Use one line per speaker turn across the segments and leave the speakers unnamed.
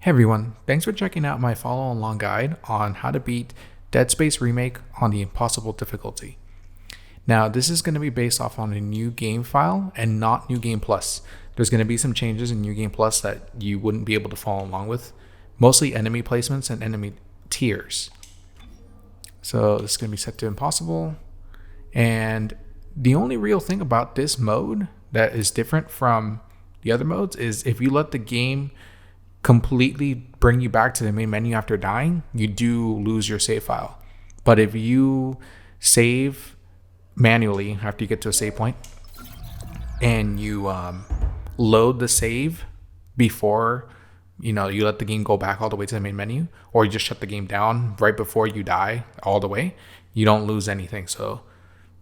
Hey everyone, thanks for checking out my follow along guide on how to beat Dead Space Remake on the impossible difficulty. Now, this is going to be based off on a new game file and not New Game Plus. There's going to be some changes in New Game Plus that you wouldn't be able to follow along with, mostly enemy placements and enemy tiers. So this is going to be set to impossible. And the only real thing about this mode that is different from the other modes is if you let the game completely bring you back to the main menu after dying, you do lose your save file. But if you save manually after you get to a save point and you load the save before you let the game go back all the way to the main menu, or you just shut the game down right before you die all the way, you don't lose anything. So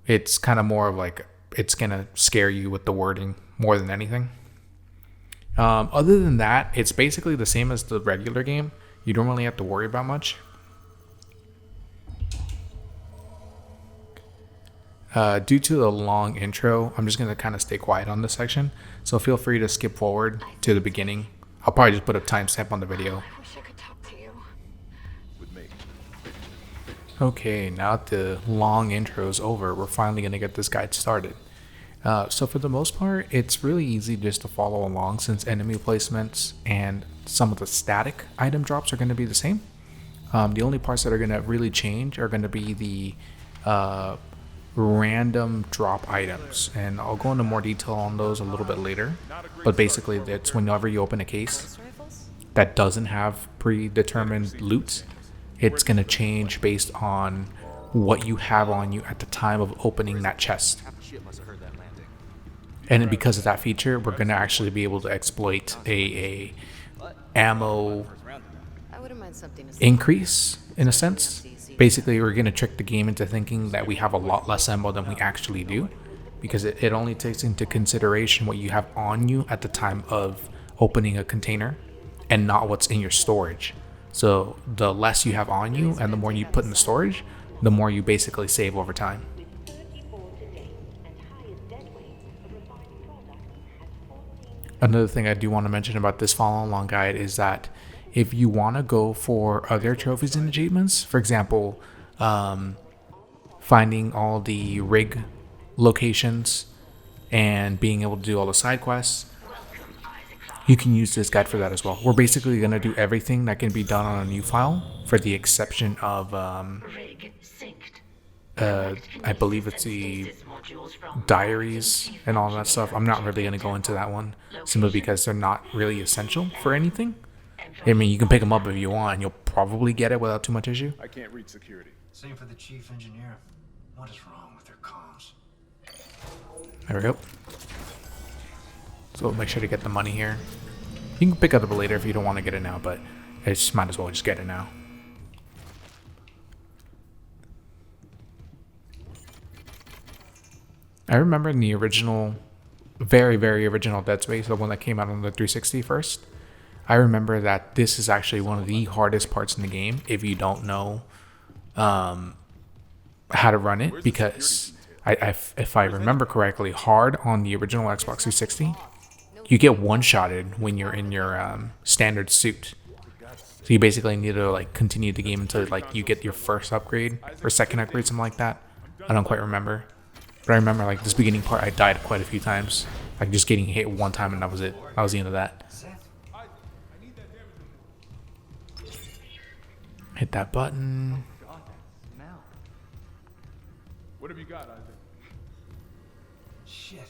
it's kind of more of like it's gonna scare you with the wording more than anything. Other than that, it's basically the same as the regular game. You don't really have to worry about much. Due to the long intro, I'm just going to kind of stay quiet on this section. So feel free to skip forward to the beginning. I'll probably just put a timestamp on the video.
I wish I could talk to you.
Okay, now that the long intro is over, we're finally going to get this guide started. So for the most part, it's really easy just to follow along since enemy placements and some of the static item drops are going to be the same. The only parts that are going to really change are going to be the random drop items, and I'll go into more detail on those a little bit later. But basically, that's whenever you open a case that doesn't have predetermined loot, it's going to change based on what you have on you at the time of opening that chest. And because of that feature, we're going to actually be able to exploit a ammo increase, in a sense. Basically, we're going to trick the game into thinking that we have a lot less ammo than we actually do, because it only takes into consideration what you have on you at the time of opening a container and not what's in your storage. So the less you have on you and the more you put in the storage, the more you basically save over time. Another thing I do want to mention about this follow along guide is that if you want to go for other trophies and achievements, for example, finding all the rig locations and being able to do all the side quests, you can use this guide for that as well. We're basically going to do everything that can be done on a new file, for the exception of I believe it's the diaries and all that stuff. I'm not really going to go into that one simply because they're not really essential for anything. I mean, you can pick them up if you want and you'll probably get it without too much issue.
I can't reach security.
Same for the chief engineer. What is wrong with their comms?
There we go. So make sure to get the money here. You can pick it up later if you don't want to get it now, but I just might as well just get it now. I remember in the original, very, very original Dead Space, the one that came out on the 360 first, I remember that this is actually one of the hardest parts in the game if you don't know how to run it, because if I remember correctly, hard on the original Xbox 360, you get one-shotted when you're in your standard suit. So you basically need to like continue the game until like you get your first upgrade or second upgrade, something like that. I don't quite remember. But I remember like this beginning part, I died quite a few times. Like just getting hit one time and that was it. That was the end of that. Hit that button.
What have you got, Isaac?
Shit.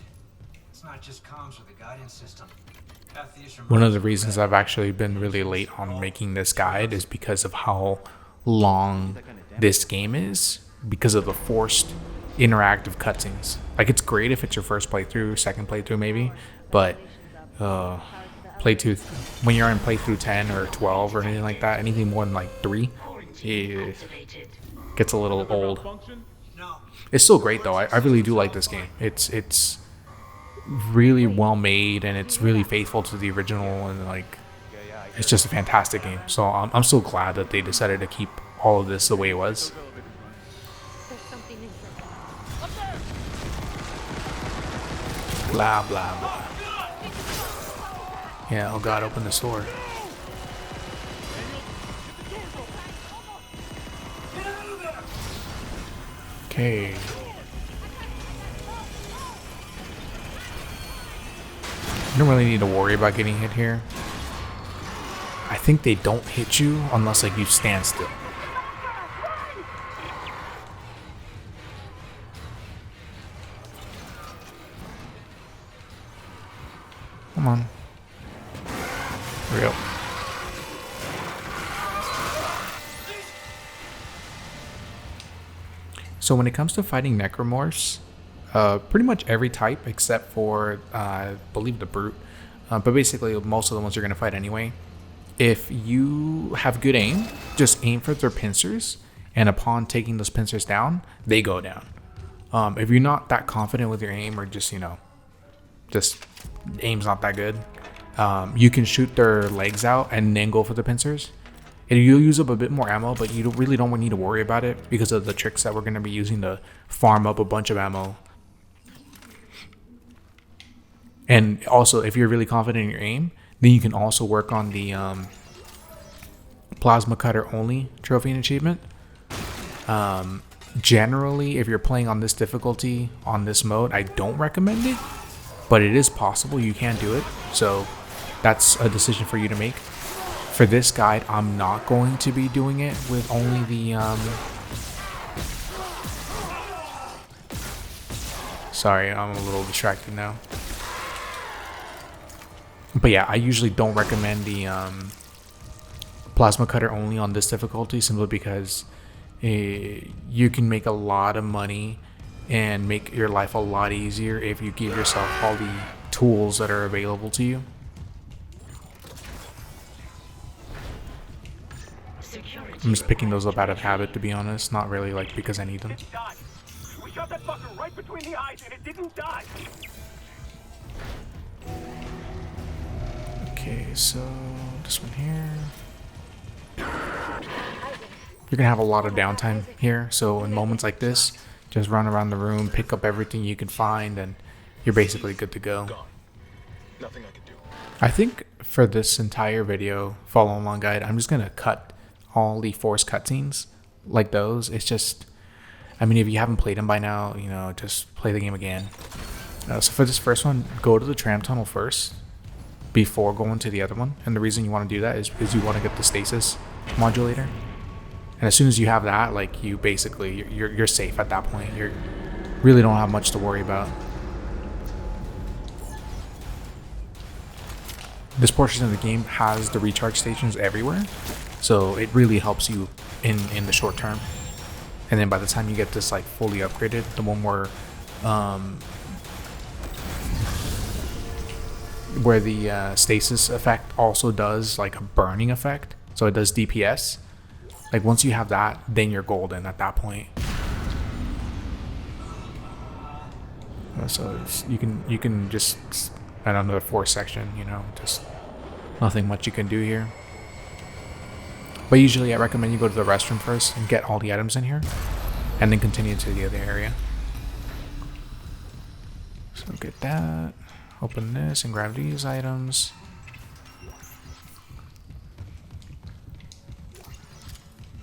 It's not just comms with the guidance system.
One of the reasons I've actually been really late on making this guide is because of how long this game is, because of the forced interactive cutscenes. Like, it's great if it's your first playthrough, second playthrough maybe, but playthrough when you're in playthrough 10 or 12 or anything like that, anything more than like 3, it gets a little old. It's still great though. I really do like this game. It's really well made and it's really faithful to the original, and like it's just a fantastic game. So I'm so glad that they decided to keep all of this the way it was. Blah blah blah. Yeah, oh god, open the door. Okay. You don't really need to worry about getting hit here. I think they don't hit you unless like you stand still. Come on. Real. So when it comes to fighting necromorphs, pretty much every type except for I believe the brute, but basically most of the ones you're gonna fight anyway. If you have good aim, just aim for their pincers, and upon taking those pincers down, they go down. If you're not that confident with your aim, or just just aim's not that good, you can shoot their legs out and then go for the pincers. And you'll use up a bit more ammo, but you really don't need to worry about it because of the tricks that we're going to be using to farm up a bunch of ammo. And also, if you're really confident in your aim, then you can also work on the plasma cutter only trophy and achievement. Generally, if you're playing on this difficulty, on this mode, I don't recommend it, but it is possible you can do it. So that's a decision for you to make. For this guide, I'm not going to be doing it with only the sorry, I'm a little distracted now. But yeah, I usually don't recommend the plasma cutter only on this difficulty, simply because you can make a lot of money and make your life a lot easier if you give yourself all the tools that are available to you. I'm just picking those up out of habit, to be honest, not really like because I need them.
We shot that fucker right between the eyes and it didn't die.
Okay, so this one here. You're gonna have a lot of downtime here, so in moments like this, just run around the room, pick up everything you can find, and you're basically good to go.
Nothing I can do.
I think for this entire video, follow along guide, I'm just gonna cut all the forced cutscenes like those. It's just, I mean, if you haven't played them by now, just play the game again. So for this first one, go to the tram tunnel first before going to the other one. And the reason you want to do that is because you want to get the stasis modulator. And as soon as you have that, like, you basically, you're safe at that point. You really don't have much to worry about. This portion of the game has the recharge stations everywhere, so it really helps you in the short term. And then by the time you get this like fully upgraded, the one where the stasis effect also does like a burning effect, so it does DPS. Like once you have that, then you're golden at that point. So you can just add another force section, just nothing much you can do here. But usually I recommend you go to the restroom first and get all the items in here, and then continue to the other area. So get that, open this and grab these items.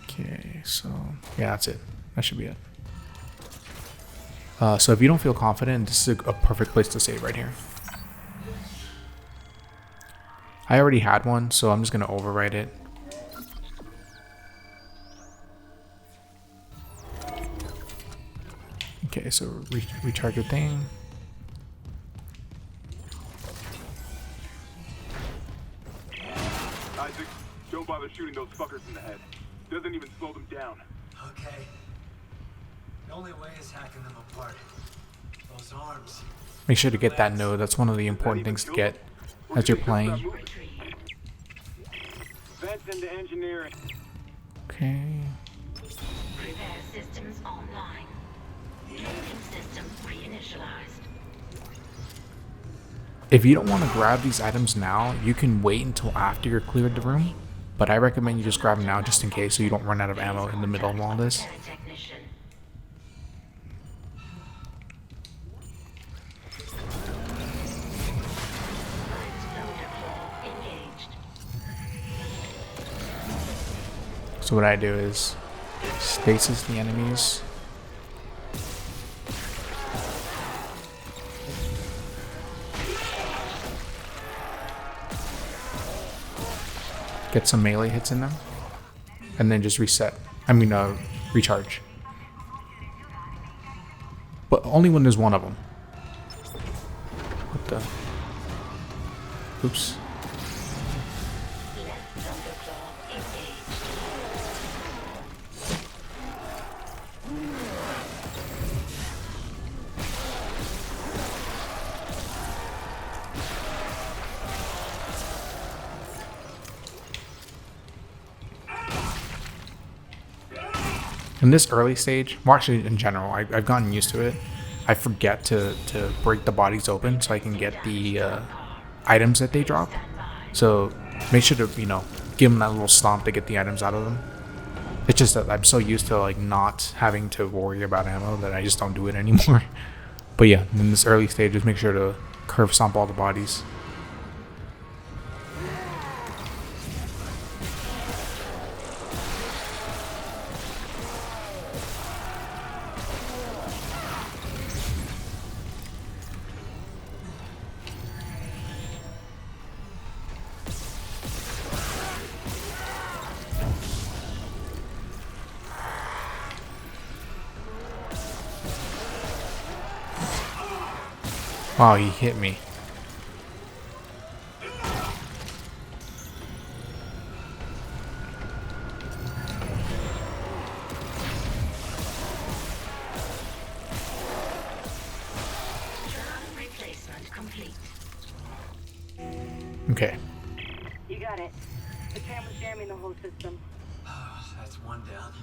Okay, so yeah, that's it. That should be it. So if you don't feel confident, this is a perfect place to save right here. I already had one, so I'm just going to overwrite it. Okay, so recharge your thing.
Isaac, don't bother shooting those fuckers in the head. Doesn't even slow them down.
Okay. The only way is hacking them apart. Those arms.
Make sure to get that node. That's one of the important things to get as you're playing.
Vents into engineering.
Okay.
Repair systems online. Loading system reinitialized.
If you don't want to grab these items now, you can wait until after you're cleared the room. But I recommend you just grab them now just in case, so you don't run out of ammo in the middle of all this. So what I do is stasis the enemies. get some melee hits in them, and then just reset. Recharge. But only when there's one of them. What the? Oops. In this early stage, well actually in general, I've gotten used to it. I forget to break the bodies open so I can get the items that they drop. So make sure to, give them that little stomp to get the items out of them. It's just that I'm so used to like not having to worry about ammo that I just don't do it anymore. But yeah, in this early stage, just make sure to curve stomp all the bodies. Oh, he hit me.
Replacement complete.
Okay.
You got it. The tram was jamming the whole system.
That's one down.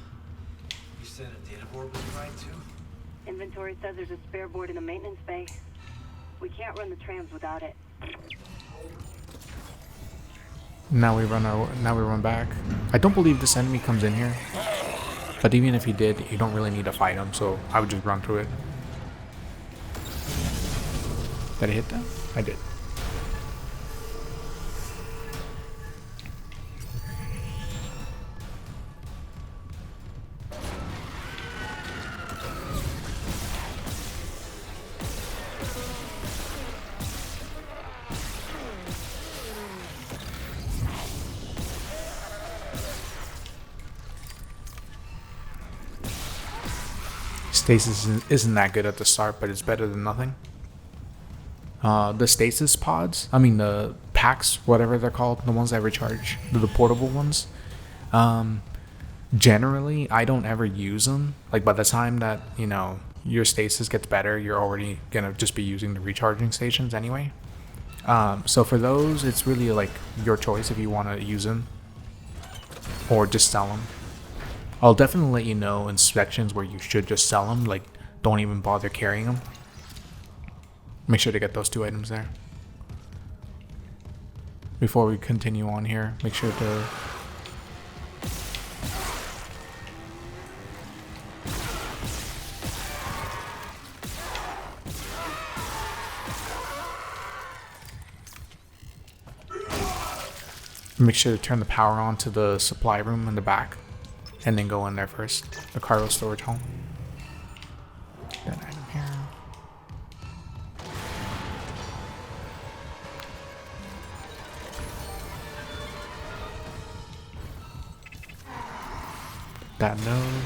You said a data board was right too?
Inventory says there's a spare board in the maintenance bay. We can't run the trams without it.
Now we run back. I don't believe this enemy comes in here. But even if he did, you don't really need to fight him, so I would just run through it. Did I hit that? I did. Stasis isn't that good at the start, but it's better than nothing. The stasis pods, the packs, whatever they're called, the ones that recharge, the portable ones, generally I don't ever use them. Like by the time that your stasis gets better, you're already gonna just be using the recharging stations anyway. So for those, it's really like your choice if you want to use them or just sell them. I'll definitely let you know in sections where you should just sell them, like don't even bother carrying them. Make sure to get those 2 items there. Before we continue on here, make sure to turn the power on to the supply room in the back. And then go in there first. The cargo storage hall. That item here. That node.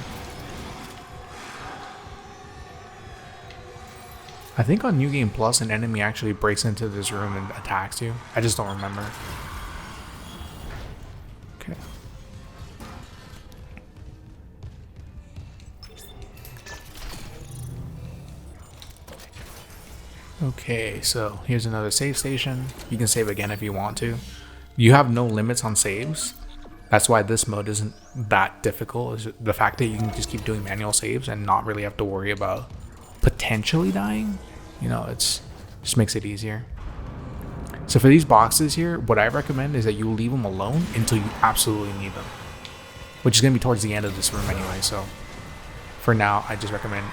I think on New Game Plus, an enemy actually breaks into this room and attacks you. I just don't remember. Okay. Okay, so here's another save station. You can save again if you want to. You have no limits on saves. That's why this mode isn't that difficult. Is the fact that you can just keep doing manual saves and not really have to worry about potentially dying. It's just makes it easier. So for these boxes here, what I recommend is that you leave them alone until you absolutely need them, which is going to be towards the end of this room anyway. So for now, I just recommend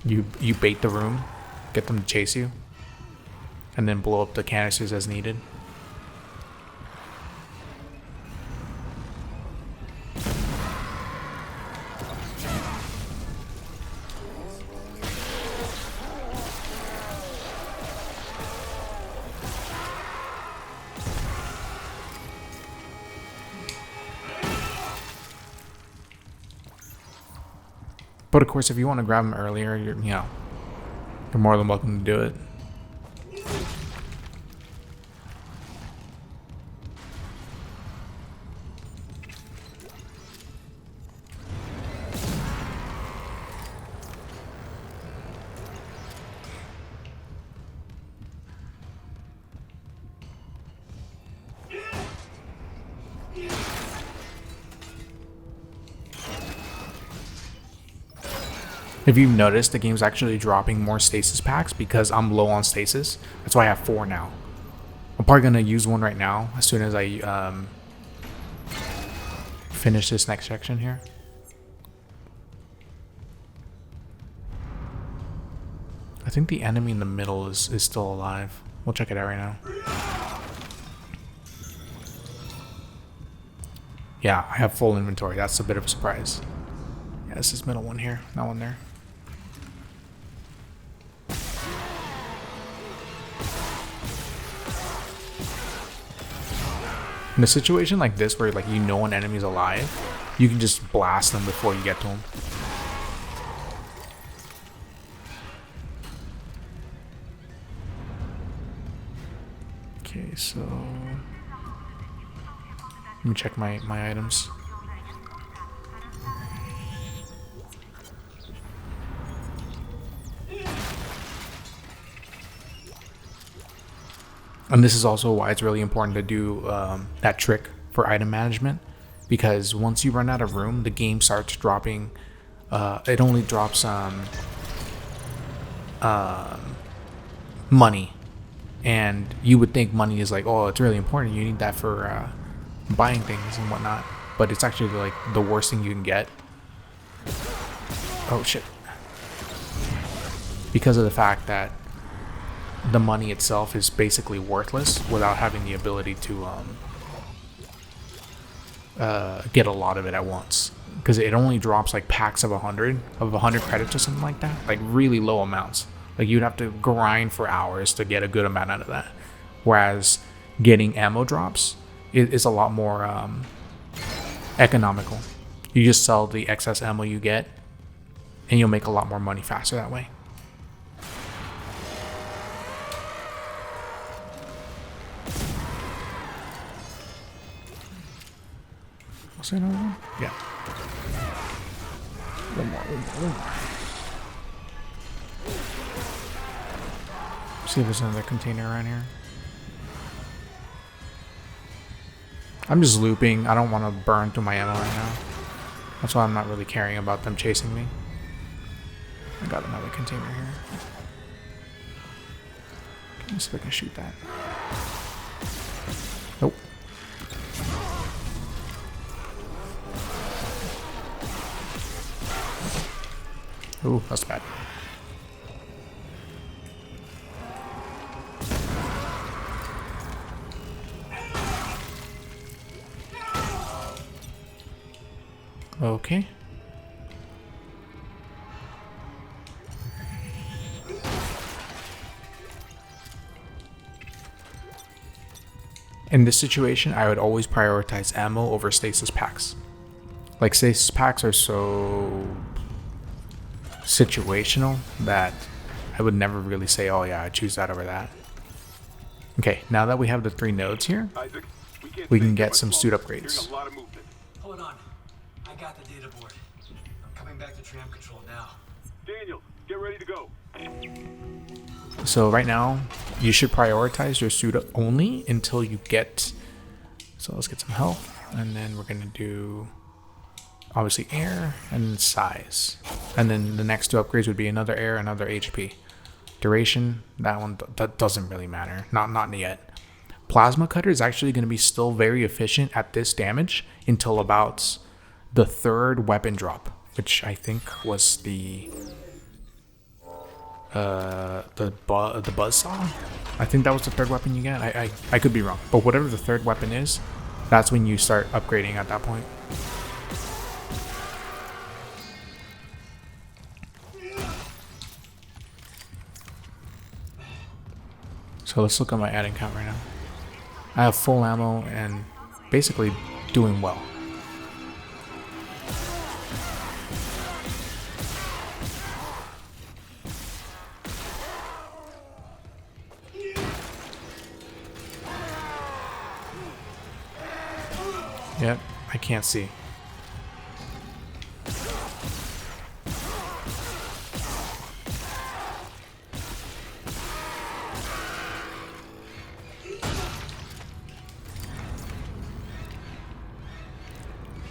you bait the room, get them to chase you, and then blow up the canisters as needed. But of course, if you want to grab them earlier, you're more than welcome to do it. If you've noticed, the game's actually dropping more stasis packs because I'm low on stasis. That's why I have 4 now. I'm probably going to use one right now as soon as I finish this next section here. I think the enemy in the middle is still alive. We'll check it out right now. Yeah, I have full inventory. That's a bit of a surprise. Yeah, this is middle one here, not one there. In a situation like this where like you know an enemy's alive, you can just blast them before you get to them. Okay, so let me check my items. And this is also why it's really important to do that trick for item management, because once you run out of room, the game starts dropping. It only drops money, and you would think money is like, oh, it's really important. You need that for buying things and whatnot, but it's actually like the worst thing you can get. Oh shit! Because of the fact that the money itself is basically worthless without having the ability to get a lot of it at once, because it only drops like packs of 100 credits or something like that, like really low amounts. Like you'd have to grind for hours to get a good amount out of that, whereas getting ammo drops is a lot more economical. You just sell the excess ammo you get and you'll make a lot more money faster that way. Was there another one? Yeah. One more. See if there's another container around here. I'm just looping. I don't want to burn through my ammo right now. That's why I'm not really caring about them chasing me. I got another container here. Let me see if I can shoot that. Nope. Ooh, that's bad. Okay. In this situation, I would always prioritize ammo over stasis packs. Like, stasis packs are so situational that I would never really say, oh yeah, I choose that over that. Okay, now that we have the 3 nodes here,
Isaac,
we can get some suit upgrades.
A lot of movement.
Hold on. I got the data board. I'm coming back to tram control now.
Daniel, get ready to go.
So right now, you should prioritize your suit only until you get... So let's get some health, and then we're going to do obviously air and size. And then the next 2 upgrades would be another air, another HP. Duration, that one that doesn't really matter. Not yet. Plasma cutter is actually going to be still very efficient at this damage until about the 3rd weapon drop, which I think was the buzzsaw. I think that was the 3rd weapon you get. I could be wrong, but whatever the 3rd weapon is, that's when you start upgrading at that point. So let's look at my adding count right now. I have full ammo and basically doing well. Yep, I can't see.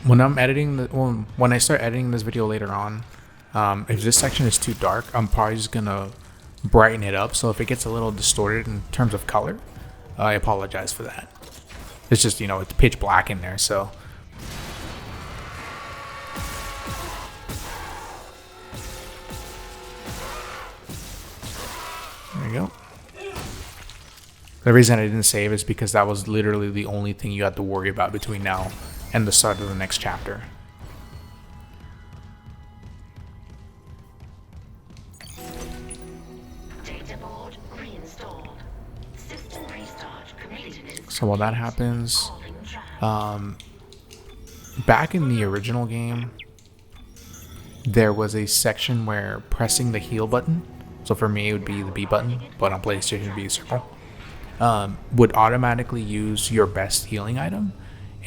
When I'm editing when I start editing this video later on, if this section is too dark, I'm probably just gonna brighten it up. So if it gets a little distorted in terms of color, I apologize for that. It's just, you know, it's pitch black in there, so. There you go. The reason I didn't save is because that was literally the only thing you had to worry about between now and the start of the next chapter.
Data board reinstalled. System restart completed.
So while that happens, back in the original game, there was a section where pressing the heal button, so for me it would be the B button, but on PlayStation it would be a circle, would automatically use your best healing item.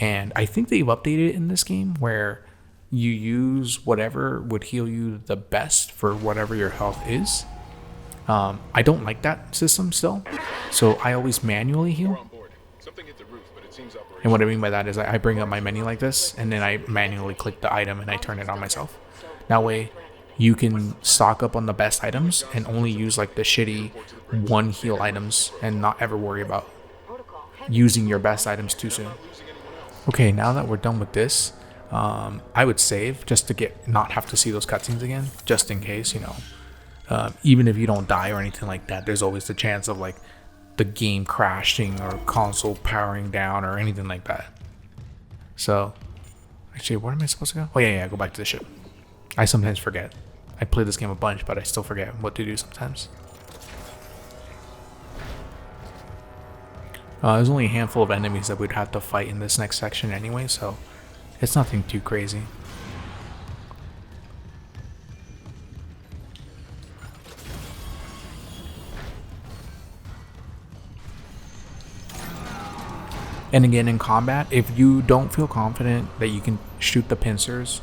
And I think they've updated it in this game where you use whatever would heal you the best for whatever your health is. I don't like that system still, so I always manually heal.
We're on board. Something hit the roof, but it seems operational.
And what I mean by that is I bring up my menu like this, and then I manually click the item and I turn it on myself. That way, you can stock up on the best items and only use like the shitty one heal items and not ever worry about using your best items too soon. Okay, now that we're done with this, I would save just to not have to see those cutscenes again, just in case, you know. Even if you don't die or anything like that, there's always the chance of like the game crashing or console powering down or anything like that. So, actually, where am I supposed to go? Oh yeah, go back to the ship. I sometimes forget. I play this game a bunch, but I still forget what to do sometimes. There's only a handful of enemies that we'd have to fight in this next section anyway, so it's nothing too crazy. And again, in combat, if you don't feel confident that you can shoot the pincers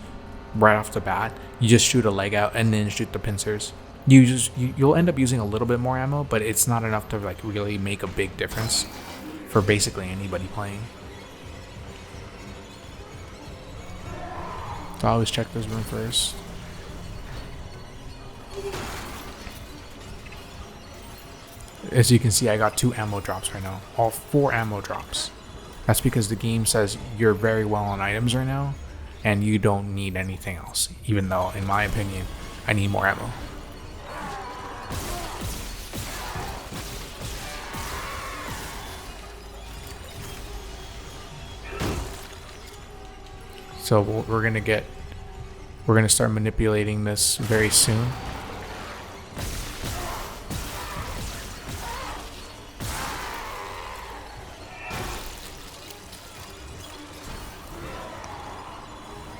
right off the bat, you just shoot a leg out and then shoot the pincers. You'll end up using a little bit more ammo, but it's not enough to like really make a big difference for basically anybody playing. So I always check this room first. As you can see, I got 2 ammo drops right now. All 4 ammo drops. That's because the game says you're very well on items right now and you don't need anything else, even though, in my opinion, I need more ammo. So we're gonna start manipulating this very soon.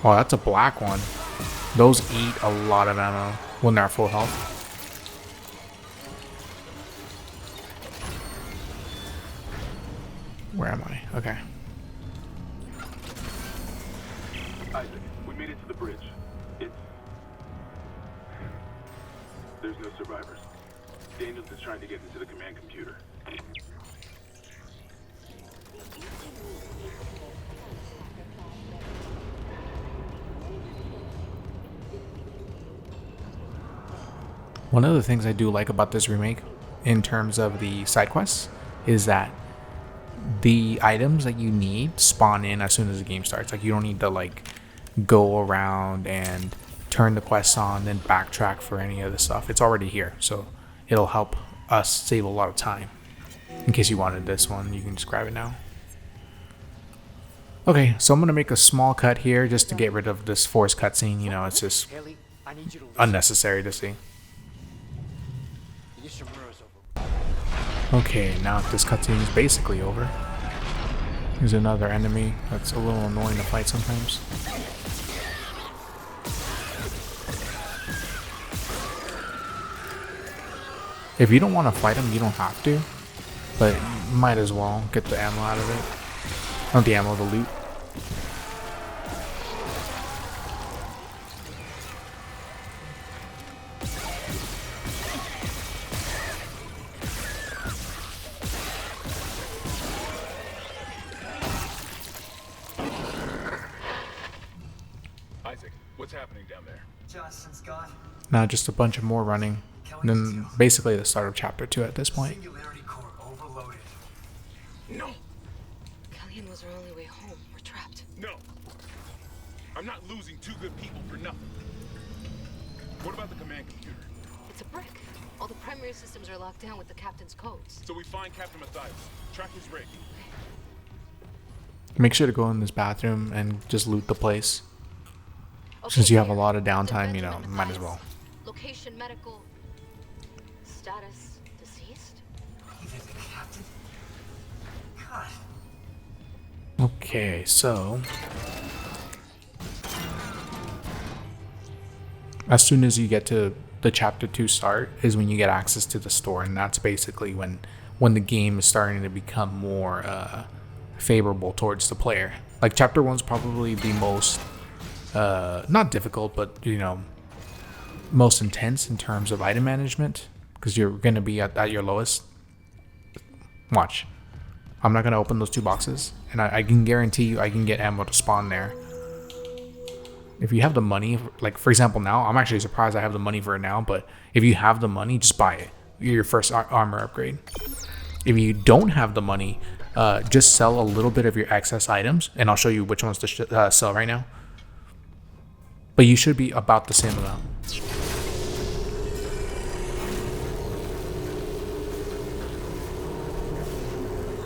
Oh, that's a black one. Those eat a lot of ammo when they're at full health. Where am I? Okay.
Isaac, we made it to the bridge. There's no survivors. Daniels is trying to get into the command computer.
One of the things I do like about this remake in terms of the side quests is that the items that you need spawn in as soon as the game starts. Like, you don't need to like go around and turn the quests on, then backtrack for any of the stuff. It's already here, so it'll help us save a lot of time. In case you wanted this one, you can just grab it now. Okay, so I'm gonna make a small cut here just to get rid of this forced cutscene. You know, it's just unnecessary to see. Okay, now this cutscene is basically over. There's another enemy that's a little annoying to fight sometimes. If you don't want to fight him, you don't have to, but you might as well get the ammo out of it. Not the ammo, the loot.
happening down there?
Johnson's gone.
Now just a bunch of more running. And then basically the start of chapter 2 at this point.
Singularity core overloaded.
No!
Kellyan was our only way home. We're trapped.
No! I'm not losing two good people for nothing. What about the command computer?
It's a brick. All the primary systems are locked down with the captain's codes.
So we find Captain Matthias, track his rig.
Make sure to go in this bathroom and just loot the place.
Okay,
Since you have a
clear.
lot of downtime, you know,
Benjamin
might as
Matthias.
well.
Location medical. Status deceased.
Even the captain. God.
Okay, so as soon as you get to the chapter 2 start is when you get access to the store, and that's basically when the game is starting to become more favorable towards the player. Like chapter 1's probably the most not difficult, but you know, most intense in terms of item management, because you're going to be at your lowest. Watch, I'm not going to open those 2 boxes, and I can guarantee you I can get ammo to spawn there. If you have the money, like for example now, I'm actually surprised I have the money for it now, but if you have the money, just buy it. Your first armor upgrade. If you don't have the money, just sell a little bit of your excess items, and I'll show you which ones to sell right now. But you should be about the same amount.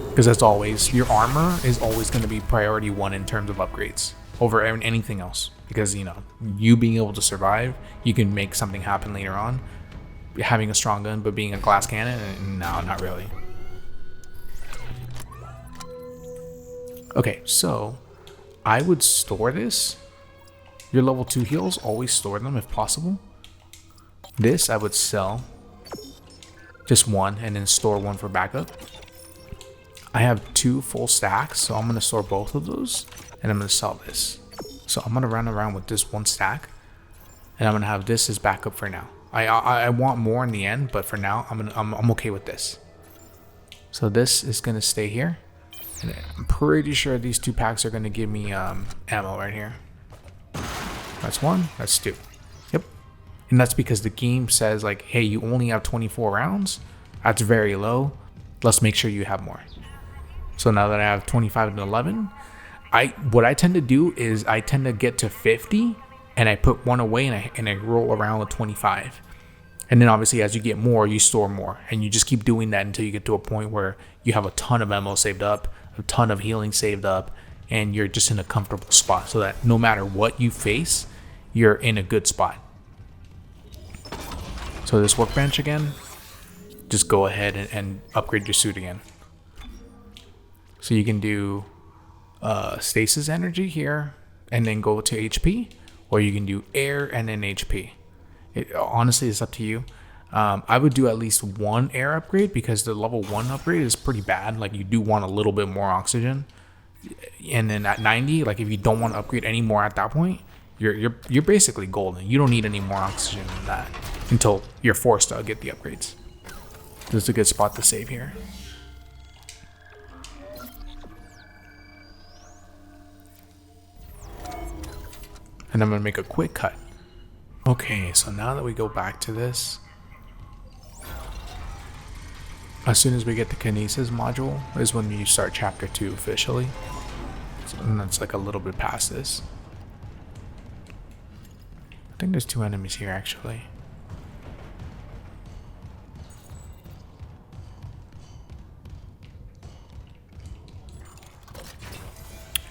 Because as always, your armor is always going to be priority 1 in terms of upgrades over anything else. Because, you know, you being able to survive, you can make something happen later on. Having a strong gun, but being a glass cannon, no, not really. Okay, so I would store this. Your level 2 heals, always store them if possible. This I would sell. Just 1 and then store 1 for backup. I have 2 full stacks, so I'm going to store both of those. And I'm going to sell this. So I'm going to run around with this 1 stack. And I'm going to have this as backup for now. I want more in the end, but for now, I'm okay with this. So this is going to stay here. And I'm pretty sure these 2 packs are going to give me ammo right here. That's 1, that's 2. Yep. And that's because the game says like, hey, you only have 24 rounds. That's very low. Let's make sure you have more. So now that I have 25 and 11, what I tend to do is I tend to get to 50 and I put 1 away and I roll around with 25. And then obviously as you get more, you store more, and you just keep doing that until you get to a point where you have a ton of ammo saved up, a ton of healing saved up, and you're just in a comfortable spot so that no matter what you face, you're in a good spot. So this workbench again, just go ahead and upgrade your suit again. So you can do stasis energy here and then go to HP, or you can do air and then HP. It honestly is up to you. I would do at least 1 air upgrade because the level 1 upgrade is pretty bad. Like you do want a little bit more oxygen, and then at 90, like if you don't want to upgrade any more at that point, you're basically golden. You don't need any more oxygen than that until you're forced to get the upgrades. This is a good spot to save here. And I'm going to make a quick cut. Okay, so now that we go back to this, as soon as we get the kinesis module is when you start chapter 2 officially. And that's like a little bit past this. I think there's 2 enemies here actually.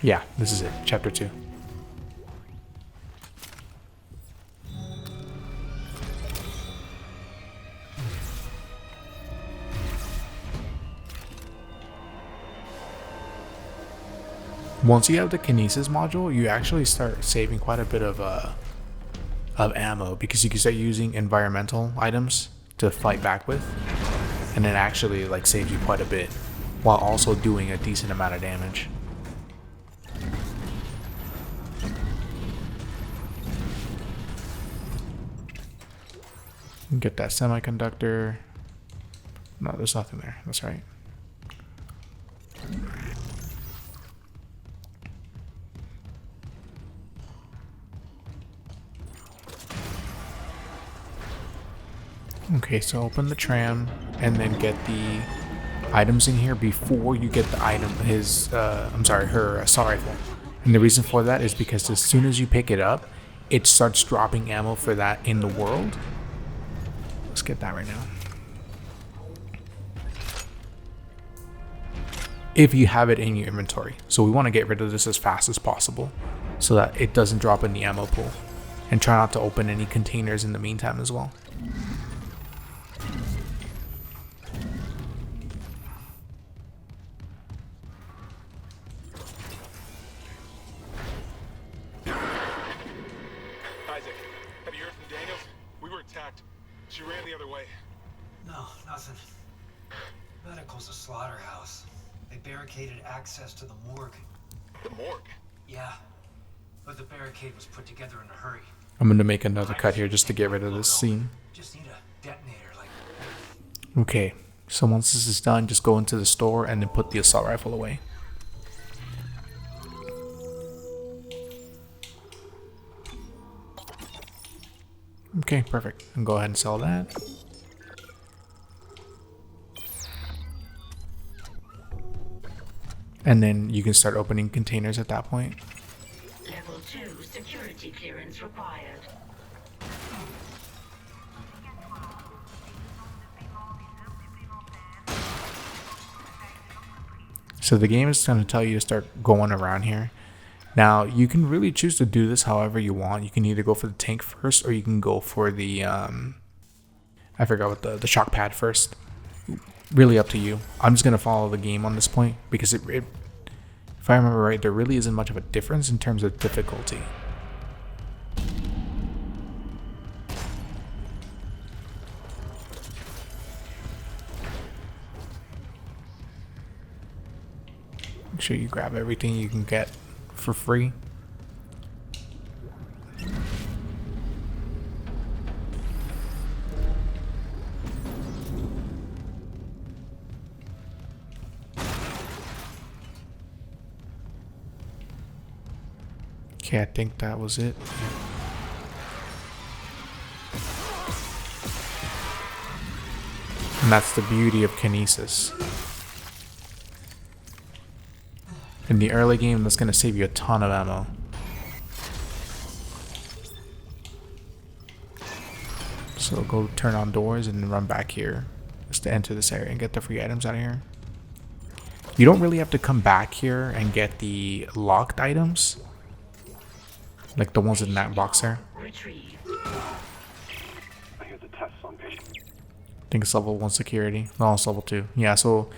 Yeah, this is it, chapter 2. Once you have the kinesis module, you actually start saving quite a bit of ammo, because you can start using environmental items to fight back with, and it actually like saves you quite a bit while also doing a decent amount of damage. Get that semiconductor. No, there's nothing there. That's right. Okay, so open the tram and then get the items in here before you get the item, her assault rifle. And the reason for that is because as soon as you pick it up, it starts dropping ammo for that in the world. Let's get that right now. If you have it in your inventory. So we want to get rid of this as fast as possible so that it doesn't drop in the ammo pool. And try not to open any containers in the meantime as well.
Isaac, have you heard from Daniels? We were attacked. She ran the other way.
No, nothing. Medical's a slaughterhouse. They barricaded access to the morgue.
The morgue?
Yeah, but the barricade was put together in a hurry.
I'm going to make another cut here just to get rid of this scene.
Just need a detonator, like...
Okay, so once this is done, just go into the store and then put the assault rifle away. Okay, perfect. And go ahead and sell that. And then you can start opening containers at that point.
Level 2 security clearance required.
So the game is going to tell you to start going around here. Now, you can really choose to do this however you want. You can either go for the tank first, or you can go for the, I forgot what the shock pad first. Really up to you. I'm just going to follow the game on this point, because if I remember right, there really isn't much of a difference in terms of difficulty. Make sure you grab everything you can get for free. Okay, I think that was it. And that's the beauty of kinesis. In the early game, that's going to save you a ton of ammo. So go turn on doors and then run back here just to enter this area and get the free items out of here. You don't really have to come back here and get the locked items, like the ones in that box there.
Retrieve.
I hear the tests on patient.
I think it's level 1 security. No, it's level 2. Yeah, so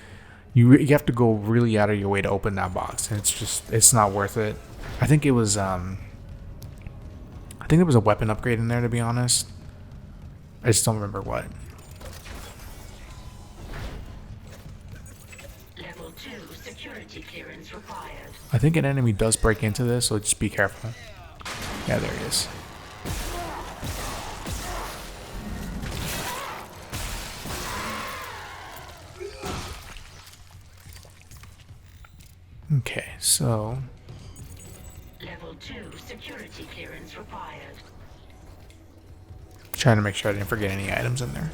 you have to go really out of your way to open that box. And it's not worth it. I think it was a weapon upgrade in there, to be honest. I just don't remember what.
Level 2 security clearance required.
I think an enemy does break into this, so just be careful. Yeah, there he is. Okay, so
Level 2 security clearance required.
trying to make sure I didn't forget any items in there.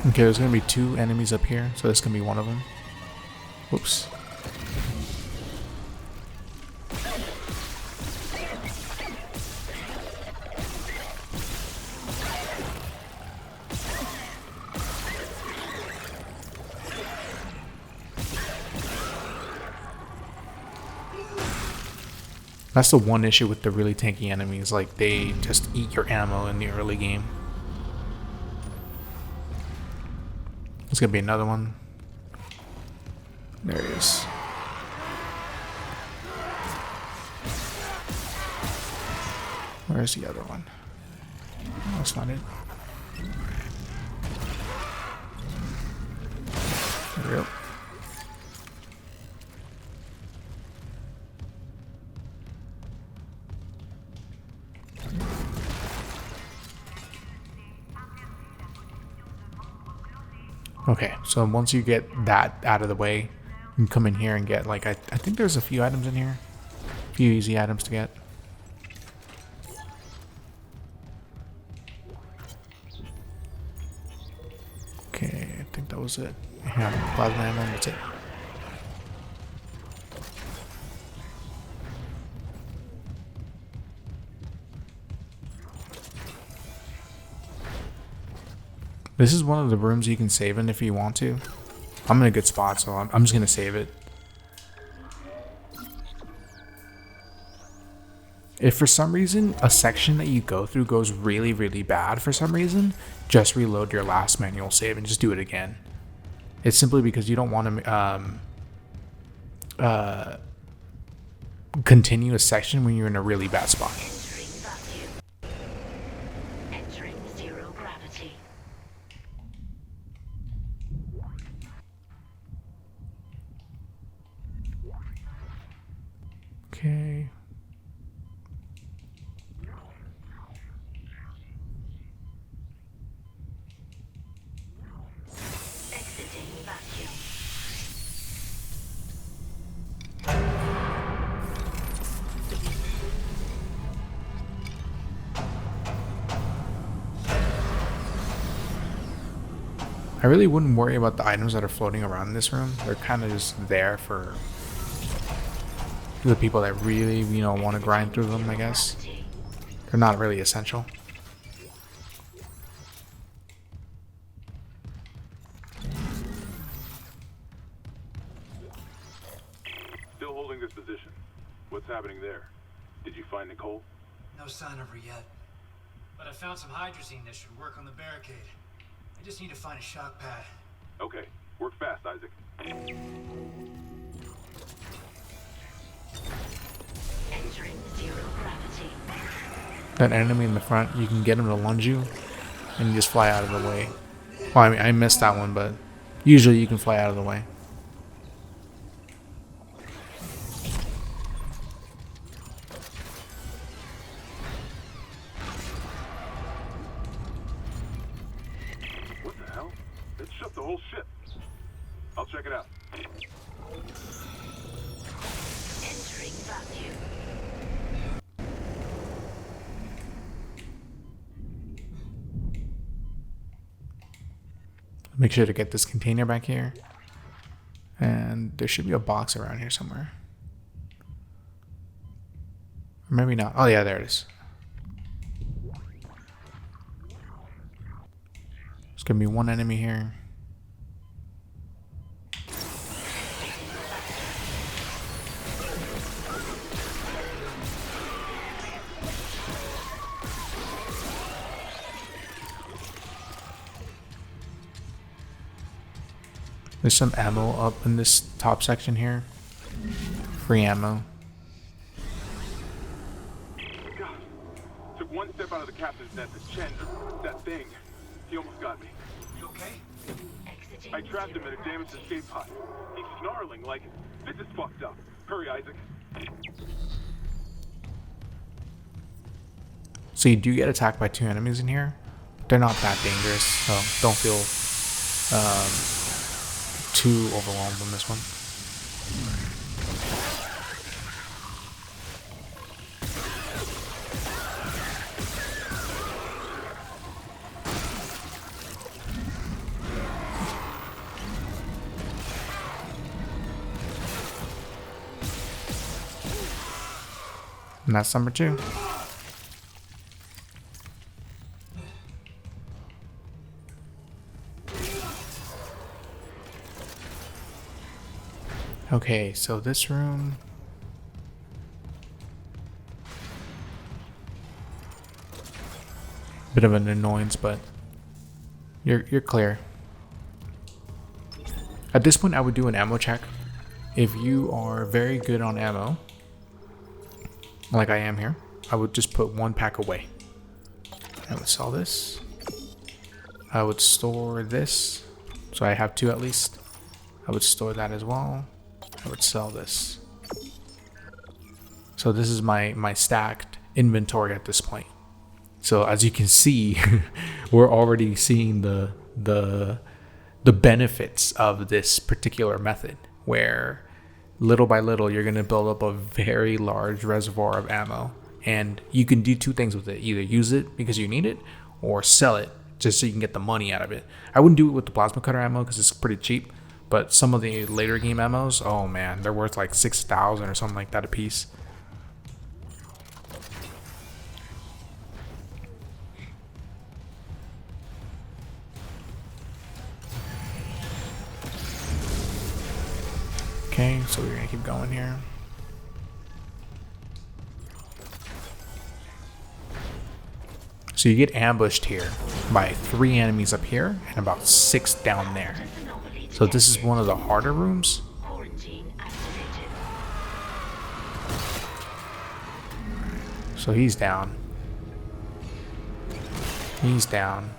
Okay, there's gonna be 2 enemies up here, so this can be one of them. Whoops. That's the one issue with the really tanky enemies, like they just eat your ammo in the early game. There's gonna be another one. There he is. Where's the other one? No, that's not it. There we go. Okay, so once you get that out of the way, you can come in here and get, like, I think there's a few items in here. A few easy items to get. Okay, I think that was it. Yeah, plasma ammo, that's it. This is one of the rooms you can save in if you want to. I'm in a good spot, so I'm just going to save it. If for some reason a section that you go through goes really, really bad for some reason, just reload your last manual save and just do it again. It's simply because you don't want to continue a section when you're in a really bad spot.
Entering zero gravity.
Okay.
Exiting vacuum.
I really wouldn't worry about the items that are floating around in this room. They're kind of just there for the people that really, want to grind through them, I guess. They're not really essential.
Still holding this position. What's happening there? Did you find Nicole?
No sign of her yet. But I found some hydrazine that should work on the barricade. I just need to find a shock pad.
Okay, work fast, Isaac.
Entering zero gravity.
That enemy in the front, you can get him to lunge you, and you just fly out of the way. Well, I mean, I missed that one, but usually you can fly out of the way.
What the hell? It shut the whole ship. I'll check it out.
Entering vacuum.
Make sure to get this container back here. And there should be a box around here somewhere. Or maybe not. Oh yeah, there it is. There's gonna be one enemy here. There's some ammo up in this top section here. Free ammo.
God. Took one step out of the captain's net to Chen, that thing. He almost got me.
You okay?
Exiting
I trapped him in
zero
a damaged
gravity.
escape pod. He's snarling like, this is fucked up. Hurry, Isaac.
So you do get attacked by two enemies in here. They're not that dangerous, so don't feel too overwhelmed on this one. And that's number 2. Okay, so this room. Bit of an annoyance, but you're clear. At this point, I would do an ammo check. If you are very good on ammo, like I am here, I would just put 1 pack away. I would sell this. I would store this, so I have 2 at least. I would store that as well. I would sell this. So this is my stacked inventory at this point. So as you can see, we're already seeing the the benefits of this particular method, where little by little you're going to build up a very large reservoir of ammo, and you can do two things with it: either use it because you need it, or sell it just so you can get the money out of it. I wouldn't do it with the plasma cutter ammo because it's pretty cheap, but some of the later game ammos, oh man, they're worth like 6,000 or something like that a piece. Okay, so we're gonna keep going here. So you get ambushed here by 3 enemies up here and about 6 down there. So this is one of the harder rooms.
Quarantine activated.
So he's down. He's down.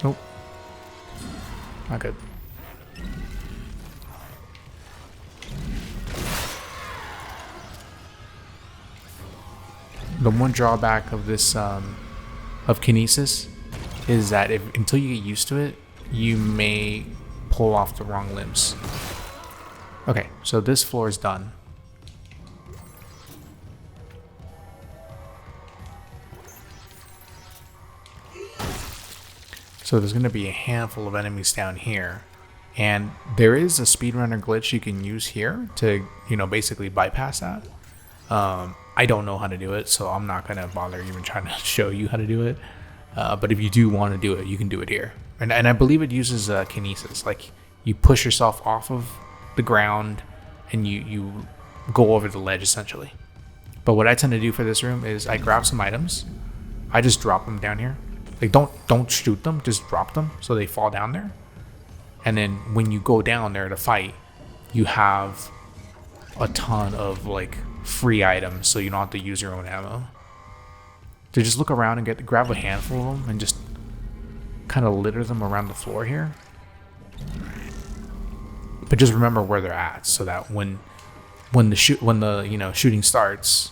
Nope. Not good. The one drawback of this of kinesis is that until you get used to it, you may pull off the wrong limbs. Okay, so this floor is done. So there's going to be a handful of enemies down here, and there is a speedrunner glitch you can use here to, basically bypass that. I don't know how to do it, so I'm not going to bother even trying to show you how to do it. But if you do want to do it, you can do it here. And I believe it uses kinesis. Like, you push yourself off of the ground and you go over the ledge, essentially. But what I tend to do for this room is I grab some items. I just drop them down here. Like, don't shoot them, just drop them so they fall down there. And then when you go down there to fight, you have a ton of, like, free items, so you don't have to use your own ammo. To just look around and grab a handful of them and just kind of litter them around the floor here. But just remember where they're at, so that when the shooting starts,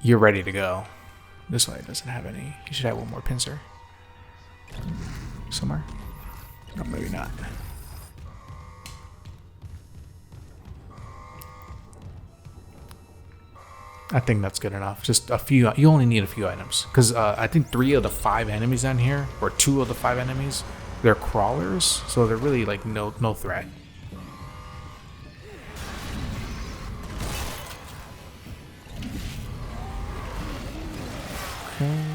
you're ready to go. This way doesn't have any. You should have one more pincer somewhere. No, maybe not. I think that's good enough. Just a few. You only need a few items, because I think 3 of the 5 enemies down here, or 2 of the 5 enemies, they're crawlers, so they're really like no threat. Okay.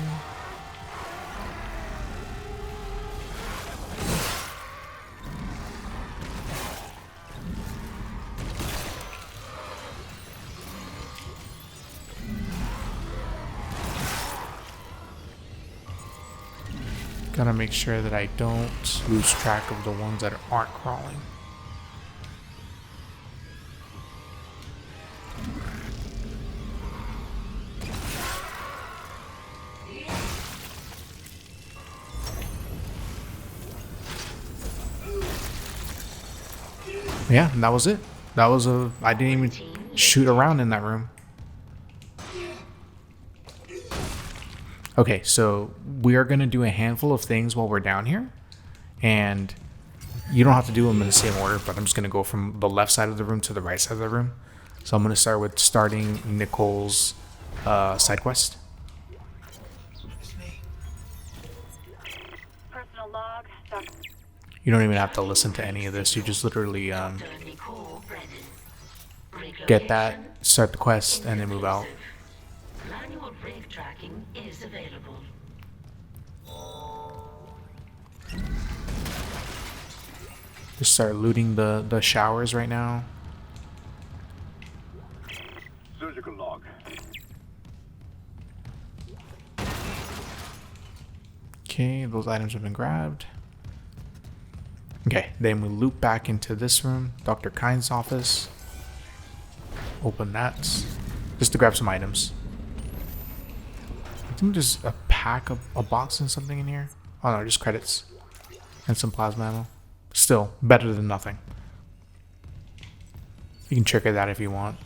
Gotta make sure that I don't lose track of the ones that aren't crawling. Yeah, and that was it. I didn't even shoot around in that room. Okay, so we are going to do a handful of things while we're down here, and you don't have to do them in the same order, but I'm just going to go from the left side of the room to the right side of the room. So I'm going to start with starting Nicole's side quest.
Personal log.
You don't even have to listen to any of this. You just literally get that, start the quest, and then move out.
Manual rig tracking is available.
Just start looting the showers right now.
Surgical log.
Okay, those items have been grabbed. Okay, then we loop back into this room, Dr. Kind's office. Open that, just to grab some items. I think there's a pack of a box and something in here. Oh no, just credits and some plasma ammo. Still better than nothing. You can trigger that if you want.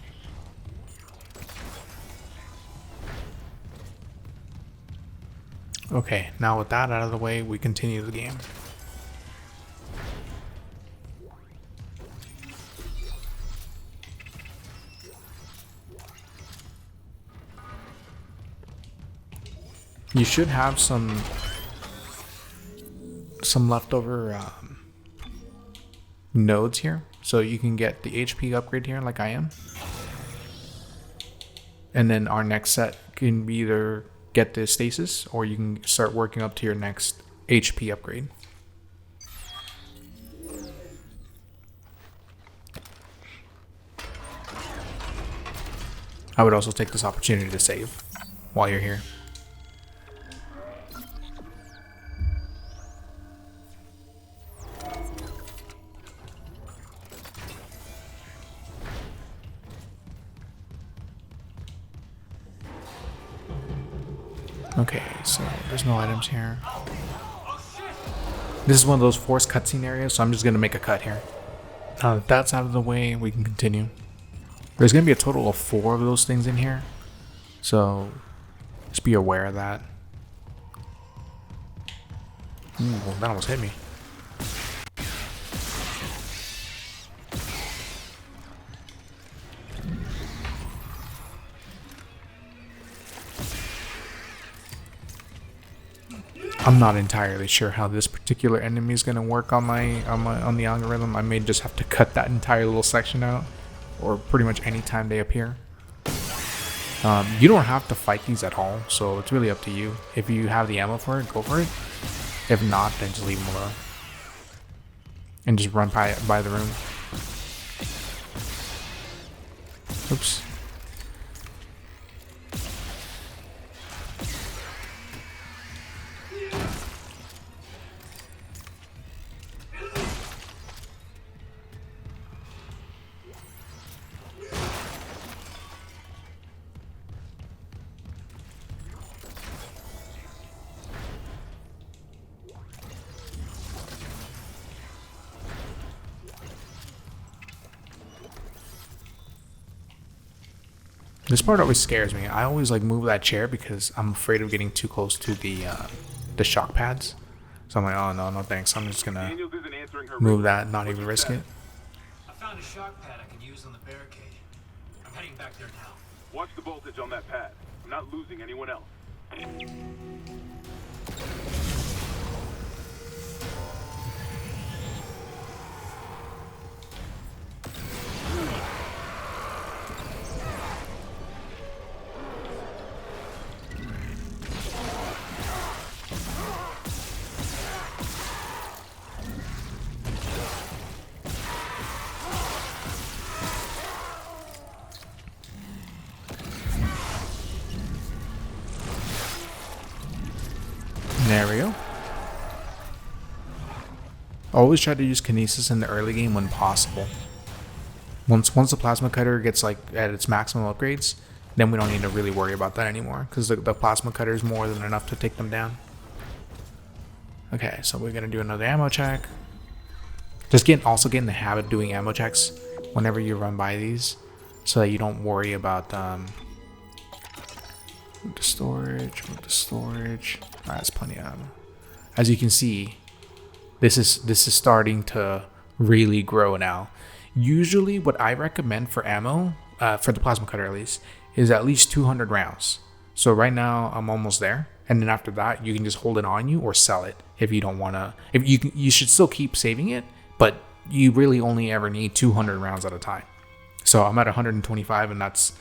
Okay, now with that out of the way, we continue the game. You should have some leftover nodes here, so you can get the HP upgrade here like I am. And then our next set can be either get the stasis, or you can start working up to your next HP upgrade. I would also take this opportunity to save while you're here. Okay, so there's no items here. This is one of those forced cutscene areas, so I'm just gonna make a cut here. Now that that's out of the way, we can continue. There's gonna be a total of 4 of those things in here, so just be aware of that. Ooh, that almost hit me. I'm not entirely sure how this particular enemy is gonna work on the algorithm. I may just have to cut that entire little section out, or pretty much any time they appear. You don't have to fight these at all, so it's really up to you. If you have the ammo for it, go for it. If not, then just leave them alone and just run by the room. Oops. This part always scares me. I always like move that chair because I'm afraid of getting too close to the shock pads. So I'm like, oh no, no thanks. I'm just gonna
Daniels isn't answering her
move
ring.
that, not
What's
even
your
risk it.
status?
I found a shock pad I can use on the barricade. I'm heading back there now.
Watch the voltage on that pad. I'm not losing anyone else.
There we go. Always try to use kinesis in the early game when possible. Once the plasma cutter gets like at its maximum upgrades, then we don't need to really worry about that anymore, because the plasma cutter is more than enough to take them down. Okay, so we're gonna do another ammo check. Just also get in the habit of doing ammo checks whenever you run by these, so that you don't worry about move the storage. Alright, that's plenty of ammo. As you can see, this is starting to really grow now. Usually what I recommend for ammo, for the plasma cutter at least 200 rounds. So right now I'm almost there, and then after that you can just hold it on you or sell it if you don't want to. If you should still keep saving it, but you really only ever need 200 rounds at a time. So I'm at 125, and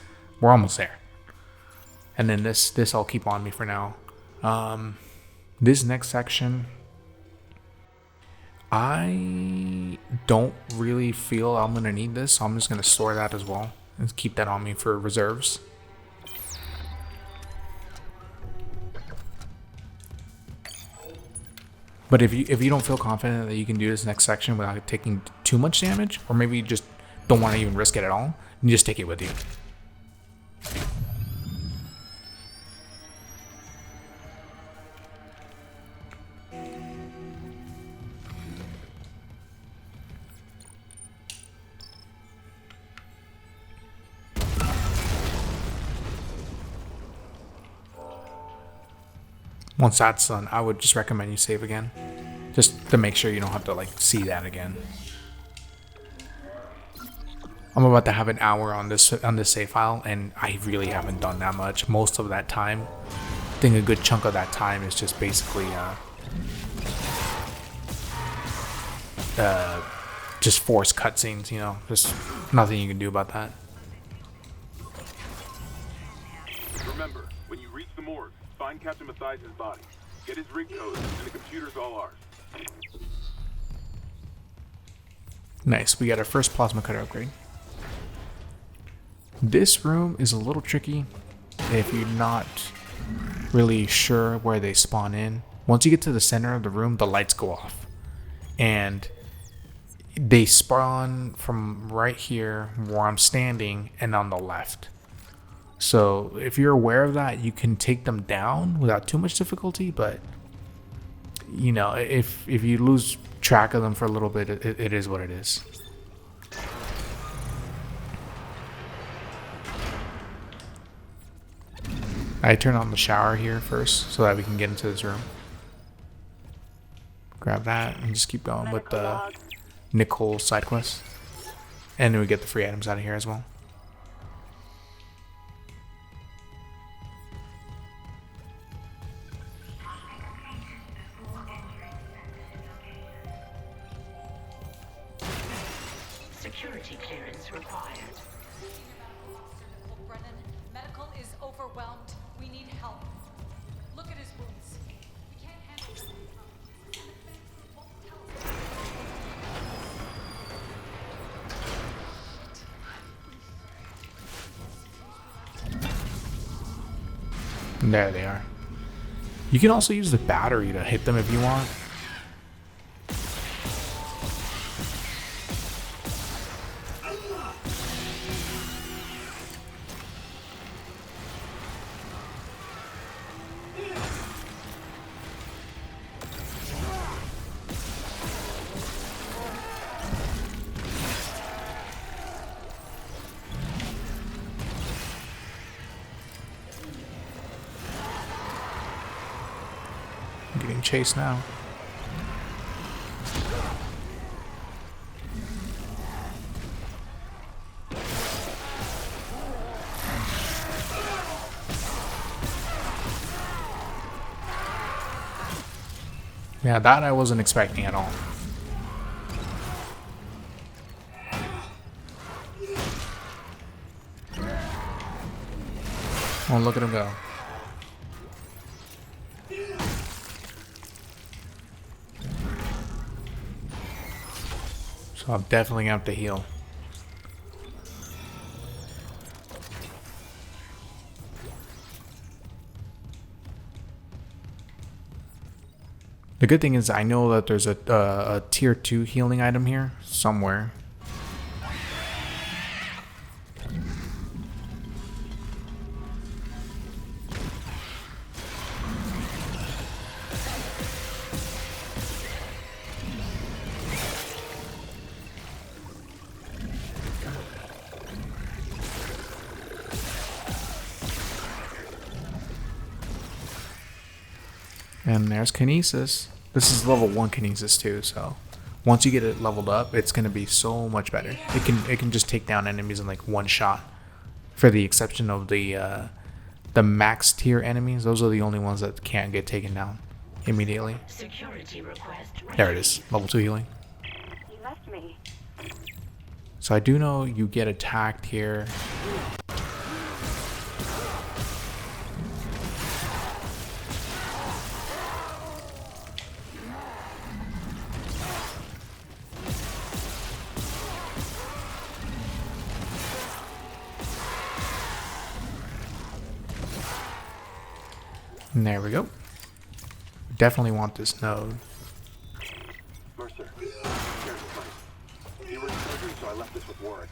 we're almost there. And then this I'll keep on me for now. This next section, I don't really feel I'm gonna need this, so I'm just gonna store that as well and keep that on me for reserves. But if you don't feel confident that you can do this next section without taking too much damage, or maybe you just don't want to even risk it at all, you just take it with you. Once that's done, I would just recommend you save again, just to make sure you don't have to like see that again. I'm about to have an hour on this save file, and I really haven't done that much. Most of that time, I think a good chunk of that time is just basically just forced cutscenes. You know, just nothing you can do about that.
Remember, when you reach the morgue, find Captain Mathias' body. Get his rig code, and the computer's all ours.
Nice, we got our first plasma cutter upgrade. This room is a little tricky if you're not really sure where they spawn in. Once you get to the center of the room, the lights go off. And they spawn from right here where I'm standing and on the left. So if you're aware of that, you can take them down without too much difficulty, but you know, if you lose track of them for a little bit, it is what it is. I turn on the shower here first so that we can get into this room. Grab that and just keep going with the Nicole side quest. And then we get the free items out of here as well.
Security clearance required.
Brennan, medical is overwhelmed. We need help. Look at his wounds. We can't handle them.
And there they are. You can also use the battery to hit them if you want. I'm getting chased now. Yeah, that I wasn't expecting at all. Oh, look at him go. So I'm definitely gonna have to heal. The good thing is I know that there's a tier 2 healing item here somewhere. And there's Kinesis. This is level 1 Kinesis too, so once you get it leveled up, it's gonna be so much better. It can just take down enemies in like one shot. For the exception of the max tier enemies, those are the only ones that can't get taken down immediately.
Security request.
There it is, level 2 healing.
You left me.
So I do know you get attacked here. And there we go. Definitely want this node.
Mercer, here's the place. You were in surgery, so I left this with Warwick.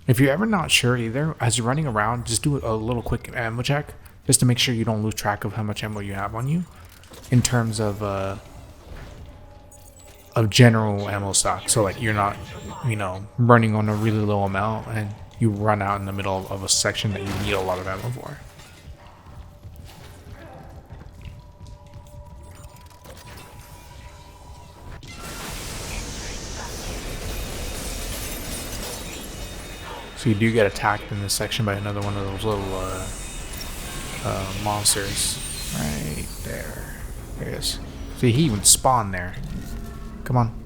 If you're ever not sure either, as you're running around, just do a little quick ammo check, just to make sure you don't lose track of how much ammo you have on you, in terms of general ammo stock. So like you're not, you know, running on a really low amount and you run out in the middle of a section that you need a lot of ammo for. So you do get attacked in this section by another one of those little monsters. Right there. There he is. See, he even spawned there. Come on.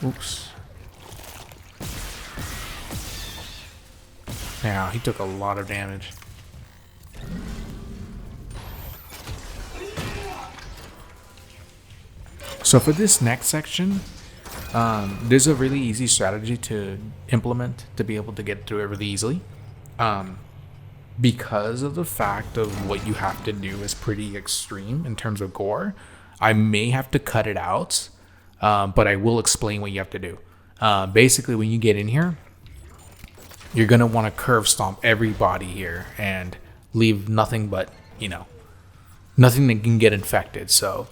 Oops. Yeah, he took a lot of damage. So for this next section, there's a really easy strategy to implement to be able to get through it really easily. Because of the fact of what you have to do is pretty extreme in terms of gore, I may have to cut it out, but I will explain what you have to do. Basically, when you get in here, you're going to want to curve stomp everybody here and leave nothing but, you know, nothing that can get infected. So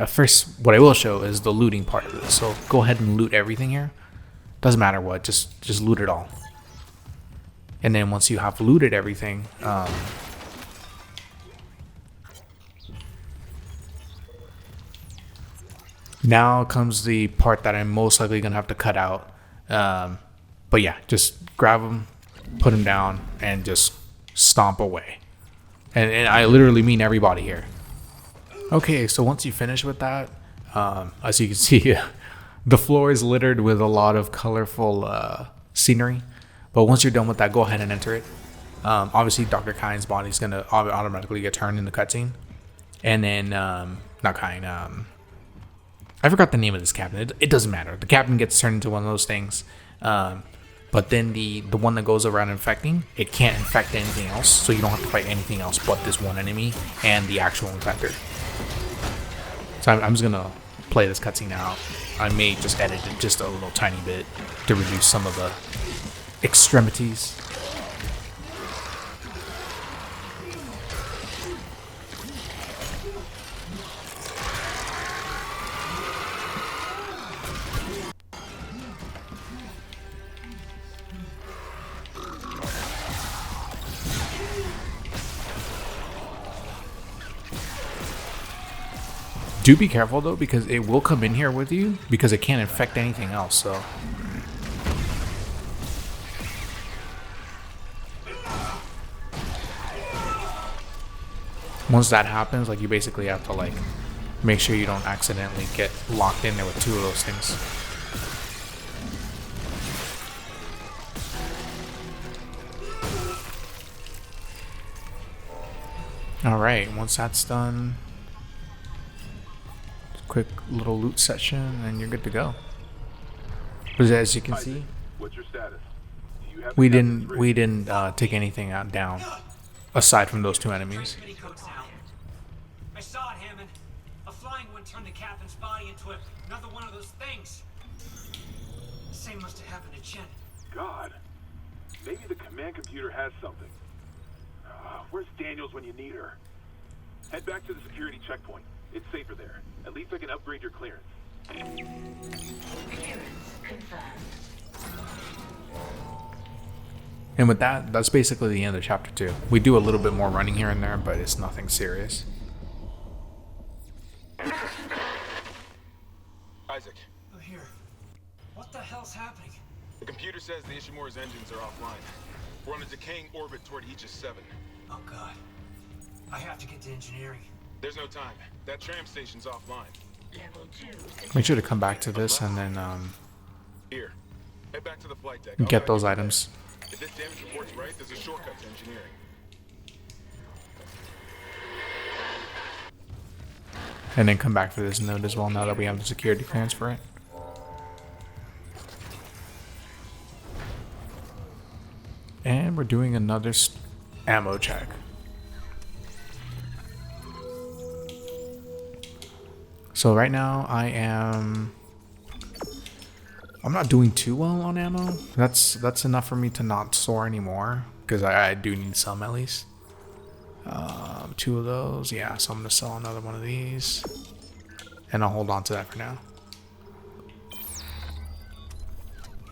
first, what I will show is the looting part of this. So go ahead and loot everything here. Doesn't matter what, just loot it all. And then once you have looted everything, now comes the part that I'm most likely gonna have to cut out. But yeah, just grab them, put them down, and just stomp away. And I literally mean everybody here. Okay, so once you finish with that, as you can see, the floor is littered with a lot of colorful scenery. But once you're done with that, go ahead and enter it. Obviously, Dr. Kine's body is going to automatically get turned in the cutscene. And then, not Kine, I forgot the name of this captain. It doesn't matter. The captain gets turned into one of those things. But then the one that goes around infecting, it can't infect anything else. So you don't have to fight anything else but this one enemy and the actual infector. So I'm just going to play this cutscene out. I may just edit it just a little tiny bit to reduce some of the extremities. Do be careful though, because it will come in here with you because it can't infect anything else. So once that happens, like, you basically have to like make sure you don't accidentally get locked in there with two of those things. Alright, once that's done, quick little loot session and you're good to go. But as you can see,
What's your status? Do you have
we
the captain's
didn't
rig?
take anything out down aside from those two enemies.
I saw it, Hammond. A flying one turned the captain's body into another one of those things. The same must have happened to Chen.
God, maybe the command computer has something. Where's Daniels when you need her? Head back to the security checkpoint. It's safer there. At least I can upgrade your clearance.
Clearance confirmed.
And with that, that's basically the end of chapter 2. We do a little bit more running here and there, but it's nothing serious.
Isaac,
I'm here. What the hell's happening?
the computer says the Ishimura's engines are offline. We're on a decaying orbit toward Aegis 7.
Oh god. I have to get to engineering.
There's no time. That tram station's offline.
Level 2.
Make sure to come back to this and then
Here, head back to the flight deck.
get those items.
If this damage report's right, there's a shortcut to engineering.
And then come back for this node as well now that we have the security clearance for it. And we're doing another ammo check. So right now I'm not doing too well on ammo. That's enough for me to not soar anymore, because I do need some at least. 2 of those, yeah, so I'm gonna sell another one of these and I'll hold on to that for now.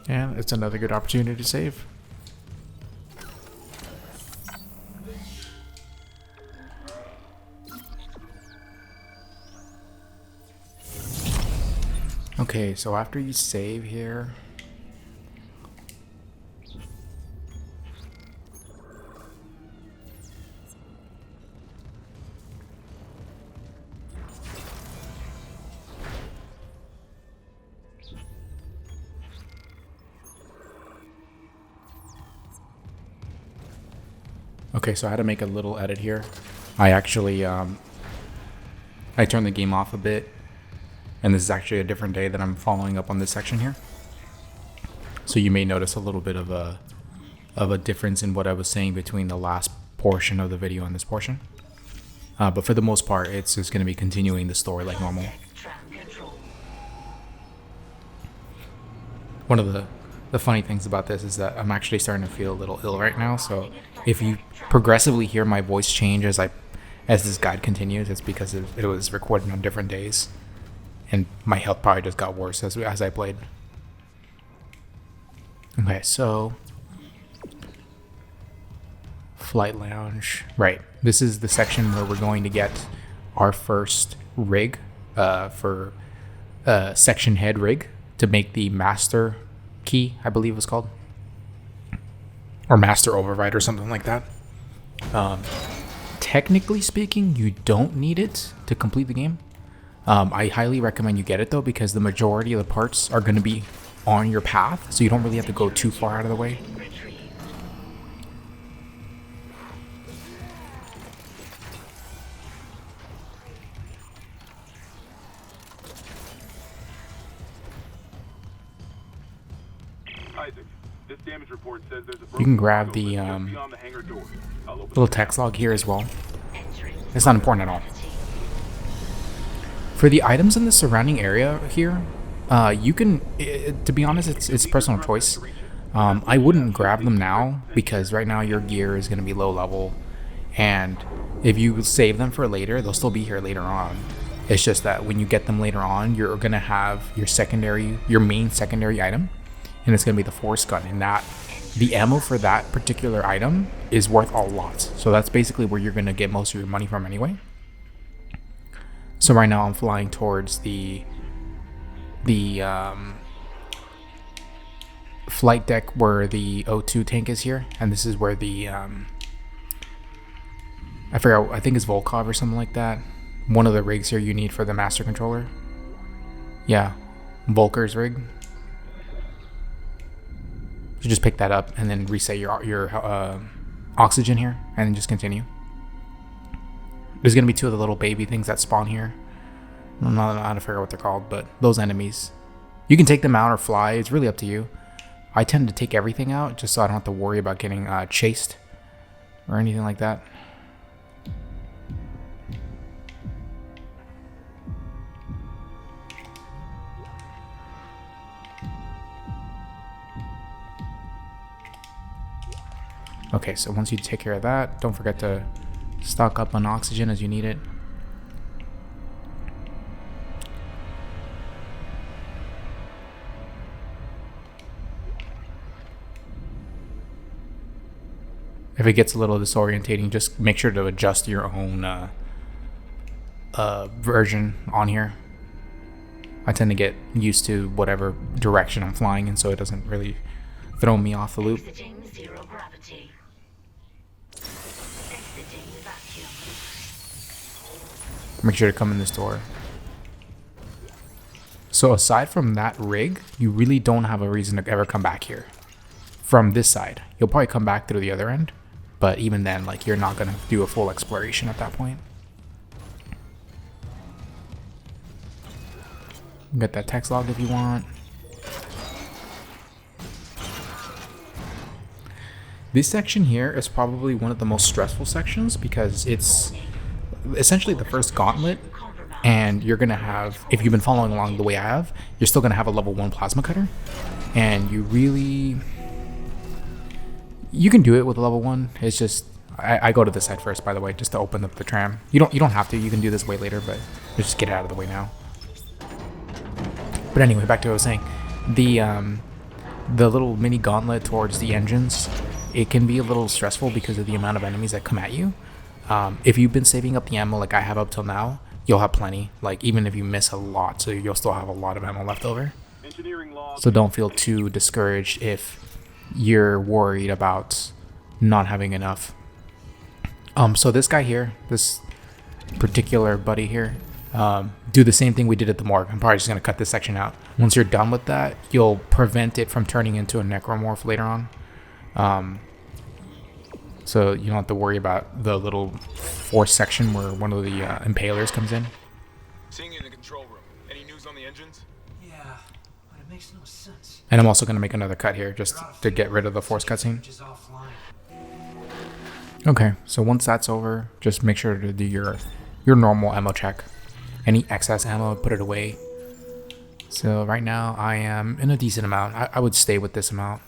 And it's another good opportunity to save. Okay, so after you save here, Okay, so I had to make a little edit here. I actually I turned the game off a bit, and this is actually a different day that I'm following up on this section here. So you may notice a little bit of a difference in what I was saying between the last portion of the video and this portion. But for the most part, it's just going to be continuing the story like normal. One of the funny things about this is that I'm actually starting to feel a little ill right now. So if you progressively hear my voice change as this guide continues, it's because it was recorded on different days, and my health probably just got worse as I played. Okay, so flight lounge, right? This is the section where we're going to get our first rig for section head rig to make the master key, I believe it was called, or master override or something like that. Technically speaking, you don't need it to complete the game. I highly recommend you get it though, because the majority of the parts are going to be on your path, so you don't really have to go too far out of the way.
Isaac, this damage report says there's a
You can grab the
beyond the hangar door. I'll open
little text log here as well. It's not important at all. For the items in the surrounding area here, you can, to be honest, it's personal choice. I wouldn't grab them now because right now your gear is going to be low level, and if you save them for later, they'll still be here later on. It's just that when you get them later on, you're going to have your main secondary item, and it's going to be the force gun, and that the ammo for that particular item is worth a lot. So that's basically where you're going to get most of your money from anyway. So right now I'm flying towards the flight deck where the O2 tank is here, and this is where the I forgot, I think it's Volkov or something like that. One of the rigs here you need for the master controller. Yeah, Volker's rig. You just pick that up and then reset your oxygen here, and then just continue. There's gonna be two of the little baby things that spawn here. I'm not how to figure out what they're called, but those enemies, you can take them out or fly. It's really up to you. I tend to take everything out just so I don't have to worry about getting chased or anything like that. Okay, so once you take care of that, don't forget to stock up on oxygen as you need it. If it gets a little disorientating, just make sure to adjust your own version on here. I tend to get used to whatever direction I'm flying in, so it doesn't really throw me off the loop.
Zero gravity. Exiting vacuum.
Make sure to come in this door. So aside from that rig, you really don't have a reason to ever come back here. From this side, you'll probably come back through the other end, but even then, like, you're not gonna do a full exploration at that point. Get that text log if you want. This section here is probably one of the most stressful sections because it's essentially the first gauntlet, and you're gonna have, if you've been following along the way I have, you're still gonna have a level 1 plasma cutter, and you can do it with a level 1. It's just I go to this side first, by the way, just to open up the tram. You don't have to. You can do this way later, but let's just get it out of the way now. But anyway, back to what I was saying. The little mini gauntlet towards the engines, it can be a little stressful because of the amount of enemies that come at you. If you've been saving up the ammo like I have up till now, you'll have plenty. Like, even if you miss a lot, so you'll still have a lot of ammo left over. So don't feel too discouraged if you're worried about not having enough. So this guy here, this particular buddy here, do the same thing we did at the morgue. I'm probably just going to cut this section out. Once you're done with that, you'll prevent it from turning into a necromorph later on. so you don't have to worry about the little force section where one of the impalers comes in.
Seeing you in the control room. Any news on the engines?
Yeah, but it makes no sense.
And I'm also going to make another cut here just to get rid of the force cutscene.
Which is offline.
Okay, so once that's over, just make sure to do your normal ammo check. Any excess ammo, put it away. So right now I am in a decent amount. I would stay with this amount.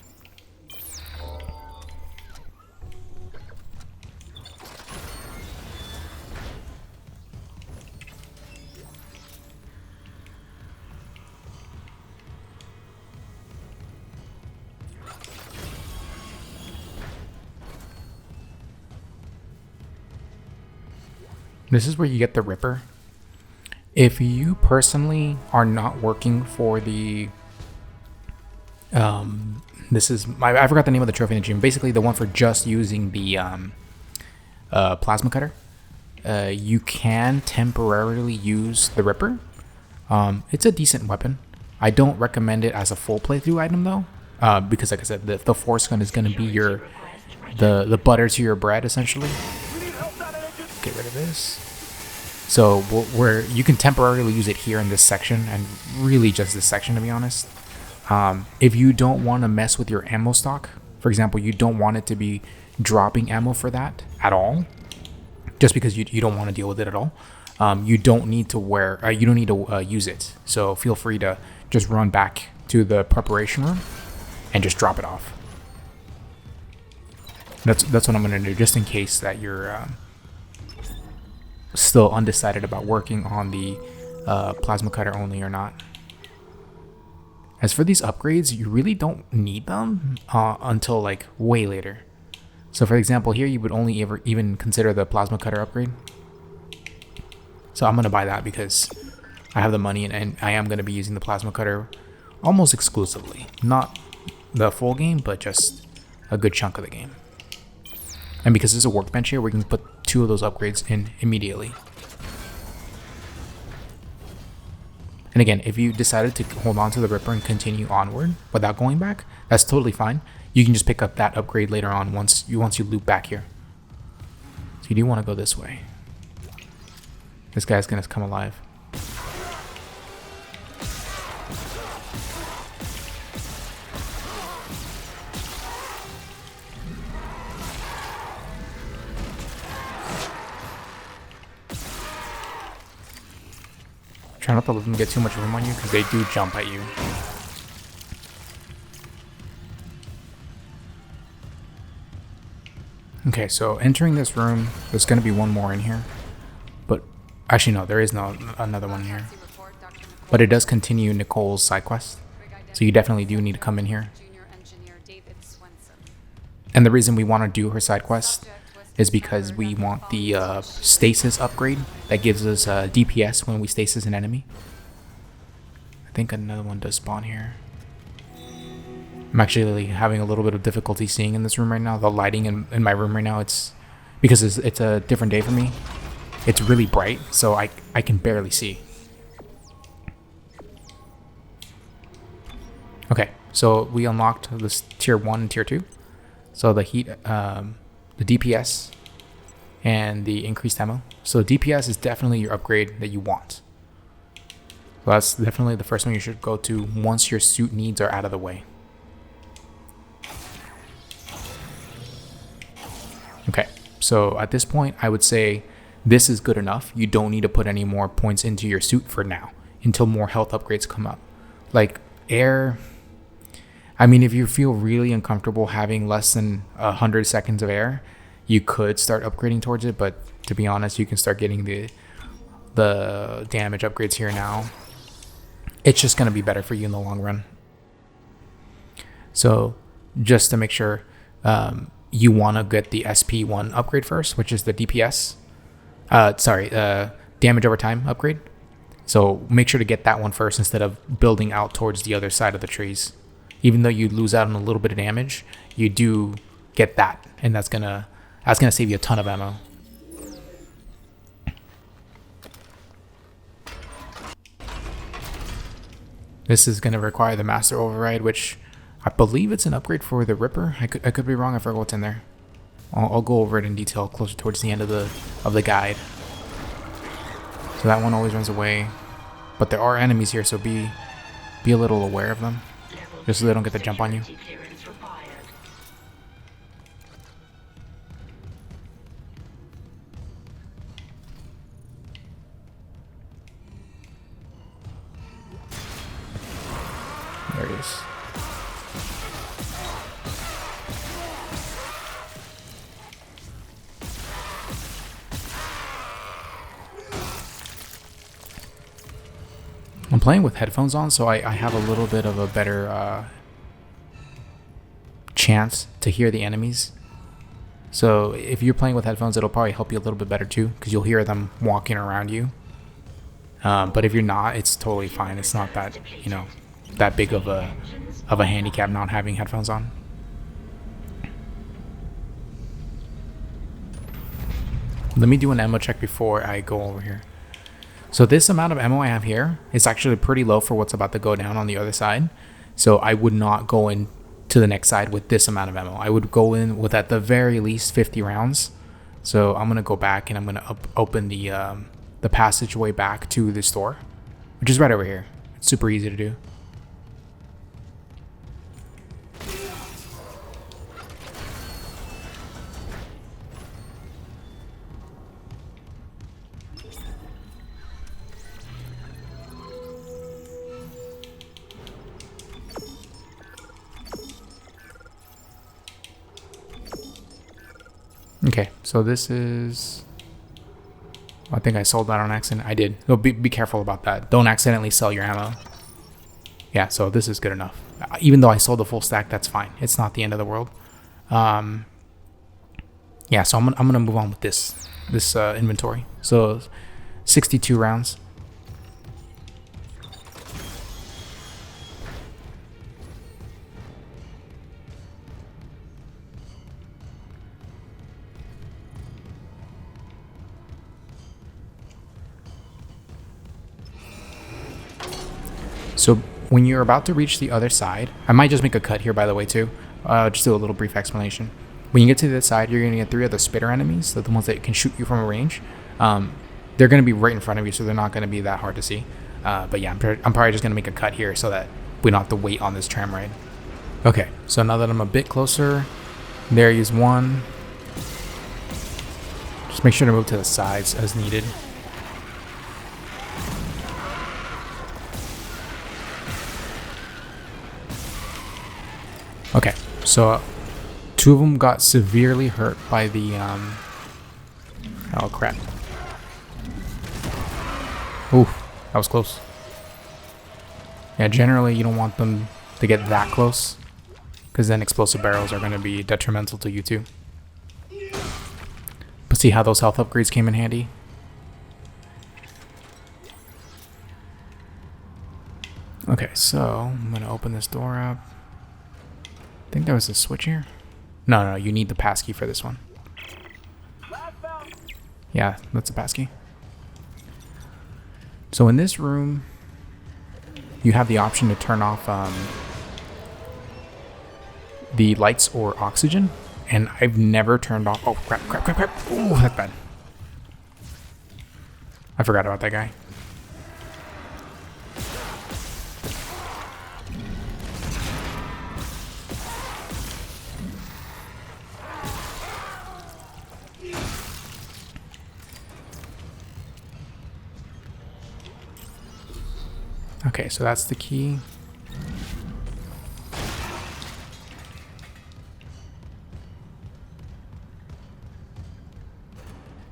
This is where you get the Ripper. If you personally are not working for the this is I forgot the name of the trophy in the gym. Basically the one for just using the plasma cutter. You can temporarily use the Ripper. It's a decent weapon. I don't recommend it as a full playthrough item though, because like I said, the force gun is going to be your the butter to your bread essentially. Get rid of this. So where you can temporarily use it here in this section, and really just this section to be honest. If you don't want to mess with your ammo stock, for example, you don't want it to be dropping ammo for that at all, just because you don't want to deal with it at all. You don't need to use it. So feel free to just run back to the preparation room and just drop it off. That's what I'm gonna do, just in case that you're still undecided about working on the plasma cutter only or not. As for these upgrades, you really don't need them until like way later. So for example, here you would only ever even consider the plasma cutter upgrade. So I'm gonna buy that because I have the money and I am gonna be using the plasma cutter almost exclusively. Not the full game, but just a good chunk of the game. And because there's a workbench here, we can put 2 of those upgrades in immediately. And again, if you decided to hold on to the Ripper and continue onward without going back, that's totally fine. You can just pick up that upgrade later on once you loop back here. So you do want to go this way. This guy's gonna come alive. Try not to let them get too much room on you because they do jump at you. Okay, so entering this room, there's going to be one more in here. But actually no, there is no another one here. But it does continue Nicole's side quest. So you definitely do need to come in here. And the reason we want to do her side quest is because we want the stasis upgrade that gives us DPS when we stasis an enemy. I think another one does spawn here. I'm actually having a little bit of difficulty seeing in this room right now. The lighting in my room right now, it's because it's a different day for me. It's really bright, so I can barely see. Okay, so we unlocked this tier 1 and tier 2. So the heat, the DPS, and the increased ammo. So DPS is definitely your upgrade that you want. So that's definitely the first one you should go to once your suit needs are out of the way. Okay, so at this point, I would say this is good enough. You don't need to put any more points into your suit for now, until more health upgrades come up. Like air, I mean, if you feel really uncomfortable having less than 100 seconds of air, you could start upgrading towards it, but to be honest, you can start getting the damage upgrades here now. It's just going to be better for you in the long run. So just to make sure, you want to get the SP1 upgrade first, which is the DPS. Damage over time upgrade. So make sure to get that one first instead of building out towards the other side of the trees. Even though you lose out on a little bit of damage, you do get that, and that's gonna save you a ton of ammo. This is gonna require the Master Override, which I believe it's an upgrade for the Ripper. I could be wrong. I forgot what's in there. I'll go over it in detail closer towards the end of the guide. So that one always runs away, but there are enemies here, so be a little aware of them, just so they don't get the jump on you. There it is. I'm playing with headphones on, so I have a little bit of a better chance to hear the enemies. So if you're playing with headphones, it'll probably help you a little bit better too, because you'll hear them walking around you. But if you're not, it's totally fine. It's not that, you know, that big of a handicap not having headphones on. Let me do an ammo check before I go over here. So this amount of ammo I have here is actually pretty low for what's about to go down on the other side. So I would not go in to the next side with this amount of ammo. I would go in with at the very least 50 rounds. So I'm gonna go back and I'm gonna open the passageway back to the store, which is right over here. It's super easy to do. Okay, so this is... I think I sold that on accident. I did. So be careful about that. Don't accidentally sell your ammo. Yeah, so this is good enough. Even though I sold the full stack, that's fine. It's not the end of the world. Yeah, so I'm gonna move on with this inventory. So 62 rounds. So when you're about to reach the other side, I might just make a cut here, by the way, too. Just do a little brief explanation. When you get to the other side, you're going to get 3 other spitter enemies, so the ones that can shoot you from a range. They're going to be right in front of you, so they're not going to be that hard to see. But yeah, I'm probably just going to make a cut here so that we don't have to wait on this tram ride. Okay, so now that I'm a bit closer, there is one. Just make sure to move to the sides as needed. Okay, so 2 of them got severely hurt by the, oh crap. Ooh, that was close. Yeah, generally you don't want them to get that close, because then explosive barrels are going to be detrimental to you too. But see how those health upgrades came in handy? Okay, so I'm going to open this door up. I think there was a switch here. No, you need the passkey for this one. Yeah, that's a passkey. So in this room, you have the option to turn off the lights or oxygen, and I've never turned off. Oh crap! Ooh, that's bad. I forgot about that guy. Okay, so that's the key.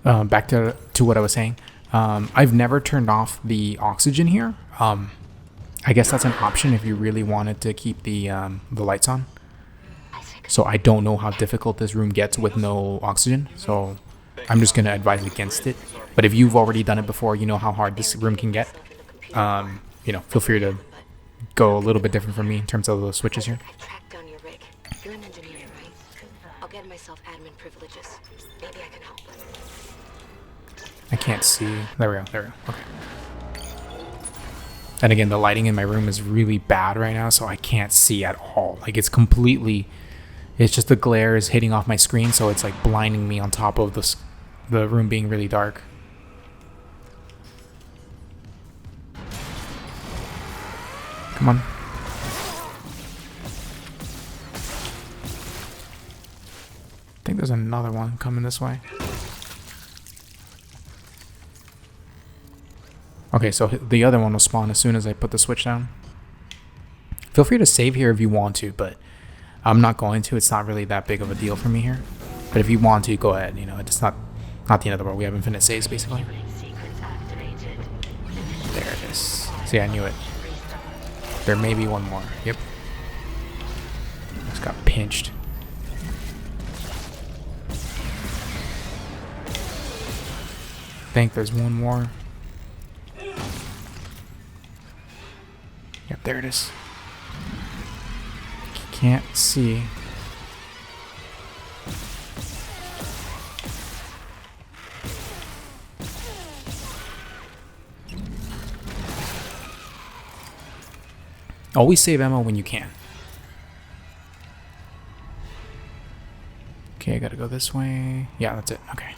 Back to what I was saying. I've never turned off the oxygen here. I guess that's an option if you really wanted to keep the lights on. So I don't know how difficult this room gets with no oxygen. So I'm just gonna advise against it. But if you've already done it before, you know how hard this room can get. You know, feel free to go a little bit different from me in terms of those switches here.
I tracked down your rig. You're an engineer, right? I'll get myself admin privileges. Maybe I can help.
I can't see. There we go. Okay. And again, the lighting in my room is really bad right now, so I can't see at all. Like, it's completely It's just the glare is hitting off my screen, so it's like blinding me on top of the room being really dark. Come on. I think there's another one coming this way. Okay, so the other one will spawn as soon as I put the switch down. Feel free to save here if you want to, but I'm not going to. It's not really that big of a deal for me here. But if you want to, go ahead. You know, it's not the end of the world. We have infinite saves, basically. There it is. See, I knew it. There may be one more. Yep. Just got pinched. I think there's one more. Yep, there it is. Can't see. Always save ammo when you can. Okay, I gotta go this way. Yeah, that's it. Okay.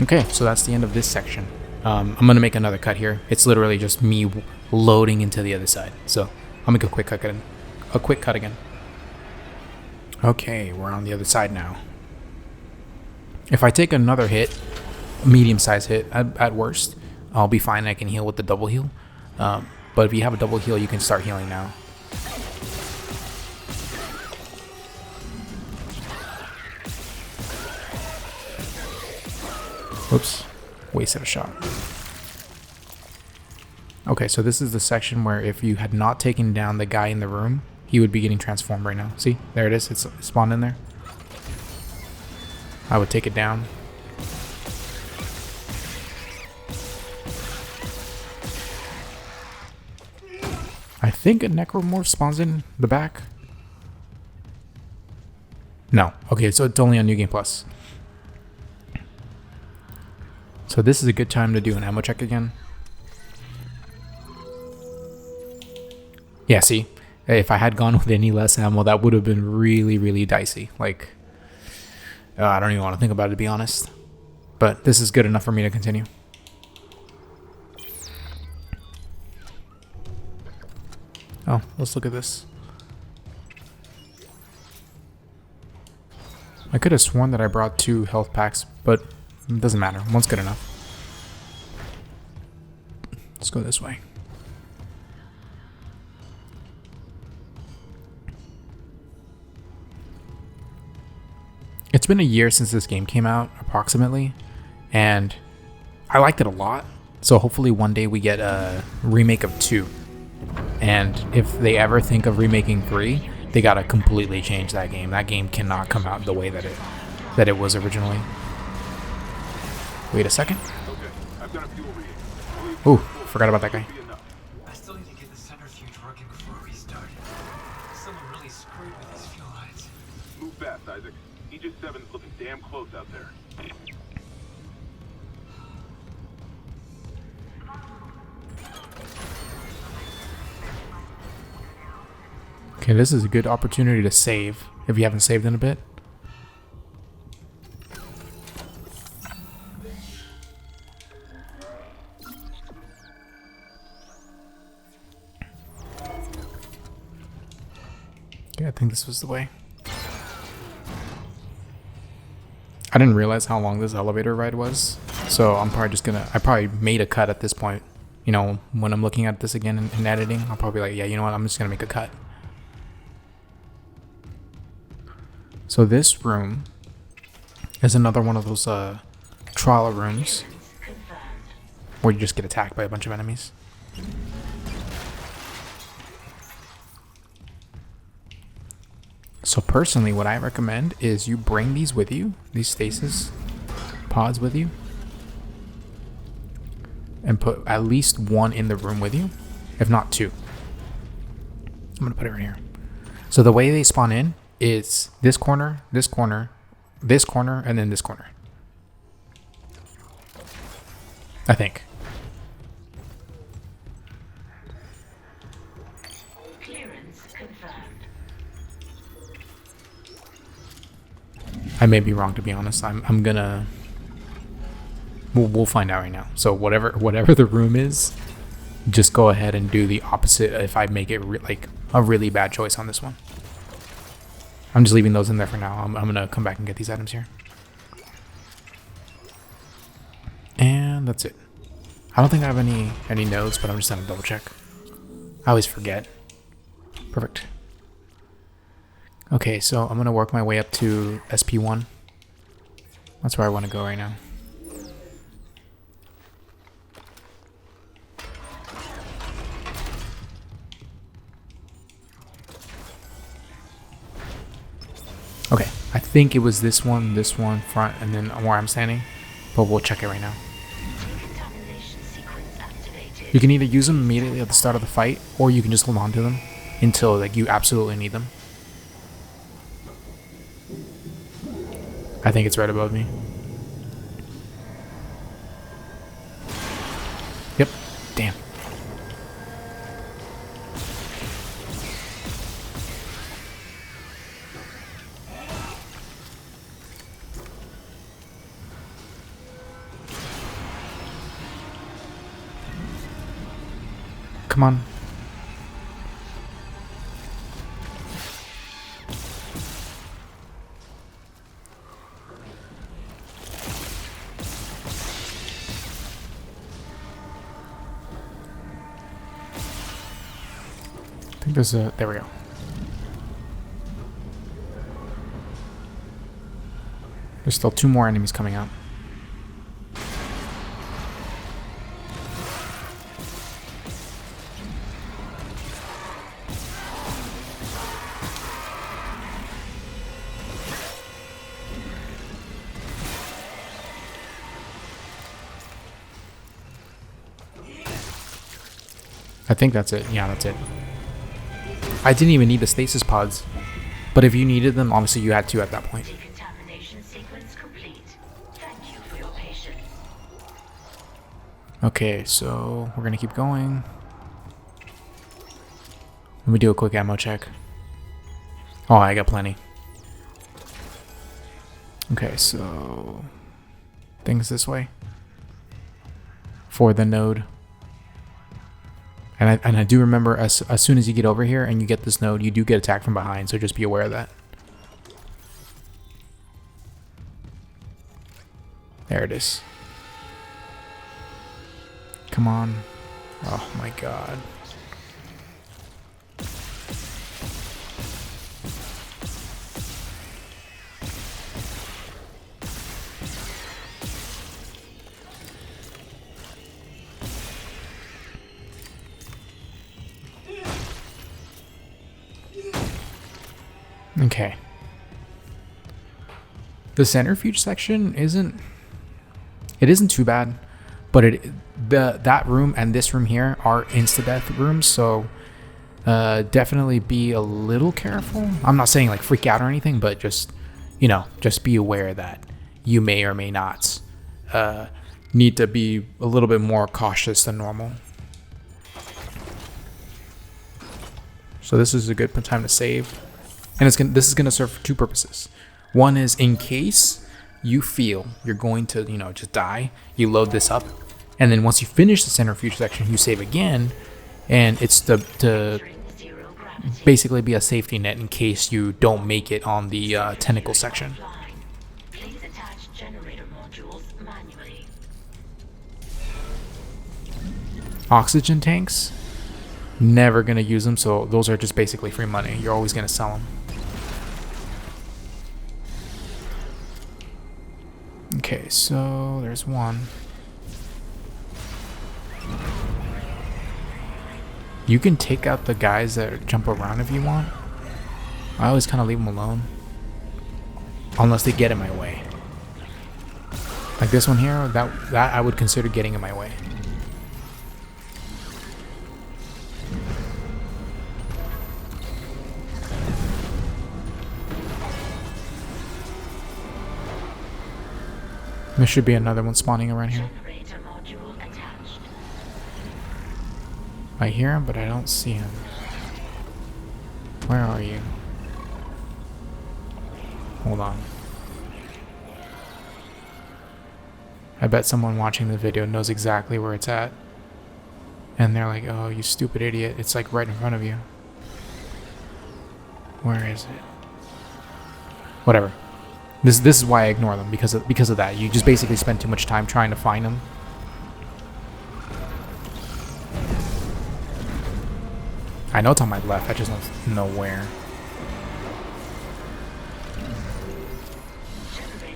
Okay, so that's the end of this section. I'm gonna make another cut here. It's literally just me loading into the other side. So I'll make a quick cut again. Okay, we're on the other side now. If I take another hit, a medium-sized hit at worst, I'll be fine. I can heal with the double heal. But if you have a double heal, you can start healing now. Oops. Wasted a shot. Okay, so this is the section where if you had not taken down the guy in the room, he would be getting transformed right now. See? There it is. It's spawned in there. I would take it down. I think a necromorph spawns in the back. No. Okay, so it's only on New Game Plus. So this is a good time to do an ammo check again. Yeah, see? If I had gone with any less ammo, that would have been really, really dicey. Like, I don't even want to think about it, to be honest. But this is good enough for me to continue. Oh, let's look at this. I could have sworn that I brought 2 health packs, but it doesn't matter. One's good enough. Let's go this way. It's been a year since this game came out, approximately, and I liked it a lot. So hopefully one day we get a remake of 2. And if they ever think of remaking 3, they gotta completely change that game. That game cannot come out the way that it was originally. Wait a second.
Okay, I've got a fuel reading.
Ooh, forgot about that guy.
I still need to get the centrifuge working before we restart. Someone really screwed with these fuel lines.
Move fast, Isaac. Aegis 7's looking damn close out there.
Okay, this is a good opportunity to save if you haven't saved in a bit. Okay, I think this was the way. I didn't realize how long this elevator ride was, so I'm probably just gonna... I probably made a cut at this point. You know, when I'm looking at this again in editing, I'll probably be like, yeah, you know what, I'm just gonna make a cut. So this room is another one of those trial rooms where you just get attacked by a bunch of enemies. So personally, what I recommend is you bring these with you, these stasis pods with you, and put at least 1 in the room with you, if not 2. I'm gonna put it right here. So the way they spawn in is this corner, this corner, this corner, and then this corner. I think. I may be wrong, to be honest. I'm gonna... We'll find out right now. So whatever the room is, just go ahead and do the opposite if I make it like a really bad choice on this one. I'm just leaving those in there for now. I'm gonna come back and get these items here. And that's it. I don't think I have any notes, but I'm just gonna double check. I always forget. Perfect. Okay, so I'm gonna work my way up to SP1. That's where I want to go right now. Okay, I think it was this one, front, and then where I'm standing. But we'll check it right now. You can either use them immediately at the start of the fight, or you can just hold on to them until like you absolutely need them. I think it's right above me. Yep. Damn. Come on. I think there's a... There we go. There's still 2 more enemies coming out. I think that's it. Yeah, that's it. I didn't even need the stasis pods, but if you needed them, obviously you had to at that point.
Decontamination sequence complete. Thank you for your patience.
Okay, so we're gonna keep going. Let me do a quick ammo check. Oh, I got plenty. Okay, so things this way for the node. And I do remember as soon as you get over here and you get this node, you do get attacked from behind, so just be aware of that. There it is. Come on. Oh my god. Okay. The centrifuge section isn't too bad, but that room and this room here are insta-death rooms, so definitely be a little careful. I'm not saying like freak out or anything, but just, you know, just be aware that you may or may not need to be a little bit more cautious than normal. So this is a good time to save. And this is going to serve for 2 purposes. One is in case you feel you're going to, you know, just die, you load this up. And then once you finish the centrifuge section, you save again. And it's to basically be a safety net in case you don't make it on the tentacle section.
Please attach generator modules manually.
Oxygen tanks, never going to use them. So those are just basically free money. You're always going to sell them. Okay, so there's one. You can take out the guys that jump around if you want. I always kind of leave them alone. Unless they get in my way. Like this one here, that I would consider getting in my way. There should be another one spawning around here.
Generator module attached.
I hear him, but I don't see him. Where are you? Hold on. I bet someone watching the video knows exactly where it's at. And they're like, oh, you stupid idiot. It's like right in front of you. Where is it? Whatever. This is why I ignore them, because of that. You just basically spend too much time trying to find them. I know it's on my left, I just don't know where.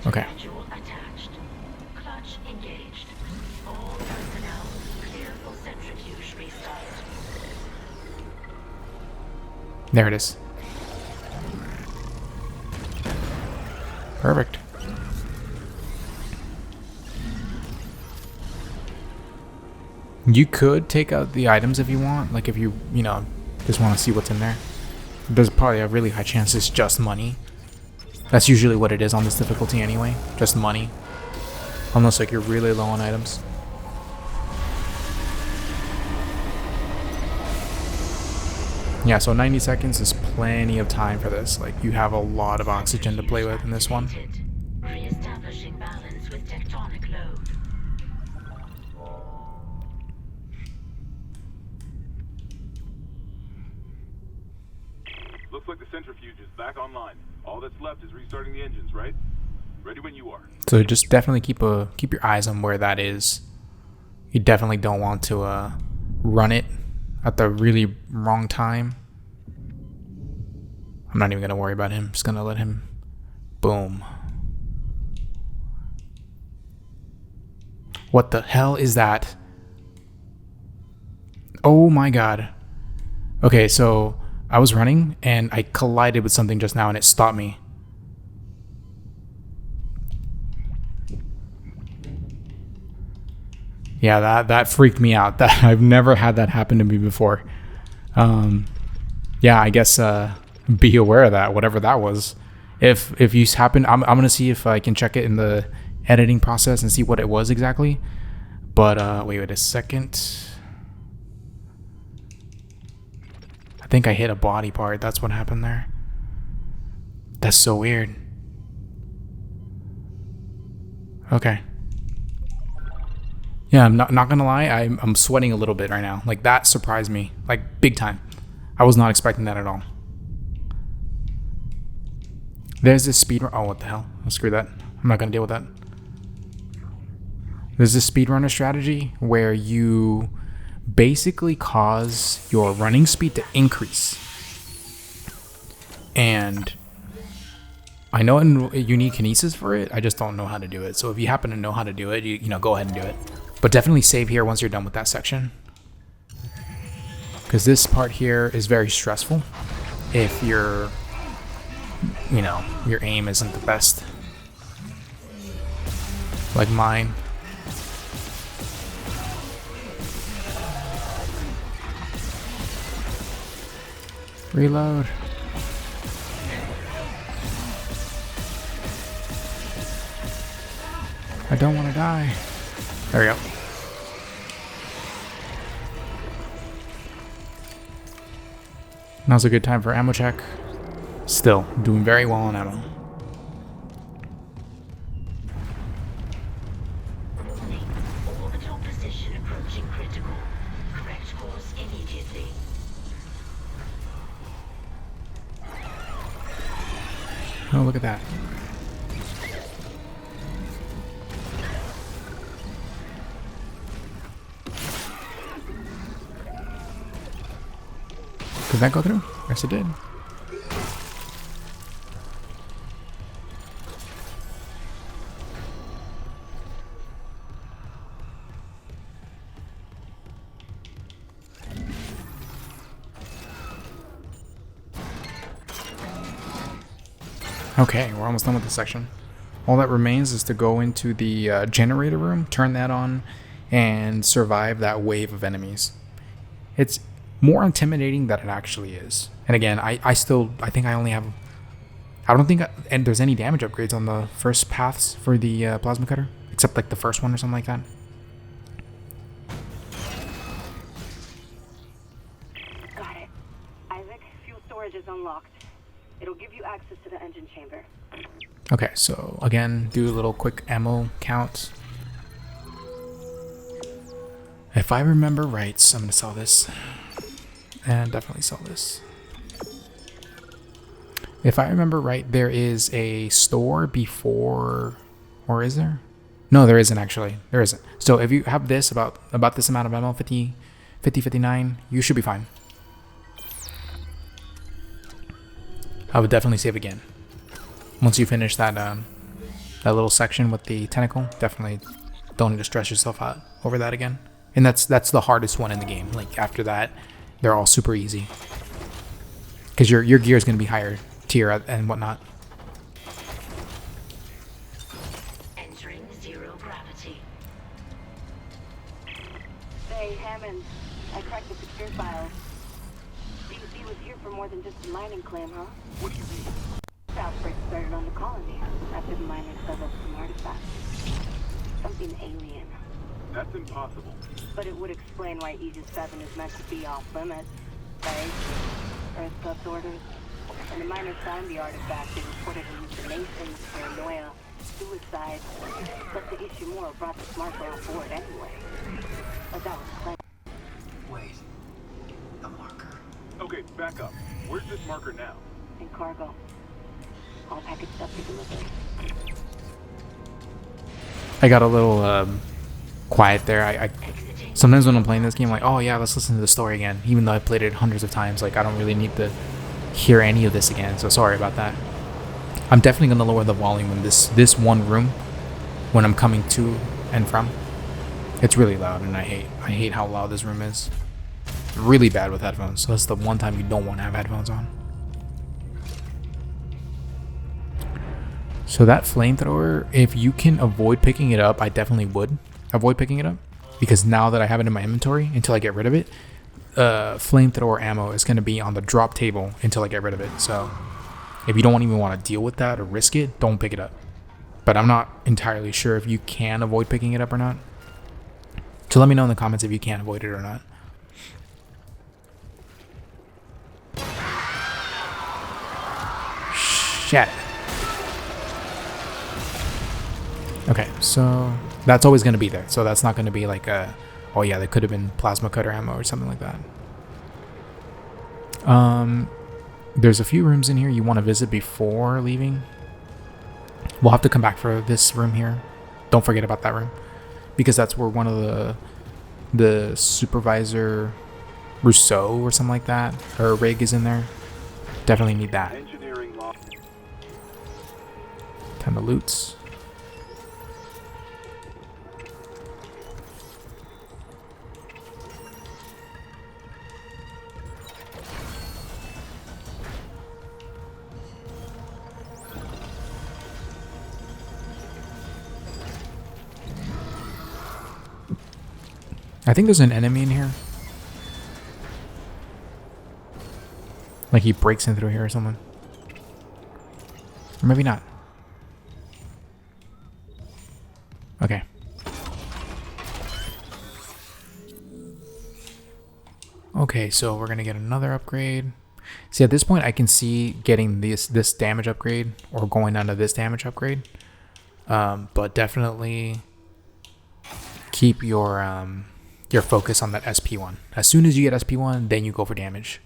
Okay. There it is. Perfect. You could take out the items if you want, like if you know, just want to see what's in there. There's probably a really high chance it's just money. That's usually what it is on this difficulty anyway, just money. Unless like you're really low on items. Yeah, so 90 seconds is plenty of time for this. Like, you have a lot of oxygen to play with in this one.
Re-establishing balance with tectonic load.
Looks like the centrifuge is back online. All that's left is restarting the engines, right? Ready when you are.
So just definitely keep your eyes on where that is. You definitely don't want to run it at the really wrong time. I'm not even gonna worry about him. Just gonna let him. Boom. What the hell is that? Oh my god. Okay, so I was running and I collided with something just now and it stopped me. Yeah, that freaked me out. That I've never had that happen to me before. Yeah, I guess be aware of that, whatever that was. If you happen, I'm gonna see if I can check it in the editing process and see what it was exactly. But wait a second. I think I hit a body part. That's what happened there. That's so weird. Okay. Yeah, I'm not gonna lie, I'm sweating a little bit right now. Like, that surprised me, like, big time. I was not expecting that at all. There's this speedrun. Oh, what the hell? Screw that. I'm not gonna deal with that. There's this speedrunner strategy where you basically cause your running speed to increase. And I know you need kinesis for it. I just don't know how to do it. So if you happen to know how to do it, you know, go ahead and do it. But definitely save here once you're done with that section. Because this part here is very stressful if your, you know, your aim isn't the best. Like mine. Reload. I don't want to die. There we go. Now's a good time for ammo check. Still doing very well on ammo.
Orbital position approaching critical. Correct course immediately.
Oh, look at that. Did that go through? Yes, it did. Okay, we're almost done with this section. All that remains is to go into the generator room, turn that on, and survive that wave of enemies. It's more intimidating than it actually is. And again, I think I only have... I don't think and there's any damage upgrades on the first paths for the plasma cutter. Except like the first one or something like that.
Got it. Isaac, fuel storage is unlocked. It'll give you access to the engine chamber.
Okay, so again, do a little quick ammo count. If I remember right, so I'm gonna sell this. And definitely sell this. If I remember right, there is a store before, or is there? No, there isn't actually. There isn't. So if you have this about this amount of ammo, 50, 59, you should be fine. I would definitely save again. Once you finish that that little section with the tentacle, definitely don't need to stress yourself out over that again. And that's the hardest one in the game. Like after that, they're all super easy. Because your gear is going to be higher tier and whatnot.
Entering zero gravity.
Hey, Hammond. I cracked the secure files. DZ was here for more than just a mining claim, huh?
What do you mean?
The outbreak started on the colony after the miners dug up some artifacts. Something alien.
That's impossible.
But it would explain why Aegis 7 is meant to be off limits. Right? Earth Plus orders. When the miners found the artifact, they reported hallucinations, paranoia, suicide. But the Ishimura brought this marker on board anyway. But that was the plan.
Wait. The marker.
Okay, back up. Where's this marker now?
In cargo. All packaged up for delivery.
I got a little quiet there. I sometimes when I'm playing this game, I'm like, oh yeah, let's listen to the story again. Even though I played it hundreds of times, like I don't really need to hear any of this again. So sorry about that. I'm definitely gonna lower the volume in this one room when I'm coming to and from. It's really loud, and I hate how loud this room is. Really bad with headphones. So that's the one time you don't want to have headphones on. So that flamethrower, if you can avoid picking it up, I definitely would avoid picking it up. Because now that I have it in my inventory, until I get rid of it, flamethrower ammo is going to be on the drop table until I get rid of it. So if you don't even want to deal with that or risk it, don't pick it up. But I'm not entirely sure if you can avoid picking it up or not. So let me know in the comments if you can avoid it or not. Shit. Okay, so that's always going to be there. So that's not going to be like a, oh yeah, there could have been plasma cutter ammo or something like that. There's a few rooms in here you want to visit before leaving. We'll have to come back for this room here. Don't forget about that room, because that's where one of the supervisor Rousseau or something like that, her rig is in there. Definitely need that.
Engineering law.
Ton of loots. I think there's an enemy in here. Like he breaks in through here or something. Or maybe not. Okay. Okay, so we're gonna get another upgrade. See, at this point I can see getting this damage upgrade or going down to this damage upgrade. But definitely keep your focus on that SP1. As soon as you get SP1, then you go for damage.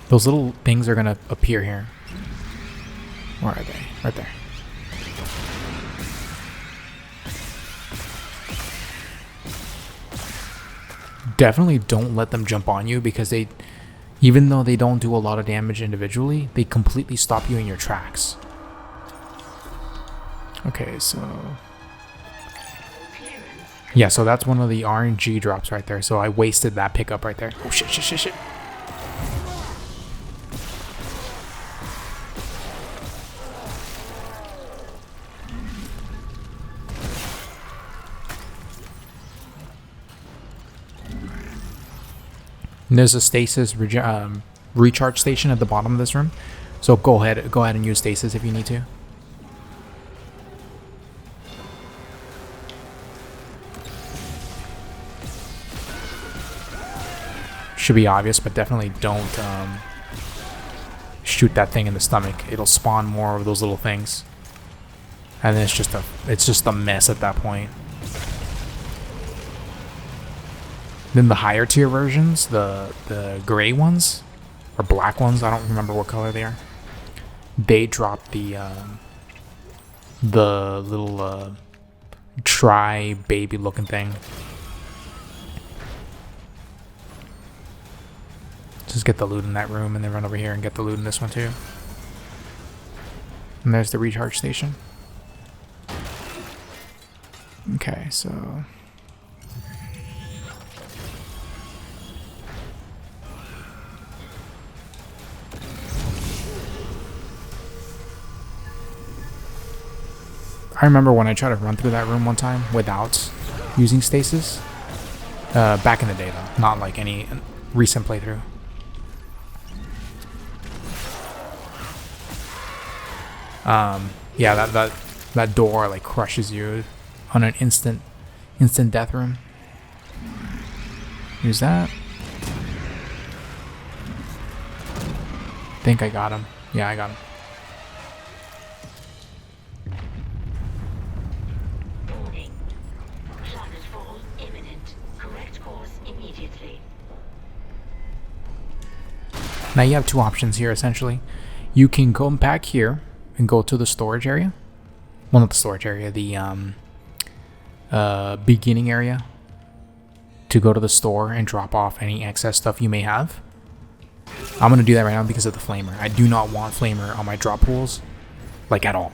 Those little things are gonna appear here. Where are they? Right there. Definitely don't let them jump on you, because they, even though they don't do a lot of damage individually, they completely stop you in your tracks. Okay, so yeah, so that's one of the RNG drops right there. So I wasted that pickup right there. Oh shit, shit, shit, shit. And there's a stasis recharge station at the bottom of this room, so go ahead and use stasis if you need to. should be obvious, but definitely don't shoot that thing in the stomach. It'll spawn more of those little things, and then it's just a mess at that point. Then the higher tier versions, the gray ones or black ones, I don't remember what color they are. They drop the little tri baby looking thing. Just get the loot in that room and then run over here and get the loot in this one too. And there's the recharge station. Okay, so I remember when I tried to run through that room one time without using stasis. Back in the day though, not like any recent playthrough. Yeah, that door like crushes you on an instant death room. Use that. Think I got him. Yeah, I got him.
Warning. Planetfall imminent. Correct course immediately.
Now you have two options here essentially. You can come back here and go to the storage area. Well, not the storage area, the beginning area, to go to the store and drop off any excess stuff you may have. I'm gonna do that right now because of the flamer. I do not want flamer on my drop pools, like at all.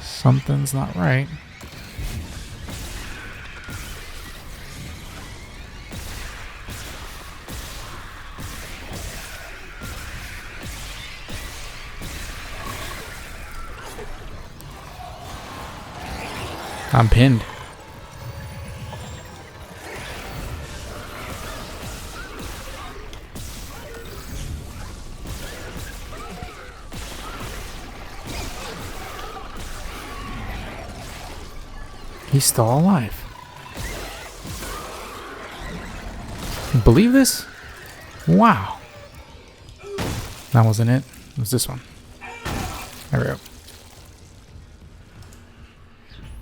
Something's not right. I'm pinned. He's still alive. Believe this? Wow. That wasn't it. It was this one. There we go.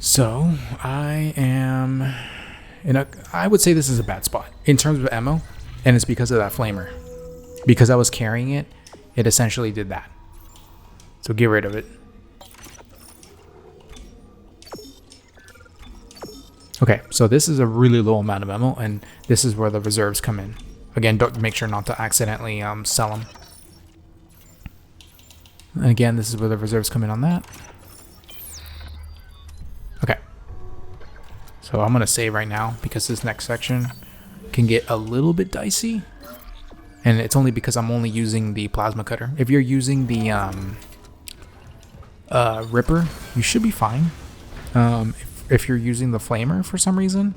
So, I am in a... I would say this is a bad spot in terms of ammo, and it's because of that flamer. Because I was carrying it, it essentially did that. So get rid of it. Okay, so this is a really low amount of ammo, and this is where the reserves come in. Again, don't make sure not to accidentally sell them. And again, this is where the reserves come in on that. Okay. So I'm going to save right now because this next section can get a little bit dicey. And it's only because I'm only using the plasma cutter. If you're using the Ripper, you should be fine. If you're using the flamer for some reason,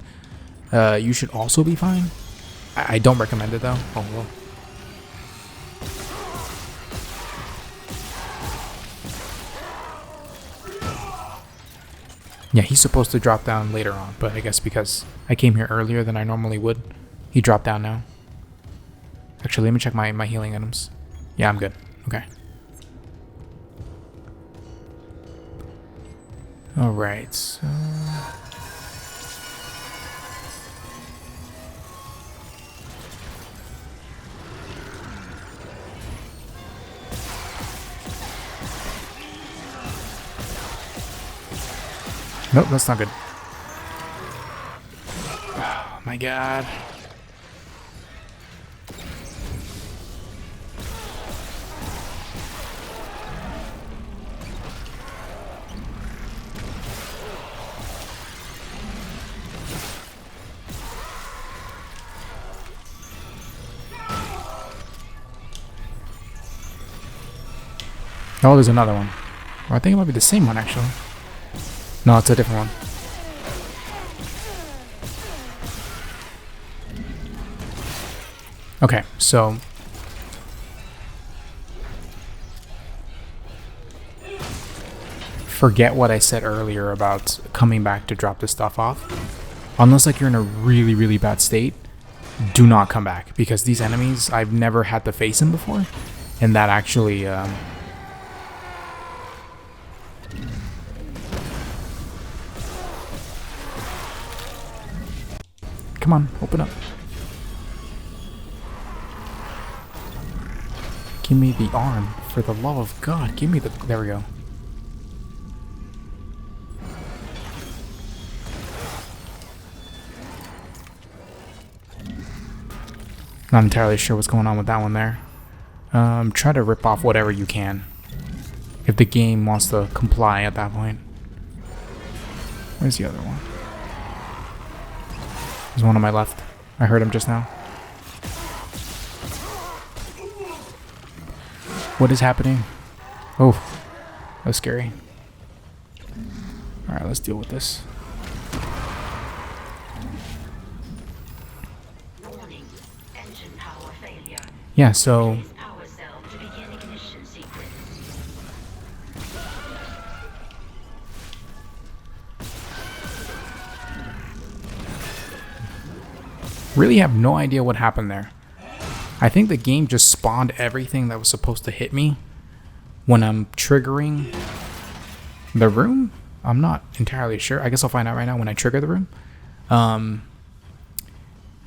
you should also be fine. I don't recommend it though. Oh well. Yeah, he's supposed to drop down later on, but I guess because I came here earlier than I normally would, he dropped down now. Actually, let me check my healing items. Yeah, I'm good. Okay. Alright, so... Nope, that's not good. Oh my god. Oh, there's another one. Well, I think it might be the same one, actually. No, it's a different one. Okay, so... forget what I said earlier about coming back to drop this stuff off. Unless like you're in a really, really bad state, do not come back, because these enemies, I've never had to face them before, and that actually come on, open up. Give me the arm, for the love of God. Give me the... There we go. Not entirely sure what's going on with that one there. Try to rip off whatever you can, if the game wants to comply at that point. Where's the other one? There's one on my left. I heard him just now. What is happening? Oh, that was scary. Alright, let's deal with this.
Warning. Engine power failure.
Yeah, so...
Place power cell to begin ignition sequence.
really have no idea what happened there. I think the game just spawned everything that was supposed to hit me when I'm triggering the room. I'm not entirely sure. I guess I'll find out right now when I trigger the room.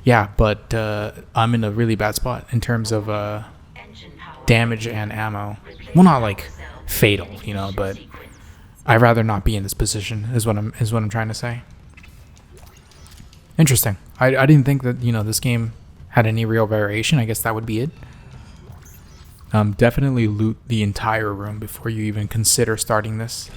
Yeah, but I'm in a really bad spot in terms of damage and ammo. Well, not like fatal, you know, but I'd rather not be in this position is what I'm trying to say. Interesting. I didn't think that, you know, this game had any real variation. I guess that would be it. Definitely loot the entire room before you even consider starting this.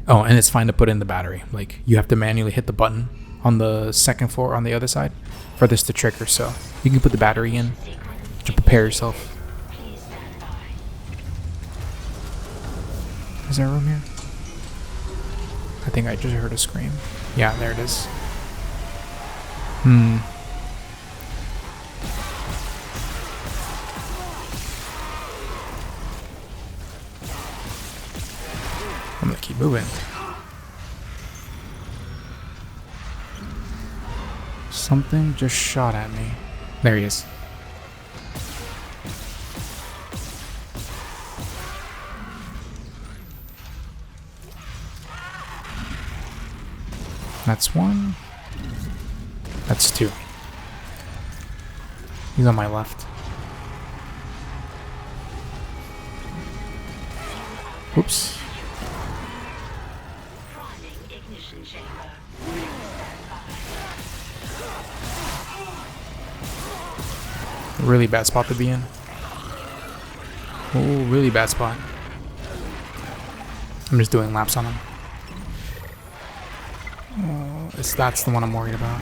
Oh, and it's fine to put in the battery. Like, you have to manually hit the button on the second floor on the other side for this to trigger. So you can put the battery in to prepare yourself. Is there a room here? I think I just heard a scream. Yeah, there it is. I'm gonna keep moving. Something just shot at me. There he is. That's one. That's two. He's on my left. Oops. Really bad spot to be in. Oh, really bad spot. I'm just doing laps on him. Oh, that's the one I'm worried about.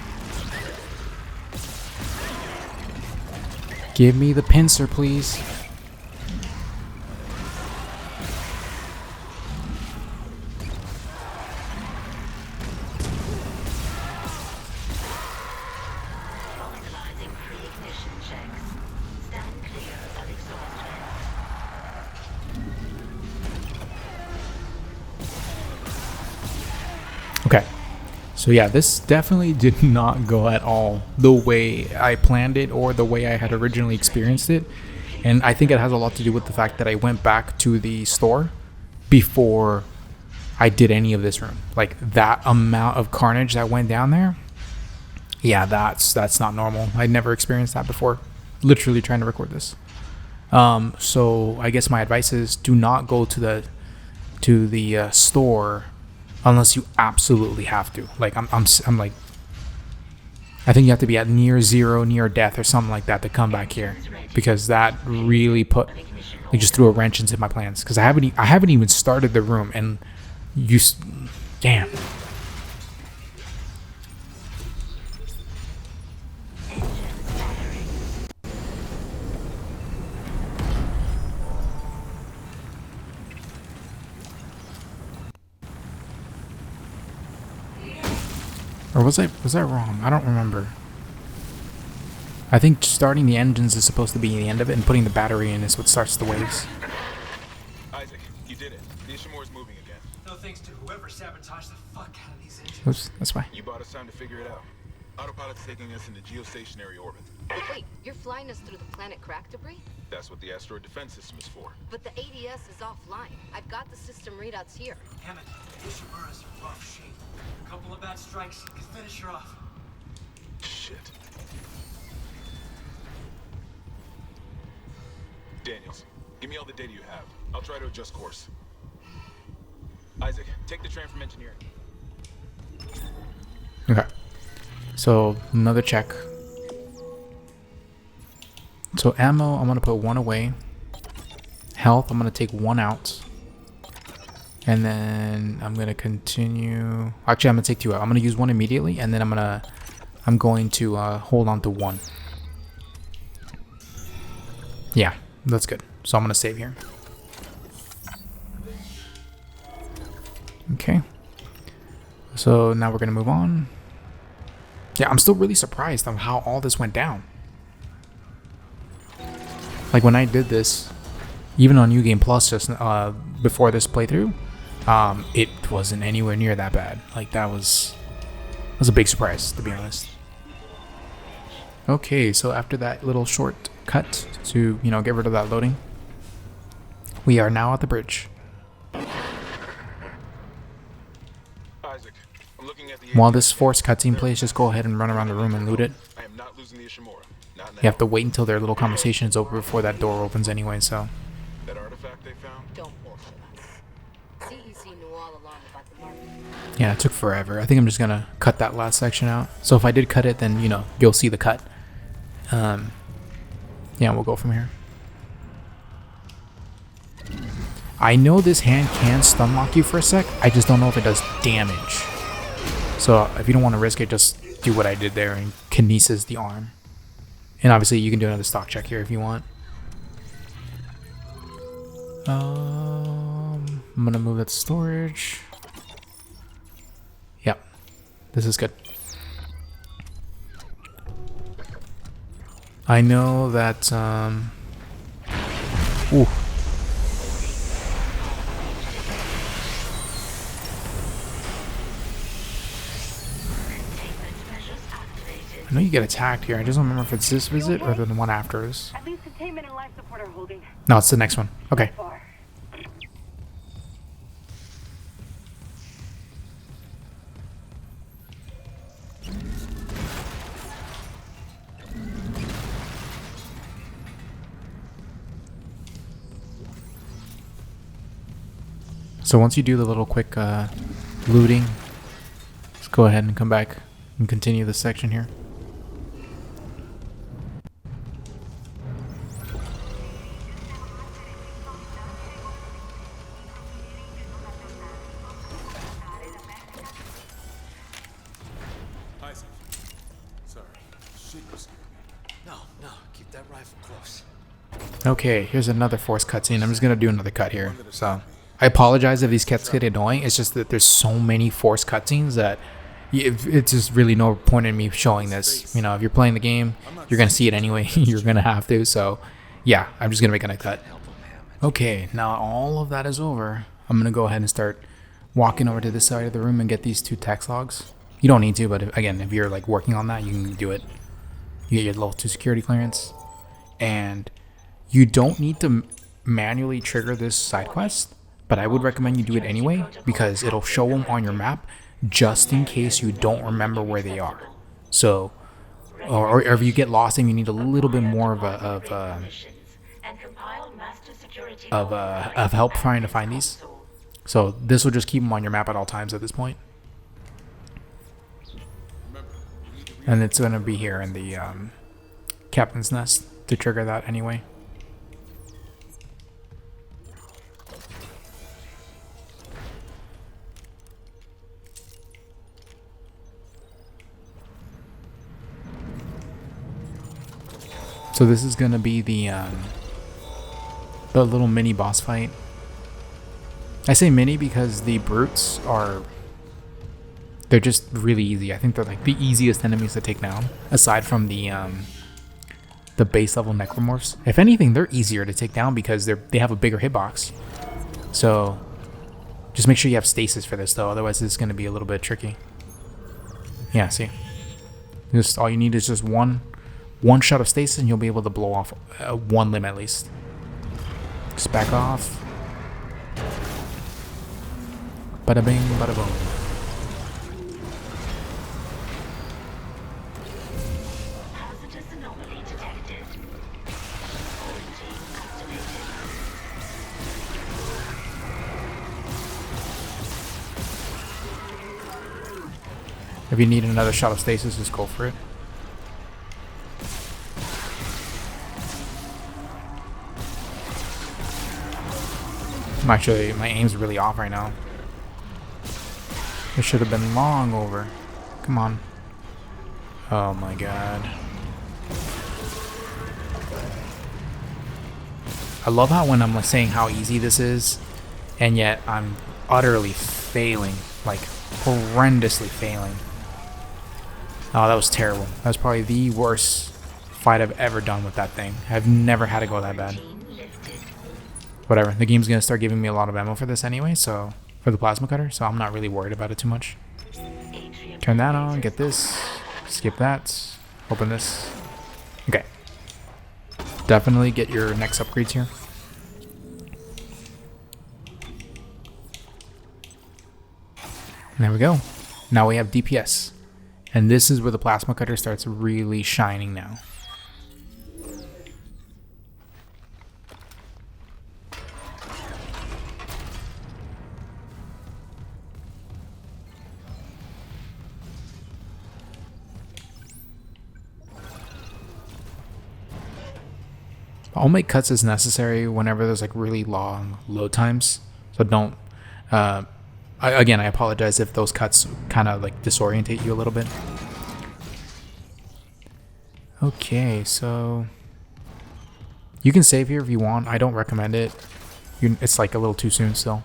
Give me the pincer, please. Okay, so yeah, this definitely did not go at all the way I planned it or the way I had originally experienced it. And I think it has a lot to do with the fact that I went back to the store before I did any of this room. Like, that amount of carnage that went down there, yeah, that's not normal. I'd never experienced that before. Literally trying to record this. So I guess my advice is do not go to the store unless you absolutely have to. Like, I'm like, I think you have to be at near zero, near death or something like that to come back here, because that really just threw a wrench into my plans. Because I haven't even started the room, and damn. Or was I wrong? I don't remember. I think starting the engines is supposed to be the end of it, and putting the battery in is what starts the waves.
Isaac, you did it. The Ishimura's moving again.
No thanks to whoever sabotaged the fuck out of these engines.
Oops, that's why.
You bought us time to figure it out. Autopilot's taking us into geostationary orbit.
But wait, you're flying us through the planet crack debris?
That's what the asteroid defense system is for.
But the ADS is offline. I've got the system readouts here.
Hammond, Ishimura's in rough shape. A couple of bad strikes could finish her off.
Shit. Daniels, give me all the data you have. I'll try to adjust course. Isaac, take the train from engineering.
Okay. So another check. So ammo, I'm gonna put 1 away. Health, I'm gonna take 1 out. And then I'm gonna continue. Actually, I'm gonna take 2 out. I'm gonna use 1 immediately, and then I'm going to hold on to 1. Yeah, that's good. So I'm gonna save here. Okay. So now we're gonna move on. Yeah, I'm still really surprised on how all this went down. Like when I did this, even on New Game Plus just before this playthrough, it wasn't anywhere near that bad. Like that was a big surprise, to be honest. Okay, so after that little short cut to, you know, get rid of that loading, we are now at the bridge.
Isaac, I'm looking at the
While this forced cutscene plays, just go ahead and run around the room and loot it.
I am not losing the Ishimura. Not now.
You have to wait until their little conversation is over before that door opens anyway, so.
That artifact they found?
Don't bullshit us. CEC knew all along about the market.
Yeah, it took forever. I think I'm just gonna cut that last section out. So if I did cut it, then, you know, you'll see the cut. Yeah, we'll go from here. I know this hand can stun lock you for a sec. I just don't know if it does damage. So if you don't want to risk it, just do what I did there and kinesis the arm. And obviously you can do another stock check here if you want. I'm gonna move that to storage. Yep, this is good. I know that ooh. I know you get attacked here. I just don't remember if it's this visit or the one after this.
At least containment and life support are holding.
No, it's the next one. Okay.
Far.
So once you do the little quick looting, let's go ahead and come back and continue this section here.
Isaac. Sorry. Shit, you scared me. No, keep that rifle close.
Okay, here's another forced cutscene. I'm just gonna do another cut here. So I apologize if these cuts get annoying. It's just that there's so many forced cutscenes that it's just really no point in me showing this. You know, if you're playing the game, you're gonna see it anyway. You're gonna have to. So yeah, I'm just gonna make a cut. Okay, now all of that is over. I'm gonna go ahead and start walking over to this side of the room and get these 2 text logs. You don't need to, but if you're like working on that, you can do it. You get your level 2 security clearance, and you don't need to manually trigger this side quest, but I would recommend you do it anyway because it'll show them on your map just in case you don't remember where they are. So, or if you get lost and you need a little bit more of help trying to find these. So this will just keep them on your map at all times at this point. And it's going to be here in the Captain's Nest to trigger that anyway. So this is going to be the little mini boss fight. I say mini because the brutes they're just really easy. I think they're like the easiest enemies to take down, aside from the the base level necromorphs. If anything, they're easier to take down because they have a bigger hitbox. So just make sure you have stasis for this though, otherwise it's going to be a little bit tricky. Yeah, see, just all you need is just one shot of stasis and you'll be able to blow off one limb at least. Just back off. Bada bing, bada boom.
Hazardous anomaly detected. Quarantine activated.
If you need another shot of stasis, just go for it. Actually, my aim's really off right now. It should have been long over. Come on. Oh my god. I love how when I'm like saying how easy this is, and yet I'm utterly failing. Like, horrendously failing. Oh, that was terrible. That was probably the worst fight I've ever done with that thing. I've never had to go that bad. Whatever. The game's gonna start giving me a lot of ammo for this anyway, so for the plasma cutter, so I'm not really worried about it too much. Turn that on, get this, skip that, open this. Okay. Definitely get your next upgrades here. There we go. Now we have DPS. And this is where the plasma cutter starts really shining now. I'll make cuts as necessary whenever there's like really long load times. So don't, again, I apologize if those cuts kind of like disorientate you a little bit. Okay, so you can save here if you want. I don't recommend it. It's like a little too soon still.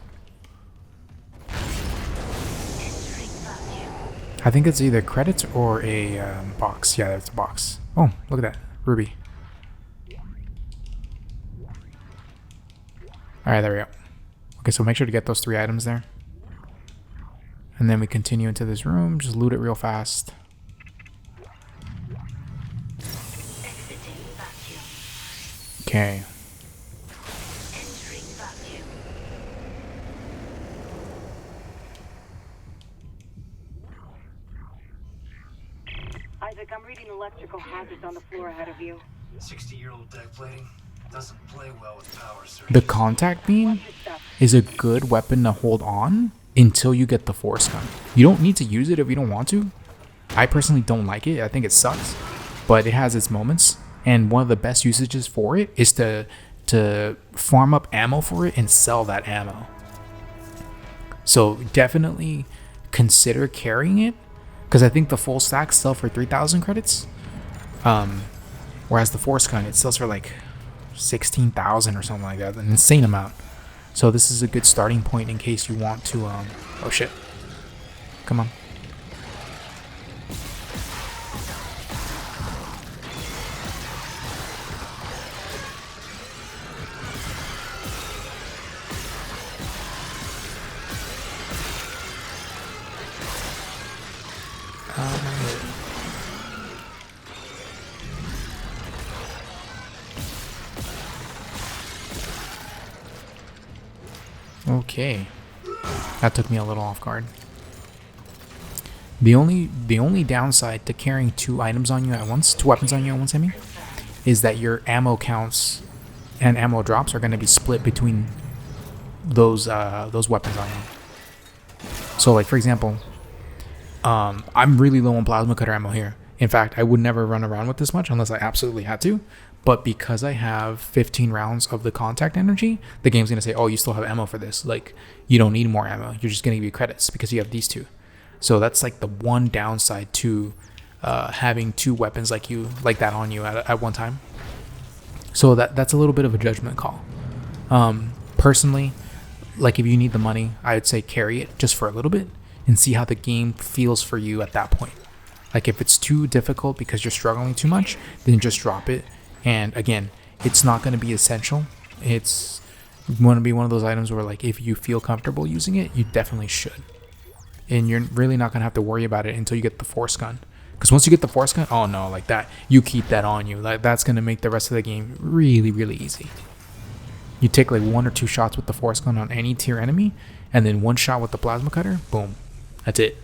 I think it's either credits or a box. Yeah, it's a box. Oh, look at that. Ruby. Alright, there we go. Okay, so make sure to get those 3 items there. And then we continue into this room. Just loot it real fast. Okay.
Isaac, I'm reading electrical hazards on the floor ahead of you.
60-year-old deck plating doesn't play well with power surge.
The contact beam is a good weapon to hold on until you get the force gun. You don't need to use it if you don't want to. I personally don't like it. I think it sucks, but it has its moments. And one of the best usages for it is to farm up ammo for it and sell that ammo. So definitely consider carrying it, because I think the full stacks sell for 3,000 credits, whereas the force gun, it sells for like 16,000 or something like that, an insane amount. So this is a good starting point in case you want to oh shit, come on. Okay, that took me a little off guard. The only downside to carrying 2 items on you at once, 2 weapons on you at once, I mean, is that your ammo counts and ammo drops are going to be split between those weapons on you. So, like for example, I'm really low on plasma cutter ammo here. In fact, I would never run around with this much unless I absolutely had to. But because I have 15 rounds of the contact energy, the game's going to say, oh, you still have ammo for this. Like, you don't need more ammo. You're just going to give you credits because you have these 2. So that's like the one downside to having 2 weapons like that on you at one time. So that's a little bit of a judgment call. Personally, like if you need the money, I would say carry it just for a little bit and see how the game feels for you at that point. Like if it's too difficult because you're struggling too much, then just drop it And again, it's not going to be essential. It's going to be one of those items where, like, if you feel comfortable using it, you definitely should. And you're really not going to have to worry about it until you get the force gun. Because once you get the force gun, oh no, like that, you keep that on you. Like, that's going to make the rest of the game really, really easy. You take like 1 or 2 shots with the force gun on any tier enemy, and then 1 shot with the plasma cutter, boom. That's it.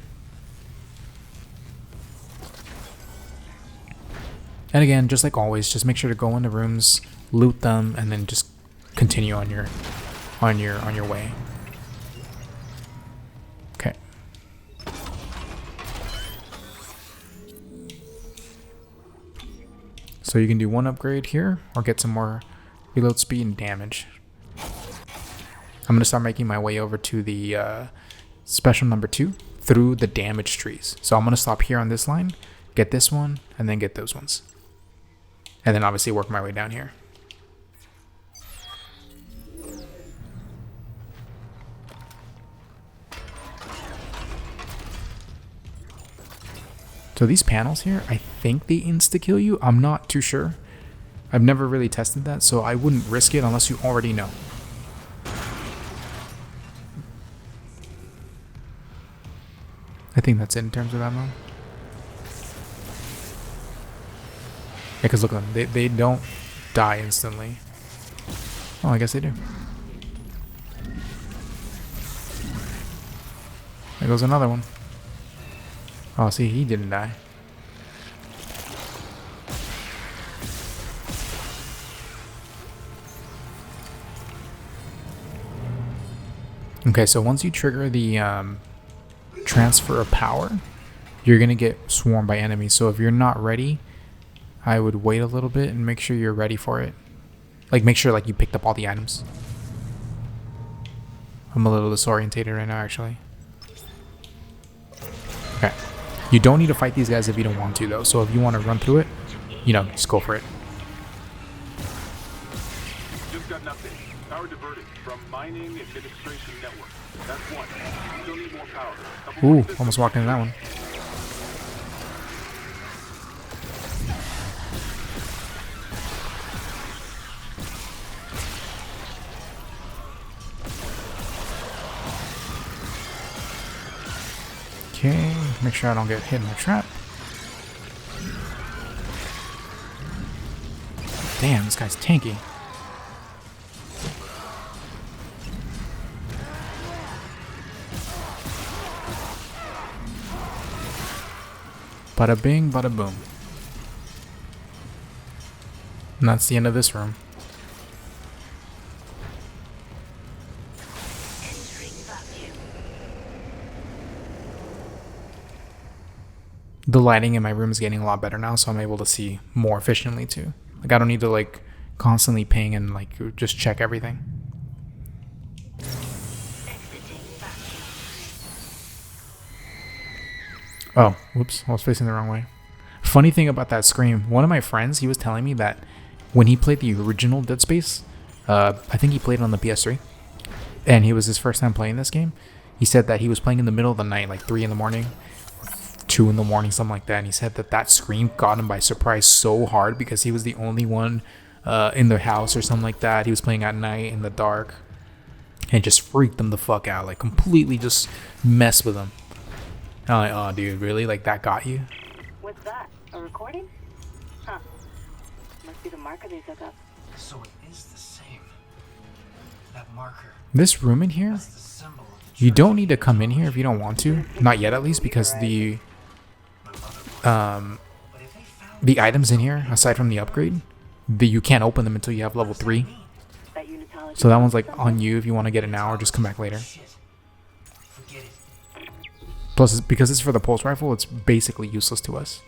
And again, just like always, just make sure to go into rooms, loot them, and then just continue on your way. Okay. So you can do 1 upgrade here, or get some more reload speed and damage. I'm gonna start making my way over to the special number 2 through the damage trees. So I'm gonna stop here on this line, get this one, and then get those ones. And then obviously work my way down here. So these panels here, I think they insta-kill you. I'm not too sure. I've never really tested that, so I wouldn't risk it unless you already know. I think that's it in terms of ammo. Yeah, because look at them. They don't die instantly. Oh, I guess they do. There goes another one. Oh, see, he didn't die. Okay, so once you trigger the transfer of power, you're going to get swarmed by enemies. So if you're not ready, I would wait a little bit and make sure you're ready for it. Like, make sure like you picked up all the items. I'm a little disorientated right now, actually. Okay. You don't need to fight these guys if you don't want to, though. So if you want to run through it, you know, just go for it.
Just got an update. Power diverted from mining administration network. That's 1. Still need more power.
Ooh, almost walked into that one. Okay, make sure I don't get hit in the trap. Damn, this guy's tanky. Bada bing, bada boom. And that's the end of this room. The lighting in my room is getting a lot better now, so I'm able to see more efficiently too. Like, I don't need to like constantly ping and like just check everything. Oh, whoops, I was facing the wrong way. Funny thing about that scream, one of my friends, he was telling me that when he played the original Dead Space, I think he played it on the PS3, and it was his first time playing this game. He said that he was playing in the middle of the night, like 3 in the morning, 2 in the morning, something like that, and he said that that scream got him by surprise so hard because he was the only one in the house or something like that. He was playing at night in the dark, and just freaked him the fuck out, like completely just messed with him. I'm like, oh dude, really? Like, that got you?
What's that? A recording? Huh. Must be the marker they took up.
So it is the same. That marker.
This room in here,
That's the symbol of the
you don't need to come in here if you don't want to. Not yet, at least, because the items in here, aside from the upgrade, you can't open them until you have level 3.
That unitology.
So that one's like on you if you want to get it now or just come back later.
shit. Forget it.
Plus, because it's for the pulse rifle, it's basically useless to us.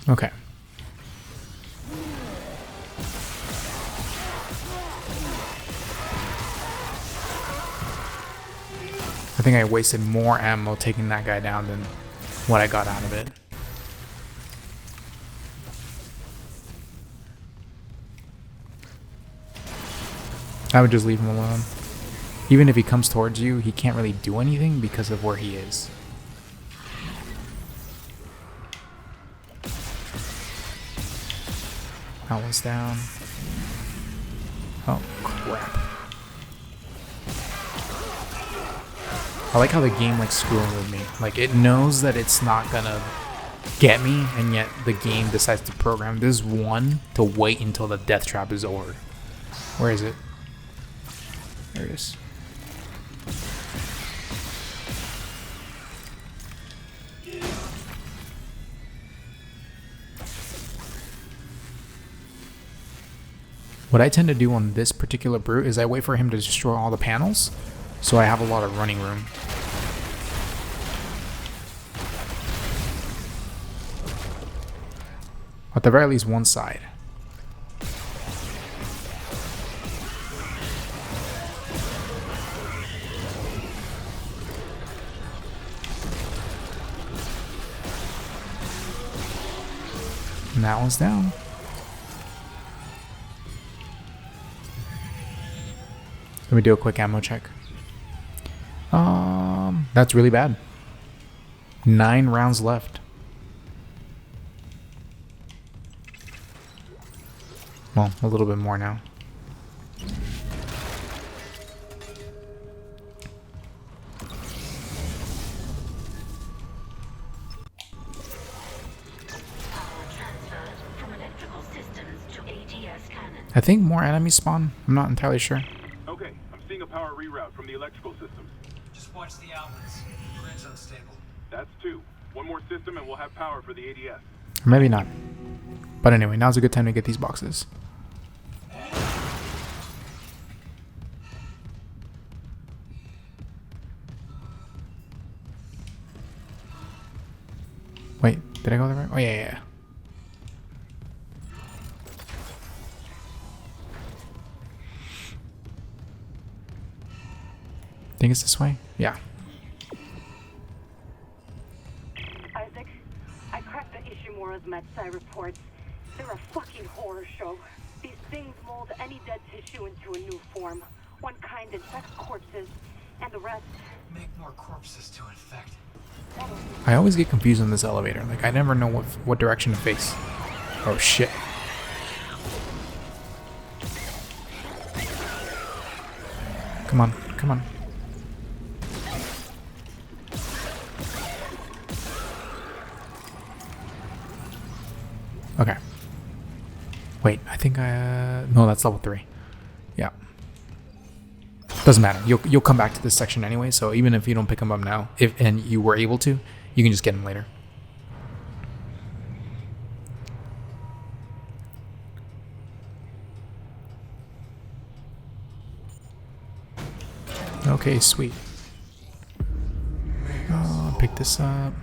Okay. think I wasted more ammo taking that guy down than what I got out of it. I would just leave him alone. Even if he comes towards you, he can't really do anything because of where he is. That one's down. Oh, crap. I like how the game likes screwing with me. Like, it knows that it's not gonna get me, and yet the game decides to program this one to wait until the death trap is over. Where is it? There it is. What I tend to do on this particular brute is I wait for him to destroy all the panels, so I have a lot of running room. At the very least one side. And that one's down. Let me do a quick ammo check. That's really bad. 9 rounds left. Well, a little bit more now. I think more enemies spawn. I'm not entirely sure.
Okay, I'm seeing a power reroute from the electrical systems.
Just watch the outlets. Grid's unstable.
That's 2. One more system and we'll have power for the ADS.
Or maybe not. But anyway, now's a good time to get these boxes. Wait, did I go the right? Oh, yeah. Think it's this way? Yeah.
Isaac, I cracked the Ishimura's MedSci reports. They're a fucking horror show. These things mold any dead tissue into a new form. One kind infects corpses, and the rest...
Make more corpses to infect.
I always get confused in this elevator. Like, I never know what direction to face. Oh, shit. Come on, come on. Okay. Wait, I think no, that's level 3. Yeah. Doesn't matter. You'll come back to this section anyway, so even if you don't pick them up now, and you were able to, you can just get them later. Okay, sweet. Oh, pick this up.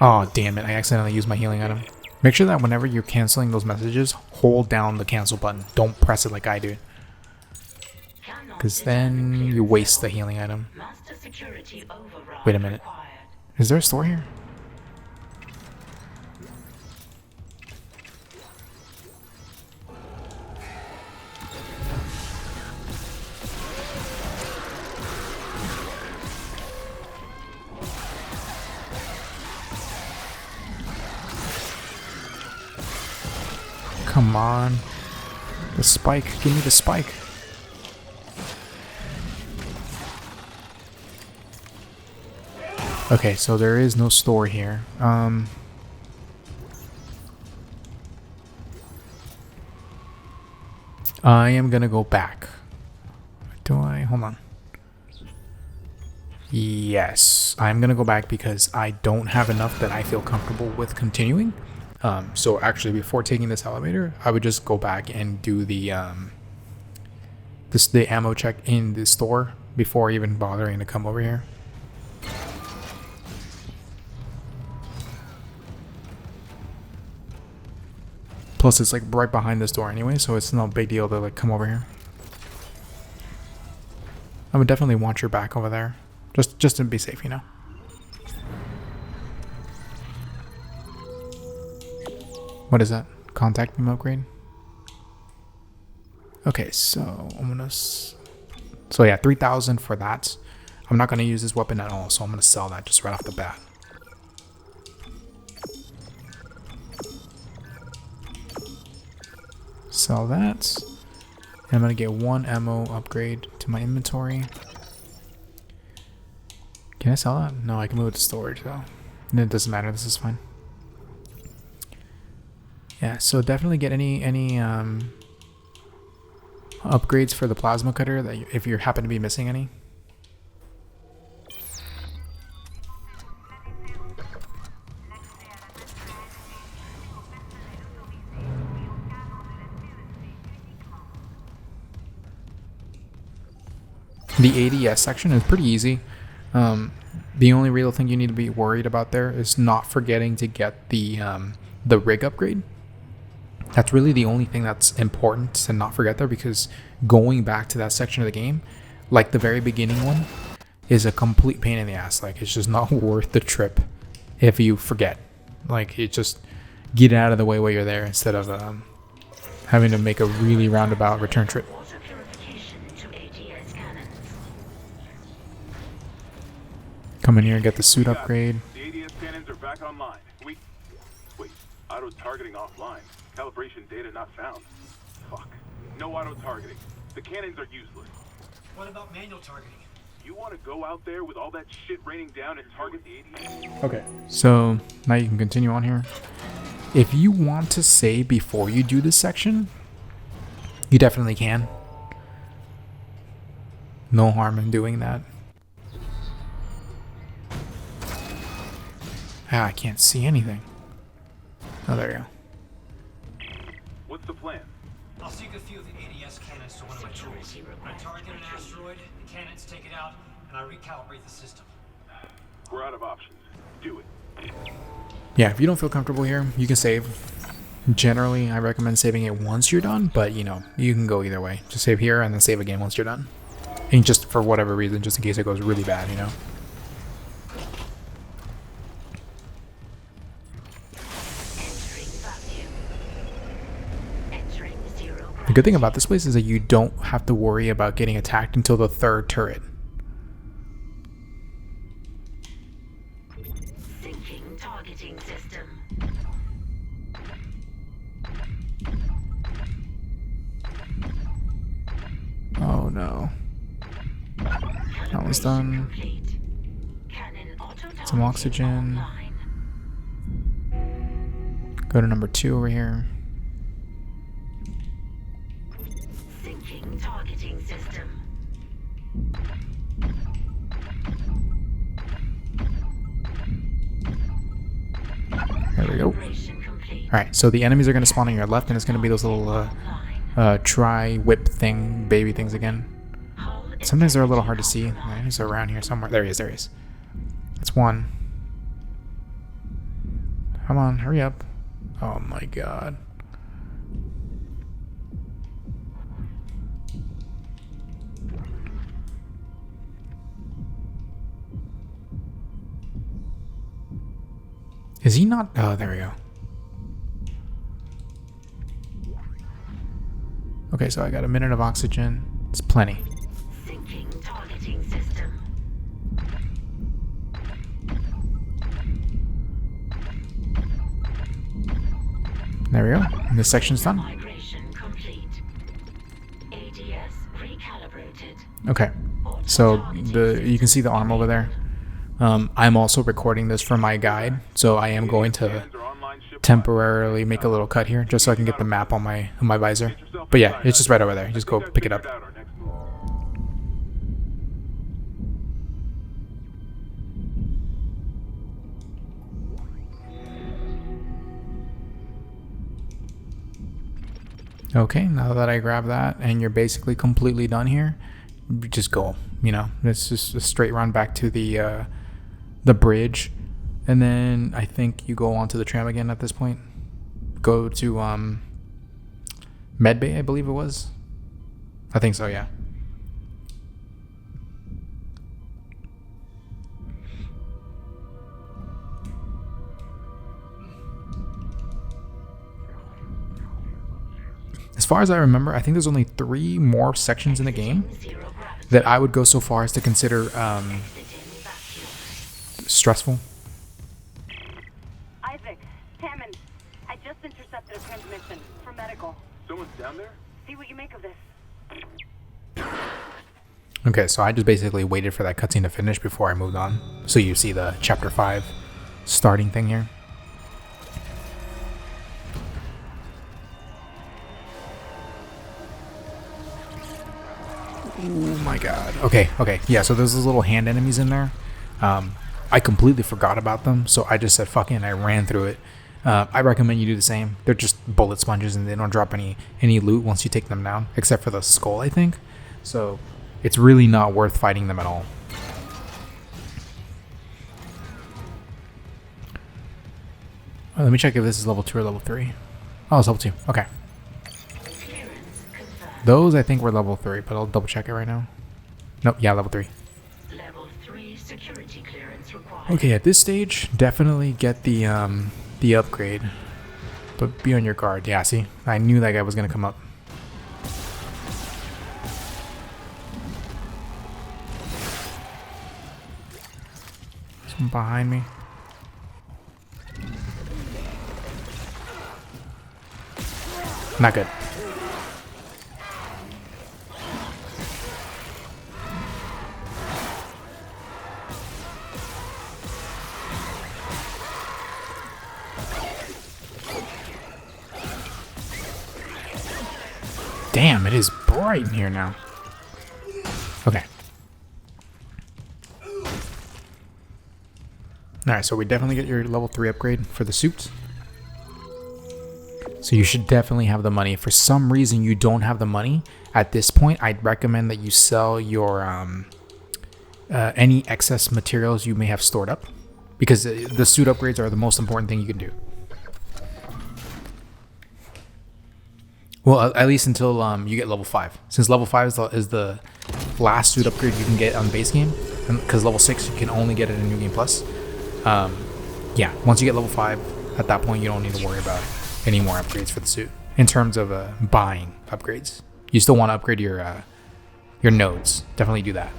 Oh, damn it. I accidentally used my healing item. Make sure that whenever you're canceling those messages, hold down the cancel button. Don't press it like I do. Because then you waste the healing item. Wait a minute. Is there a store here? Come on. The spike. Give me the spike. Okay, so there is no store here. I am gonna go back. Do I? Hold on. Yes, I'm gonna go back because I don't have enough that I feel comfortable with continuing. So actually, before taking this elevator, I would just go back and do the the ammo check in the store before even bothering to come over here. Plus, it's like right behind this door anyway, so it's no big deal to like come over here. I would definitely want your back over there. Just to be safe, you know. What is that? Contact beam upgrade? Okay, so I'm gonna... So yeah, 3,000 for that. I'm not gonna use this weapon at all, so I'm gonna sell that just right off the bat. Sell that. And I'm gonna get 1 ammo upgrade to my inventory. Can I sell that? No, I can move it to storage though. And it doesn't matter, this is fine. Yeah, so definitely get any upgrades for the plasma cutter that if you happen to be missing any. The ADS section is pretty easy. The only real thing you need to be worried about there is not forgetting to get the rig upgrade. That's really the only thing that's important to not forget there, because going back to that section of the game, like the very beginning one, is a complete pain in the ass. Like, it's just not worth the trip if you forget. Like, it just get out of the way while you're there instead of having to make a really roundabout return trip. Come in here and get the suit upgrade.
The ADS cannons are back online. Wait, auto targeting offline. Calibration data not found. Fuck. No auto targeting. The cannons are useless.
What about manual targeting?
You want to go out there with all that shit raining down and target the ADS?
Okay. So now you can continue on here. If you want to save before you do this section, you definitely can. No harm in doing that. Ah, I can't see anything. Oh, there you go.
What's the plan?
I'll sink a few of the ADS cannons to one of my tools. When I target an asteroid, the cannons take it out, and I recalibrate the system.
We're out of options. Do it.
Yeah, if you don't feel comfortable here, you can save. Generally, I recommend saving it once you're done, but you know, you can go either way. Just save here and then save again once you're done. And just for whatever reason, just in case it goes really bad, you know. The good thing about this place is that you don't have to worry about getting attacked until the 3rd turret.
Syncing targeting system.
Oh no. That one's done. Some oxygen. Go to number 2 over here.
Syncing targeting system.
There we go. Alright, so the enemies are going to spawn on your left, and it's going to be those little tri-whip thing, baby things again. Sometimes they're a little hard to see. He's around here somewhere. There he is, there he is. That's one. Come on, hurry up. Oh my god. Is he not? Oh, there we go. Okay, so I got a minute of oxygen. It's plenty.
Syncing targeting system.
There we go. And this section's done.
Migration complete. ADS recalibrated.
Okay. So you can see the arm over there. I'm also recording this for my guide, so I am going to temporarily make a little cut here just so I can get the map on my visor. But yeah, it's just right over there. Just go pick it up. Okay, now that I grab that and you're basically completely done here, just go. You know, it's just a straight run back to the bridge, and then I think you go onto the tram again at this point. Go to Medbay, I believe it was. I think so, yeah. as far as I remember, I think there's only 3 more sections in the game that I would go so far as to consider stressful.
Isaac, Hammond, I just intercepted a transmission for medical.
Someone's down there?
See what you make of this.
Okay, so I just basically waited for that cutscene to finish before I moved on. So you see the chapter 5 starting thing here. Oh my god. Okay. Yeah, so there's those little hand enemies in there. I completely forgot about them, so I just said fuck it and I ran through it. I recommend you do the same. They're just bullet sponges and they don't drop any loot once you take them down, except for the skull, I think. So it's really not worth fighting them at all. Let me check if this is level 2 or level 3. Oh, it's level 2. Okay. Those I think were level 3, but I'll double check it right now. Nope, yeah, level 3.
Level 3 security clearance required.
Okay, at this stage, definitely get the upgrade. But be on your guard. Yeah, see? I knew that guy was gonna come up. Someone behind me. Not good. Damn, it is bright in here now. Okay. Alright, so we definitely get your level 3 upgrade for the suit. So you should definitely have the money. If for some reason you don't have the money at this point, I'd recommend that you sell your any excess materials you may have stored up, because the suit upgrades are the most important thing you can do. Well, at least until you get level 5. Since level 5 is the last suit upgrade you can get on the base game, because level 6 you can only get it in New Game Plus. Yeah, once you get level 5, at that point you don't need to worry about any more upgrades for the suit. In terms of buying upgrades, you still want to upgrade your nodes. Definitely do that.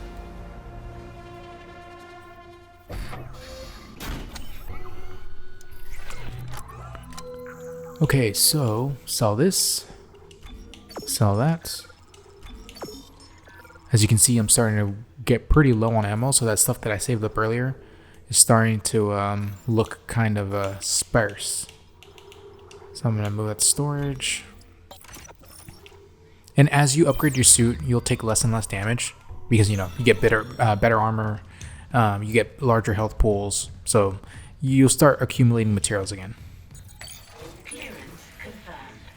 Okay, so sell this, sell that. As you can see, I'm starting to get pretty low on ammo, so that stuff that I saved up earlier is starting to look kind of sparse. So I'm going to move that to storage. And as you upgrade your suit, you'll take less and less damage, because you get better armor, you get larger health pools, so you'll start accumulating materials again.
Clearance confirmed.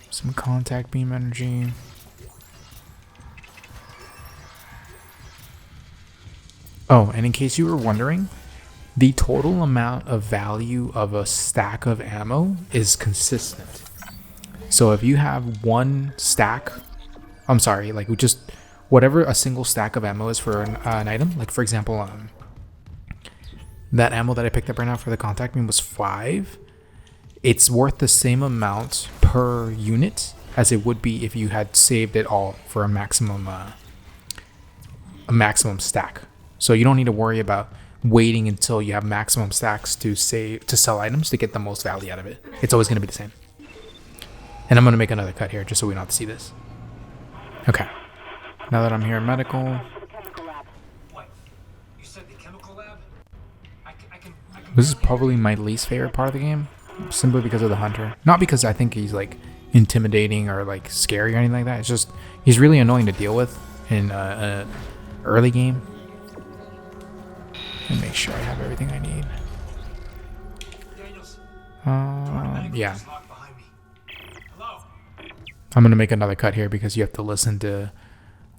Some contact beam energy. Oh, and in case you were wondering, the total amount of value of a stack of ammo is consistent. So if you have one stack, I'm sorry, like just whatever a single stack of ammo is for an item, like for example, that ammo that I picked up right now for the contact beam was 5. It's worth the same amount per unit as it would be if you had saved it all for a maximum stack. So you don't need to worry about waiting until you have maximum stacks to sell items to get the most value out of it. It's always going to be the same. And I'm going to make another cut here just so we don't have to see this. Okay. Now that I'm here in medical.
What? You said the chemical lab? I can
This is probably my least favorite part of the game, simply because of the hunter. Not because I think he's like intimidating or like scary or anything like that. It's just he's really annoying to deal with in early game. Let me make sure I have everything I need.
Daniels.
Yeah.
Is locked behind me. Hello?
I'm gonna make another cut here because you have to listen to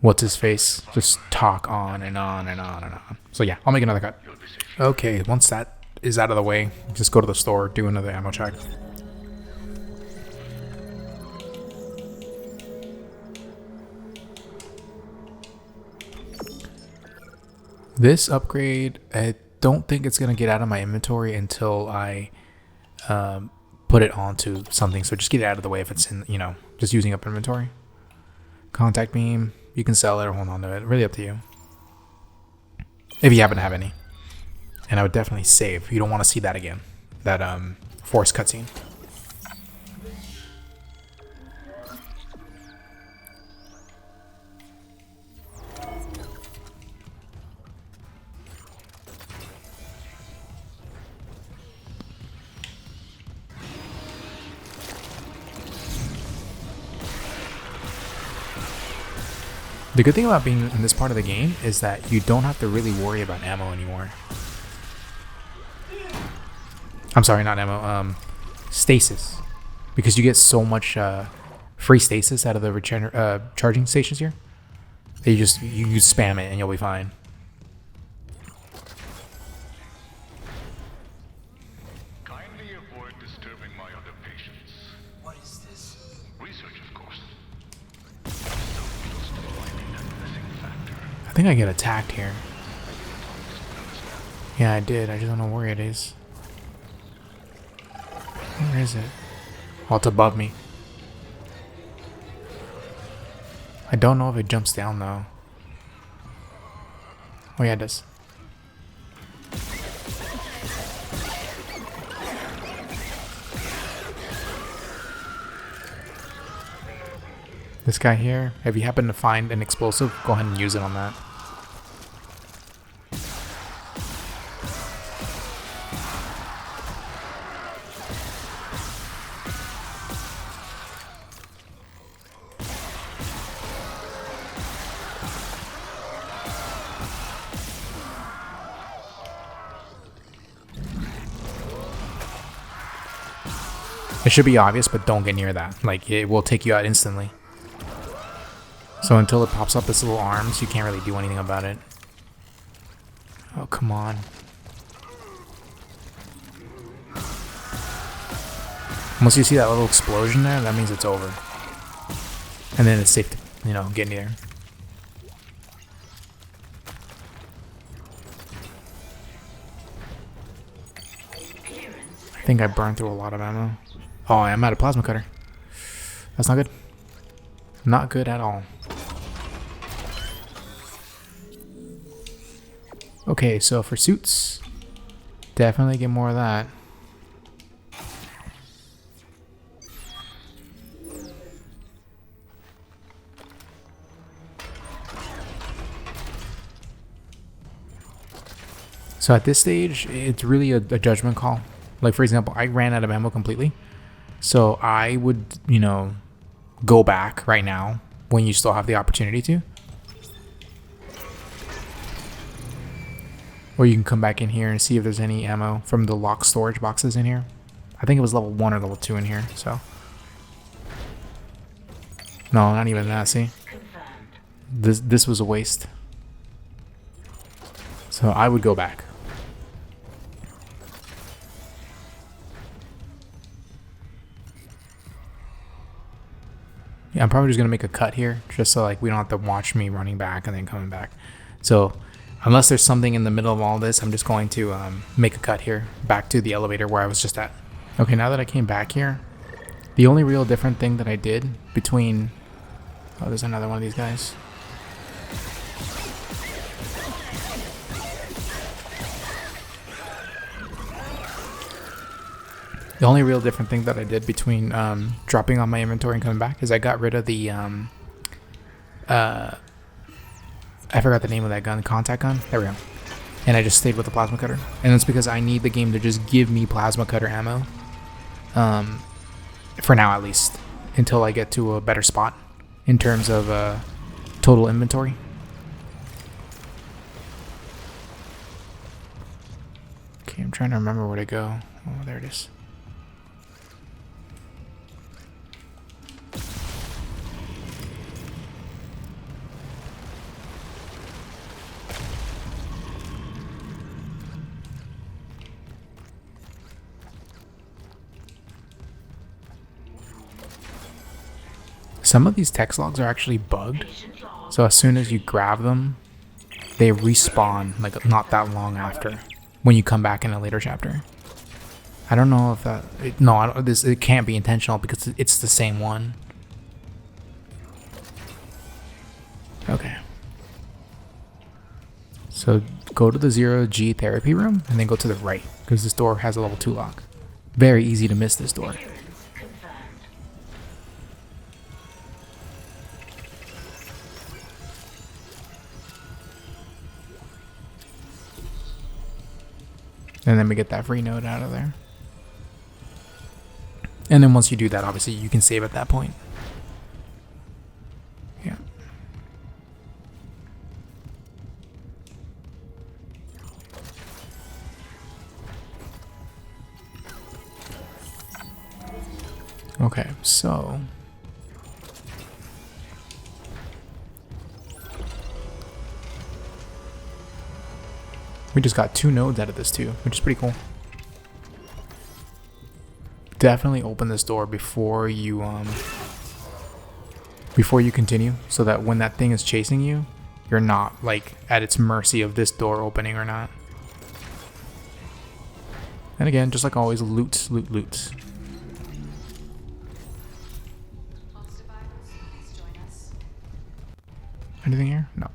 what's his face just talk on and on and on and on. So yeah, I'll make another cut. Okay, once that is out of the way, just go to the store, do another ammo check. This upgrade, don't think it's gonna get out of my inventory until I put it onto something. So just get it out of the way if it's in, you know, just using up inventory. Contact beam, you can sell it or hold on to it. Really up to you. If you happen to have any. And I would definitely save. You don't want to see that again. That forced cutscene. The good thing about being in this part of the game is that you don't have to really worry about ammo anymore. I'm sorry, not ammo, stasis. Because you get so much free stasis out of the charging stations here. That you spam it and you'll be fine.
Kindly avoid disturbing my other patients.
What is this?
Research, of course. So close to finding that missing factor.
I think I get attacked here. Yeah, I did. I just don't know where it is. Where is it? Oh, it's above me. I don't know if it jumps down though. Oh yeah, it does. This guy here, if you happen to find an explosive, go ahead and use it on that. It should be obvious, but don't get near that. Like, it will take you out instantly. So until it pops up its little arms, you can't really do anything about it. Oh, come on. Once you see that little explosion there, that means it's over. And then it's safe to, you know, get near. I think I burned through a lot of ammo. Oh, I'm out of plasma cutter. That's not good. Not good at all. Okay, so for suits, definitely get more of that. So at this stage, it's really a judgment call. Like, for example, I ran out of ammo completely. So I would, you know, go back right now when you still have the opportunity to. Or you can come back in here and see if there's any ammo from the locked storage boxes in here. I think it was level 1 or level 2 in here, so. No, not even that, see? This was a waste. So I would go back. Yeah, I'm probably just gonna make a cut here, just so like we don't have to watch me running back and then coming back. So unless there's something in the middle of all this, I'm just going to make a cut here, back to the elevator where I was just at. Okay, now that I came back here, the only real different thing that I did between... Oh, there's another one of these guys. The only real different thing that I did between dropping on my inventory and coming back is I got rid of the I forgot the name of that gun, contact gun. There we go. And I just stayed with the plasma cutter. And it's because I need the game to just give me plasma cutter ammo. For now at least. Until I get to a better spot in terms of total inventory. Okay, I'm trying to remember where to go. Oh, there it is. Some of these text logs are actually bugged, so as soon as you grab them, they respawn like not that long after. when you come back in a later chapter. I don't know if that... no, it can't be intentional because it's the same one. Okay. So go to the 0G therapy room and then go to the right because this door has a level 2 lock. Very easy to miss this door. And then we get that free node out of there. And then once you do that, obviously you can save at that point. Yeah. Okay, so we just got 2 nodes out of this too, which is pretty cool. Definitely open this door before you continue, so that when that thing is chasing you, you're not like at its mercy of this door opening or not. And again, just like always, loot, loot, loot. Anything here? No.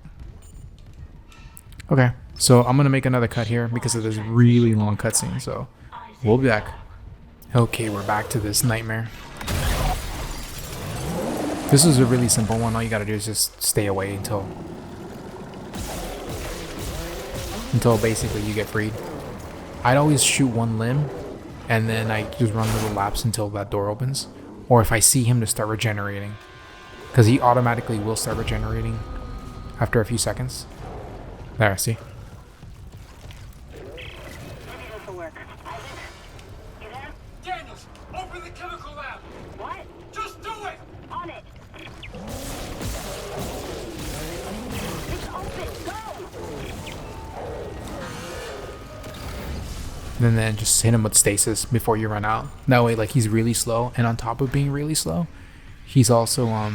Okay, so I'm gonna make another cut here because of this really long cutscene, so we'll be back. Okay, we're back to this nightmare. This is a really simple one. All you gotta do is just stay away until basically you get freed. I'd always shoot one limb and then I just run little laps until that door opens, or if I see him to start regenerating, because he automatically will start regenerating after a few seconds. There, see?
Maybe this will work. Isaac? You there?
Daniels, open the chemical lab.
What?
Just do it.
On it! It's open! Go!
And then just hit him with stasis before you run out. That way, like, he's really slow, and on top of being really slow, he's also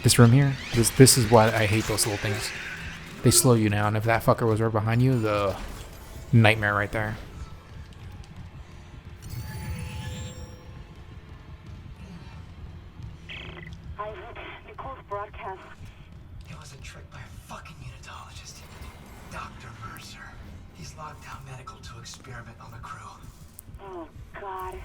this room here. This is why I hate those little things. They slow you down. If that fucker was right behind you, the nightmare right there.
Isaac, Nicole's broadcast.
It was a trick by a fucking unitologist. Dr. Mercer. He's locked down medical to experiment on the crew.
Oh, God.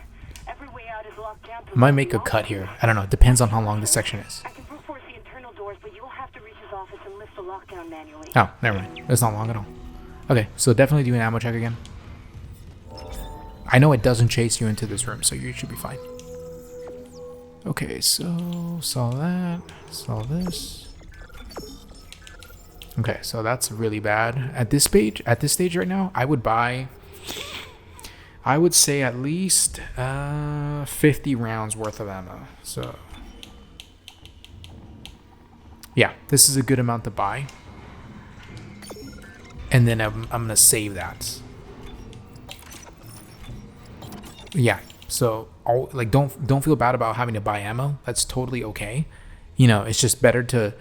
Every way out is locked down.
I might make a cut here. I don't know. It depends on how long this section is.
I can brute force the internal doors, but you'll have to reach his office and lift the lockdown manually.
Oh, never mind. It's not long at all. Okay, so definitely do an ammo check again. I know it doesn't chase you into this room, so you should be fine. Okay, so saw that, saw this. Okay, so that's really bad. At this stage right now, I would say at least 50 rounds worth of ammo. So yeah, this is a good amount to buy. And then I'm gonna save that. Yeah, so don't feel bad about having to buy ammo. That's totally okay. You know, it's just better to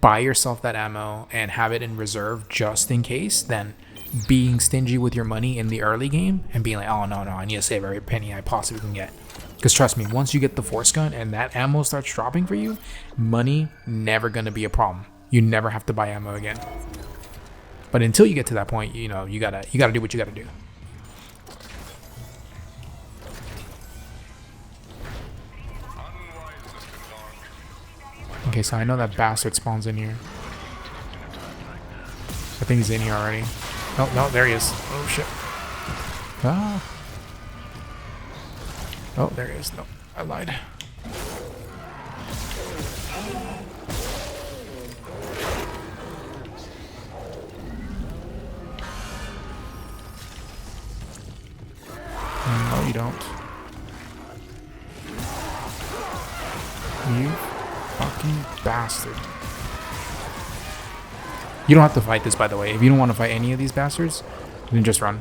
buy yourself that ammo and have it in reserve just in case than being stingy with your money in the early game and being like, oh no, I need to save every penny I possibly can get. Because trust me, once you get the force gun and that ammo starts dropping for you, money never gonna be a problem. You never have to buy ammo again. But until you get to that point, you know, you gotta do what you gotta do. Okay, so I know that bastard spawns in here. I think he's in here already. Oh, no, there he is. Oh, shit. Ah. Oh, there he is. No, I lied. No, you don't. You fucking bastard. You don't have to fight this, by the way. If you don't want to fight any of these bastards, then just run.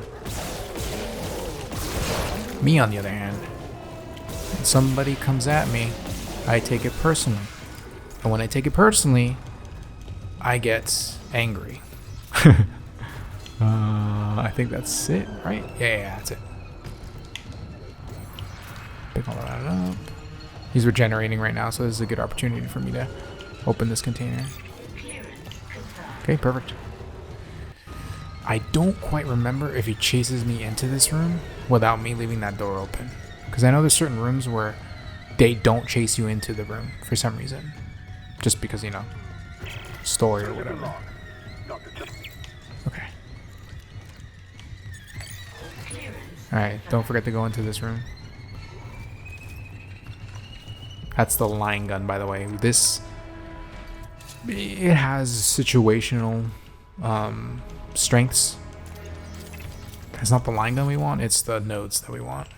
Me, on the other hand, when somebody comes at me, I take it personally. And when I take it personally, I get angry. I think that's it, right? Yeah, that's it. Pick all that up. He's regenerating right now, so this is a good opportunity for me to open this container. Okay, perfect. I don't quite remember if he chases me into this room without me leaving that door open. Because I know there's certain rooms where they don't chase you into the room for some reason. Just because, you know, story or whatever. Okay. Alright, don't forget to go into this room. That's the line gun, by the way. This, it has situational strengths. It's not the line gun we want, it's the nodes that we want.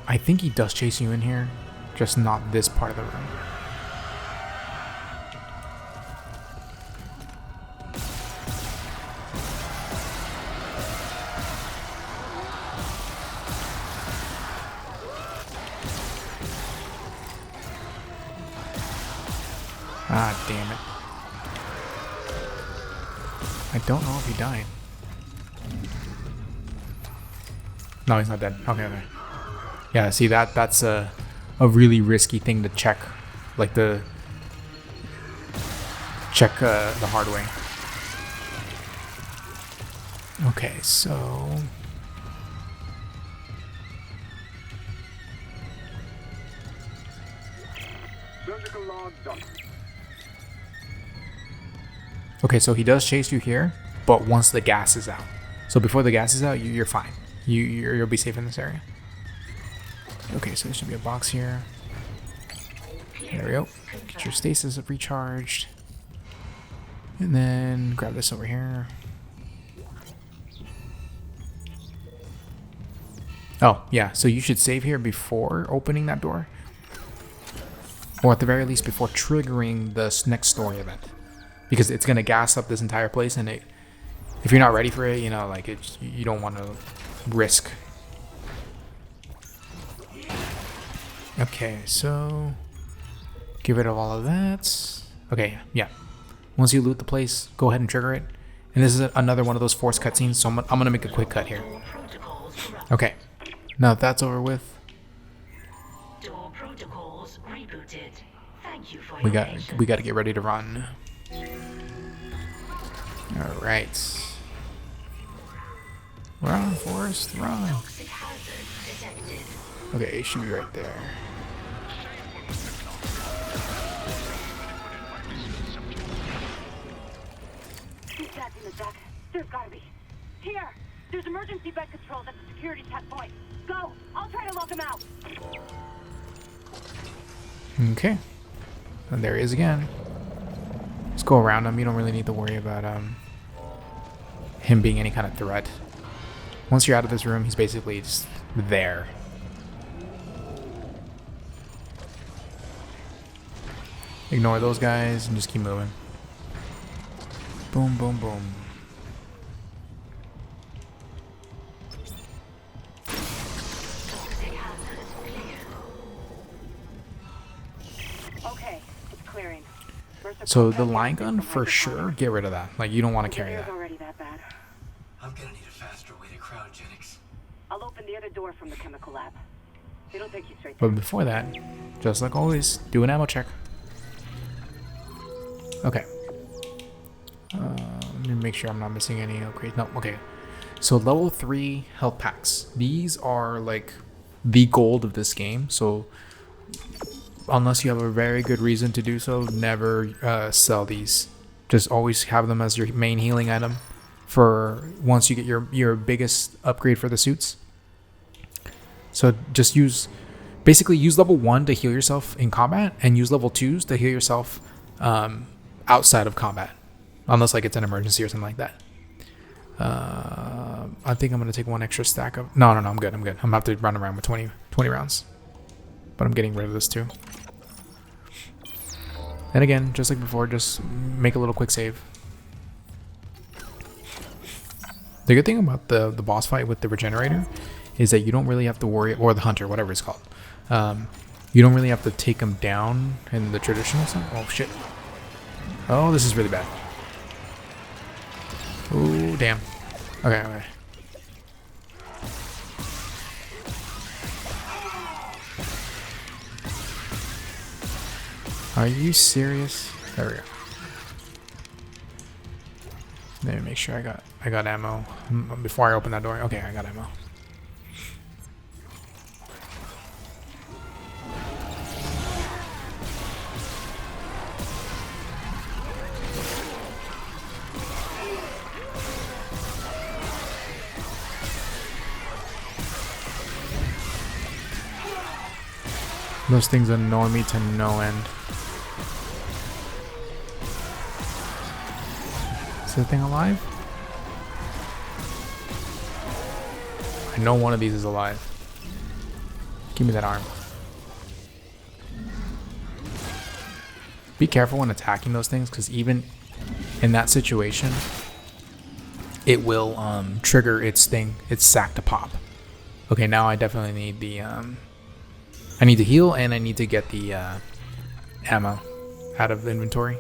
I think he does chase you in here, just not this part of the room. Ah, damn it. I don't know if he died. No, he's not dead. Okay, okay. Yeah, see, that's a really risky thing to check. Like check the hard way. Okay, so
Surgical log done.
okay, so he does chase you here, but once the gas is out. So before the gas is out, you're fine. You'll be safe in this area. Okay, so there should be a box here. There we go. Get your stasis recharged. And then grab this over here. Oh, yeah, so you should save here before opening that door. Or at the very least before triggering this next story event. Because it's going to gas up this entire place, and if you're not ready for it, you know, like you don't want to risk. Okay, so get rid of all of that. Okay, yeah. Once you loot the place, go ahead and trigger it. And this is another one of those forced cutscenes, so I'm gonna make a quick cut here. Okay, now that that's over with,
Door protocols rebooted. Thank you for
we
your
got
patience.
to get ready to run. All right. Run, Forrest, run.
Toxic hazard detected.
Okay, it should be right there.
Who's that in the back? There's gotta be. Here! There's emergency bed controls at the security checkpoint. Go! I'll try to lock them out!
Okay. And there he is again. Let's go around him. You don't really need to worry about him being any kind of threat. Once you're out of this room, he's basically just there. Ignore those guys and just keep moving. Boom, boom, boom.
Toxic hazard clear.
Okay, it's clearing.
So the line gun, for sure, get rid of that. Like, you don't want to carry
It's
that.
already that bad.
I'm gonna need a faster way to cryogenics.
I'll open the other door from the chemical lab. It'll take you straight there.
But before that, just like always, do an ammo check. Okay. Let me make sure I'm not missing any upgrades. No, okay. So level 3 health packs. These are like the gold of this game. So unless you have a very good reason to do so, never sell these. Just always have them as your main healing item for once you get your biggest upgrade for the suits. So just basically use level 1 to heal yourself in combat, and use level 2s to heal yourself outside of combat, unless like it's an emergency or something like that. I think I'm gonna take one extra stack of. No, I'm good. I'm gonna have to run around with 20 rounds, but I'm getting rid of this too. And again, just like before, just make a little quick save. The good thing about the boss fight with the regenerator is that you don't really have to worry, or the hunter, whatever it's called. You don't really have to take them down in the traditional sense. Oh shit. Oh, this is really bad. Oh, damn. Okay, okay. Are you serious? There we go. Let me make sure I got ammo before I open that door. Okay, I got ammo. Those things annoy me to no end. Is the thing alive? I know one of these is alive. Give me that arm. Be careful when attacking those things, because even in that situation, it will trigger its sack to pop. Okay, now I definitely need the I need to heal, and I need to get the ammo out of the inventory.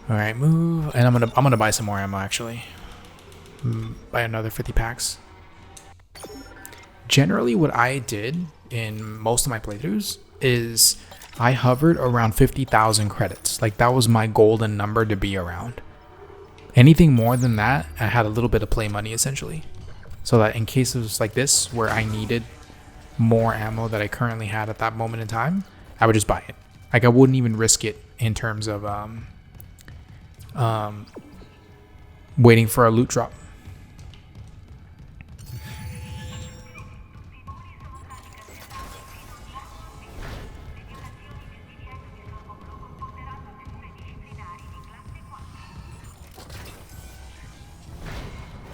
All right, move, and I'm gonna buy some more ammo actually. Buy another 50 packs. Generally, what I did in most of my playthroughs is I hovered around 50,000 credits. Like, that was my golden number to be around. Anything more than that, I had a little bit of play money essentially, so that in cases like this where I needed more ammo that I currently had at that moment in time, I would just buy it. Like, I wouldn't even risk it in terms of waiting for a loot drop.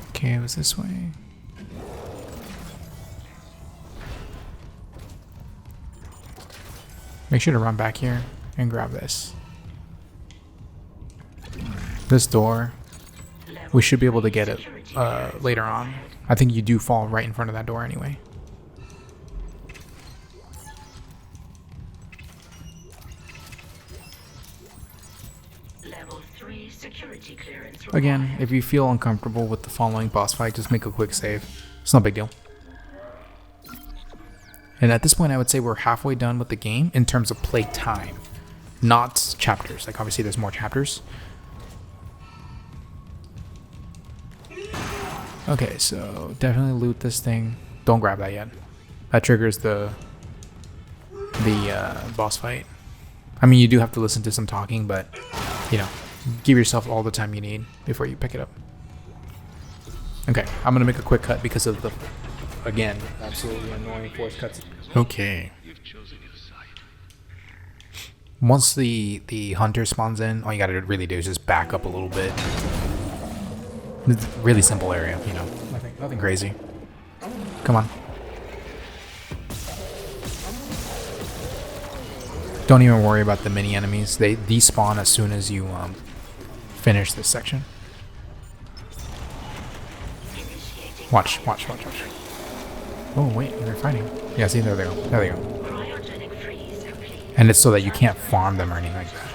Okay, it was this way. Make sure to run back here and grab this. This door, we should be able to get it later on. I think you do fall right in front of that door anyway.
Level 3 security clearance.
Again, if you feel uncomfortable with the following boss fight, just make a quick save. It's no big deal. And at this point, I would say we're halfway done with the game in terms of play time, not chapters. Like, obviously there's more chapters. Okay, so definitely loot this thing. Don't grab that yet. That triggers the boss fight. I mean, you do have to listen to some talking, but, you know, give yourself all the time you need before you pick it up. Okay, I'm gonna make a quick cut because of the, again, absolutely annoying force cuts. Okay. Once the hunter spawns in, all you gotta really do is just back up a little bit. It's a really simple area, you know, nothing crazy. Come on. Don't even worry about the mini enemies. They despawn as soon as you finish this section. Watch. Oh wait, they're fighting. Yeah, see, there they go. There they go. And it's so that you can't farm them or anything like that.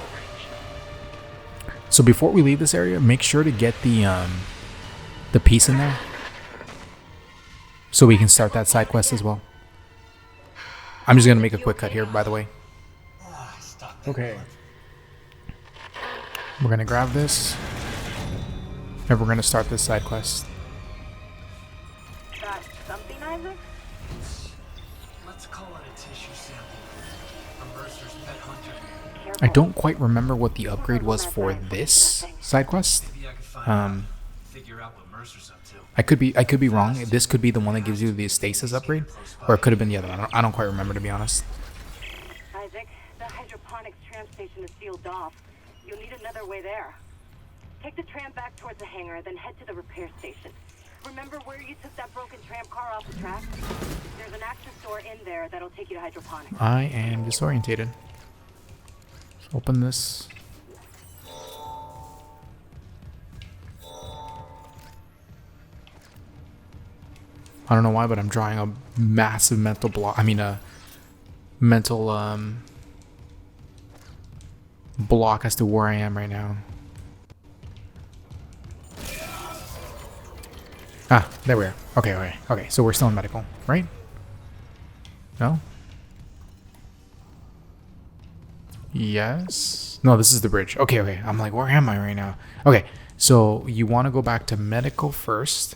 So before we leave this area, make sure to get the piece in there, so we can start that side quest as well. I'm just gonna make a quick cut here, by the way. Okay. We're gonna grab this, and we're gonna start this side quest.
Got something, Isaac?
Let's call it a tissue sample. A Mercer's pet hunter.
I don't quite remember what the upgrade was for this side quest.
Maybe I could find figure out what Mercer's up to.
I could be wrong. This could be the one that gives you the stasis upgrade, or it could have been the other one. I don't quite remember, to be honest.
Isaac, the hydroponics tram station is sealed off. You'll need another way there. Take the tram back towards the hangar, then head to the repair station. Remember where you took that broken tram car off the track? There's an access door in there that'll take you to hydroponics.
I am disorientated. Let's open this. I don't know why, but I'm drawing a massive mental block. I mean, a mental block as to where I am right now. Ah, there we are. Okay. So we're still in medical, right? No? Yes. No, this is the bridge. Okay. I'm like, where am I right now? Okay, so you want to go back to medical first.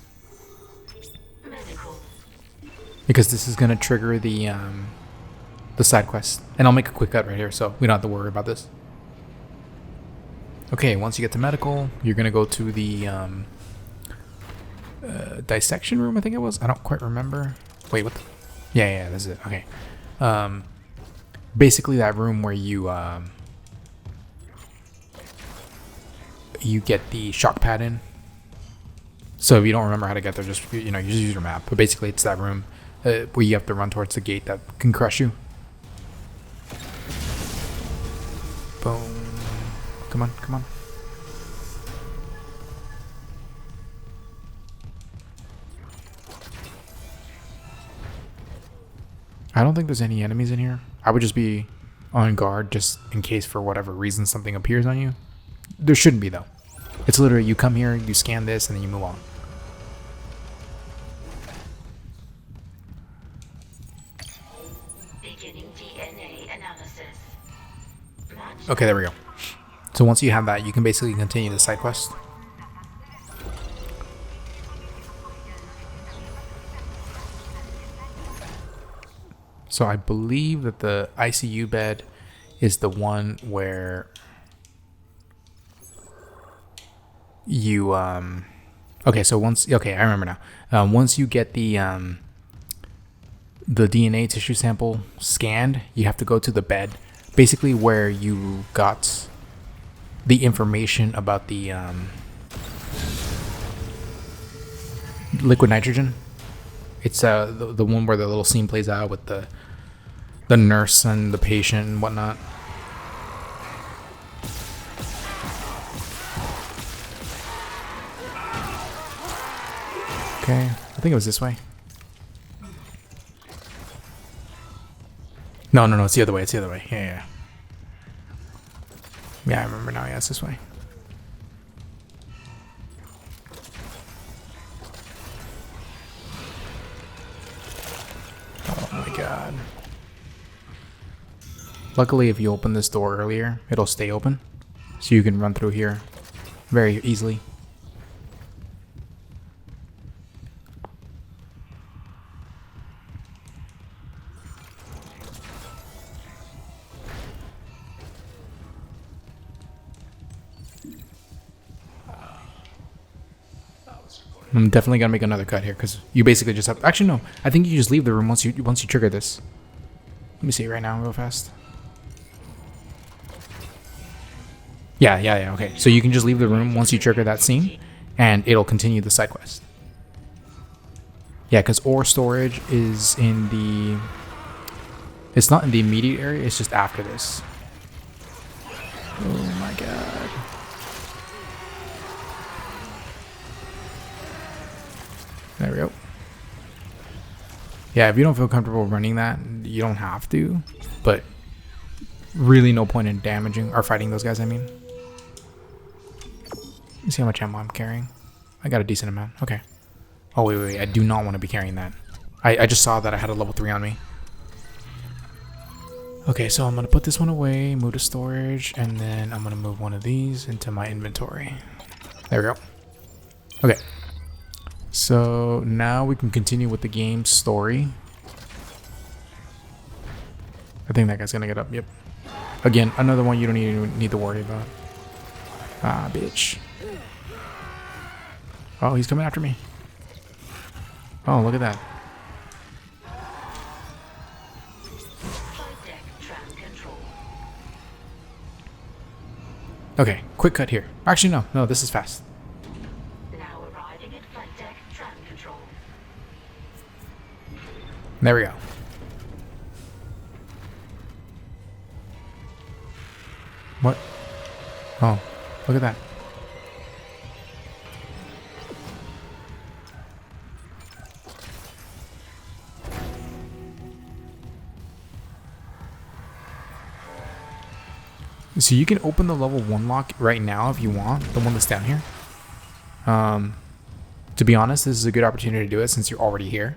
Because this is going to trigger the side quest. And I'll make a quick cut right here, so we don't have to worry about this. Okay, once you get to medical, you're going to go to the dissection room, I think it was. I don't quite remember. Wait, what the... Yeah, that's it. Okay. Basically that room where you get the shock pad in. So if you don't remember how to get there, just you just use your map. But basically it's that room where you have to run towards the gate that can crush you. Boom. Come on. I don't think there's any enemies in here. I would just be on guard just in case for whatever reason something appears on you. There shouldn't be though. It's literally you come here, you scan this, and then you move on.
Beginning DNA analysis.
Okay, there we go. So once you have that, you can basically continue the side quest. So I believe that the ICU bed is the one where you okay, so once I remember now. Once you get the DNA tissue sample scanned, you have to go to the bed, basically where you got the information about the liquid nitrogen. It's the one where the little scene plays out with the nurse and the patient and whatnot. Okay, I think it was this way. No, it's the other way. Yeah. Yeah, I remember now. Yeah, it's this way. Oh my god. Luckily, if you open this door earlier, it'll stay open. So you can run through here very easily. I'm definitely gonna make another cut here because you basically just have. Actually, no. I think you just leave the room once you trigger this. Let me see it right now, real fast. Yeah. Okay, so you can just leave the room once you trigger that scene, and it'll continue the side quest. Yeah, because ore storage is in the. It's not in the immediate area. It's just after this. Oh my god. There we go. Yeah, if you don't feel comfortable running that, you don't have to. But really no point in damaging or fighting those guys, I mean. Let me see how much ammo I'm carrying. I got a decent amount. Okay. Oh, wait. I do not want to be carrying that. I just saw that I had a level 3 on me. Okay, so I'm going to put this one away, move to storage, and then I'm going to move one of these into my inventory. There we go. Okay. So now we can continue with the game's story. I think that guy's gonna get up. Yep. Again, another one you don't need to worry about. Ah, bitch. Oh, he's coming after me. Oh, look at that. Okay, quick cut here. Actually, no, this is fast. There we go. What? Oh, look at that. So you can open the level 1 lock right now if you want, the one that's down here. To be honest, this is a good opportunity to do it since you're already here.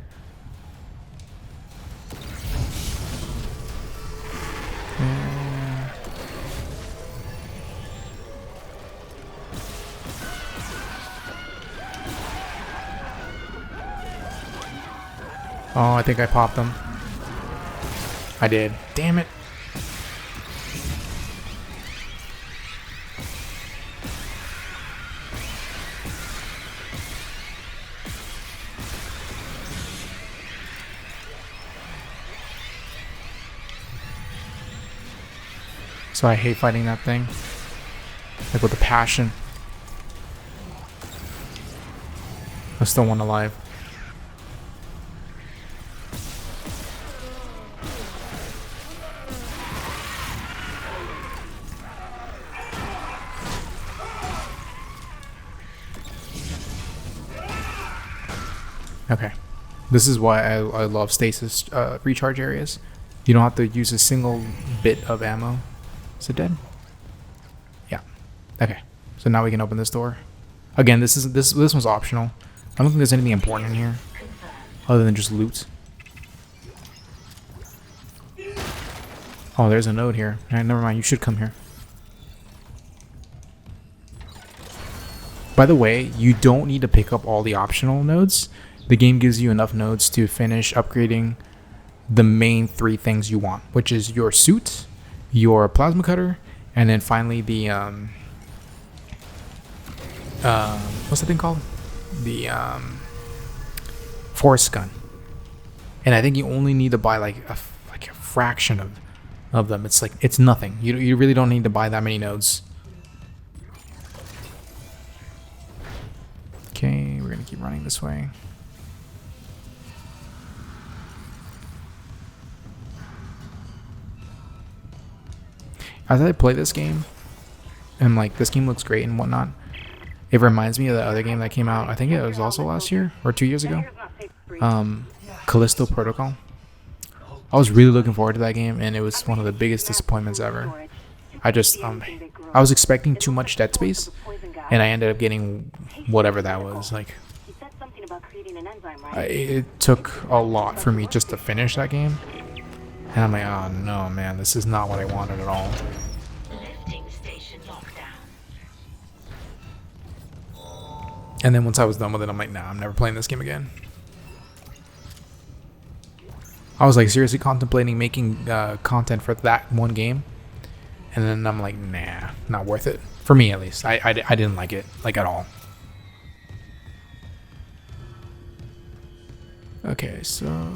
Oh, I think I popped them. I did. Damn it. So I hate fighting that thing. Like with a passion. There's still one alive. Okay. This is why I love stasis recharge areas. You don't have to use a single bit of ammo. Is it dead? Yeah. Okay. So now we can open this door. Again, this one's optional. I don't think there's anything important in here other than just loot. Oh, there's a node here. Alright, never mind. You should come here. By the way, you don't need to pick up all the optional nodes. The game gives you enough nodes to finish upgrading the main 3 things you want, which is your suit, your plasma cutter, and then finally the what's that thing called? The force gun. And I think you only need to buy like a fraction of them. It's like it's nothing. You really don't need to buy that many nodes. Okay, we're gonna keep running this way. As I play this game, and like this game looks great and whatnot, it reminds me of the other game that came out. I think it was also last year or 2 years ago. Callisto Protocol. I was really looking forward to that game, and it was one of the biggest disappointments ever. I was expecting too much Dead Space, and I ended up getting whatever that was. Like, it took a lot for me just to finish that game. And I'm like, oh no, man, this is not what I wanted at all. And then once I was done with it, I'm like, nah, I'm never playing this game again. I was like seriously contemplating making content for that one game. And then I'm like, nah, not worth it. For me, at least. I didn't like it, like at all. Okay, so...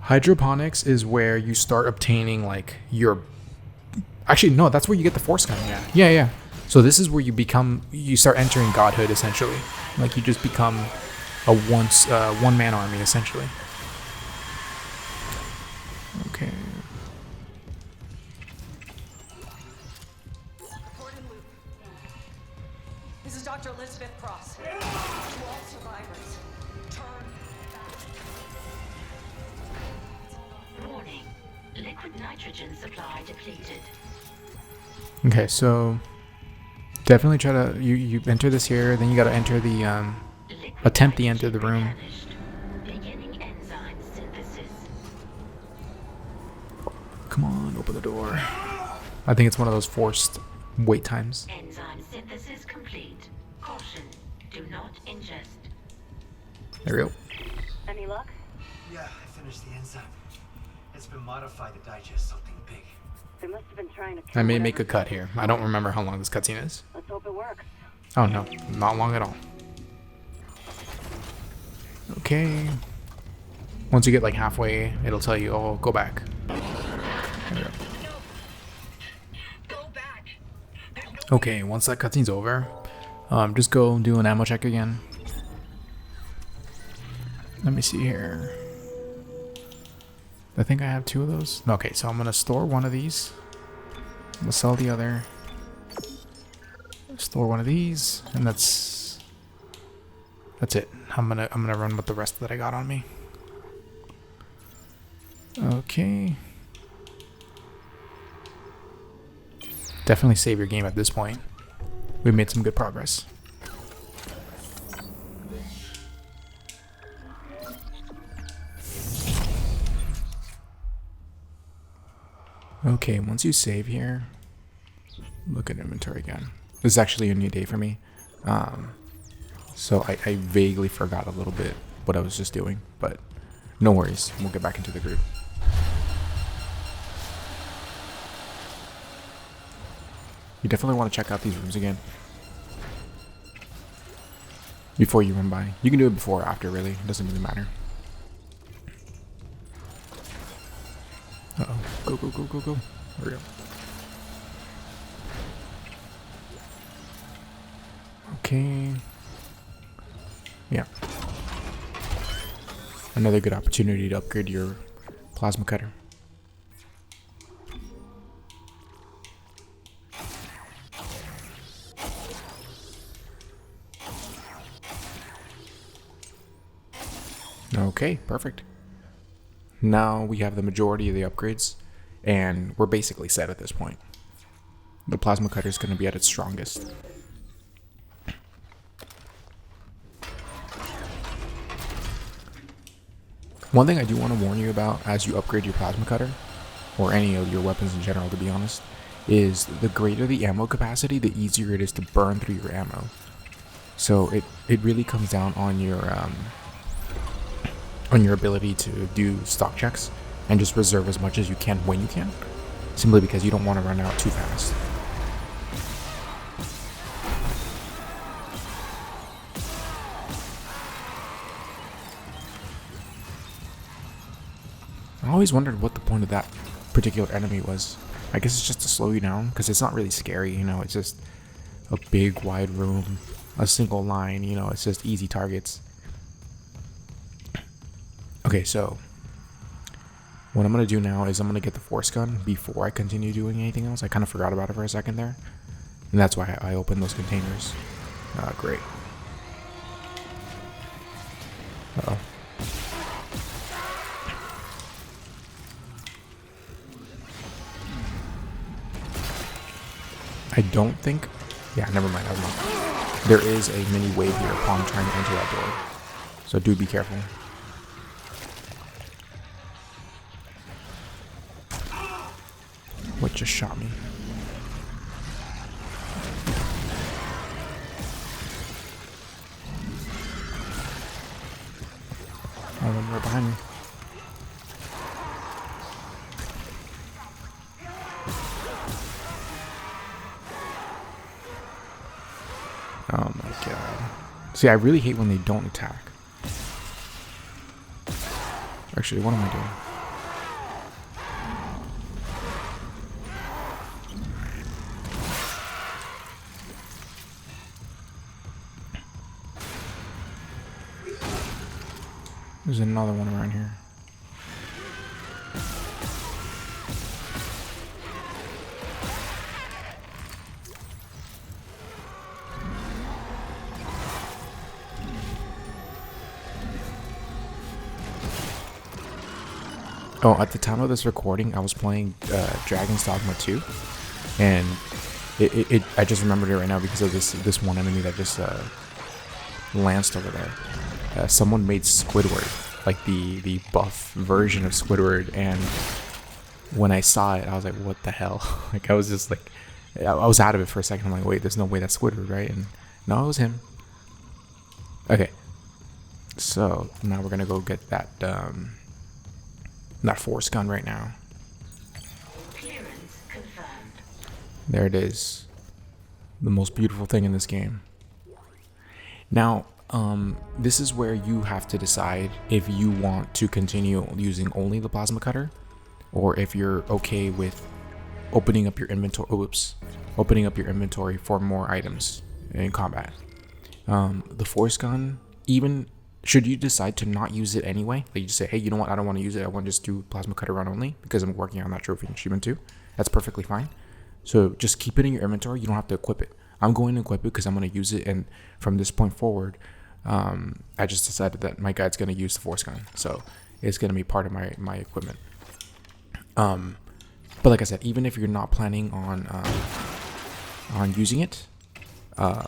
Hydroponics is where you start obtaining like your... Actually, no, that's where you get the force gun. Yeah. So this is where you start entering godhood essentially. Like you just become a one-man army essentially. Okay.
This is Dr. Elizabeth Cross. To all survivors, turn back.
Warning. Liquid nitrogen supply depleted.
Okay, so definitely try to you enter this here, then you got to enter the attempt to enter the room.
Beginning enzyme synthesis.
Come on, open the door. I think it's one of those forced wait times.
Enzyme synthesis complete. Caution. Do not ingest.
There we go.
Any luck?
Yeah, I finished the enzyme. It's been modified to digest something big.
They must have been trying to.
I may make a cut here. I don't remember how long this cutscene is.
Let's hope it works.
Oh no, not long at all. Okay. Once you get like halfway, it'll tell you, oh, go back. Okay, once that cutscene's over, just go do an ammo check again. Let me see here. I think I have 2 of those. Okay, so I'm gonna store one of these. I'm gonna sell the other. Store one of these, and that's it. I'm gonna run with the rest that I got on me. Okay. Definitely save your game at this point. We made some good progress. Okay, once you save here, look at inventory again. This is actually a new day for me. So I vaguely forgot a little bit what I was just doing, but no worries. We'll get back into the group. You definitely want to check out these rooms again before you run by. You can do it before or after, really. It doesn't really matter. Uh-oh. Go, go, go, go, go. Hurry up. Okay. Yeah. Another good opportunity to upgrade your plasma cutter. Okay, perfect. Now we have the majority of the upgrades, and we're basically set at this point. The plasma cutter is going to be at its strongest. One thing I do want to warn you about as you upgrade your plasma cutter, or any of your weapons in general to be honest, is the greater the ammo capacity, the easier it is to burn through your ammo. So it really comes down on your ability to do stock checks and just reserve as much as you can when you can, simply because you don't want to run out too fast. I always wondered what the point of that particular enemy was. I guess it's just to slow you down, because it's not really scary, you know, it's just a big wide room, a single line, you know, it's just easy targets. Okay, so what I'm going to do now is I'm going to get the force gun before I continue doing anything else. I kind of forgot about it for a second there, and that's why I opened those containers. Great. Uh-oh. I don't think... Yeah, never mind. There is a mini wave here upon trying to enter that door, so do be careful. What just shot me? Oh, one right behind me. Oh my god. See, I really hate when they don't attack. Actually, what am I doing? There's another one around here. Oh, at the time of this recording, I was playing Dragon's Dogma 2, and I just remembered it right now because of this one enemy that just lanced over there. Someone made Squidward, like the buff version of Squidward, and when I saw it, I was like, what the hell? Like, I was just like, I was out of it for a second. I'm like, wait, there's no way that's Squidward, right? And no, it was him. Okay, so now we're gonna go get that force gun right now.
Clearance confirmed.
There it is. The most beautiful thing in this game. Now, this is where you have to decide if you want to continue using only the plasma cutter, or if you're okay with opening up your inventory. Opening up your inventory for more items in combat. The force gun, even should you decide to not use it anyway, like you just say, hey, you know what, I don't want to use it, I want to just do plasma cutter run only because I'm working on that trophy achievement too. That's perfectly fine. So just keep it in your inventory. You don't have to equip it. I'm going to equip it because I'm going to use it, and from this point forward, I just decided that my guide's going to use the force gun, so it's going to be part of my equipment. But like I said, even if you're not planning on using it,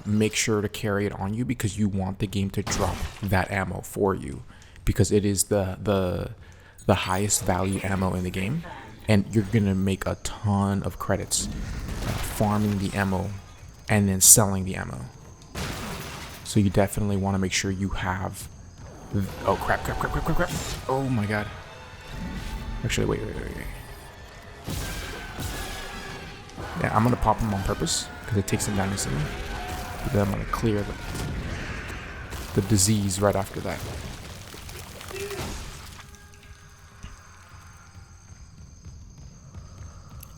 make sure to carry it on you, because you want the game to drop that ammo for you, because it is the highest value ammo in the game, and you're gonna make a ton of credits farming the ammo and then selling the ammo. So you definitely want to make sure you have. Oh crap! Oh my god! Actually, wait. Yeah, I'm gonna pop them on purpose because it takes them down instantly. But then I'm gonna clear the disease right after that.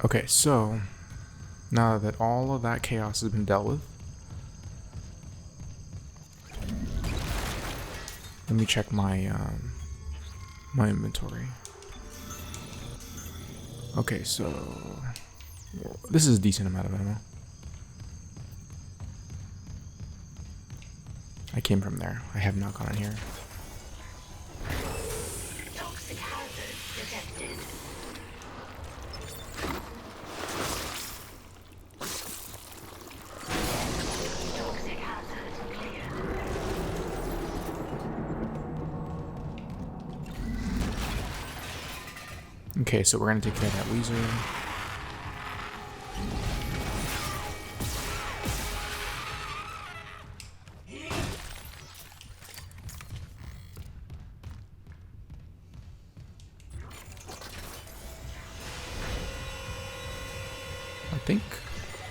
Okay, so now that all of that chaos has been dealt with, let me check my my inventory. Okay, so this is a decent amount of ammo. I came from there. I have not gone in here.
Toxic hazard detected. Toxic hazard clear.
Okay, so we're gonna take care of that Weezer. I think.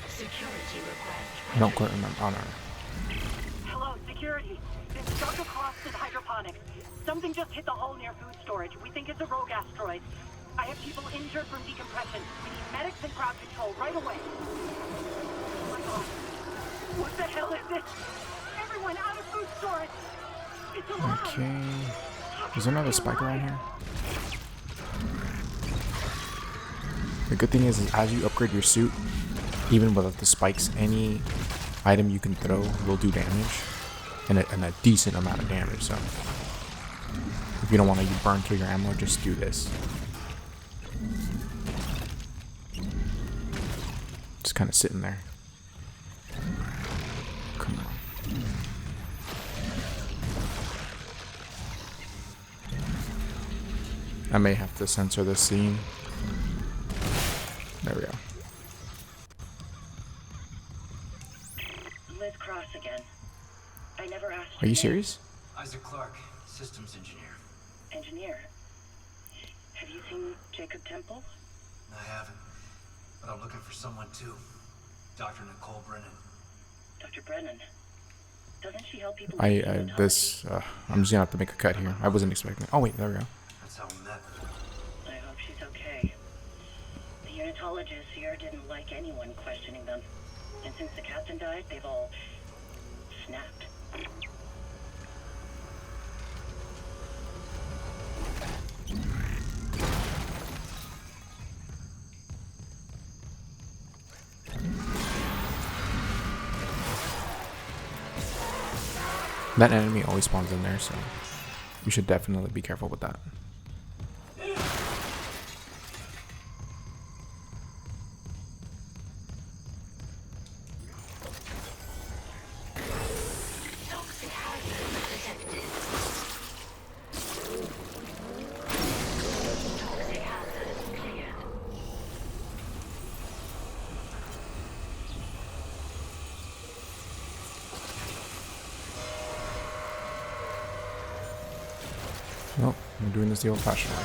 Security request.
I don't quite remember. Oh no.
Hello, security. It's Dr. Cross in hydroponics. Something just hit the hull near food storage. We think it's a rogue asteroid. I have people injured from decompression. We need medics and crowd control right away. Oh my god. What the hell is this? Everyone out of food storage! It's alive!
Okay. Is there another spike around here? The good thing is as you upgrade your suit, even without the spikes, any item you can throw will do damage, and a decent amount of damage. So if you don't want to burn through your ammo, just do this. Just kind of sitting there. Come on. I may have to censor this scene. There we go.
Liz Cross again. I never asked.
Are you serious?
Isaac Clarke, systems engineer.
Engineer. Have you seen Jacob Temple?
I haven't, but I'm looking for someone too. Dr. Nicole Brennan.
Dr. Brennan. Doesn't she help people?
I'm just gonna have to make a cut here. I wasn't expecting. Oh wait, there we go.
That's how we met.
I hope she's okay. The unitologists here didn't like anyone questioning them. And since the captain died, they've all snapped.
That enemy always spawns in there, so you should definitely be careful with that.
Toxic hazard detected. Toxic hazard cleared.
Well, I'm doing this the old-fashioned way.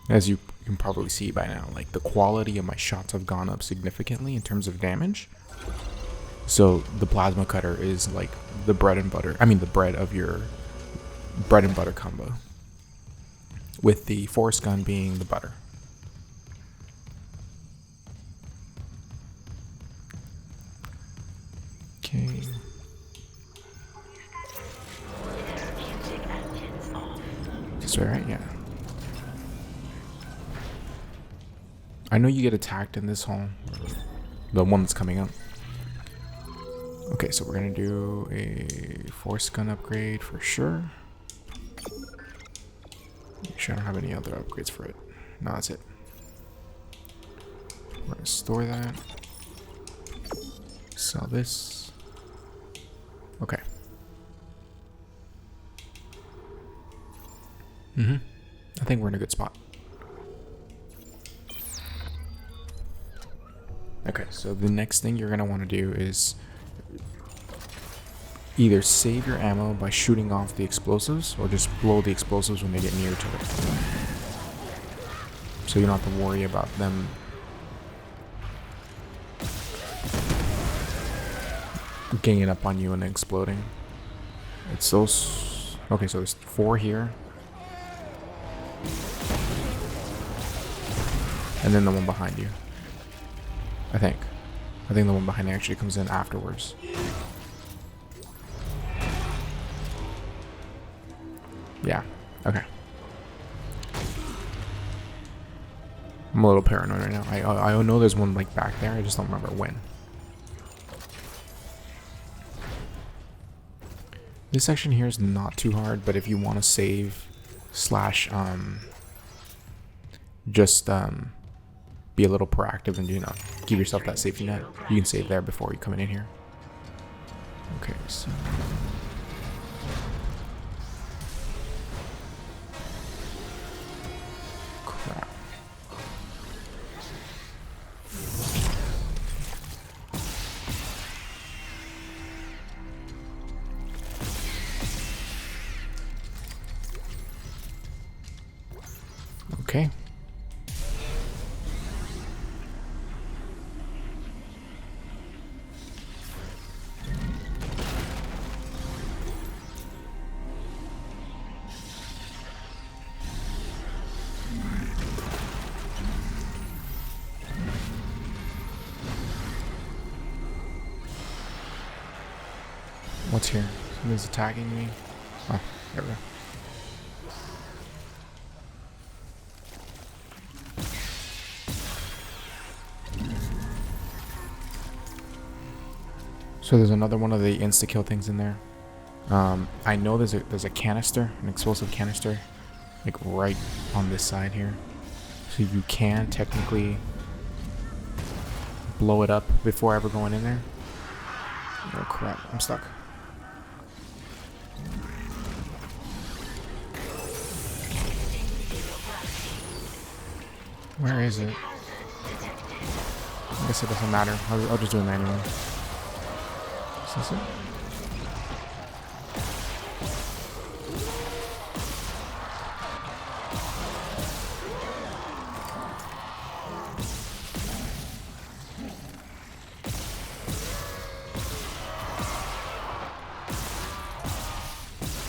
As you can probably see by now, like the quality of my shots have gone up significantly in terms of damage. So the plasma cutter is like the bread and butter. I mean, the bread of your bread and butter combo, with the force gun being the butter. Okay.
Therapeutic engines off.
This way, right? Yeah. I know you get attacked in this hall. The one that's coming up. Okay, so we're gonna do a force gun upgrade for sure. sure I don't have any other upgrades for it. No, that's it. We're gonna store that. Sell this. Okay. I think we're in a good spot. Okay, so the next thing you're gonna want to do is either save your ammo by shooting off the explosives, or just blow the explosives when they get near to it. So you don't have to worry about them ganging up on you and exploding. It's those. Okay, so there's 4 here. And then the one behind you. I think the one behind you actually comes in afterwards. Yeah, okay. I'm a little paranoid right now. I know there's one like back there, I just don't remember when. This section here is not too hard, but if you want to save slash just be a little proactive and, you know, give yourself that safety net, you can save there before you come in here. Okay, so crap. Okay. What's here? Somebody's attacking me. Oh, there we go. So there's another one of the insta-kill things in there. I know there's a canister, an explosive canister, like right on this side here. So you can technically blow it up before ever going in there. Oh crap, I'm stuck. Where is it? I guess it doesn't matter. I'll just do it manually. Is this it?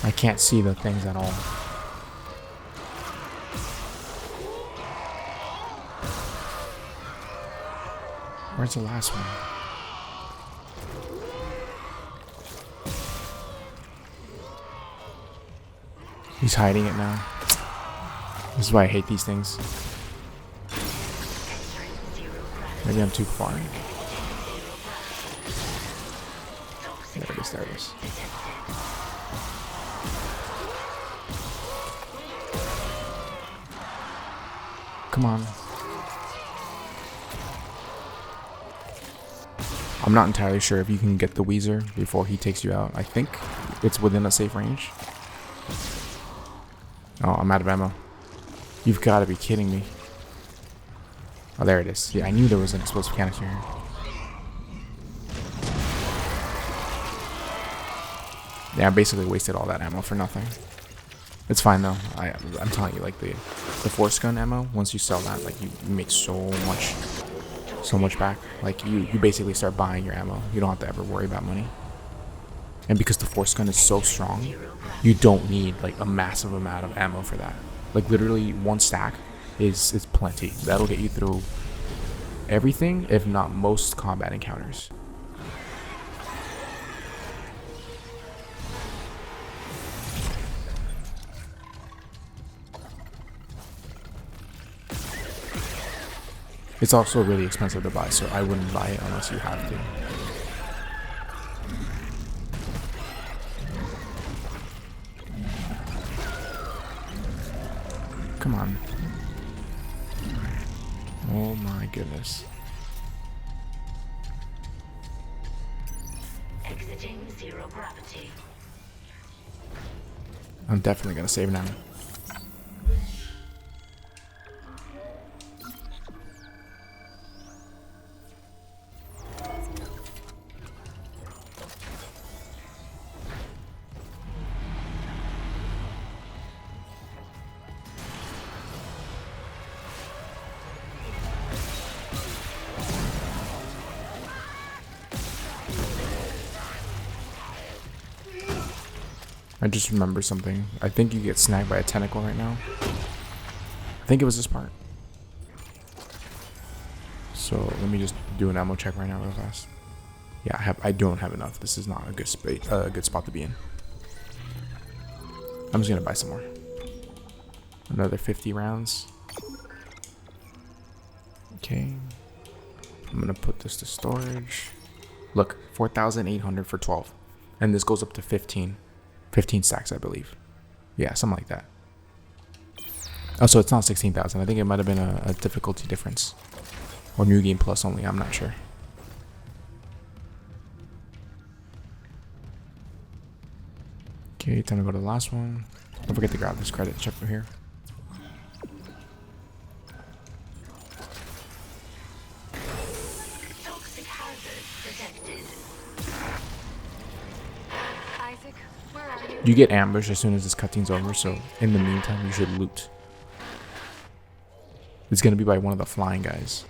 I can't see the things at all. Where's the last one? He's hiding it now. This is why I hate these things. Maybe I'm too far. There it is, there it is. Come on. I'm not entirely sure if you can get the Weezer before he takes you out. I think it's within a safe range. Oh, I'm out of ammo. You've got to be kidding me. Oh, there it is. Yeah, I knew there was an explosive canister here. Yeah, I basically wasted all that ammo for nothing. It's fine though. I'm telling you, like the force gun ammo, once you sell that, like you make so much back. Like you basically start buying your ammo. You don't have to ever worry about money. And because the force gun is so strong, you don't need like a massive amount of ammo for that. Like literally one stack is plenty. That'll get you through everything, if not most combat encounters. It's also really expensive to buy, so I wouldn't buy it unless you have to. Come on. Oh my goodness.
Exiting zero gravity.
I'm definitely gonna save now. I just remember something. I think you get snagged by a tentacle right now. I think it was this part. So let me just do an ammo check right now real fast. Yeah, I don't have enough. This is not a good good spot to be in. I'm just gonna buy some more. Another 50 rounds. Okay. I'm gonna put this to storage. Look, 4,800 for 12. And this goes up to 15 stacks, I believe. Yeah, something like that. Oh, so it's not 16,000. I think it might have been a difficulty difference. Or New Game Plus only, I'm not sure. Okay, time to go to the last one. Don't forget to grab this credit check from here.
Toxic hazard detected.
Isaac, where are you?
You get ambushed as soon as this cutscene's over, so in the meantime, you should loot. It's gonna be by one of the flying guys.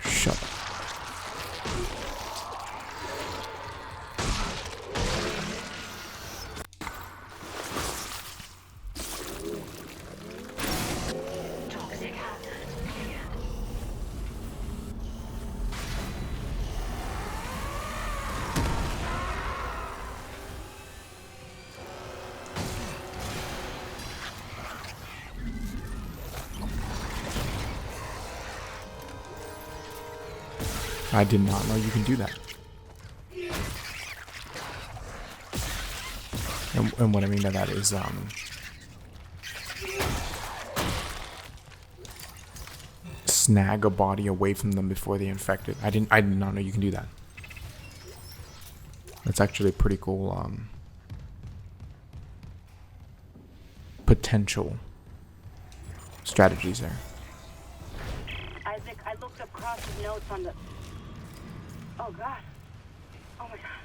Shut up.
Toxic hazard cleared.
I did not know you can do that. And what I mean by that is, snag a body away from them before they infect it. I did not know you can do that. That's actually pretty cool, potential strategies there.
Isaac, I looked up Cross's notes on the... Oh, God. Oh, my God.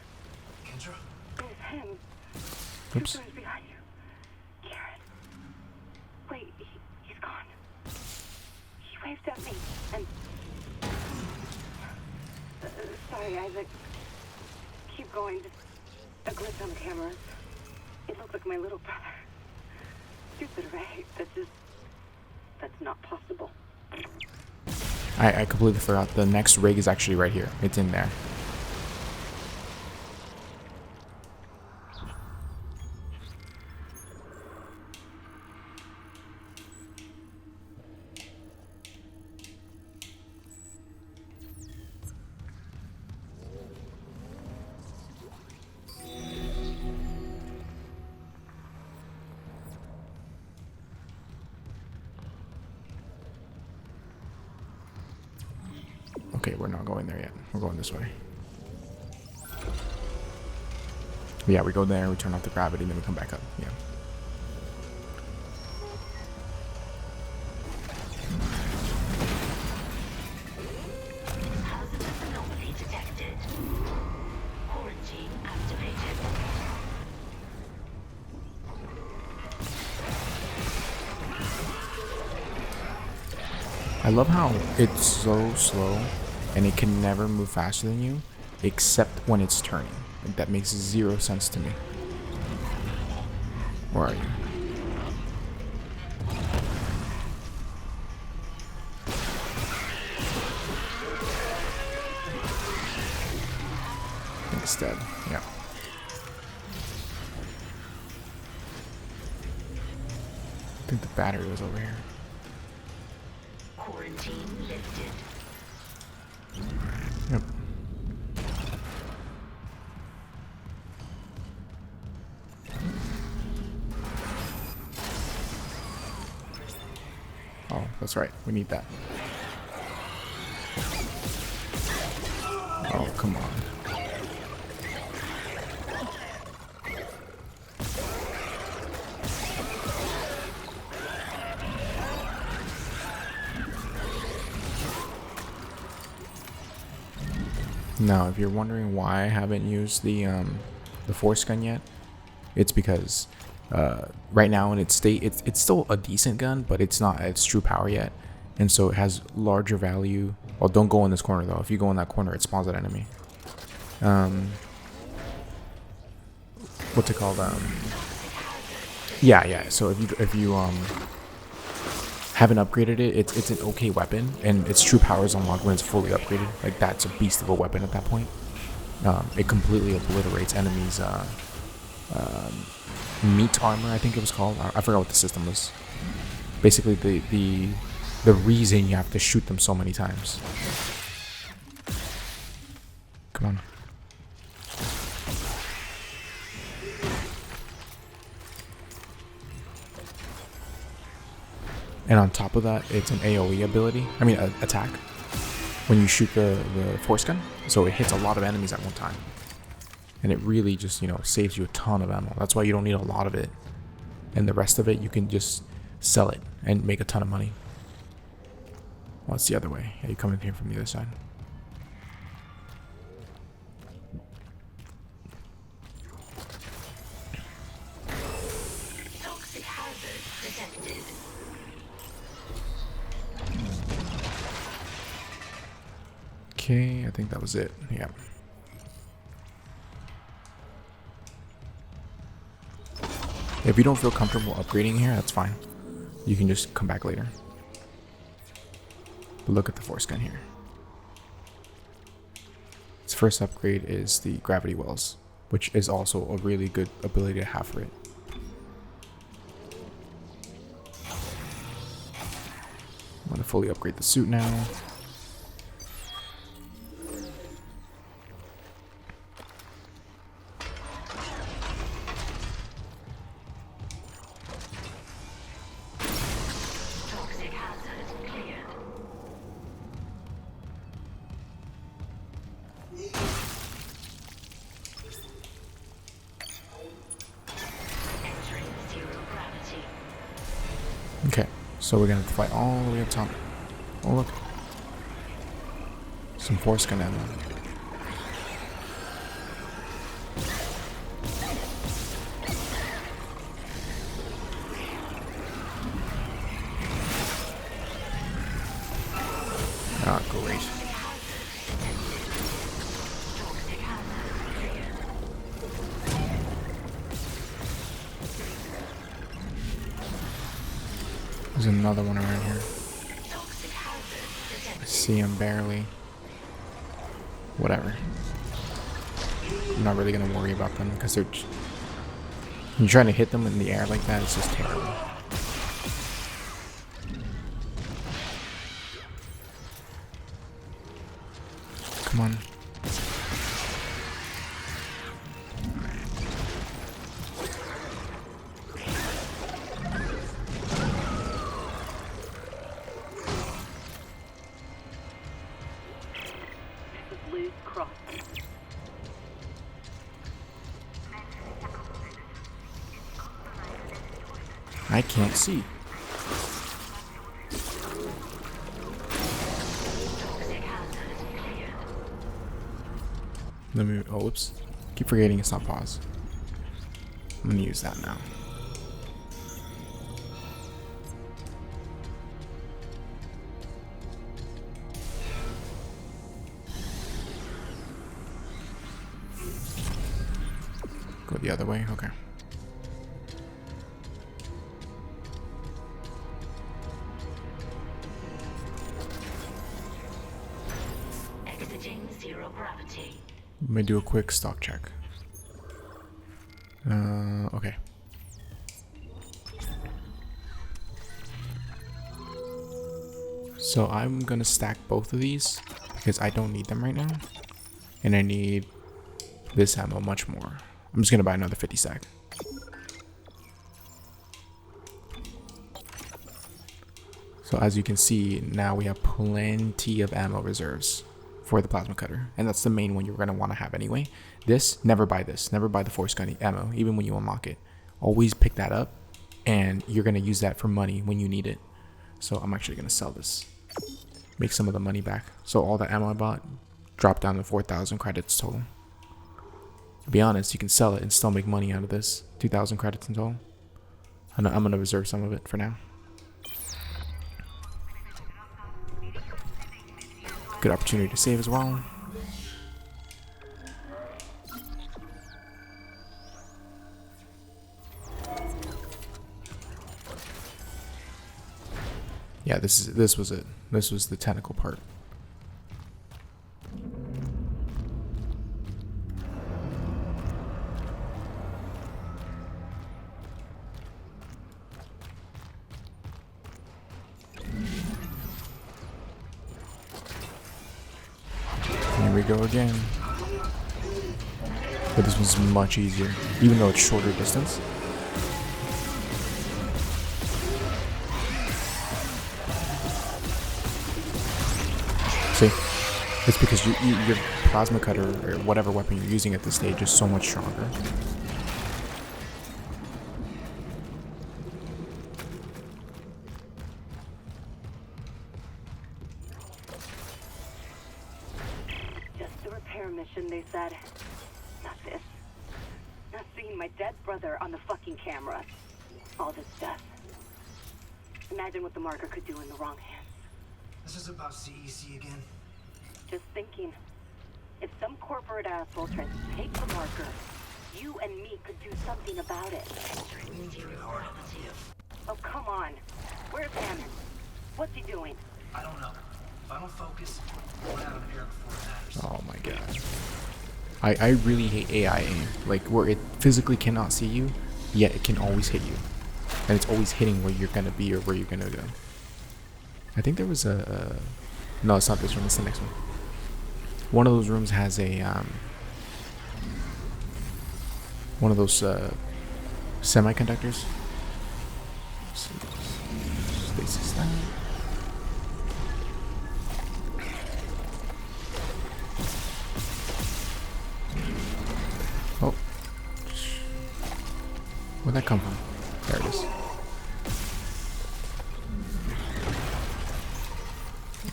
Kendra?
It's him.
Oops.
Two guys behind you. Karen. Wait, he's gone. He waved at me, and... sorry, Isaac. Keep going. Just a glitch on the cameras. It looked like my little brother. Stupid, right? That's not possible.
I completely forgot. The next rig is actually right here. It's in there. Okay, we're not going there yet. We're going this way. Yeah, we go there, we turn off the gravity, and then we come back up. Yeah.
Hazardous anomaly detected. Quarantine activated.
I love how it's so slow and it can never move faster than you except when it's turning. Like, that makes 0 sense to me. Where are you? I think it's dead. Yeah. I think the battery was over here.
Quarantine lifted.
Yep. That's right. We need that. Oh, come on. Now, if you're wondering why I haven't used the force gun yet, it's because right now in its state, it's still a decent gun, but it's not at its true power yet, and so it has larger value. Well, don't go in this corner though. If you go in that corner, it spawns an enemy. What's it called? Yeah. So if you haven't upgraded it, it's an okay weapon, and its true power is unlocked when it's fully upgraded. Like, that's a beast of a weapon at that point. It completely obliterates enemies. Meat armor, I think it was called. I forgot what the system was. Basically, the reason you have to shoot them so many times. Come on. And on top of that, it's an AoE ability. I mean, attack. When you shoot the force gun, so it hits a lot of enemies at one time. And it really just, saves you a ton of ammo. That's why you don't need a lot of it. And the rest of it, you can just sell it and make a ton of money. Well, it's the other way. Yeah, you come in here from the other side.
Toxic hazard detected.
Okay, I think that was it. Yeah. If you don't feel comfortable upgrading here, that's fine. You can just come back later. But look at the force gun here. Its first upgrade is the gravity wells, which is also a really good ability to have for it. I'm going to fully upgrade the suit now.
Toxic hazard cleared. Entering zero gravity.
Okay, so we're going to have to fight all the way up top. Oh, look. Some force gun ammo. Ah, great.
Toxic hazard cleared.
There's another one around here.
Toxic hazard
I
detected.
see him barely. Whatever. I'm not really going to worry about them because they're... When you're trying to hit them in the air like that, it's just terrible. Come on.
This is Liz Cross.
I can't see.
Toxic hazard cleared.
Let me... Oh, whoops. Keep forgetting it's not pause. I'm going to use that now. Go the other way? Okay.
Exiting zero gravity.
Let me do a quick stock check. Okay. So I'm gonna stack both of these because I don't need them right now. And I need this ammo much more. I'm just gonna buy another 50 stack. So So as you can see, now we have plenty of ammo reserves for the plasma cutter, and that's the main one you're going to want to have anyway. Never buy the force gun ammo, even when you unlock it. Always pick that up, and you're going to use that for money when you need it. So I'm actually going to sell this, make some of the money back. So all the ammo I bought dropped down to 4,000 credits total. To be honest, you can sell it and still make money out of this. 2,000 credits in total. And I'm going to reserve some of it for now. Good opportunity to save as well. Yeah, this was it. This was the technical part. Here we go again. But this one's much easier, even though it's shorter distance. See? It's because your plasma cutter, or whatever weapon you're using at this stage, is so much stronger.
Mission, they said. Not this. Not seeing my dead brother on the fucking camera. All this death. Imagine what the marker could do in the wrong hands.
This is about CEC again.
Just thinking. If some corporate asshole tries to take the marker, you and me could do something about it. Oh, come on. Where's Hammond? What's he doing?
I don't know. If I don't focus, we're out of here before it matters.
Oh my god. I really hate AI aim. Like, where it physically cannot see you, yet it can always hit you. And it's always hitting where you're gonna be or where you're gonna go. I think there was a... No, it's not this room, it's the next one. One of those rooms has a... one of those semiconductors. Stasis that. Oh. Where'd that come from? There it is.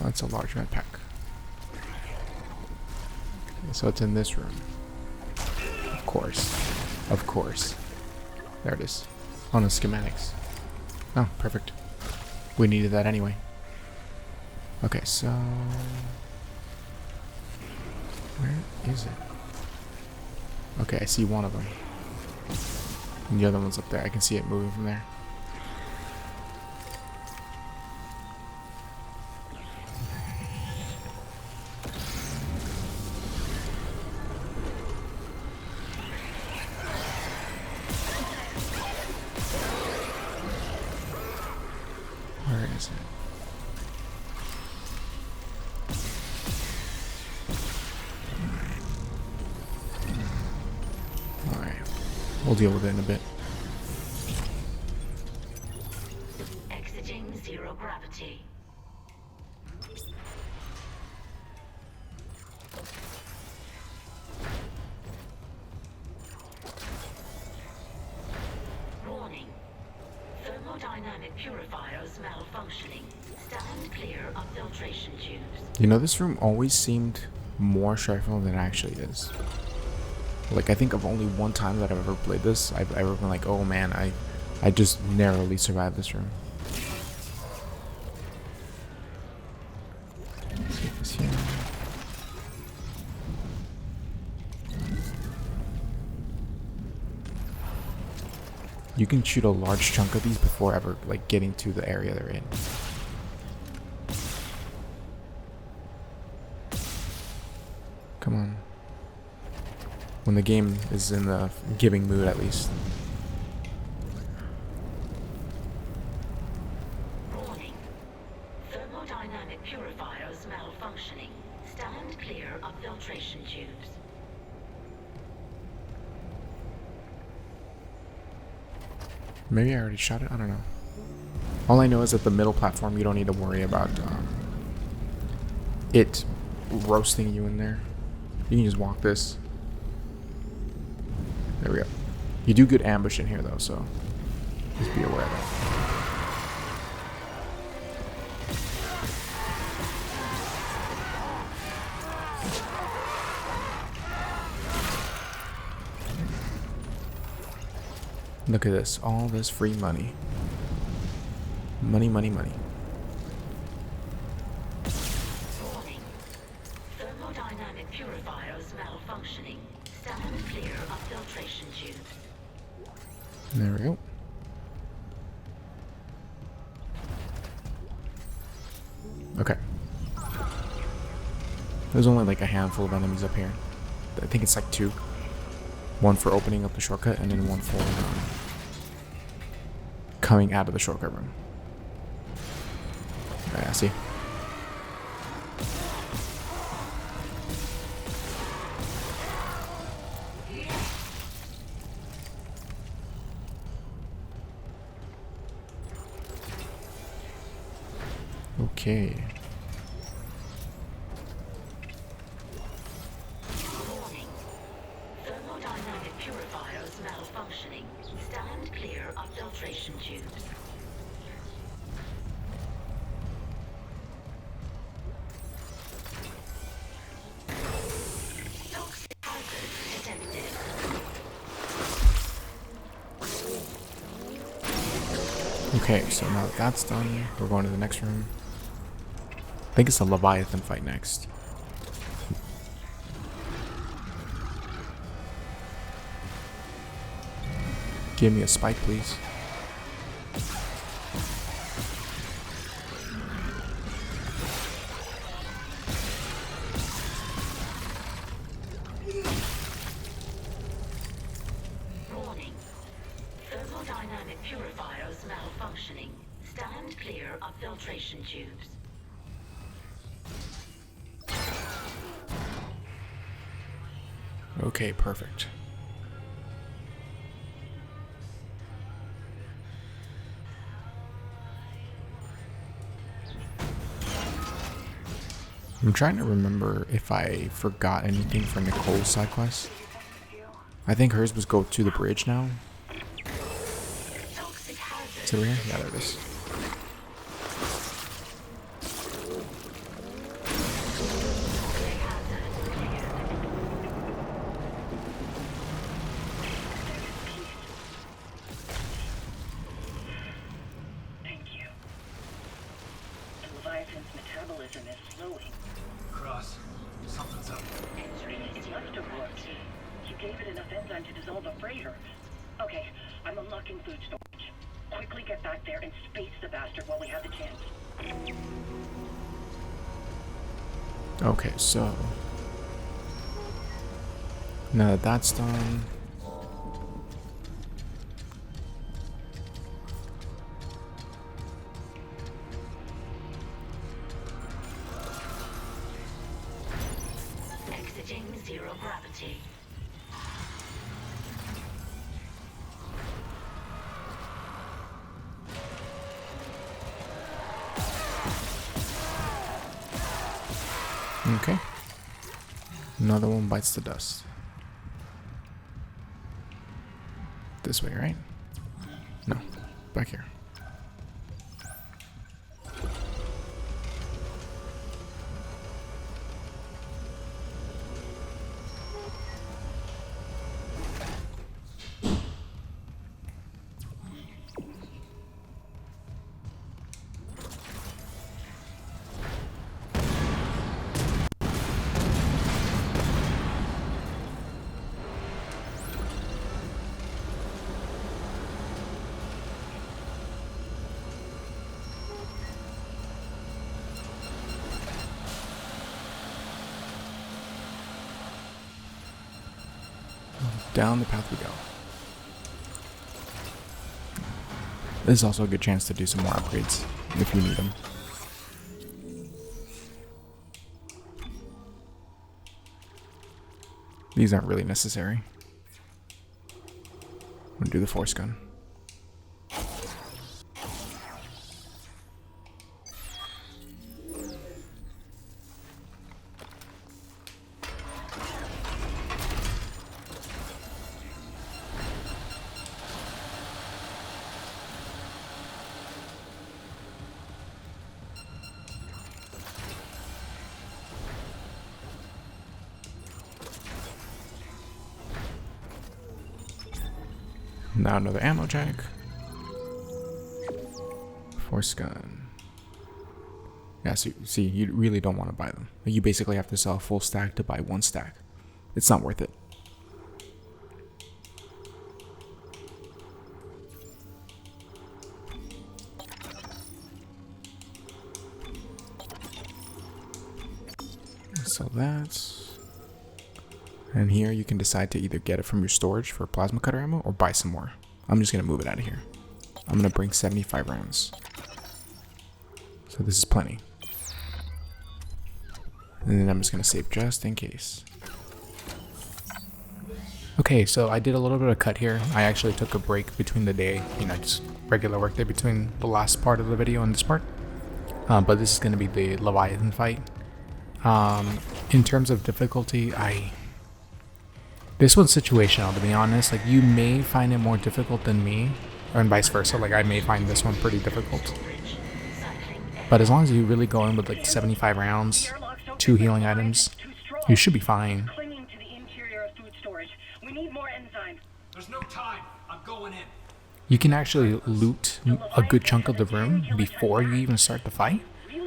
Oh, that's a large med pack. Okay, so it's in this room. Of course. Of course. There it is. On the schematics. Oh, perfect. We needed that anyway. Okay, so... where is it? Okay, I see one of them. And the other one's up there. I can see it moving from there. Where is it? Alright. We'll deal with it in a bit.
Exiting zero gravity. Warning. Thermodynamic purifiers malfunctioning. Stand clear of filtration tubes.
You know, this room always seemed more stressful than it actually is. Like, I think of only one time that I've ever played this, I've ever been like, oh man, I just narrowly survived this room. Let's get this here. You can shoot a large chunk of these before ever, like, getting to the area they're in. Come on. When the game is in the giving mood, at least.
Warning. Thermodynamic purifiers malfunctioning. Stand clear of filtration tubes.
Maybe I already shot it? I don't know. All I know is that the middle platform, you don't need to worry about it roasting you in there. You can just walk this. There we go. You do good ambush in here though, so just be aware of that. Look at this, all this free money. Money, money, money.
Warning. Thermodynamic purifiers malfunctioning. Stand clear of filtration tubes.
There we go. Okay. There's only like a handful of enemies up here. I think it's like 2. One for opening up the shortcut, and then one for coming out of the shortcut room. Yeah, I see. Okay.
Warning. Thermodynamic purifiers malfunctioning. Stand clear of filtration tubes. Toxic hazard detected.
Okay, so now that that's done, we're going to the next room. I think it's a Leviathan fight next. Give me a spike, please.
Warning. Thermodynamic purifiers malfunctioning. Stand clear of filtration tubes.
Okay, perfect. I'm trying to remember if I forgot anything for Nicole's side quest. I think hers was go to the bridge now.
Toxic hazard.
Is it over here? Yeah, there it is.
Thank you. The Leviathan's metabolism is slowing.
Cross. Something's up.
It must have worked. You gave it enough enzyme to dissolve a freighter. Okay, I'm unlocking food storage. Quickly get back there and space the bastard while we have the chance.
Okay, so now that that's done,
Exiting zero gravity.
okay. Another one bites the dust. This way, right? No, back here. Down the path we go. This is also a good chance to do some more upgrades if you need them. These aren't really necessary. I'm gonna do the force gun. Now another ammo jack. Force gun. Yeah, so see, you really don't want to buy them. You basically have to sell a full stack to buy one stack. It's not worth it. So that's... And here you can decide to either get it from your storage for plasma cutter ammo or buy some more. I'm just going to move it out of here. I'm going to bring 75 rounds. So this is plenty. And then I'm just going to save just in case. Okay, so I did a little bit of cut here. I actually took a break between the day, you know, just regular work day between the last part of the video and this part. But this is going to be the Leviathan fight. In terms of difficulty, this one's situational, to be honest. Like, you may find it more difficult than me, or vice versa. Like, I may find this one pretty difficult. But as long as you really go in with like 75 rounds, 2 healing items, you should be fine.
Clinging to the interior of food storage. We need more enzyme.
There's no time. I'm going in.
You can actually loot a good chunk of the room before you even start the fight.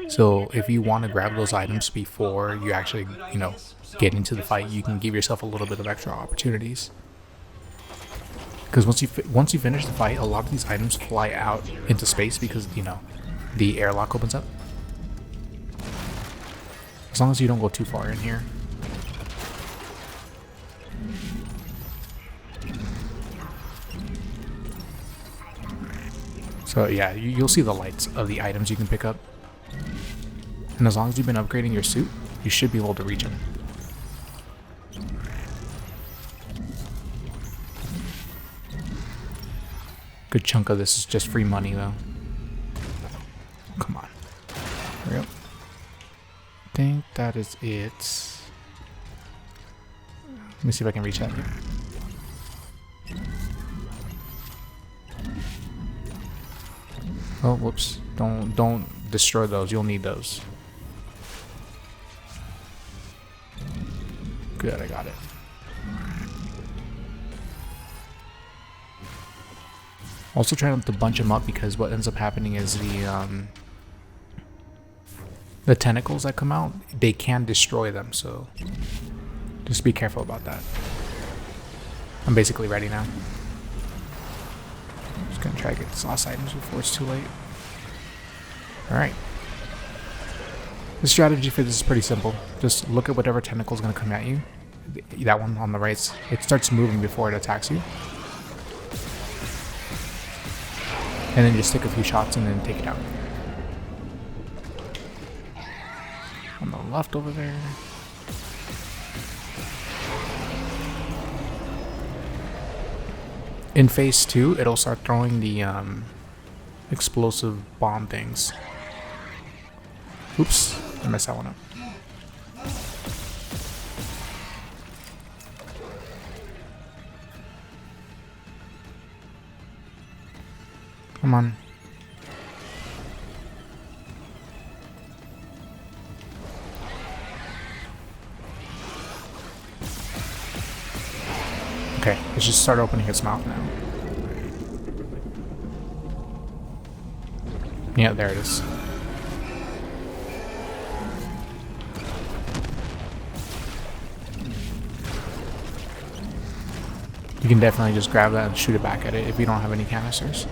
So if you want to grab those items before you actually, you know, get into the fight, you can give yourself a little bit of extra opportunities. Because once you finish the fight, a lot of these items fly out into space because, you know, the airlock opens up. As long as you don't go too far in here. So yeah, you'll see the lights of the items you can pick up. And as long as you've been upgrading your suit, you should be able to reach them. Good chunk of this is just free money though. Come on. There we go. I think that is it. Let me see if I can reach that here. Oh, whoops. Don't destroy those. You'll need those. Good, I got it. Also try not to bunch them up because what ends up happening is the tentacles that come out, they can destroy them, so just be careful about that. I'm basically ready now. Just gonna try to get this last items before it's too late. Alright. The strategy for this is pretty simple. Just look at whatever tentacle is going to come at you. That one on the right, it starts moving before it attacks you. And then just take a few shots and then take it out. On the left over there. In phase 2, it'll start throwing the explosive bomb things. Oops, I messed that one up. Come on. Okay, let's just start opening its mouth now. Yeah, there it is. You can definitely just grab that and shoot it back at it if you don't have any canisters.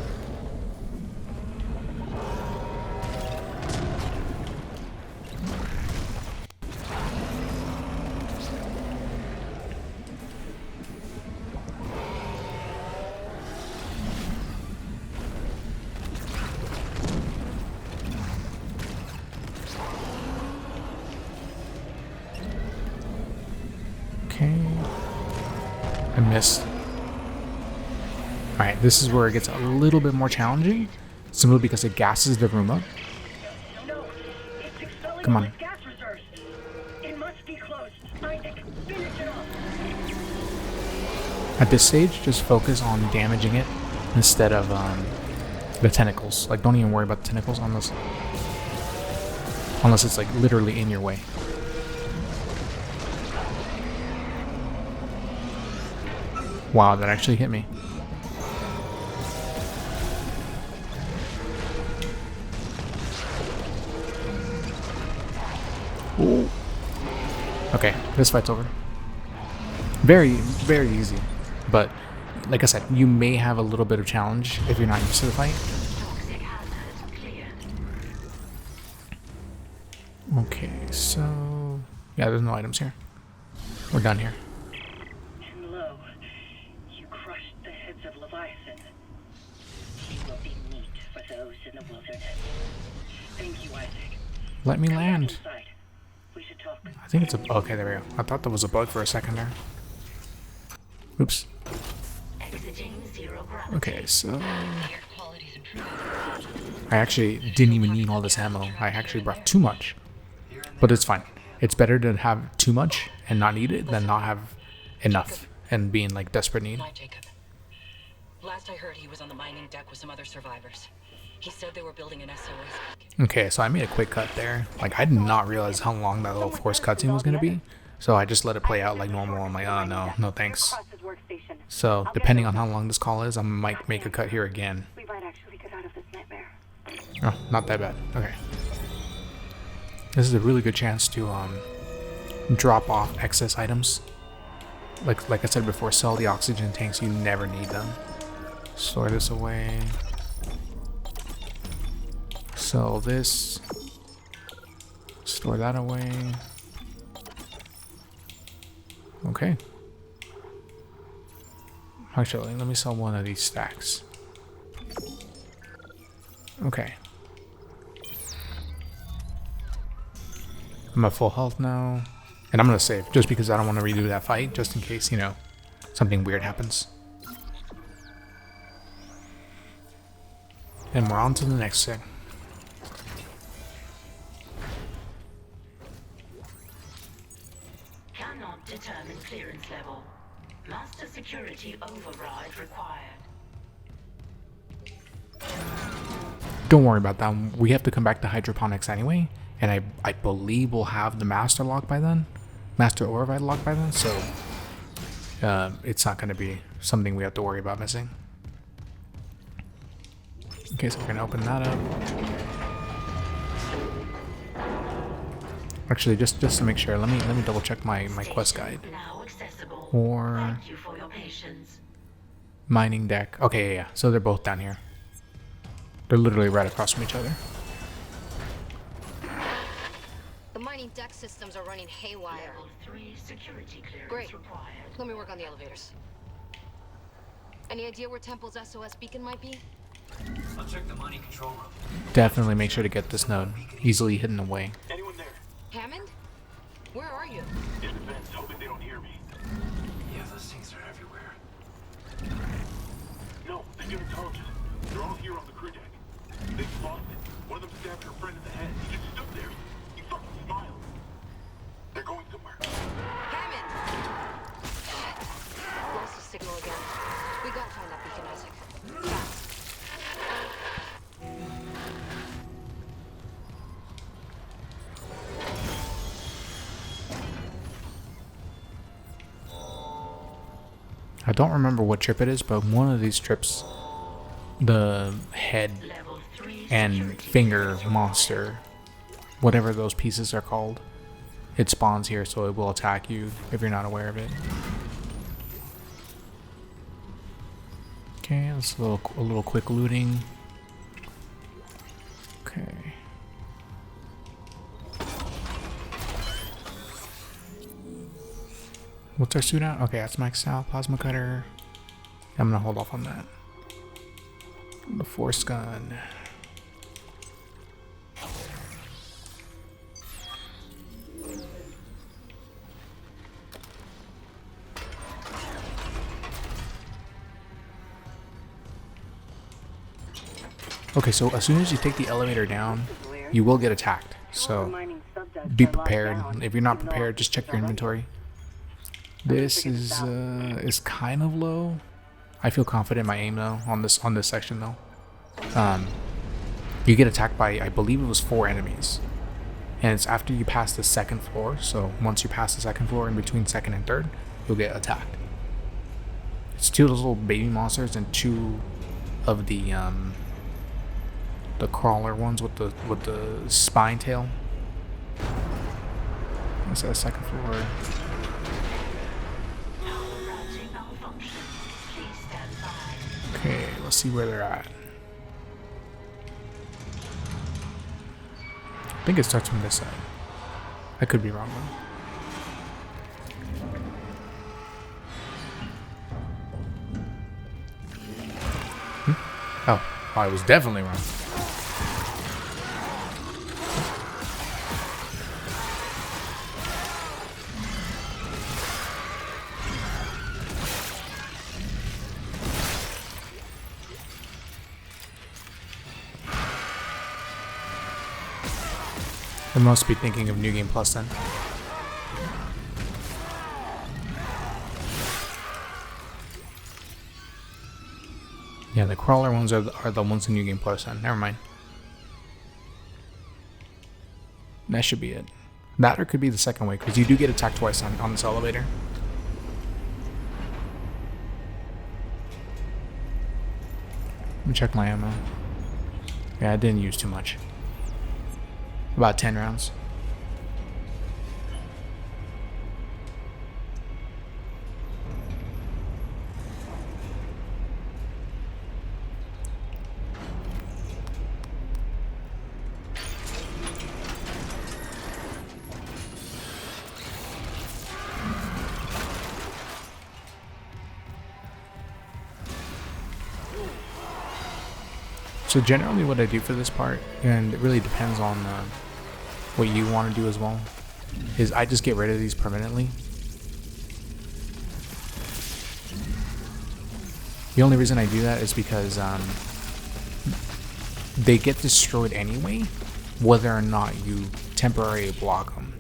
Okay. I missed. Alright, this is where it gets a little bit more challenging, simply because it gasses the room up.
No, it's expelling
Come
all
on.
its gas reserves. It must be closed. Isaac, finish it off.
At this stage, just focus on damaging it instead of the tentacles. Like, don't even worry about the tentacles unless it's like literally in your way. Wow, that actually hit me. Okay, this fight's over. Very, very easy. But, like I said, you may have a little bit of challenge if you're not used to the fight.
Toxic hazard cleared.
Okay, so... yeah, there's no items here. We're done here.
And lo, you crushed the heads of Leviathan. He will be meat for those in the wilderness. Thank you, Isaac.
Let me
Come back
land.
inside. We should talk.
I think it's a... okay, there we go. I thought that was a bug for a second there. Oops.
Exiting zero gravity.
Okay, so...
Air quality's improved.
I actually didn't even need all this ammo. I actually brought too much. But it's fine. It's better to have too much and not need it than not have enough and be in like desperate need.
Hi, Jacob. Last I heard, he was on the mining deck with some other survivors. He said they were building an SOS.
Okay, so I made a quick cut there. Like, I did not realize how long that little forced cutscene was going to be. So I just let it play out like normal. I'm like, oh no thanks. So depending on how long this call is, I might make a cut here again.
We might actually get out of this nightmare.
Oh, not that bad. Okay. This is a really good chance to drop off excess items. Like I said before, sell the oxygen tanks. You never need them. Store this away. Sell this. Store that away. Okay. Actually, let me sell one of these stacks. Okay. I'm at full health now. And I'm going to save just because I don't want to redo that fight, just in case, you know, something weird happens. And we're on to the next thing.
Cannot determine clearance level. Master security override required.
Don't worry about that. We have to come back to hydroponics anyway. And I believe we'll have the master lock by then. Master override lock by then. So it's not going to be something we have to worry about missing. Okay, so we're going to open that up. Actually, just to make sure, let me double check my quest guide. Or
Thank you for your patience.
mining deck. Okay, yeah. So they're both down here. They're literally right across from each other.
The mining deck systems are running haywire.
Level 3 security clearance
Great.
required.
Let me work on the elevators. Any idea where Temple's SOS beacon might be?
I'll check the mining control room.
Definitely make sure to get this node easily hidden away.
Anyone there?
Hammond? Where are you?
In the vents, hoping they don't hear me.
Yeah, those things are everywhere.
No, they didn't tell us. They're all here on the crew deck. They lost it. One of them stabbed her friend in the head. He just stood there. He fucking smiled. They're going somewhere.
Hammond! Lost the signal again. We gotta find that beacon, Isaac. Fast.
I don't remember what trip it is, but one of these trips, the head
Level 3
and
security
finger
clearance
monster, whatever those pieces are called, it spawns here, so it will attack you if you're not aware of it. Okay, that's a little quick looting. Okay. What's our suit at? Okay, that's maxed out. Plasma cutter. I'm gonna hold off on that. The force gun. Okay, so as soon as you take the elevator down, you will get attacked. So be prepared. If you're not prepared, just check your inventory. This is kind of low. I feel confident in my aim though on this section though. You get attacked by, I believe it was 4 enemies, and it's after you pass the second floor. So once you pass the second floor, in between second and third, you'll get attacked. It's 2 of those little baby monsters and 2 of the crawler ones with the spine tail. What's that, second floor?
Routing malfunction. Please stand by.
Okay, let's see where they're at. I think it starts from this side. I could be wrong though. Oh, I was definitely wrong. I must be thinking of New Game Plus then. Yeah, the crawler ones are the ones in New Game Plus then. Never mind. That should be it. That or could be the second way, because you do get attacked twice on this elevator. Let me check my ammo. Yeah, I didn't use too much. About 10 rounds. So generally what I do for this part, and it really depends on what you want to do as well, is I just get rid of these permanently. The only reason I do that is because they get destroyed anyway, whether or not you temporarily block them.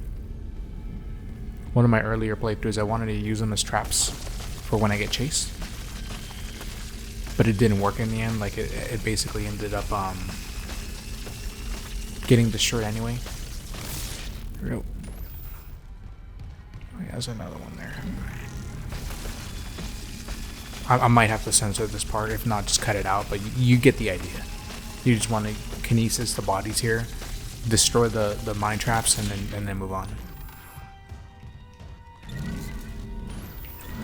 One of my earlier playthroughs, I wanted to use them as traps for when I get chased, but it didn't work in the end. Like it basically ended up getting destroyed anyway. Oh, yeah, there's another one there. I might have to censor this part, if not just cut it out, but you get the idea. You just want to kinesis the bodies here, destroy the mine traps, and then move on.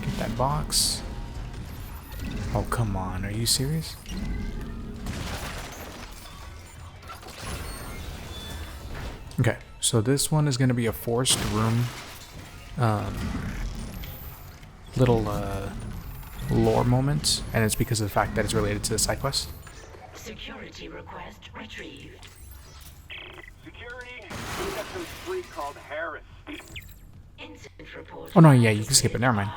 Get that box. Oh, come on, are you serious? Okay, so this one is going to be a forced room, little lore moment, and it's because of the fact that it's related to the side quest.
Security request retrieved.
Security? We got some freak called Harris.
Incident report.
Oh no, yeah, you can skip it, never mind.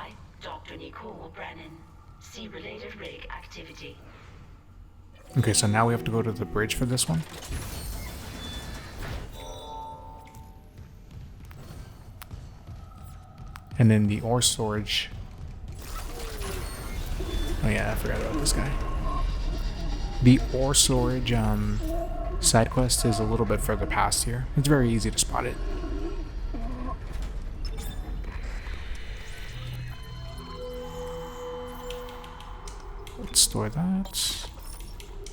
Dr. Nicole Brennan. See related rig activity.
Okay, so now we have to go to the bridge for this one. And then the ore storage. Oh yeah, I forgot about this guy. The ore storage side quest is a little bit further past here. It's very easy to spot it. Let's store that.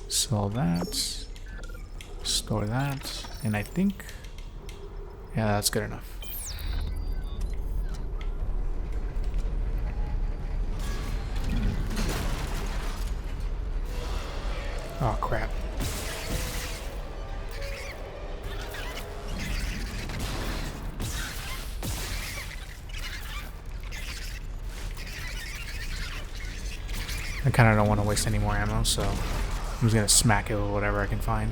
Sell that. Store that. And I think, yeah, that's good enough. Oh crap. I kind of don't want to waste any more ammo, so I'm just going to smack it with whatever I can find.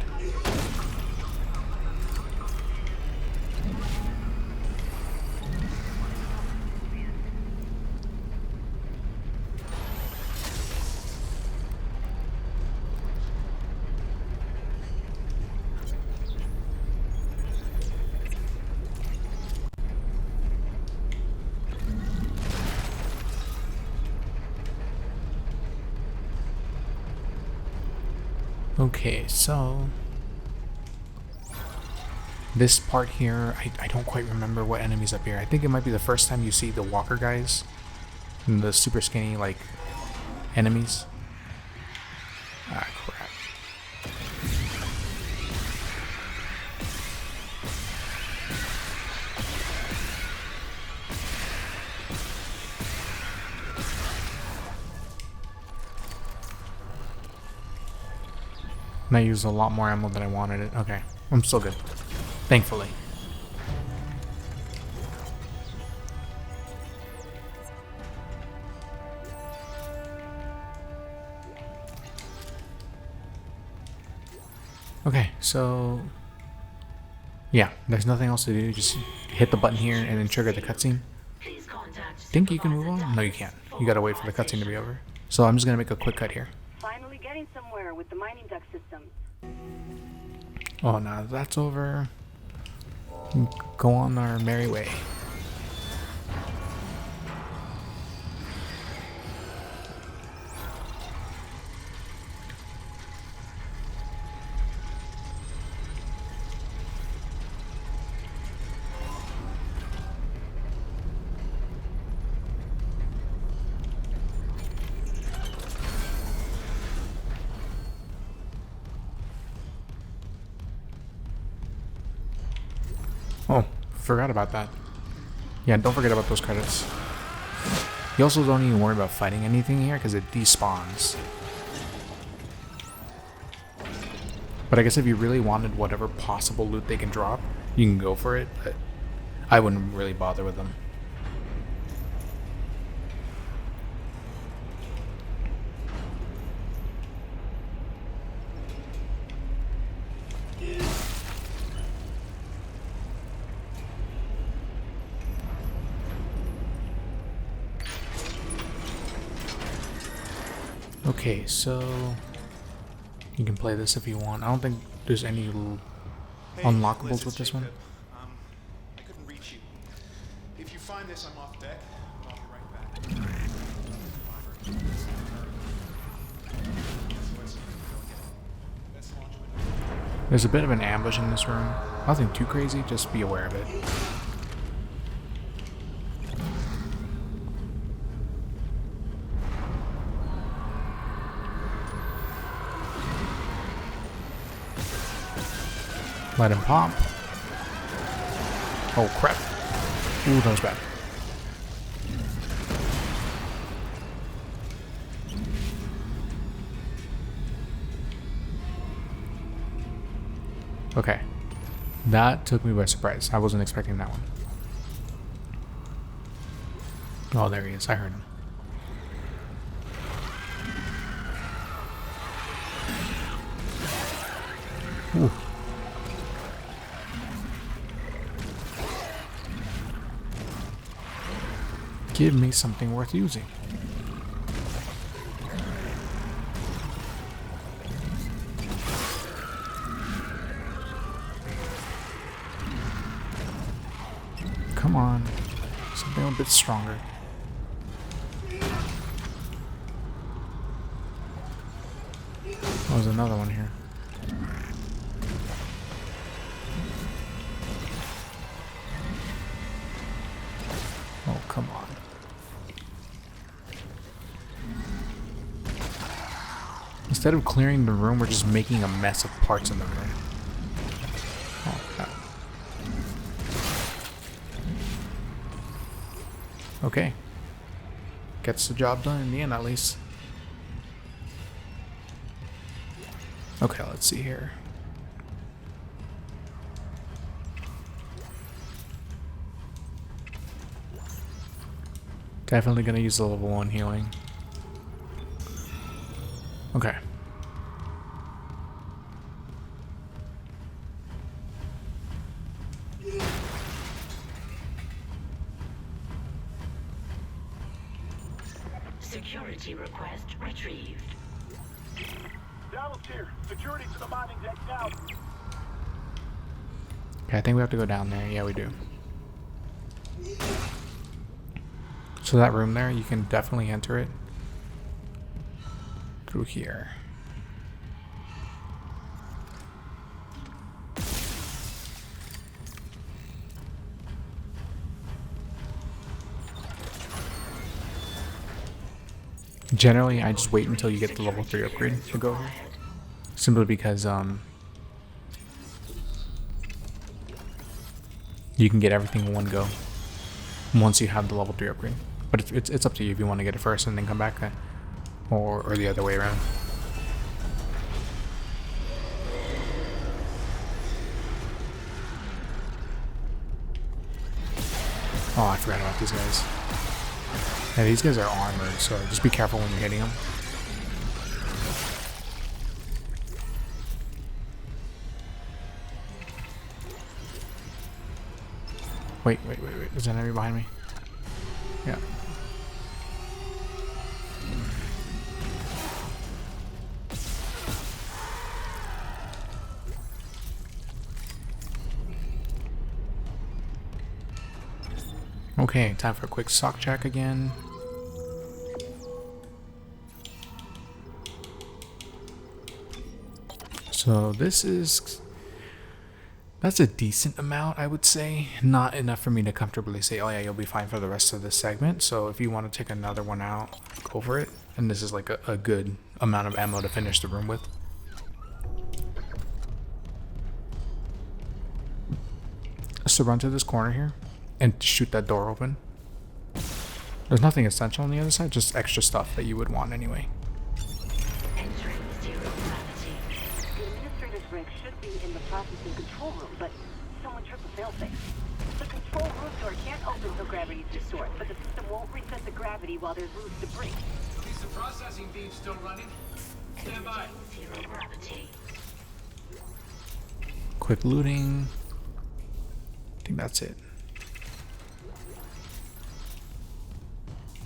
Okay, so this part here, I don't quite remember what enemies up here. I think it might be the first time you see the walker guys and the super skinny like enemies. Ah, crap. And I used a lot more ammo than I wanted it. Okay, I'm still good. Thankfully. Okay, so yeah, there's nothing else to do. Just hit the button here and then trigger the cutscene. Think you can move on? No, you can't. You gotta wait for the cutscene to be over. So I'm just gonna make a quick cut here.
Finally getting somewhere with the mining duct systems.
Oh, now that's over. Go on our merry way. Oh, forgot about that. Yeah, don't forget about those credits. You also don't even worry about fighting anything here because it despawns. But I guess if you really wanted whatever possible loot they can drop, you can go for it, but I wouldn't really bother with them. Okay, so you can play this if you want. I don't think there's any unlockables with this one.
I couldn't reach you. If you find this, I'm off deck. I'll be right back.
There's a bit of an ambush in this room. Nothing too crazy, just be aware of it. Let him pop. Oh crap. Ooh, that was bad. Okay. That took me by surprise. I wasn't expecting that one. Oh, there he is. I heard him. Ooh. Give me something worth using. Come on. Something a bit stronger. There's another one here. Oh, come on. Instead of clearing the room, we're just making a mess of parts in the room. Oh, God. Okay. Gets the job done in the end, at least. Okay, let's see here. Definitely gonna use the level 1 healing. Okay.
Security request retrieved.
Dallas here. Security to the mining deck now.
Okay, I think we have to go down there. Yeah, we do. So that room there, you can definitely enter it through here. Generally, I just wait until you get the level 3 upgrade to go here. Simply because you can get everything in one go once you have the level 3 upgrade. But it's up to you if you want to get it first and then come back, or the other way around. Oh, I forgot about these guys. Yeah, these guys are armored, so just be careful when you're hitting them. Wait. There's an enemy behind me. Yeah. Okay, time for a quick sock check again. So that's a decent amount, I would say. Not enough for me to comfortably say, oh yeah, you'll be fine for the rest of this segment. So if you want to take another one out, go for it. And this is like a good amount of ammo to finish the room with. So run to this corner here and shoot that door open. There's nothing essential on the other side, just extra stuff that you would want anyway.
Entering zero gravity.
The administrator's rig should be in the processing control room, but someone tripped the failsafe. The control room door can't open until gravity's restored, but the system won't reset the gravity while there's loose debris.
Is the processing beam still running? Stand by.
Zero gravity.
Quick looting. I think that's it.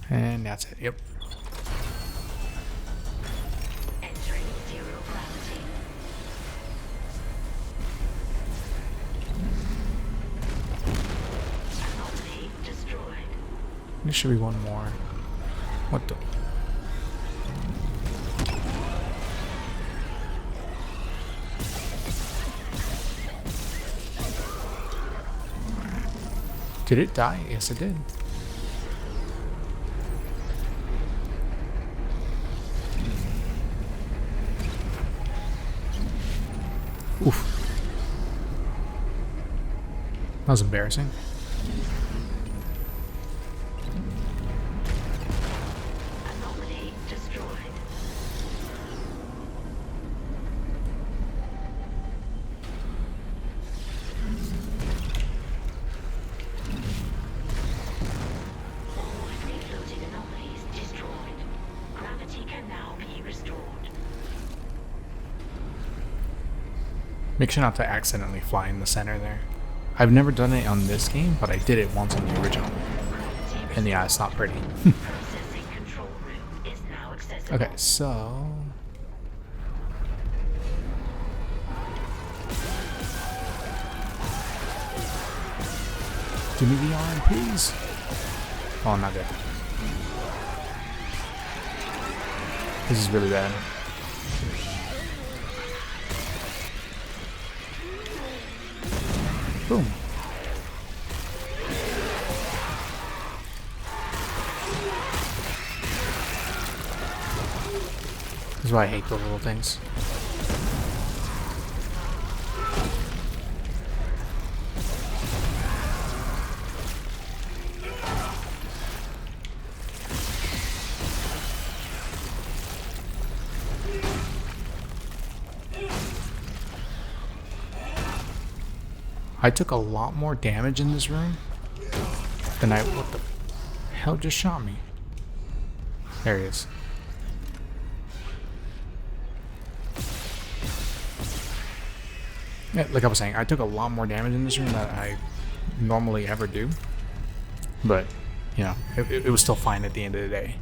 And that's it. Yep.
Entering zero gravity. Anomaly destroyed.
There should be one more. What the? Did it die? Yes, it did. Oof. That was embarrassing.
Anomaly destroyed. All free-floating anomalies destroyed. Gravity can now be restored.
Make sure not to accidentally fly in the center there. I've never done it on this game, but I did it once on the original. And yeah, it's not pretty.
Processing control room is now accessible.
Okay, so... give me the arm, please. Oh, not good. This is really bad. Boom. This is why I hate those little things. I took a lot more damage in this room than what the hell just shot me? There he is. Yeah, like I was saying, I took a lot more damage in this room than I normally ever do. But, you know, it was still fine at the end of the day.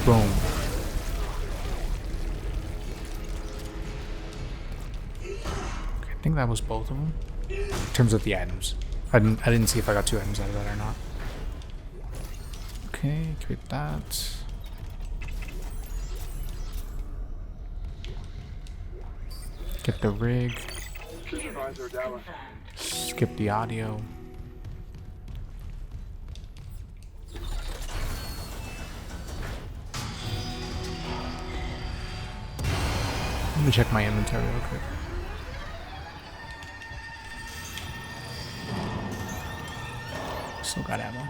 Boom. Okay, I think that was both of them. In terms of the items. I didn't see if I got 2 items out of that or not. Okay, create that. Get the rig.
Supervisor Dallas.
Skip the audio. Let me check my inventory real quick. Still got ammo.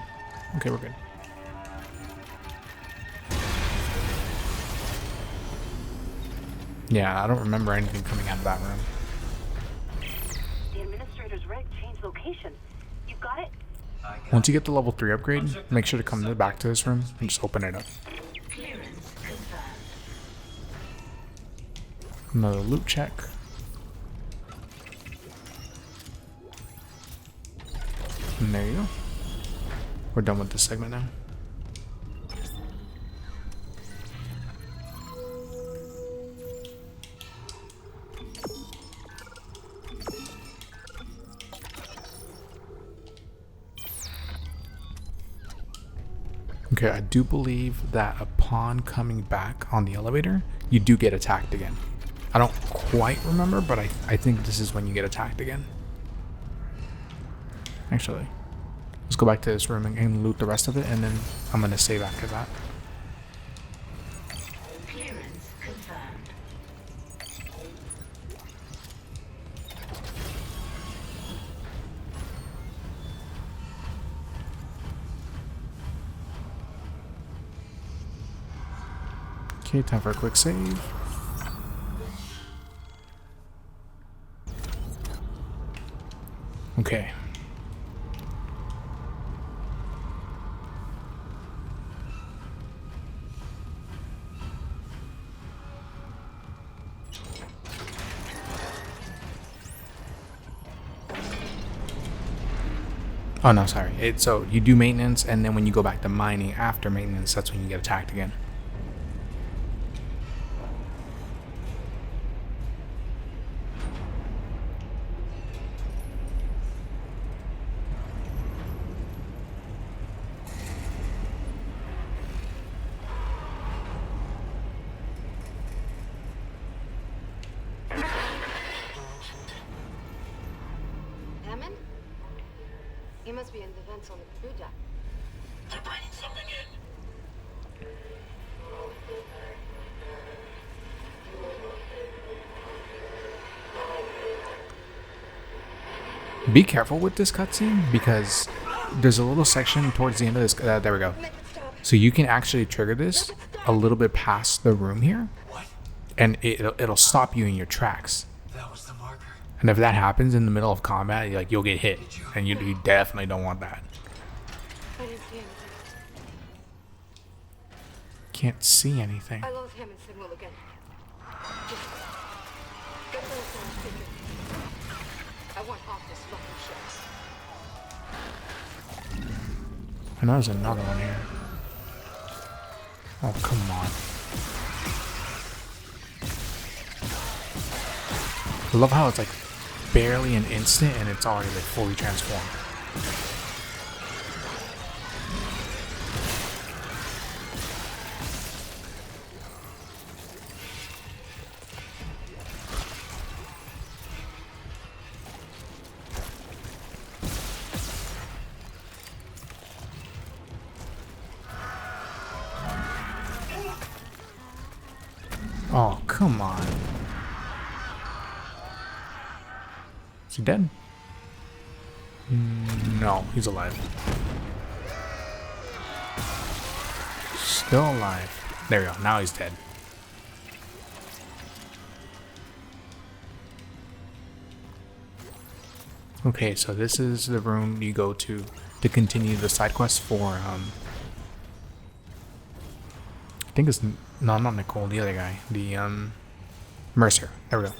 Okay, we're good. Yeah, I don't remember anything coming out of that room.
The administrator's rig changed location. You got it?
Once you get the level 3 upgrade, make sure to come back to this room and just open it up.
Clearance confirmed.
Another loot check. And there you go. We're done with this segment now. Okay, I do believe that upon coming back on the elevator, you do get attacked again. I don't quite remember, but I think this is when you get attacked again. Actually, let's go back to this room and loot the rest of it, and then I'm going to save after that.
Clearance confirmed.
Okay, time for a quick save. Okay. Oh no, sorry. So you do maintenance, and then when you go back to mining after maintenance, that's when you get attacked again.
Hammond? He must be in the vents on the crew deck.
They're bringing something in.
Be careful with this cutscene because there's a little section towards the end of this. There we go. So you can actually trigger this a little bit past the room here, and it'll stop you in your tracks.
That was the marker.
And if that happens in the middle of combat, you'll get hit, and you definitely don't want that.
I didn't see anything.
Can't see anything.
I lost Hammond's signal again. Just get those on speaker. I want off this fucking ship.
I know there's another one here. Oh, come on. I love how it's like barely an instant and it's already like fully transformed. Oh, come on. Is he dead? No, he's alive. Still alive. There we go. Now he's dead. Okay, so this is the room you go to continue the side quest for, I think it's, no, not Nicole, the other guy. The, Mercer. There we go.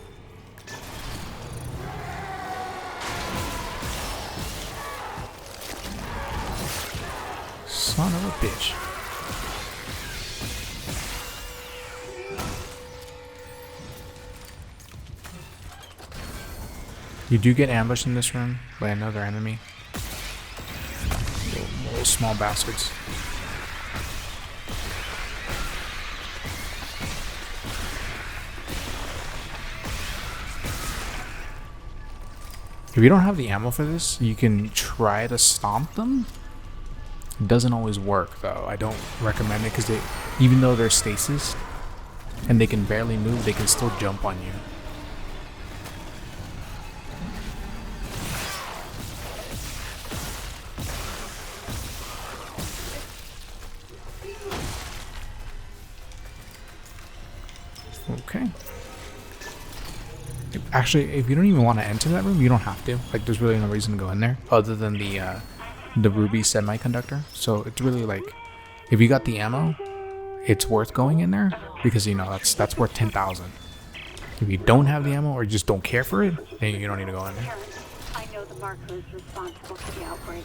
Son of a bitch. You do get ambushed in this room by another enemy. Little small bastards. If you don't have the ammo for this, you can try to stomp them. It doesn't always work though. I don't recommend it because even though they're stasis and they can barely move, they can still jump on you. Okay. Actually, if you don't even want to enter that room, you don't have to. Like, there's really no reason to go in there other than the ruby semiconductor. So it's really like, if you got the ammo, it's worth going in there because, you know, that's worth 10,000. If you don't have the ammo or you just don't care for it, then you don't need to go in there.
I know the marker is responsible for the outbreak.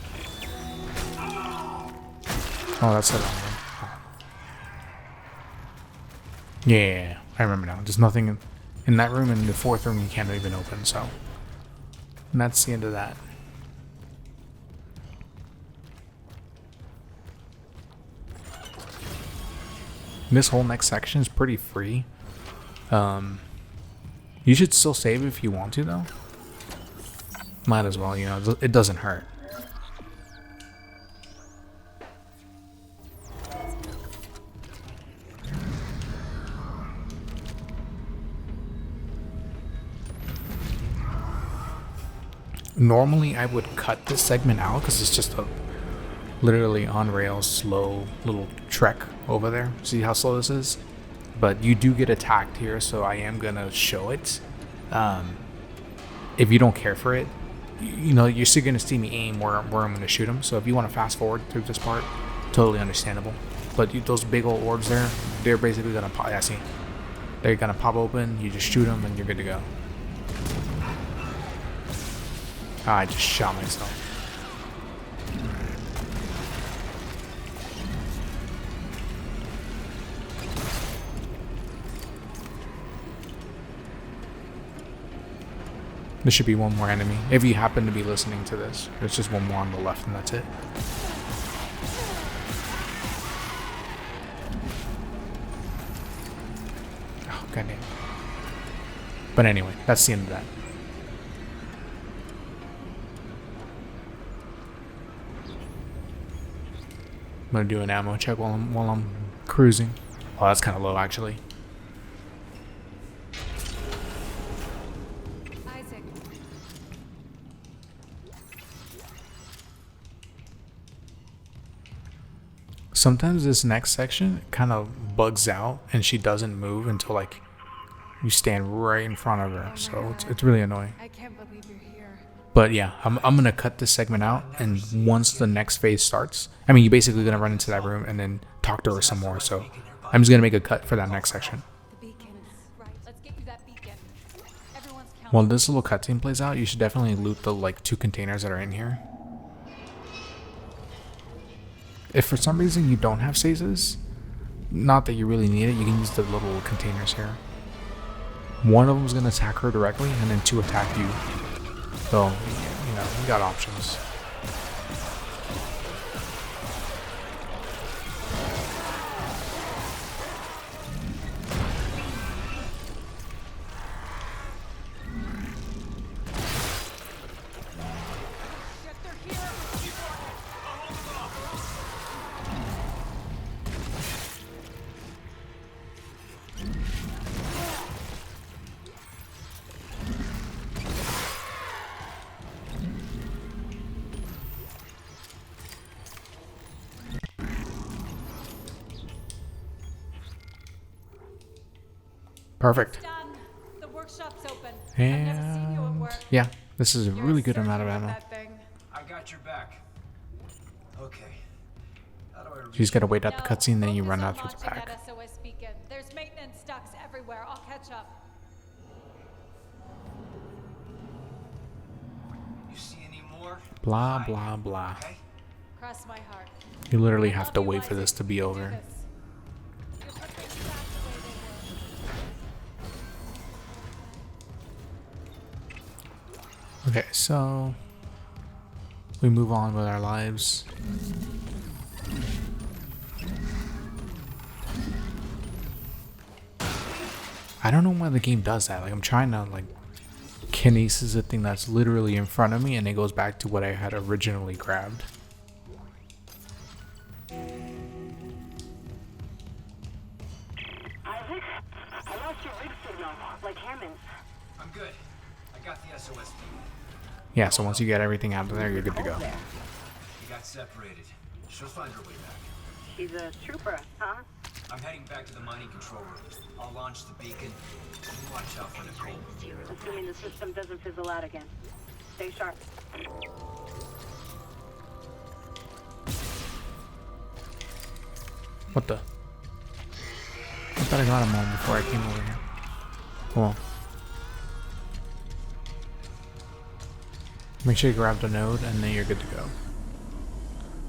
Oh, that's it. Yeah, I remember now. There's nothing in that room, and the fourth room you can't even open, so. And that's the end of that. This whole next section is pretty free. You should still save if you want to, though. Might as well, you know, it doesn't hurt. Normally I would cut this segment out because it's just a literally on rails slow little trek over there. See how slow this is? But you do get attacked here, so I am gonna show it. If you don't care for it, you know, you're still gonna see me aim where I'm gonna shoot him. So if you want to fast forward through this part, totally understandable. But those big old orbs there, they're basically gonna pop. Yeah, see, they're gonna pop open. You just shoot them, and you're good to go. I just shot myself. There should be one more enemy. If you happen to be listening to this, there's just one more on the left and that's it. Oh, goddamn. But anyway, that's the end of that. I'm gonna do an ammo check while I'm cruising. Oh, that's kind of low actually.
Isaac.
Sometimes this next section kind of bugs out and she doesn't move until like you stand right in front of her. So it's really annoying.
I can't believe you're here.
But yeah, I'm gonna cut this segment out, and once the next phase starts, I mean, you're basically gonna run into that room and then talk to her some more. So I'm just gonna make a cut for that next section.
The beacon. Right. Let's get you that beacon. Everyone's counting.
While this little cutscene plays out, you should definitely loot the like 2 containers that are in here. If for some reason you don't have stasis, not that you really need it, you can use the little containers here. One of them is gonna attack her directly, and then 2 attack you. So, you know, we got options. Perfect.
Done. The workshop's open. I've never seen you at
And
work.
yeah, this is a
You're
really good amount of
surgeon
ammo.
at that thing.
I got your back. Okay. How do I
You just gotta wait out the
No,
cutscene, then you
focus
run
on
out through the
launching
back.
that SOS beacon. There's maintenance ducts everywhere. I'll catch up.
You see any more?
Blah, blah, blah.
Okay.
Cross my heart.
You literally have
Love
to
you,
wait for this
Isaac.
to be
Do
over.
this. You'll put things back the way they were.
Okay, so we move on with our lives. I don't know why the game does that. Like, I'm trying to like kinesis a thing that's literally in front of me, and it goes back to what I had originally grabbed.
Isaac, I lost your rig signal, like Hammond's.
I'm good. I got the SOS beacon.
Yeah, so once you get everything out of there, you're good to go.
We got separated. She'll find her way back.
She's a trooper, huh?
I'm heading back to the mining control room. I'll launch the beacon. You watch out for Nicole.
Assuming the system doesn't fizzle out again. Stay sharp.
What the? I thought I got him on before I came over here. Well. Make sure you grab the node and then you're good to go.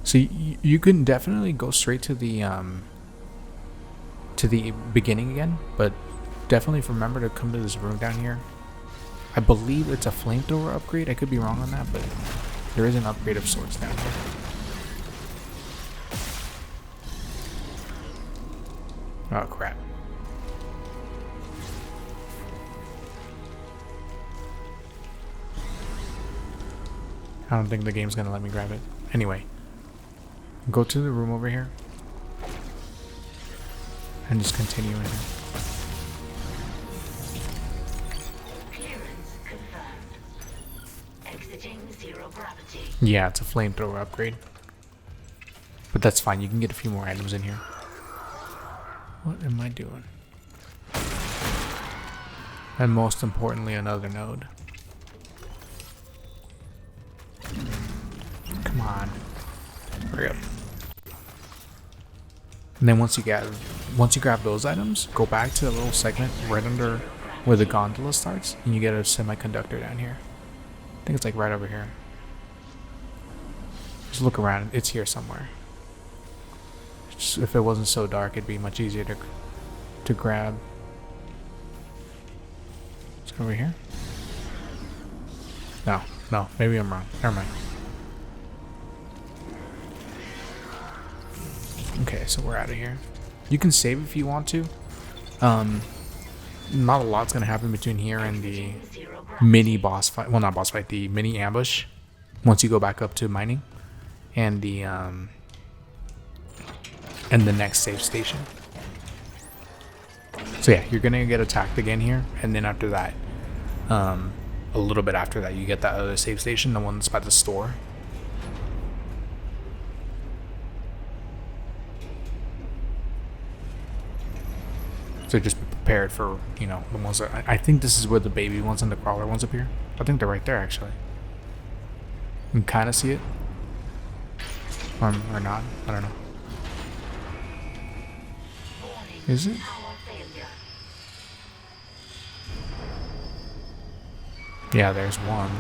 So you can definitely go straight to the beginning again, but definitely remember to come to this room down here. I believe it's a flamethrower upgrade. I could be wrong on that, but there is an upgrade of sorts down here. Oh crap. I don't think the game's gonna let me grab it. Anyway, go to the room over here and just continue in here.
Clearance confirmed. Exiting zero gravity.
Yeah, it's a flamethrower upgrade. But that's fine, you can get a few more items in here. What am I doing? And most importantly, another node. Come on. Hurry up. And then once you grab those items, go back to the little segment right under where the gondola starts, and you get a semiconductor down here. I think it's like right over here. Just look around, it's here somewhere. Just, if it wasn't so dark, it'd be much easier to grab. Is it over here? No, maybe I'm wrong. Never mind. Okay, so we're out of here. You can save if you want to. Not a lot's gonna happen between here and the mini boss fight. Well, not boss fight, the mini ambush. Once you go back up to mining, and the next save station. So yeah, you're gonna get attacked again here, and then after that, a little bit after that, you get that other save station, the one that's by the store. So just be prepared for, you know, the ones that... I think this is where the baby ones and the crawler ones appear. I think they're right there, actually. You can kind of see it. Or not. I don't know. Is it? Yeah, there's one.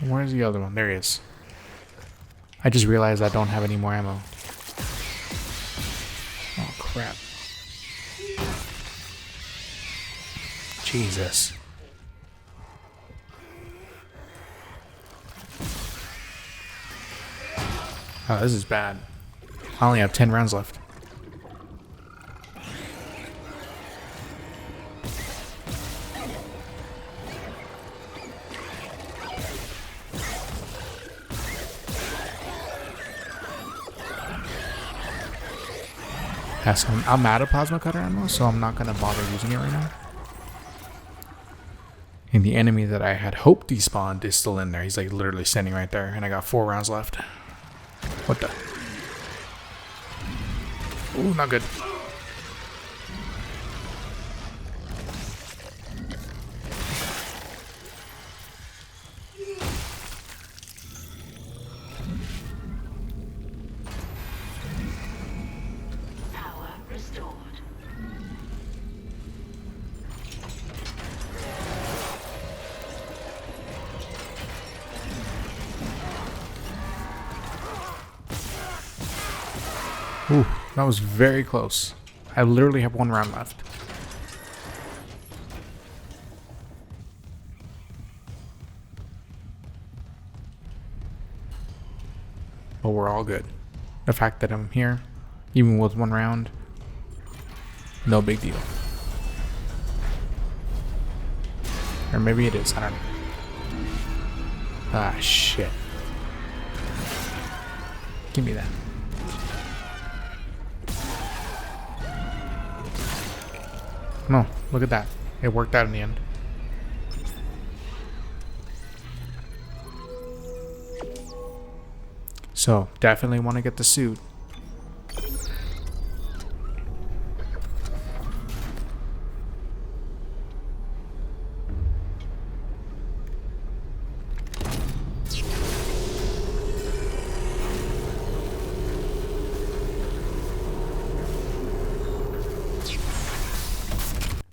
Where's the other one? There he is. I just realized I don't have any more ammo. Oh crap. Jesus. Oh, this is bad. I only have 10 rounds left. Yeah, so I'm out of plasma cutter ammo, so I'm not going to bother using it right now. And the enemy that I had hoped despawned is still in there. He's like literally standing right there, and I got 4 rounds left. What the? Ooh, not good.
Power restored.
Ooh, that was very close. I literally have 1 round left. But we're all good. The fact that I'm here, even with 1 round, no big deal. Or maybe it is, I don't know. Ah, shit. Give me that. No, look at that. It worked out in the end. So definitely want to get the suit.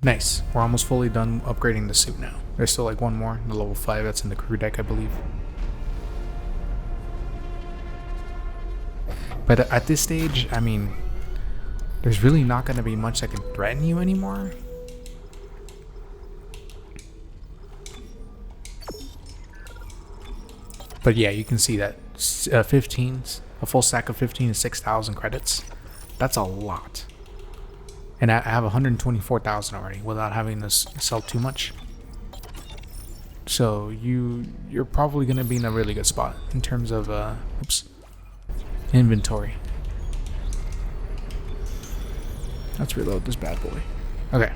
Nice. We're almost fully done upgrading the suit now. There's still like one more, the level 5 that's in the crew deck, I believe. But at this stage, I mean, there's really not going to be much that can threaten you anymore. But yeah, you can see that 15s, a full stack of 15 is 6,000 credits. That's a lot. And I have 124,000 already without having to sell too much. So you're probably going to be in a really good spot in terms of inventory. Let's reload this bad boy. Okay.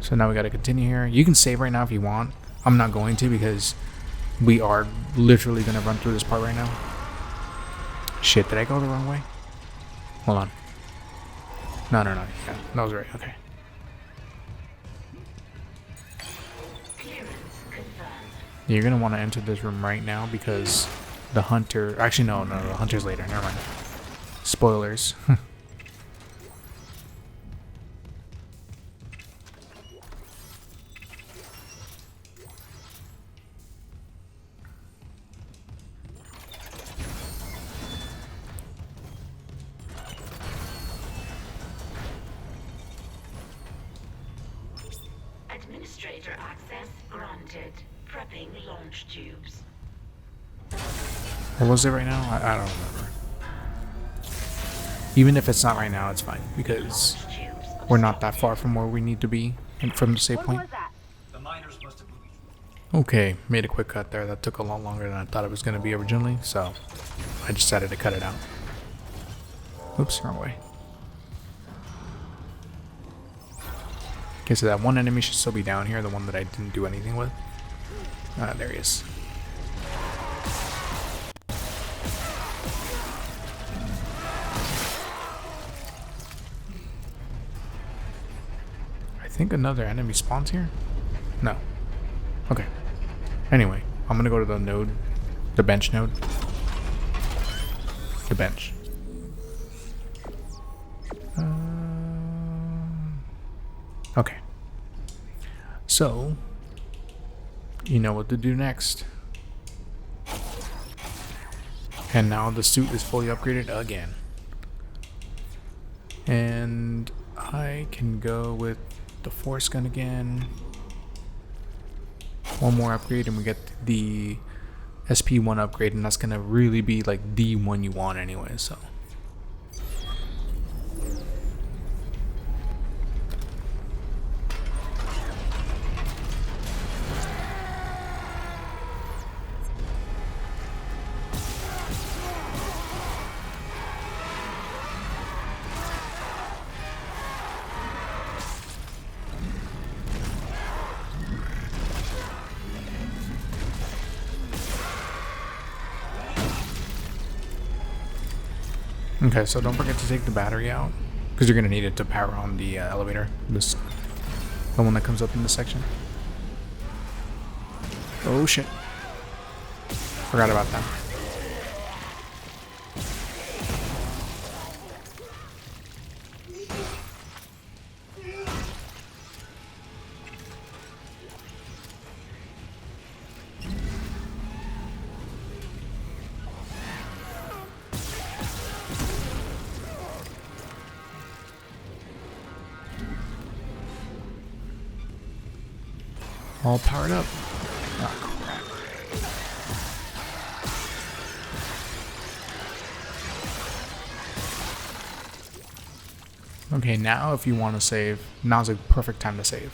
So now we got to continue here. You can save right now if you want. I'm not going to because we are literally going to run through this part right now. Shit, did I go the wrong way? Hold on. No. Yeah, that was right. Okay. You're going to want to enter this room right now because the hunter... Actually, no, the hunter's later. Never mind. Spoilers.
Administrator access granted. Prepping launch tubes.
What was it right now? I don't remember. Even if it's not right now, it's fine because we're not that far from where we need to be from the save point.
The miners must have moved.
Okay, made a quick cut there. That took a lot longer than I thought it was going to be originally, so I decided to cut it out. Oops, wrong way. Okay, so that one enemy should still be down here, the one that I didn't do anything with. There he is. I think another enemy spawns here? No. Okay. Anyway, I'm gonna go to the node, the bench node. The bench. Okay. So, you know what to do next. And now the suit is fully upgraded again. And I can go with the force gun again. One more upgrade and we get the SP1 upgrade, and that's gonna really be like the one you want anyway, so. Okay, so don't forget to take the battery out, because you're going to need it to power on the elevator. The one that comes up in this section. Oh shit. Forgot about that. All powered up. Oh, crap. Okay, now if you want to save, now's a perfect time to save.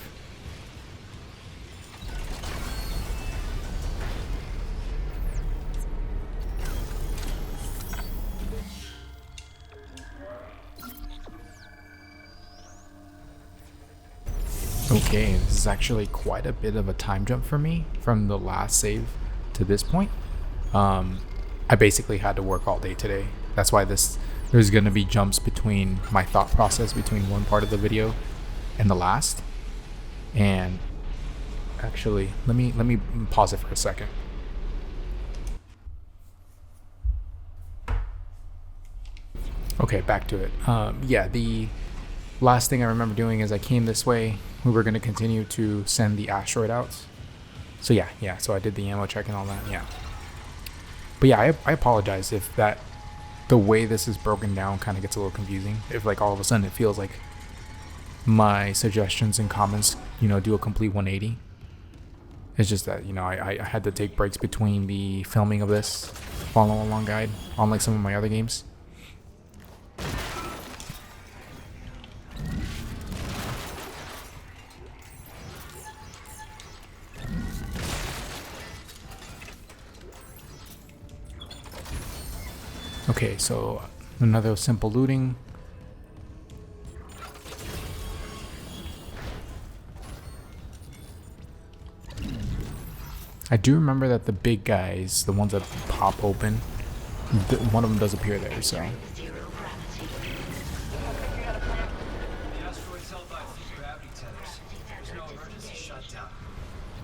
Okay, this is actually quite a bit of a time jump for me from the last save to this point. I basically had to work all day today. That's why there's gonna be jumps between my thought process between one part of the video and the last. And actually, let me pause it for a second. Okay, back to it. Yeah, the last thing I remember doing is I came this way. We were gonna continue to send the asteroid out. So yeah. So I did the ammo check and all that. Yeah. But yeah, I apologize if the way this is broken down kind of gets a little confusing. If like all of a sudden it feels like my suggestions and comments, do a complete 180. It's just that, I had to take breaks between the filming of this follow along guide, unlike some of my other games. Okay, so another simple looting. I do remember that the big guys, the ones that pop open, one of them does appear there, so.
The asteroid's held by a few gravity tethers. There's no emergency shutdown.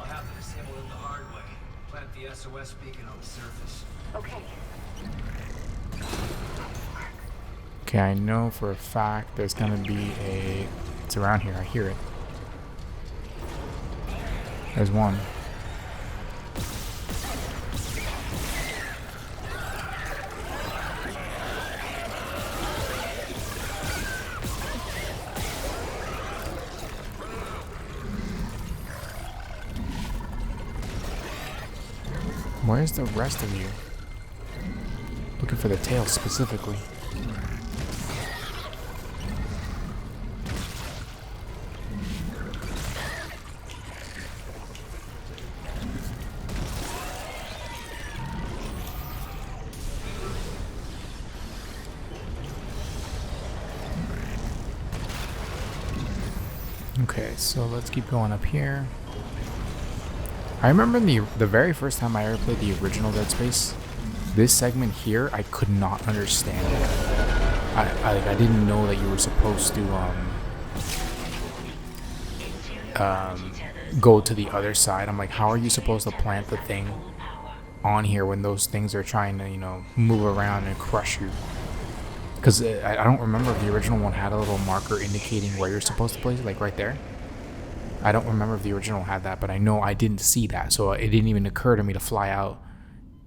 I'll have to disable it the hard way. Plant the SOS beacon on the surface.
Okay.
Okay, I know for a fact there's gonna be it's around here, I hear it. There's one. Where's the rest of you? Looking for the tail specifically. Okay, so let's keep going up here. I remember the very first time I ever played the original Dead Space, this segment here, I could not understand it. I didn't know that you were supposed to go to the other side. I'm like, how are you supposed to plant the thing on here when those things are trying to, move around and crush you? Because I don't remember if the original one had a little marker indicating where you're supposed to place it, like right there. I don't remember if the original had that, but I know I didn't see that, so it didn't even occur to me to fly out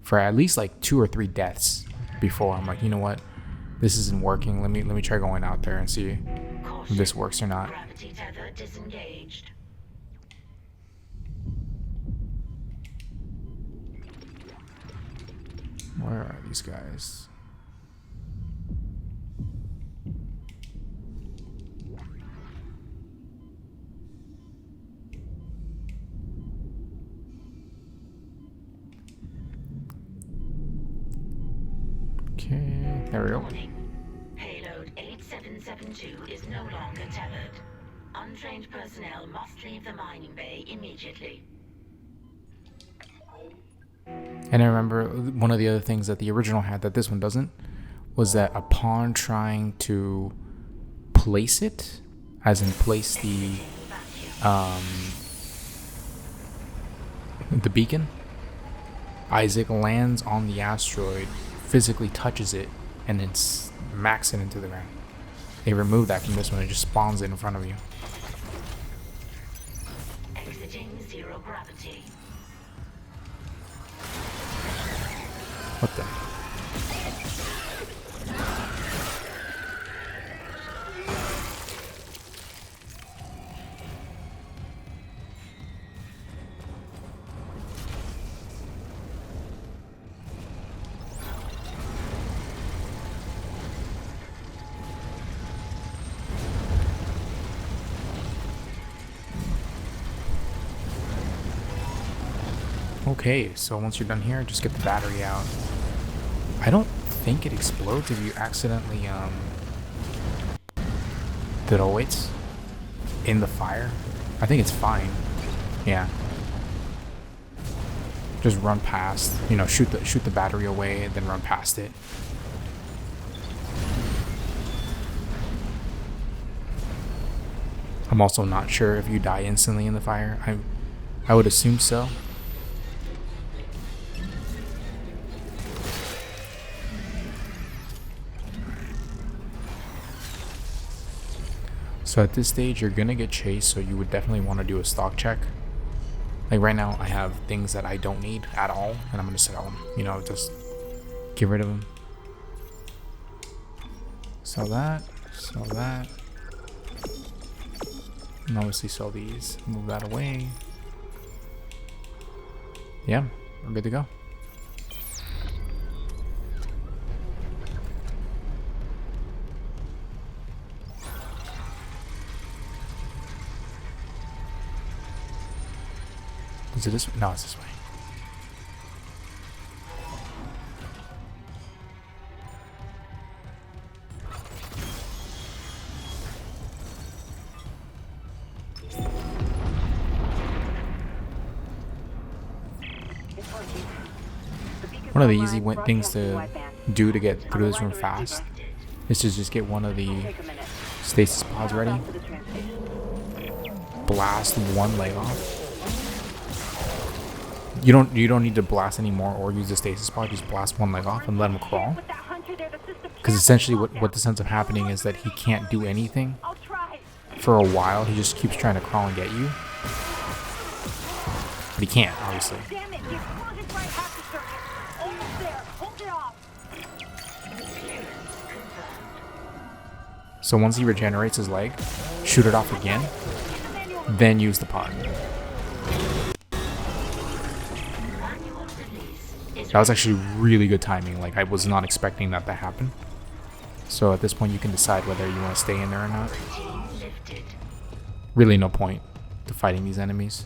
for at least like 2 or 3 deaths before. I'm like, you know what? This isn't working. Let me try going out there and see if this works or not.
Gravity tether disengaged.
Where are these guys? Okay, there we go.
Warning. Payload 8772 is no longer tethered. Untrained personnel must leave the mining bay immediately.
And I remember one of the other things that the original had that this one doesn't was that upon trying to place it, as in place the beacon, Isaac lands on the asteroid, physically touches it, and then smacks it into the ground. They removed that from this one. It just spawns it in front of you.
Exiting zero gravity.
What the? Okay, so once you're done here, just get the battery out. I don't think it explodes if you accidentally throw it in the fire. I think it's fine. Yeah. just run past, you know, shoot the battery away and then run past it. I'm also not sure if you die instantly in the fire. I would assume so. So at this stage, you're gonna get chased, so you would definitely want to do a stock check. Like right now, I have things that I don't need at all, and I'm gonna sell them. You know, just get rid of them. Sell that, and obviously sell these. Move that away. Yeah, we're good to go. Is it this way? No, it's this way. One of the easy things to do to get through this room fast is to just get one of the stasis pods ready. Blast one leg off. You don't need to blast anymore or use the stasis pod. Just blast one leg off and let him crawl. Because essentially what this ends up happening is that he can't do anything for a while. He just keeps trying to crawl and get you. But he can't, obviously. So once he regenerates his leg, shoot it off again, then use the pod. That was actually really good timing. Like, I was not expecting that to happen. So at this point, you can decide whether you want to stay in there or not. Really no point to fighting these enemies.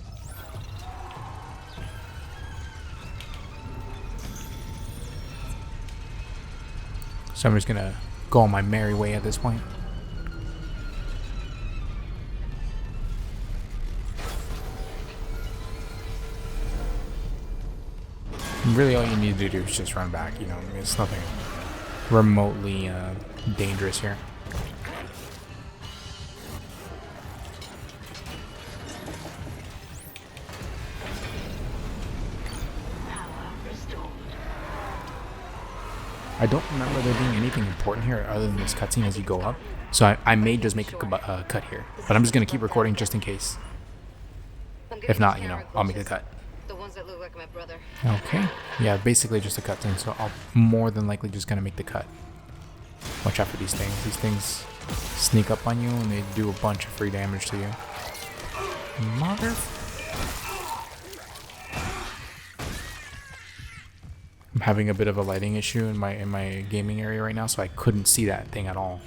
So I'm just gonna go on my merry way at this point. Really, all you need to do is just run back. You know, it's nothing remotely dangerous here. I don't remember there being anything important here other than this cutscene as you go up. So I may just make a cut here, but I'm just gonna keep recording just in case. If not, you know, I'll make a cut.
The ones that look like my brother.
Okay. Yeah, basically just a cutscene, so I'll more than likely just gonna make the cut. Watch out for these things. These things sneak up on you and they do a bunch of free damage to you. Mother. I'm having a bit of a lighting issue in my gaming area right now, so I couldn't see that thing at all.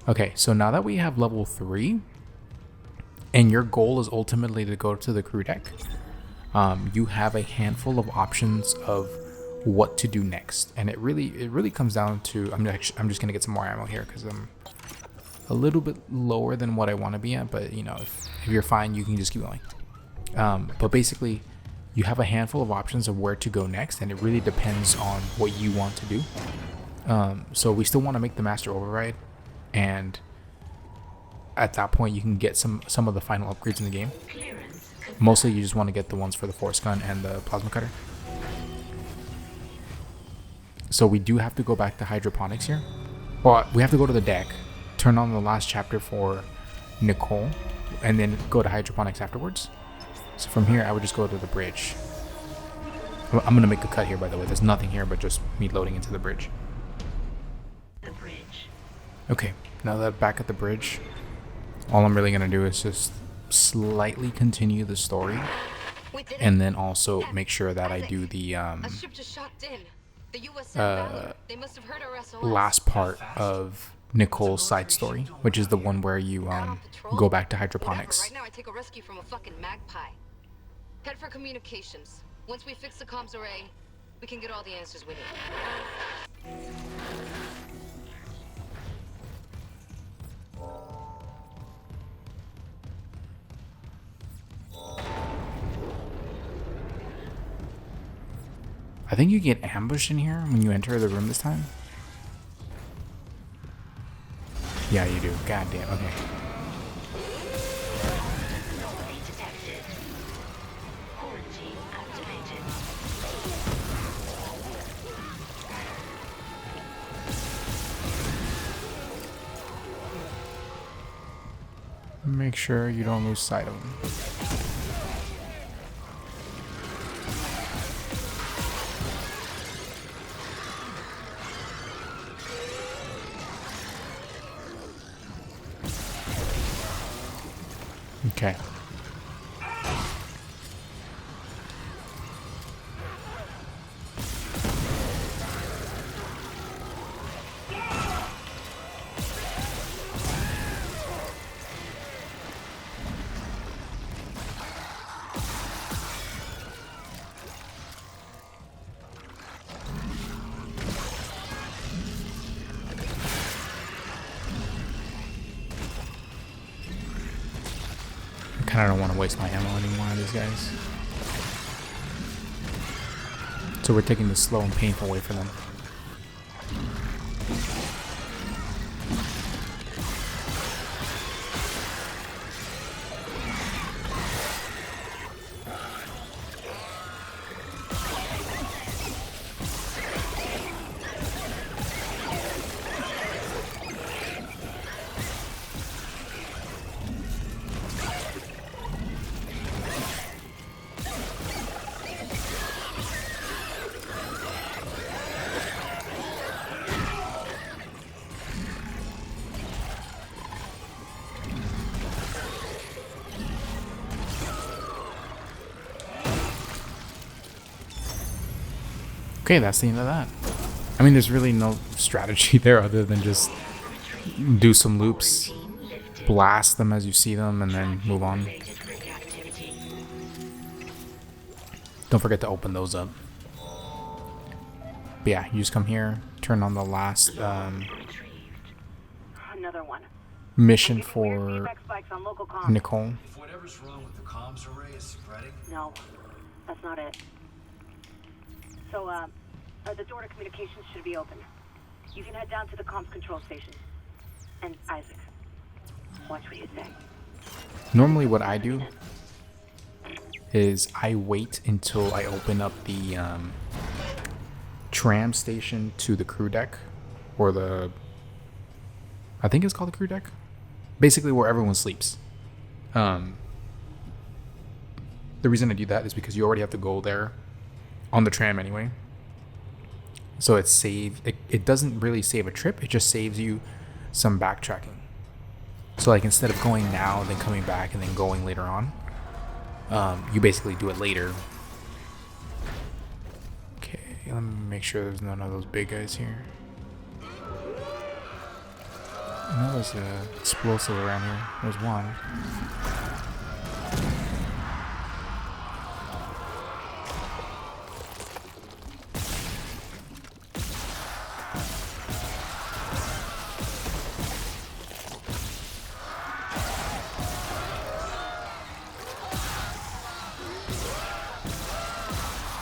Okay, so now that we have level 3, and your goal is ultimately to go to the crew deck, you have a handful of options of what to do next, and it really comes down to I'm just gonna get some more ammo here because I'm a little bit lower than what I want to be at, but you know, if you're fine, you can just keep going. But basically, you have a handful of options of where to go next, and it really depends on what you want to do. So we still want to make the master override, and at that point you can get some of the final upgrades in the game. Mostly you just want to get the ones for the force gun and the plasma cutter. So we do have to go back to hydroponics here. Well, we have to go to the deck, turn on the last chapter for Nicole, and then go to hydroponics afterwards. So from here I would just go to the bridge. I'm gonna make a cut here, by the way. There's nothing here but just me loading into the bridge. Okay, now that back at the bridge, all I'm really gonna do is just slightly continue the story, and then also make sure that I do the last part of Nicole's side story, which is the one where you go back to hydroponics.
Right now I take a rescue from a fucking magpie. Head for communications. Once we fix the comms array, we can get all the answers we need.
I think you get ambushed in here when you enter the room this time. Yeah, you do. God damn. Okay.
Anomaly detected. Quarantine activated.
Make sure you don't lose sight of them. Okay. I kind of don't want to waste my ammo anymore on these guys. So we're taking the slow and painful way for them. Okay, that's the end of that. I mean, there's really no strategy there other than just do some loops, blast them as you see them, and then move on. Don't forget to open those up. But yeah, you just come here, turn on the last
Another one.
mission
Weird
for
feedback spikes on local comms.
Nicole.
If whatever's wrong with the comms array is spreading,
No, that's not it. So, the door to communications should be open. You can head down to the comms control station. And Isaac, watch what you say.
Normally what I do is I wait until I open up the tram station to the crew deck, or the, I think it's called the crew deck, basically where everyone sleeps. The reason I do that is because you already have to go there on the tram anyway, so it's saved. It doesn't really save a trip, it just saves you some backtracking. So like instead of going now then coming back and then going later on, you basically do it later. Okay, let me make sure there's none of those big guys here. I know there's a explosive around here. There's one.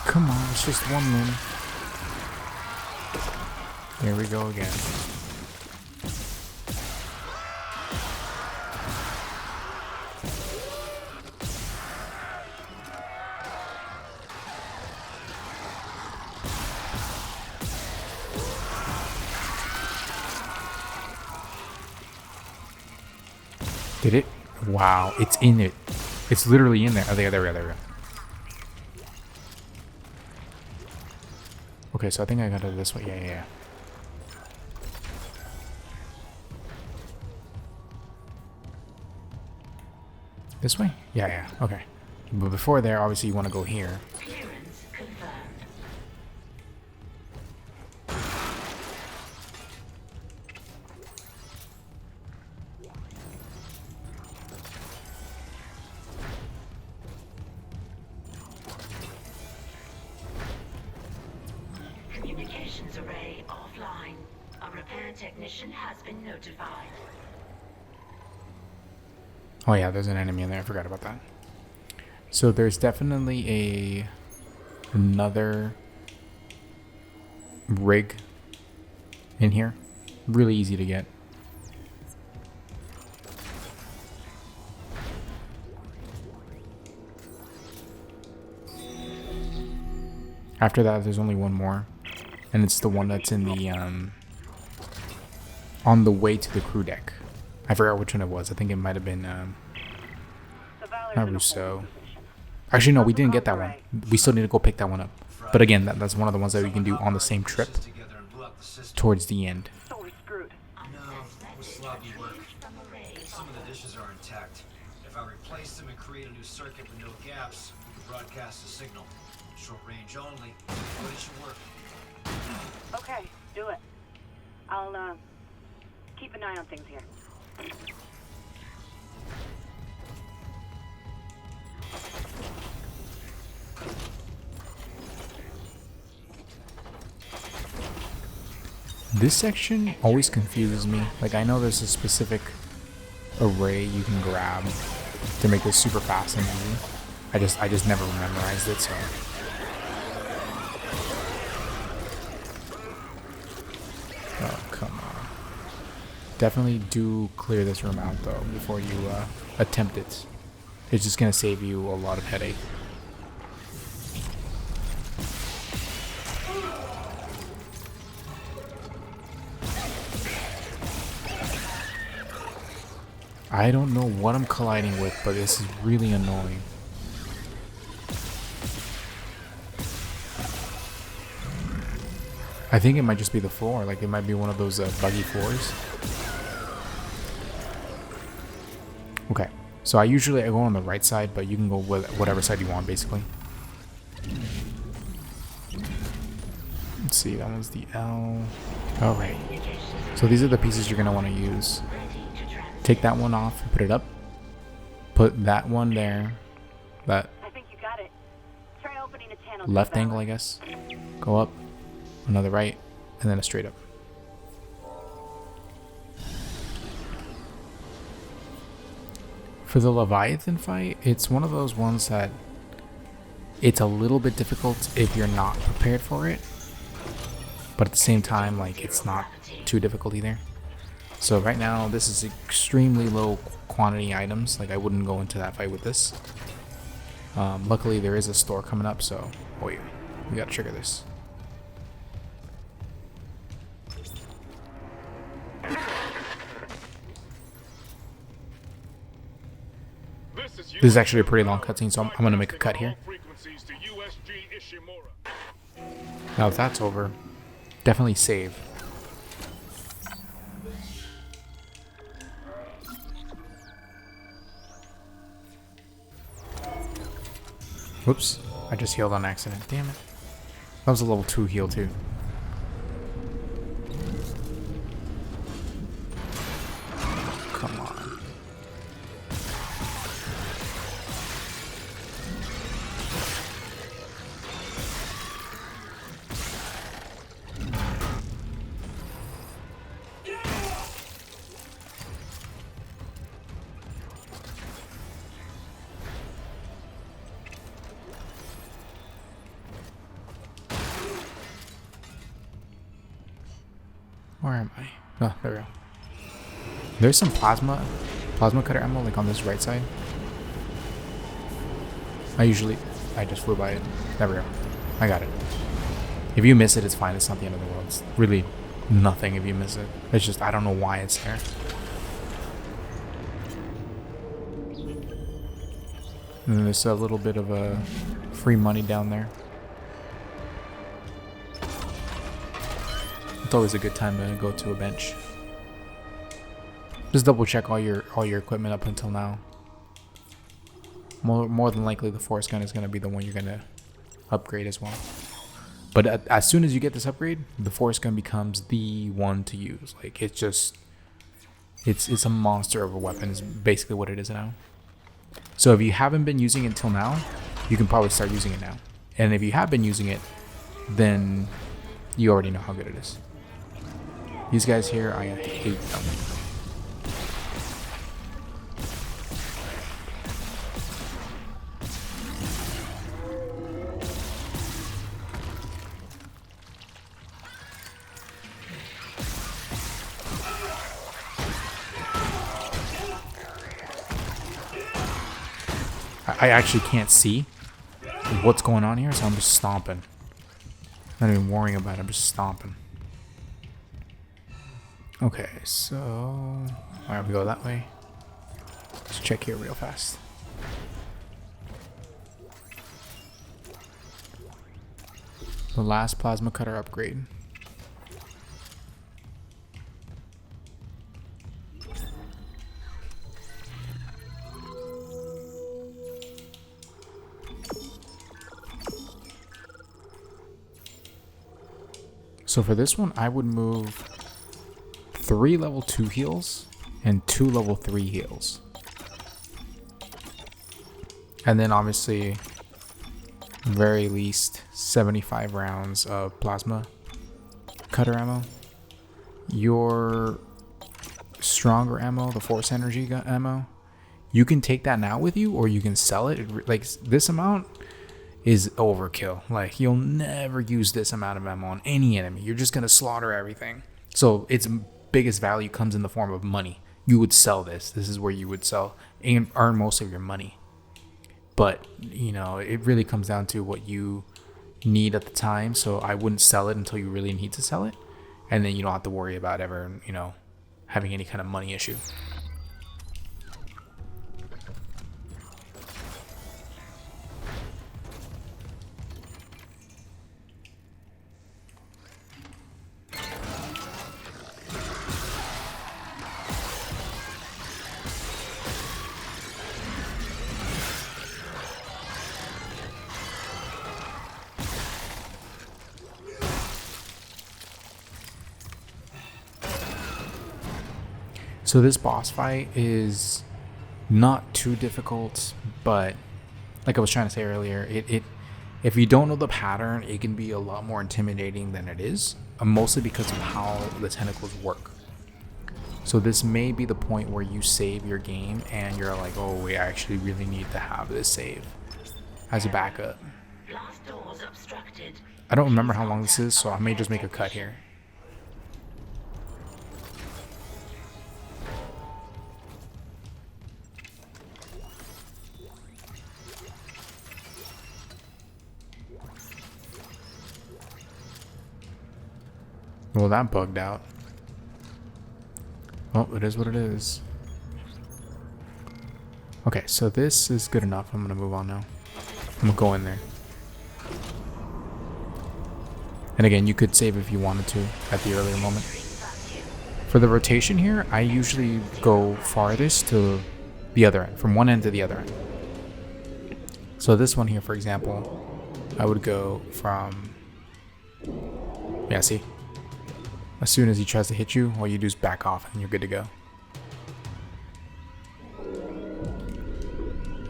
Come on, it's just one room. Here we go again. Did it? Wow, it's in it. It's literally in there. Oh, there we go. Okay, so I think I got it this way. Yeah. This way? Yeah. Okay. But before there, obviously you want to go here.
Clearance confirmed. Communications array offline. A repair technician has been notified.
Oh yeah, there's an enemy in there. I forgot about that. So there's definitely another rig in here. Really easy to get. After that, there's only one more, and it's the one that's in the on the way to the crew deck. I forgot which one it was. I think it might have been not Rousseau. Actually, no, we didn't get that one. We still need to go pick that one up. But again, that's one of the ones that we can do on the same trip towards the end.
So we're screwed.
No, it was sloppy work. Some of the dishes are intact. If I replace them and create a new circuit with no gaps, we could broadcast a signal. Short range only, but it should work.
Okay, do it. I'll keep an eye on things here.
This section always confuses me. Like, I know there's a specific array you can grab to make this super fast and easy. I just never memorized it, so. Oh, come on. Definitely do clear this room out, though, before you attempt it. It's just going to save you a lot of headache. I don't know what I'm colliding with, but this is really annoying. I think it might just be the floor, like it might be one of those buggy floors. Okay, so I go on the right side, but you can go with whatever side you want, basically. Let's see, that one's the L. Oh, right. So these are the pieces you're going to want to use. Take that one off and put it up. Put that one there. That
I think you got it. Try opening a channel.
left angle, I guess. Go up. Another right. And then a straight up. For the Leviathan fight, it's one of those ones that it's a little bit difficult if you're not prepared for it. But at the same time, like, it's not too difficult either. So right now, this is extremely low quantity items. Like, I wouldn't go into that fight with this. Luckily, there is a store coming up, so wait, we gotta trigger this. This is actually a pretty long cutscene, so I'm gonna make a cut here. Now, if that's over, definitely save. Whoops, I just healed on accident. Damn it. That was a level 2 heal too. Come on. Where am I? Oh, there we go. There's some plasma cutter ammo like on this right side. I just flew by it. There we go. I got it. If you miss it, it's fine. It's not the end of the world. It's really nothing if you miss it. It's just, I don't know why it's there. And then there's a little bit of free money down there. It's always a good time to go to a bench. Just double check all your equipment up until now. More than likely, the force gun is going to be the one you're going to upgrade as well. But as soon as you get this upgrade, the force gun becomes the one to use. Like, it's just, it's a monster of a weapon is basically what it is now. So if you haven't been using it until now, you can probably start using it now. And if you have been using it, then you already know how good it is. These guys here, I hate them. I actually can't see what's going on here, so I'm just stomping. Not even worrying about it, I'm just stomping. Okay, so... Alright, we go that way. Let's check here real fast. The last plasma cutter upgrade. So for this one, I would move 3 level 2 heals and 2 level 3 heals. And then obviously, very least 75 rounds of plasma cutter ammo. Your stronger ammo, the force energy ammo, you can take that now with you or you can sell it. Like this amount is overkill. Like you'll never use this amount of ammo on any enemy. You're just gonna slaughter everything. So its biggest value comes in the form of money. You would sell this. This is where you would sell and earn most of your money. But you know, it really comes down to what you need at the time. So I wouldn't sell it until you really need to sell it, and then you don't have to worry about ever, you know, having any kind of money issue. So this boss fight is not too difficult, but like I was trying to say earlier, if you don't know the pattern, it can be a lot more intimidating than it is, mostly because of how the tentacles work. So this may be the point where you save your game and you're like, oh wait, I actually really need to have this save as a backup. I don't remember how long this is, so I may just make a cut here. Well, that bugged out. Well, it is what it is. Okay, so this is good enough. I'm gonna move on now. I'm gonna go in there. And again, you could save if you wanted to at the earlier moment. For the rotation here, I usually go farthest to the other end, from one end to the other end. So this one here, for example, I would go from... Yeah, see? As soon as he tries to hit you, all you do is back off and you're good to go.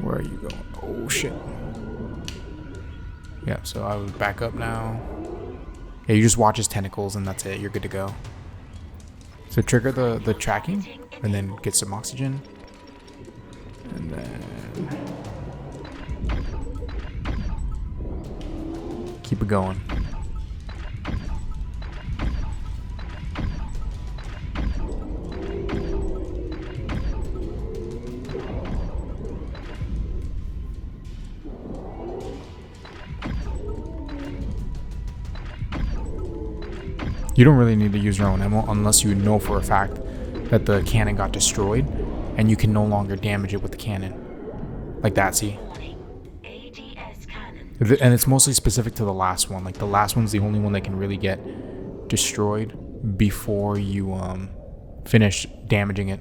Where are you going? Oh shit. Yeah, so I would back up now. Yeah, you just watch his tentacles and that's it. You're good to go. So trigger the tracking and then get some oxygen. And then... keep it going. You don't really need to use your own ammo unless you know for a fact that the cannon got destroyed and you can no longer damage it with the cannon. Like that, see? And it's mostly specific to the last one. Like the last one's the only one that can really get destroyed before you finish damaging it.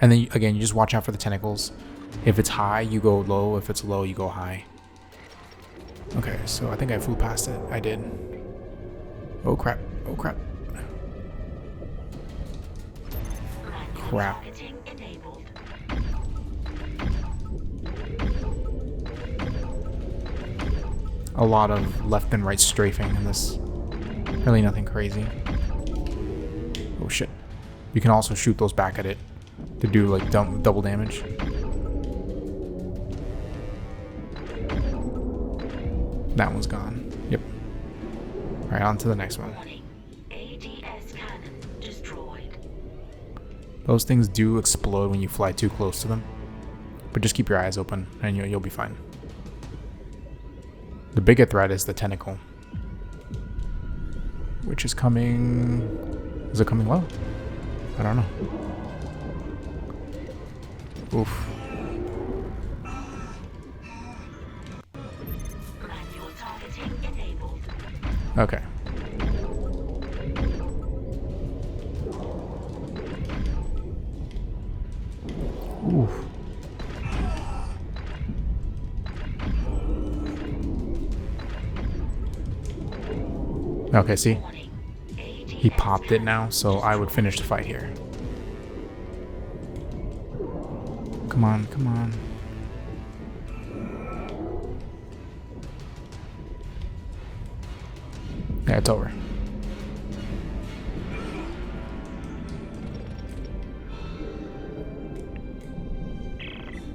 And then again, you just watch out for the tentacles. If it's high, you go low. If it's low, you go high. Okay, so I think I flew past it. I did. Oh crap. Oh crap. Crap. A lot of left and right strafing in this. Really nothing crazy. Oh shit. You can also shoot those back at it to do like double damage. That one's gone. Yep. Alright, on to the next one. Those things do explode when you fly too close to them. But just keep your eyes open and you'll be fine. The bigger threat is the tentacle, which is coming. Is it coming low? I don't know. Oof.
Manual targeting enabled.
Okay. Oof. Okay, see? He popped it now, so I would finish the fight here. Come on, come on. Yeah, it's over.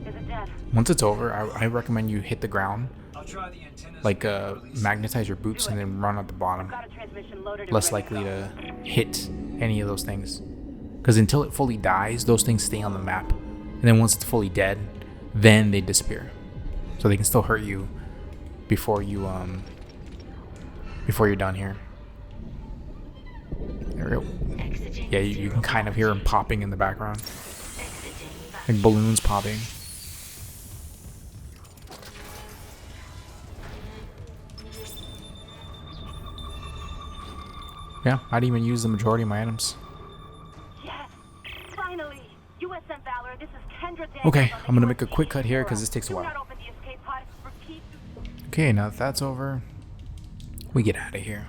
Is it dead?
Once it's over, I recommend you hit the ground,
I'll try the antennas.
like magnetize your boots and then run at the bottom.
Got a transmission loaded and
Less
ready to
likely
go.
to hit any of those things. Because until it fully dies, those things stay on the map. And then once it's fully dead, then they disappear. So they can still hurt you before you're done here. There we go. Yeah, you can kind of hear them popping in the background. Like balloons popping. Yeah, I didn't even use the majority of my items.
Yes! Finally! USM Valor, this is Kendra Daniels
Okay,
on the
I'm gonna make a
USS
quick cut here because
Ishimura.
this takes a
Do
while.
not open the escape pod. Repeat.
Okay, now that that's over, we get out of here.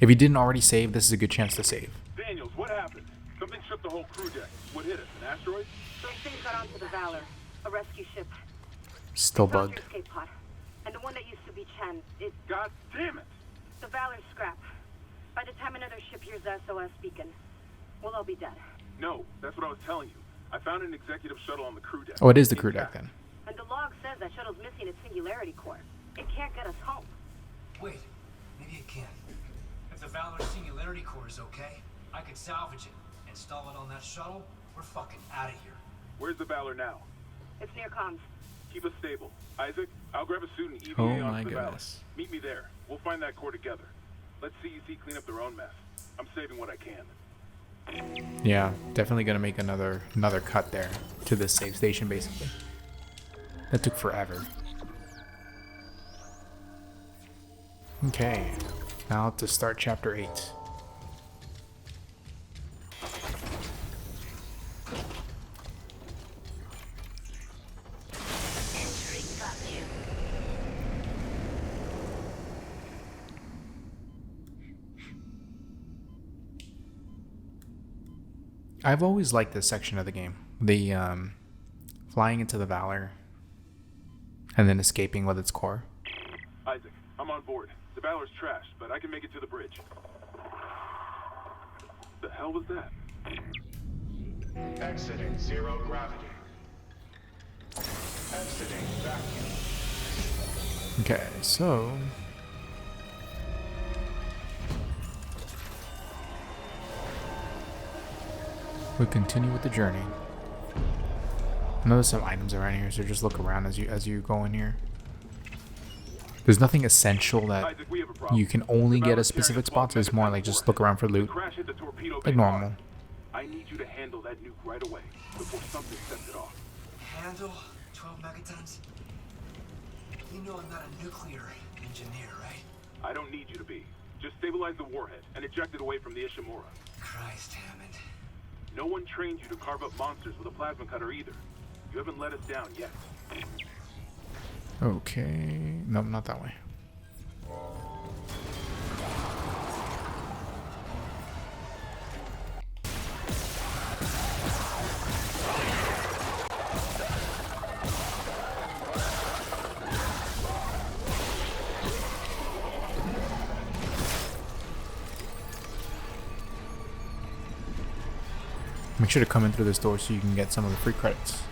If you didn't already save, this is a good chance to save.
Daniels, what happened? Something shook the whole crew deck. What hit us? An asteroid?
Those things got onto the Valor, a rescue ship.
Still
Found your
bugged.
escape pod. And the one that used to be Chen,
God damn it!
the Valor's scrap. By the time another ship hears the SOS beacon, we'll all be dead.
No, that's what I was telling you. I found an executive shuttle on the crew deck.
Oh, it is the crew deck then.
And the log says that shuttle's missing its singularity core. It can't get us home.
Wait, maybe it can. If the Valor Singularity Core is okay, I could salvage it, install it on that shuttle. We're fucking out of here.
Where's the Valor now?
It's near comms.
Keep us stable. Isaac, I'll grab a suit and EVA
Oh
onto
my
the Valor.
goodness.
Meet me there. We'll find that core together. Let CEC clean up their own mess. I'm saving what I can.
Yeah, definitely gonna make another cut there to this save station basically. That took forever. Okay, now to start chapter 8.
Entering vacuum.
I've always liked this section of the game. The flying into the Valor and then escaping with its core.
Isaac, I'm on board. The Valor's trashed, but I can make it to the bridge. The hell was that?
Exiting zero gravity. Exiting vacuum.
Okay, so we continue with the journey. I know there's some items around here, so just look around as you go in here. There's nothing essential that
Isaac, we have a problem.
you can only
The
get at
Valor's
specific
carrying a
spots. It's more like just look around for
The
loot,
crash hit the torpedo
like
bay
normal.
pod. I need you to handle that nuke right away before something sets it off.
Handle 12 megatons? You know I'm not a nuclear engineer, right?
I don't need you to be. Just stabilize the warhead and eject it away from the Ishimura.
Christ, Hammond.
No one trained you to carve up monsters with a plasma cutter either. You haven't let us down yet.
Okay, no, not that way. Make sure to come in through this door so you can get some of the free credits.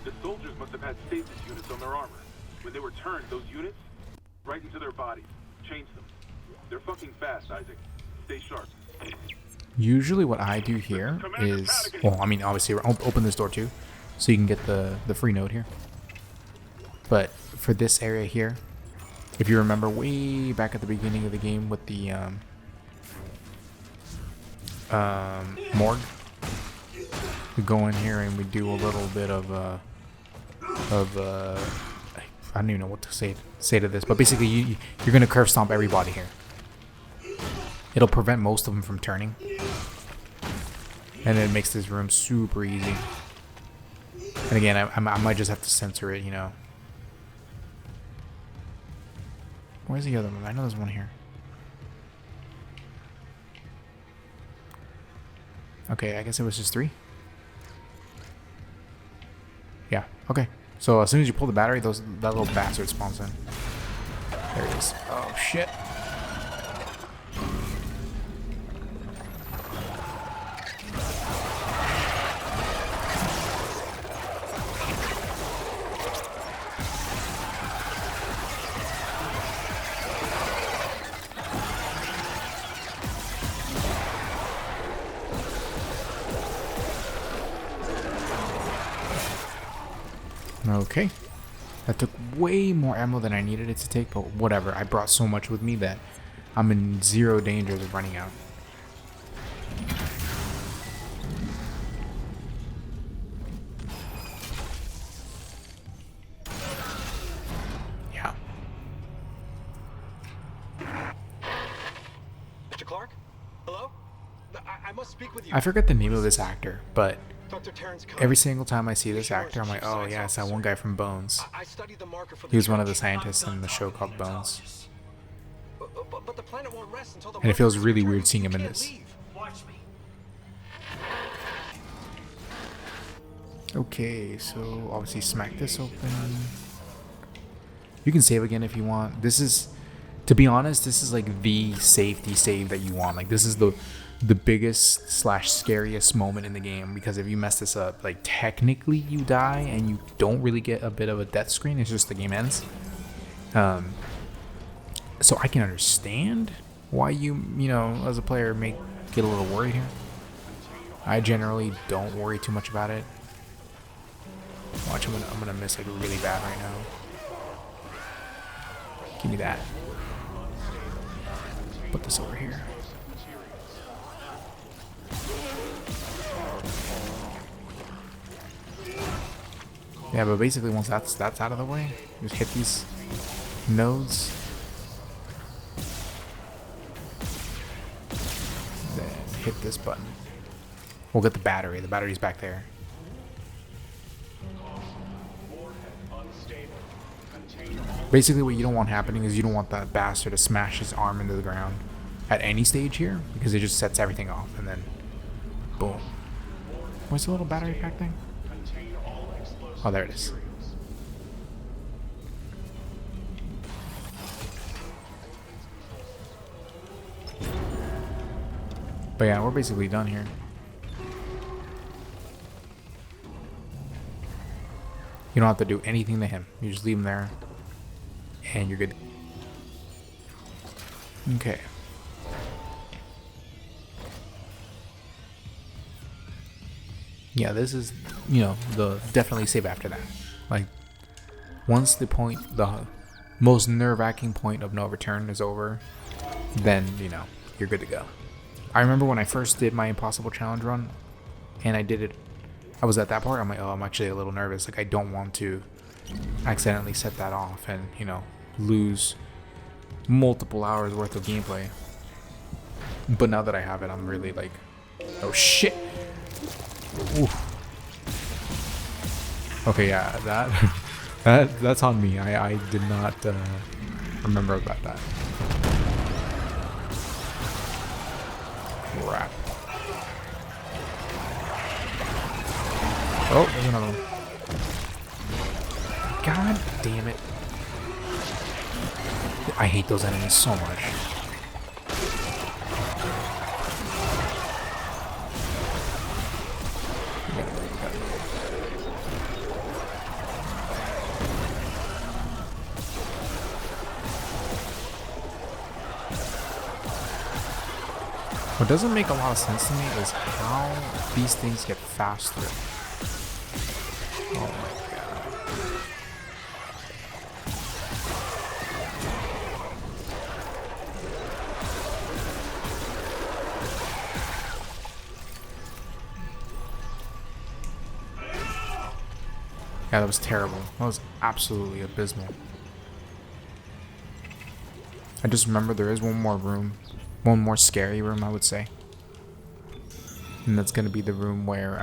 The soldiers must have had stasis units on their armor. When they were turned, those units, right into their bodies. Change them. They're fucking fast, Isaac. Stay sharp.
Usually what I do here is, well, I mean, obviously, open this door too. so you can get the free node here. But for this area here, if you remember way back at the beginning of the game with the morgue, we go in here and we do a little bit of I don't even know what to say to this, but basically you're gonna curve stomp everybody here. It'll prevent most of them from turning, and it makes this room super easy. And again, I might just have to censor it, you know. Where's the other one? I know there's one here. Okay, I guess it was just 3. Yeah, okay. So as soon as you pull the battery, that little bastard spawns in. There it is. Oh shit. Okay, that took way more ammo than I needed it to take, but whatever. I brought so much with me that I'm in zero danger of running out. Yeah.
Mr. Clark? Hello? I must speak with you.
I forget the name of this actor, but
Dr. Terrence Cohen.
every single time I see this actor, I'm like, oh yeah, it's that one guy from Bones. He was one of the scientists in the show called Bones.
But the planet won't rest until the
And it feels really weird seeing him in this.
Watch me.
Okay, so obviously smack this open. You can save again if you want. This is, to be honest, this is like the safety save that you want. Like this is the biggest / scariest moment in the game, because if you mess this up, like technically you die and you don't really get a bit of a death screen. It's just the game ends. So I can understand why you know, as a player may get a little worried here. I generally don't worry too much about it. Watch, I'm gonna miss like really bad right now. Give me that. Put this over here. Yeah, but basically once that's out of the way, just hit these nodes. Then hit this button. We'll get the battery. The battery's back there. Basically what you don't want happening is you don't want that bastard to smash his arm into the ground at any stage here, because it just sets everything off, and then boom. Where's the little battery pack thing? Oh, there it is. But yeah, we're basically done here. You don't have to do anything to him. You just leave him there, and you're good. Okay. Yeah, this is, you know, the definitely save after that. Like, once the most nerve-wracking point of no return is over, then, you know, you're good to go. I remember when I first did my Impossible Challenge run, and I did it, I was at that part, I'm like, oh, I'm actually a little nervous. Like, I don't want to accidentally set that off and, you know, lose multiple hours worth of gameplay. But now that I have it, I'm really like, oh shit. Oof. Okay, yeah, that's on me. I did not remember about that. Crap. Oh, there's another one. God damn it. I hate those enemies so much. What doesn't make a lot of sense to me is how these things get faster. Yeah, that was terrible. That was absolutely abysmal. I just remember there is one more room. One more scary room, I would say. And that's going to be the room where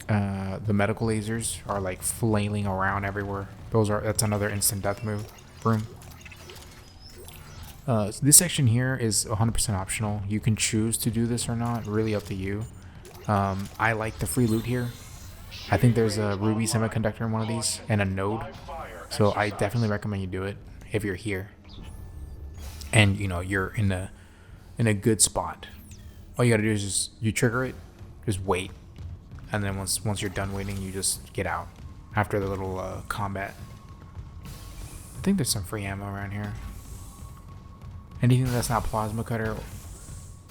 the medical lasers are like flailing around everywhere. That's another instant death room. So this section here is 100% optional. You can choose to do this or not, really up to you. I like the free loot here. I think there's a ruby semiconductor in one of these and a node. So I definitely recommend you do it if you're here. And you know, you're in a good spot. All you gotta do is just, you trigger it, just wait. And then once you're done waiting, you just get out after the little combat. I think there's some free ammo around here. Anything that's not plasma cutter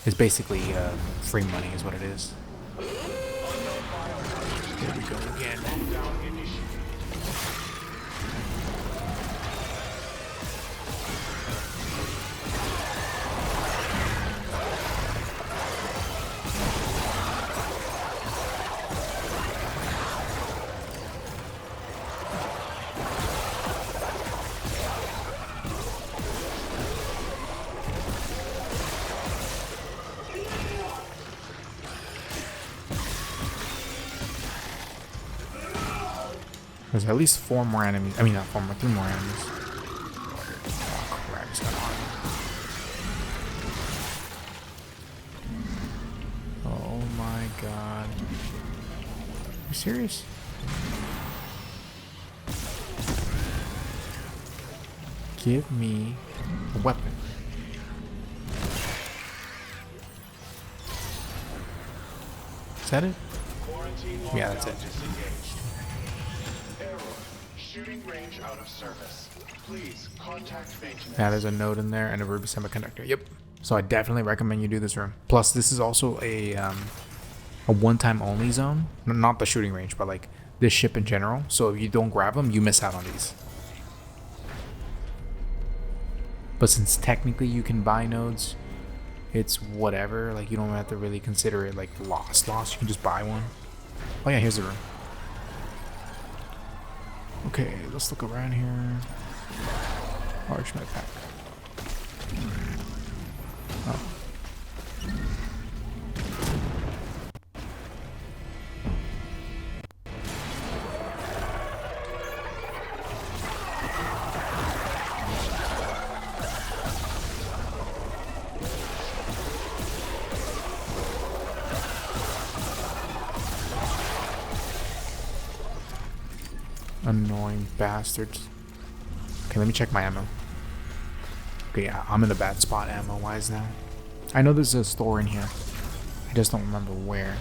is basically free money is what it is. There we go again. There's at least 4 more enemies. I mean, not 4 more, 3 more enemies. Oh, crap, it's gonna Oh my god. Are you serious? Give me a weapon. Is that it? Yeah, that's it.
Shooting range out of service. Please contact maintenance.
Yeah, there's a node in there and a ruby semiconductor. Yep. So I definitely recommend you do this room. Plus, this is also a one-time only zone. Not the shooting range, but like this ship in general. So if you don't grab them, you miss out on these. But since technically you can buy nodes, it's whatever. Like you don't have to really consider it like lost. You can just buy one. Oh yeah, here's the room. Okay, let's look around here. Large med pack. Oh. Annoying bastards. Okay, let me check my ammo. Okay, yeah, I'm in a bad spot ammo-wise now. I know there's a store in here. I just don't remember where.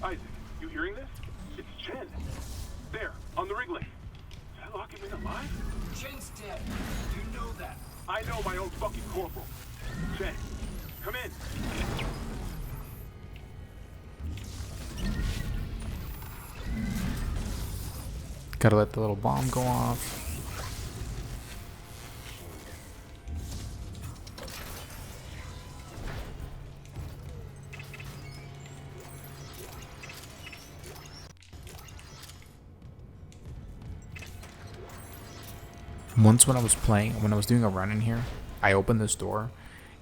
Isaac, you hearing this? It's Chen. There, on the rig link. Did I lock him in alive?
Chen's dead. You know that.
I know my own fucking corporal. Chen, come in.
Gotta let the little bomb go off. Once when I was doing a run in here, I opened this door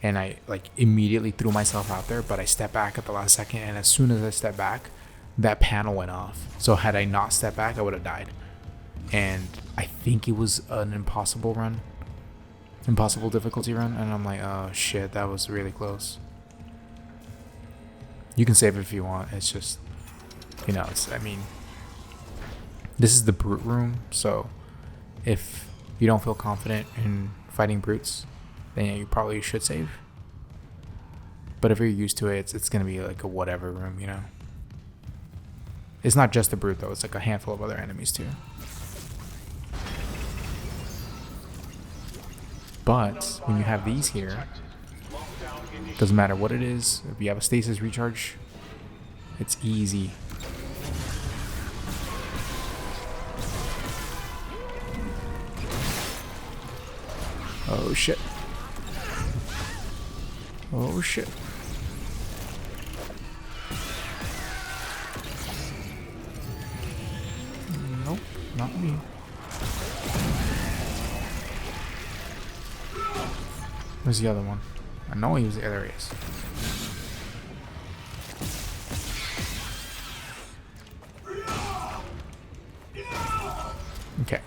and I like immediately threw myself out there, but I stepped back at the last second, and as soon as I stepped back, that panel went off. So had I not stepped back, I would have died. And I think it was an impossible difficulty run, and I'm like, oh shit, that was really close. You can save it if you want. It's just, you know, I mean, this is the brute room, so if you don't feel confident in fighting brutes, then yeah, you probably should save. But if you're used to it, it's gonna be like a whatever room, you know. It's not just the brute though, it's like a handful of other enemies too. But when you have these here, doesn't matter what it is, if you have a stasis recharge, it's easy. Oh shit. Oh shit. not me. Where's the other one? I know he was the other is. Okay.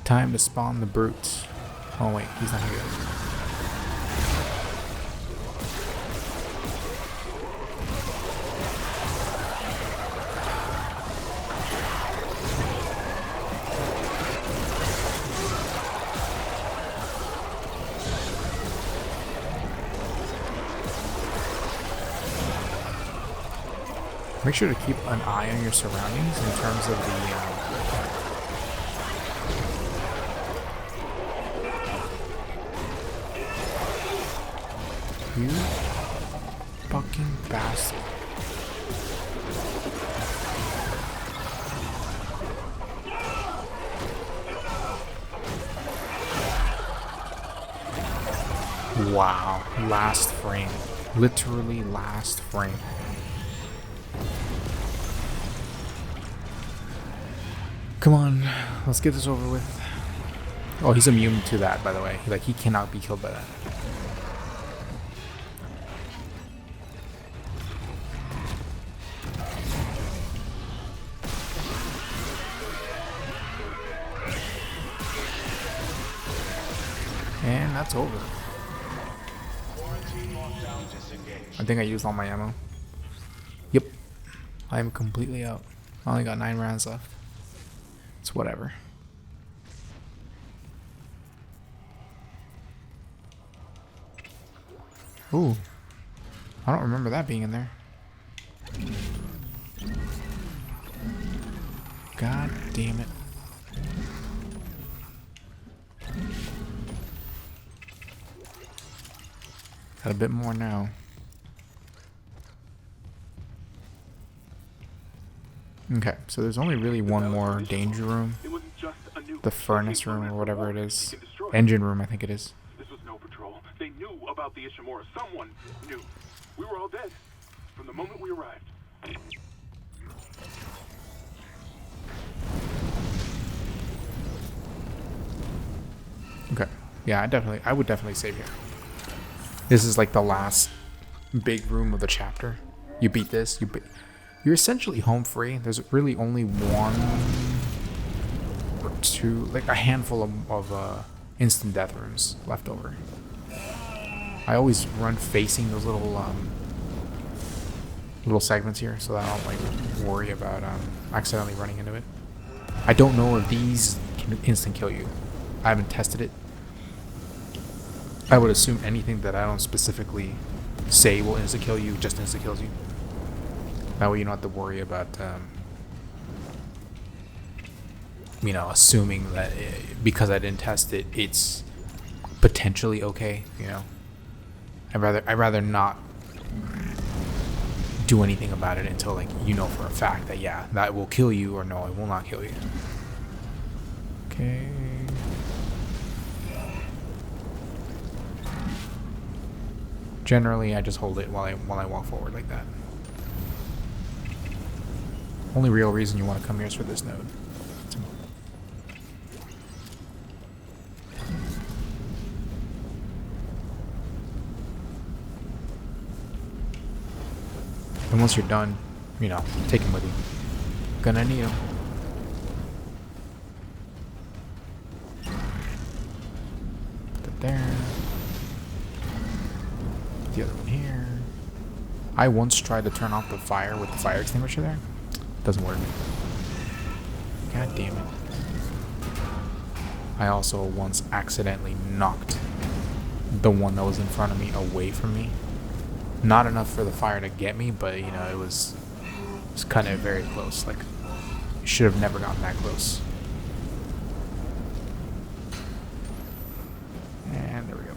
Time to spawn the brutes. Oh wait, he's not here. Make sure to keep an eye on your surroundings in terms of the you fucking bastard. Wow, last frame. Literally last frame. Come on, let's get this over with. Oh, he's immune to that, by the way. Like, he cannot be killed by that. And that's over. I think I used all my ammo. Yep. I am completely out. I only got 9 rounds left. It's whatever. Ooh. I don't remember that being in there. God damn it. Got a bit more now. Okay, so there's only really one more danger room. The furnace room or whatever it is. Engine room, I think it is.
This was no patrol. They knew about the Ishimura. Someone knew. We were all dead from the moment we arrived.
Okay. Yeah, I would definitely save here. This is like the last big room of the chapter. You beat this, you're essentially home free. There's really only one or two, like a handful of instant death rooms left over. I always run facing those little segments here so that I don't like worry about accidentally running into it. I don't know if these can instant kill you. I haven't tested it. I would assume anything that I don't specifically say will insta kill you just insta kills you. That way you don't have to worry about, you know, assuming that because I didn't test it, it's potentially okay. You know, I'd rather not do anything about it until like you know for a fact that yeah, that will kill you or no, it will not kill you. Okay. Generally, I just hold it while I walk forward like that. Only real reason you want to come here is for this node. And once you're done, you know, take him with you. Gonna need him. Put that there. The other one here. I once tried to turn off the fire with the fire extinguisher there. Doesn't work. God damn it. I also once accidentally knocked the one that was in front of me away from me. Not enough for the fire to get me, but you know, it was kind of very close. Like, should have never gotten that close. And there we go.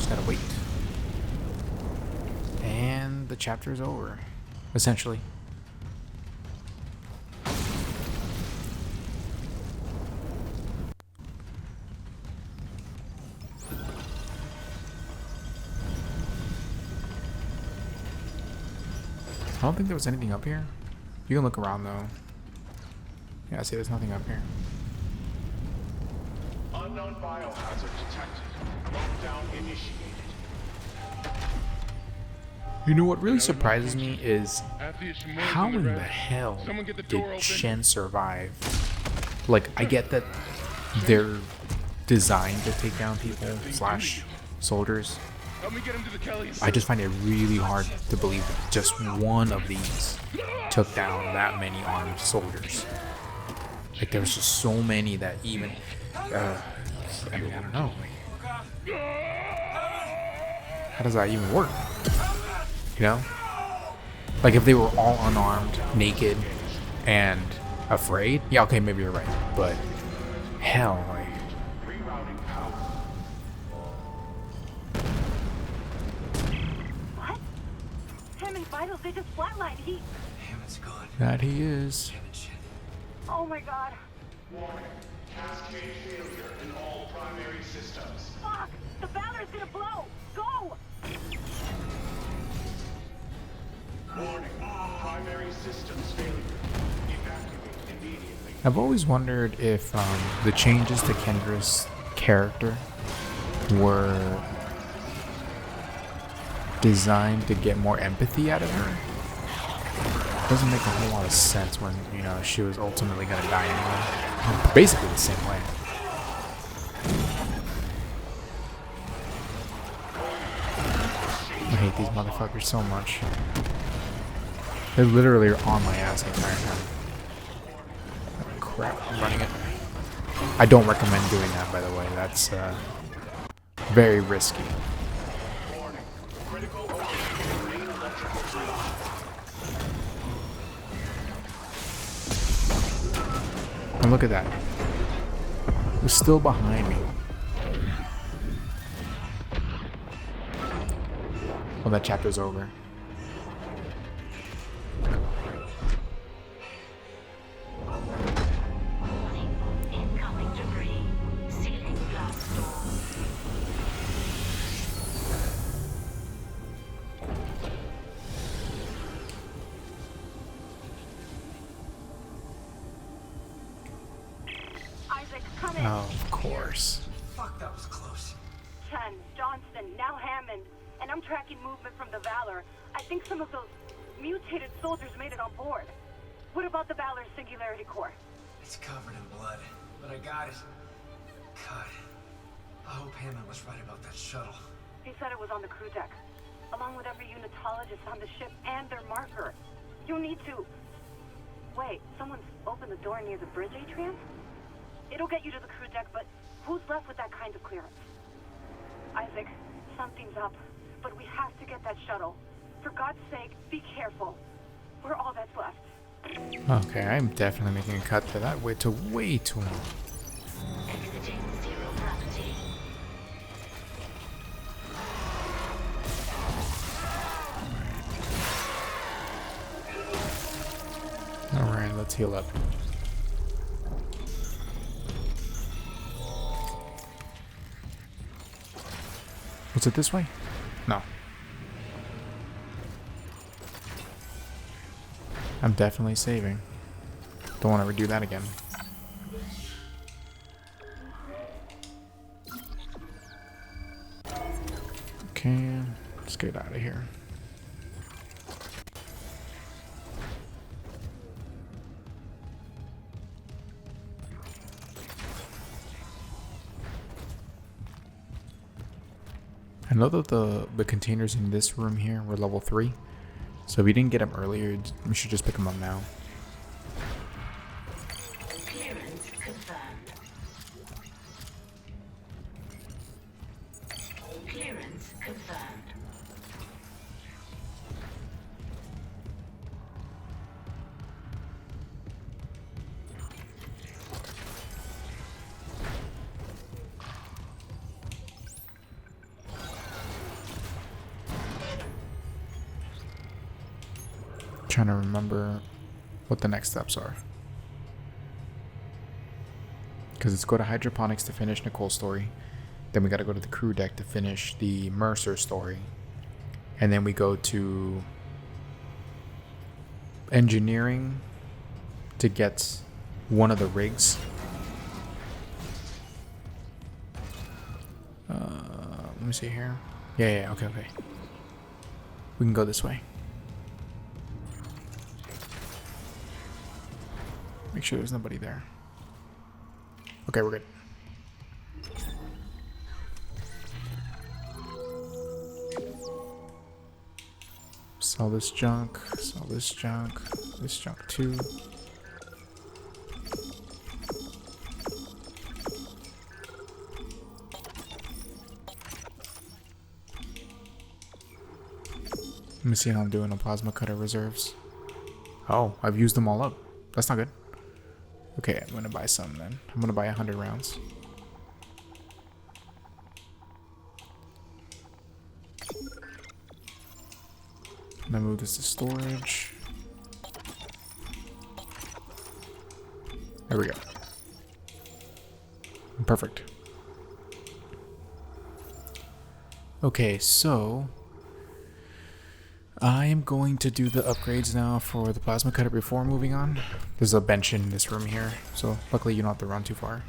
just gotta wait. And the chapter is over, essentially. I don't think there was anything up here. You can look around though. Yeah, see, there's nothing up here.
Unknown biohazard detected. Lockdown initiated.
You know what really surprises me is how in the hell did Shen survive? Like, I get that they're designed to take down people / soldiers. I just find it really hard to believe that just one of these took down that many armed soldiers. Like, there's just so many that even, I mean, I don't know. How does that even work? You know? Like, if they were all unarmed, naked, and afraid, yeah, okay, maybe you're right. But, hell, like...
What? Hammond's vitals, they just flatlined.
Hammond's gone.
That he is.
Oh my god.
Warning. Cascade failure in all primary systems.
Fuck! The Valor's gonna blow! Go!
Warning. Primary systems failure. Evacuate immediately.
I've always wondered if the changes to Kendra's character were designed to get more empathy out of her. Doesn't make a whole lot of sense when, you know, she was ultimately gonna die anyway. Basically the same way. I hate these motherfuckers so much. They literally are on my ass the entire time. Oh, crap, I'm running it. I don't recommend doing that, by the way. That's very risky. And look at that. It was still behind me. Well, that chapter's over.
Incoming debris. Sealing blast door.
Isaac, come in.
Oh, of course.
Fuck, that was close.
Chen, Johnston, now Hammond. And I'm tracking movement from the Valor. I think some of those mutated soldiers made it on board. What about the Valor's Singularity Core?
It's covered in blood, but I got it. God, I hope Hammond was right about that shuttle.
He said it was on the crew deck, along with every unitologist on the ship and their marker. You need to... Wait, someone's opened the door near the bridge atrium? It'll get you to the crew deck, but who's left with that kind of clearance? Isaac, something's up, but we have to get that shuttle. For God's sake, be careful. We're all that's left.
Okay, I'm definitely making a cut to that way to way too long.
Exiting zero gravity.
Alright, let's heal up. Was it this way? No. I'm definitely saving. Don't want to redo that again. Okay, let's get out of here. I know that the containers in this room here were level 3. So if we didn't get them earlier, we should just pick them up now.
Clearance confirmed. Clearance confirmed.
trying to remember what the next steps are. Because it's go to hydroponics to finish Nicole's story. Then we got to go to the crew deck to finish the Mercer story. And then we go to engineering to get one of the rigs. Let me see here. Yeah, okay. We can go this way. Make sure there's nobody there. Okay, we're good. Sell this junk this junk too. Let me see how I'm doing on plasma cutter reserves. Oh, I've used them all up. That's not good. Okay, I'm gonna buy some then. I'm gonna buy 100 rounds. I'm gonna move this to storage. There we go. Perfect. Okay, so I am going to do the upgrades now for the plasma cutter before moving on. There's a bench in this room here, so luckily you don't have to run too far.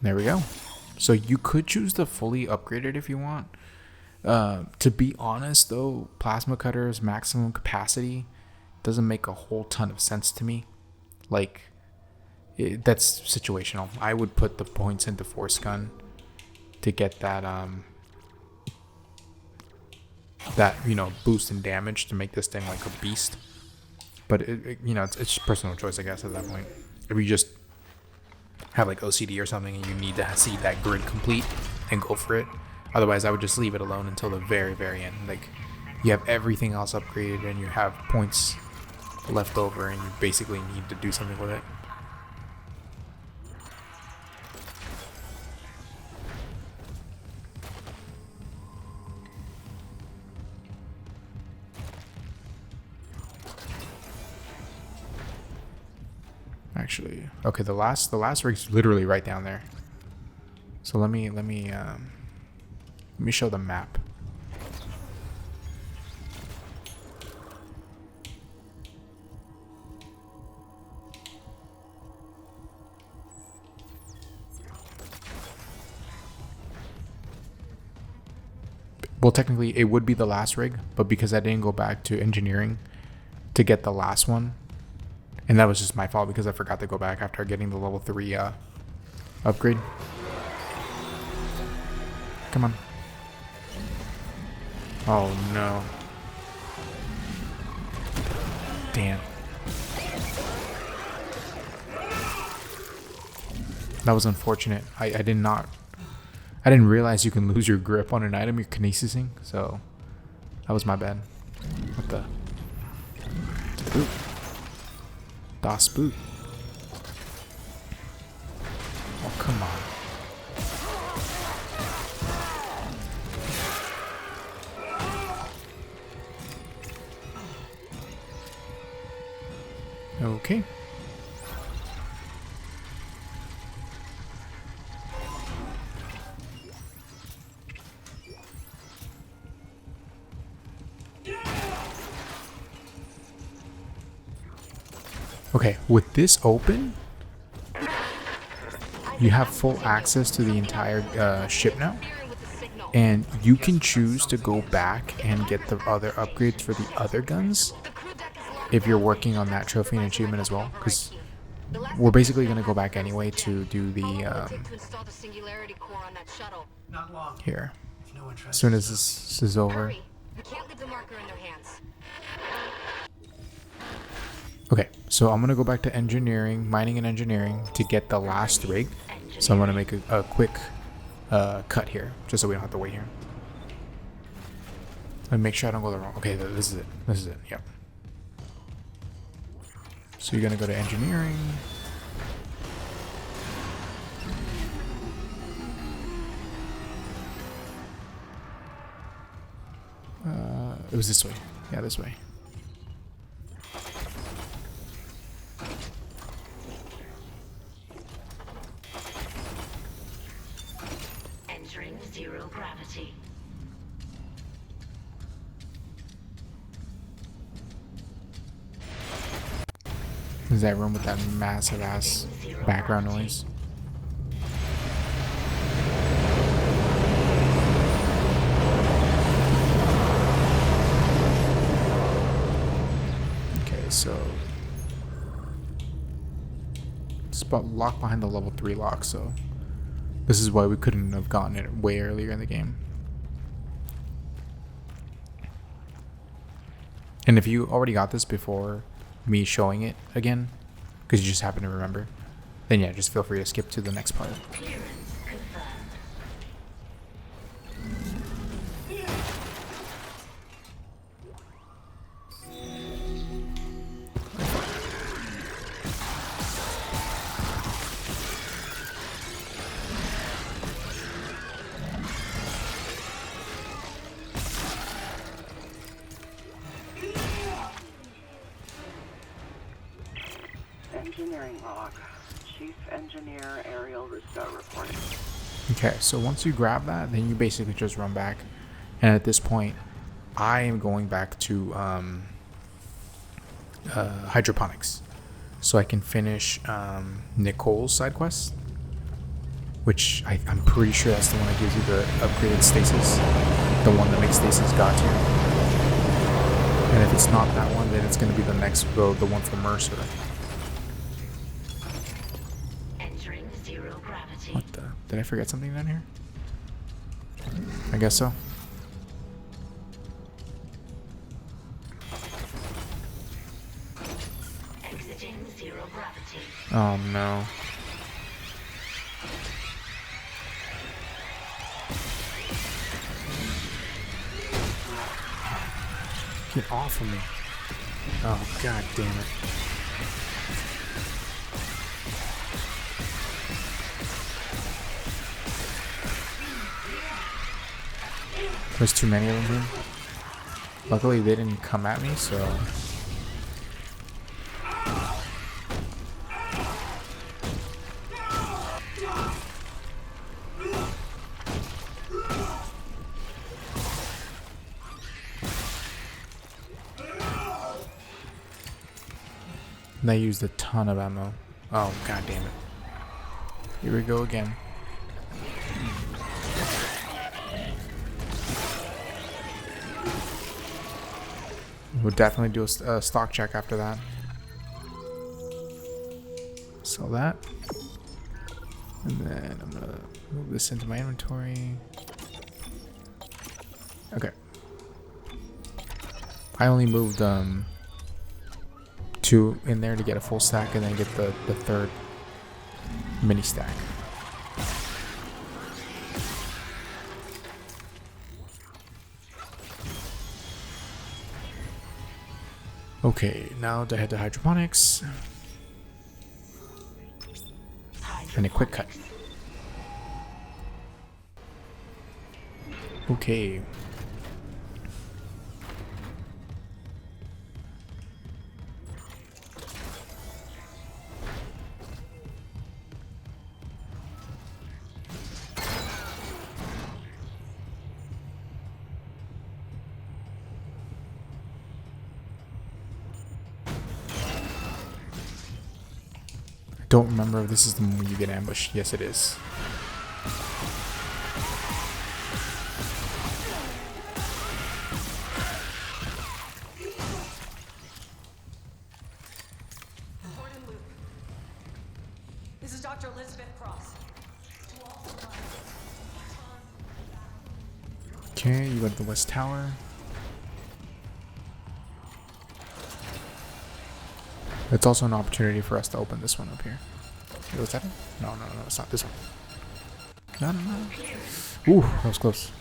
There we go. So you could choose the fully upgraded if you want. To be honest though, plasma cutter's maximum capacity doesn't make a whole ton of sense to me. Like, that's situational. I would put the points into force gun to get that boost in damage to make this thing like a beast. But it's personal choice, I guess, at that point. If you just have like OCD or something and you need to see that grid complete and go for it. Otherwise, I would just leave it alone until the very, very end. Like, you have everything else upgraded and you have points left over and you basically need to do something with it. Actually, okay, the last rig's literally right down there. So let me show the map. Well, technically it would be the last rig, but because I didn't go back to engineering to get the last one, and that was just my fault because I forgot to go back after getting the level 3 upgrade. Come on. Oh no. Damn. That was unfortunate. I didn't realize you can lose your grip on an item you're kinesising, so that was my bad. What the? Boot. Das Boot. Oh, come on. Okay. Okay, with this open, you have full access to the entire ship now, and you can choose to go back and get the other upgrades for the other guns if you're working on that trophy and achievement as well, because we're basically going to go back anyway to do the here as soon as this is over. Okay, so I'm gonna go back to engineering, mining and engineering to get the last rig. So I'm gonna make a quick cut here, just so we don't have to wait here. Let me make sure I don't go the wrong. Okay, this is it. This is it. Yep. So you're gonna go to engineering. It was this way. Yeah, this way.
Entering zero gravity.
Is that room with that massive ass background noise? Okay, so it's about locked behind the level 3 lock, so this is why we couldn't have gotten it way earlier in the game. And if you already got this before me showing it again, because you just happen to remember, then yeah, just feel free to skip to the next part.
Clearance confirmed.
Engineering log. Chief Engineer Aerial Restore reporting.
Okay, so once you grab that, then you basically just run back, and at this point, I am going back to hydroponics, so I can finish Nicole's side quest, which I'm pretty sure that's the one that gives you the upgraded stasis, the one that makes stasis god tier. And if it's not that one, then it's going to be the next, the one from Mercer.
Entering zero gravity.
What the? Did I forget something down here? I guess so.
Exiting zero gravity.
Oh no. Get off of me. Oh, god damn it. There's too many of them here. Luckily they didn't come at me, so... They used a ton of ammo. Oh, god damn it. Here we go again. We'll definitely do a stock check after that. Sell that. And then I'm gonna move this into my inventory. Okay. I only moved 2 in there to get a full stack and then get the third mini stack. Okay, now to head to hydroponics. And a quick cut. Okay. Don't remember if this is the one where you get ambushed. Yes, it is.
This is Dr. Elizabeth Cross.
Okay, you go to the West Tower. It's also an opportunity for us to open this one up here. Was that it? No, it's not this one. No. Ooh, that was close.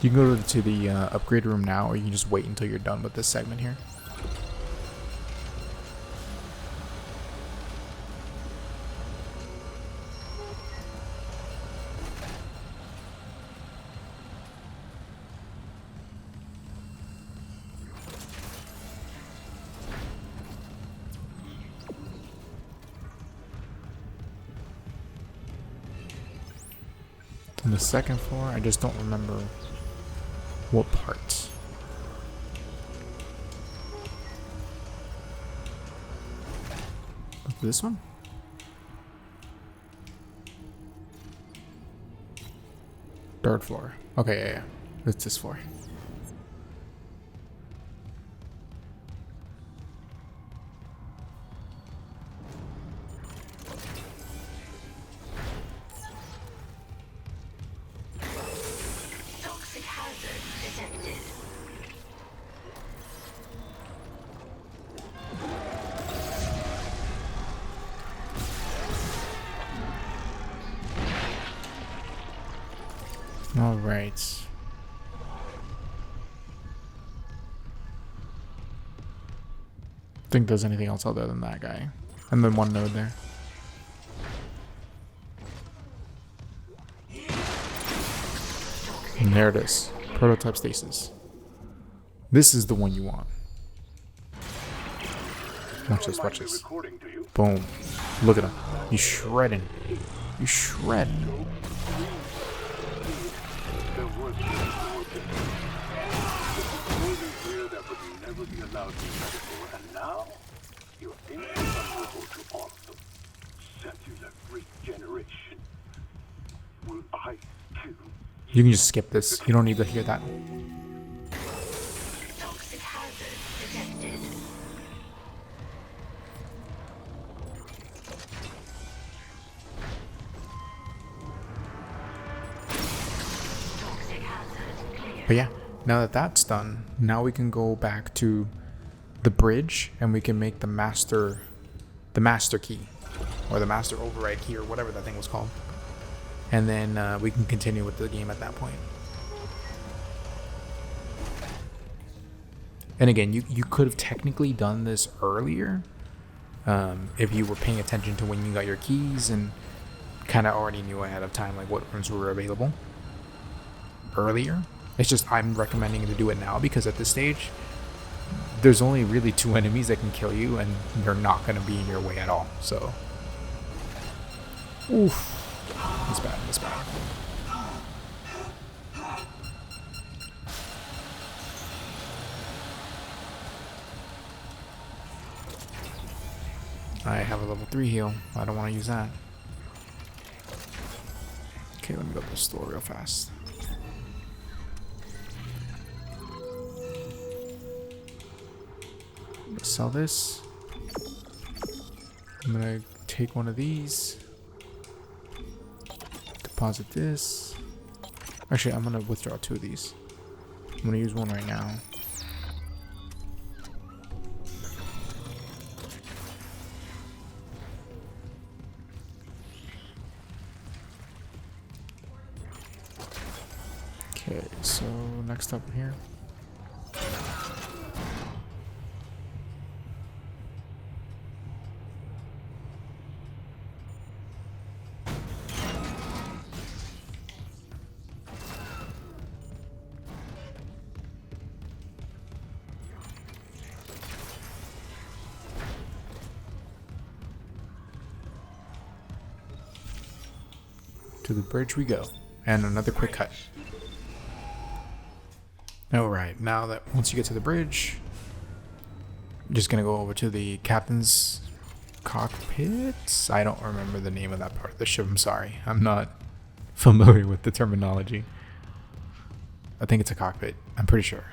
You can go to the upgrade room now, or you can just wait until you're done with this segment here. On the second floor, I just don't remember what part. This one? Third floor. Okay, yeah. It's this floor.
Toxic hazard detected.
All right. Think there's anything else other than that guy, and then one node there. And there it is. Prototype stasis. This is the one you want. Watch this, watch this. Boom. Look at him. He's shredding. He's shredding.
And now, you're invulnerable to all of them. Cellular regeneration. Will I kill?
You can just skip this. You don't need to hear that.
Toxic hazard detected. Toxic hazard clear.
But yeah, now that that's done, now we can go back to the bridge and we can make the master key, or the master override key, or whatever that thing was called. And then we can continue with the game at that point. And again, you could have technically done this earlier if you were paying attention to when you got your keys and kind of already knew ahead of time like what rooms were available earlier. It's just I'm recommending to do it now because at this stage, there's only really 2 enemies that can kill you, and they're not going to be in your way at all. So, oof. That's bad, that's bad. I have a level 3 heal. I don't want to use that. Okay, let me go to the store real fast. Let's sell this. I'm gonna take one of these. Deposit this. Actually, I'm gonna withdraw 2 of these. I'm gonna use one right now. Okay, so next up here. To the bridge we go. And another quick cut. Alright, now that once you get to the bridge, I'm just gonna go over to the captain's cockpit. I don't remember the name of that part of the ship, I'm sorry. I'm not familiar with the terminology. I think it's a cockpit, I'm pretty sure.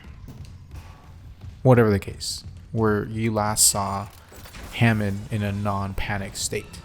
Whatever the case, where you last saw Hammond in a non-panic state.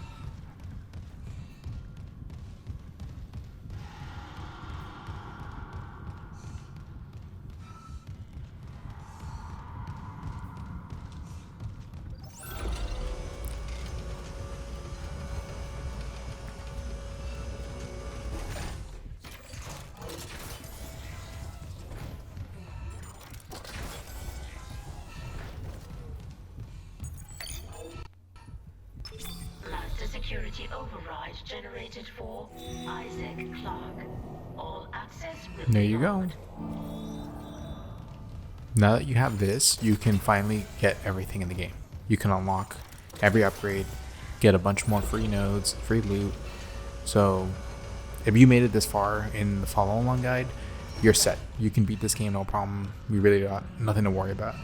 security override generated for Isaac Clarke. All access will
There
be
you go.
locked.
Now that you have this, you can finally get everything in the game. You can unlock every upgrade, get a bunch more free nodes, free loot. So if you made it this far in the follow along guide, you're set. You can beat this game no problem. You really got nothing to worry about.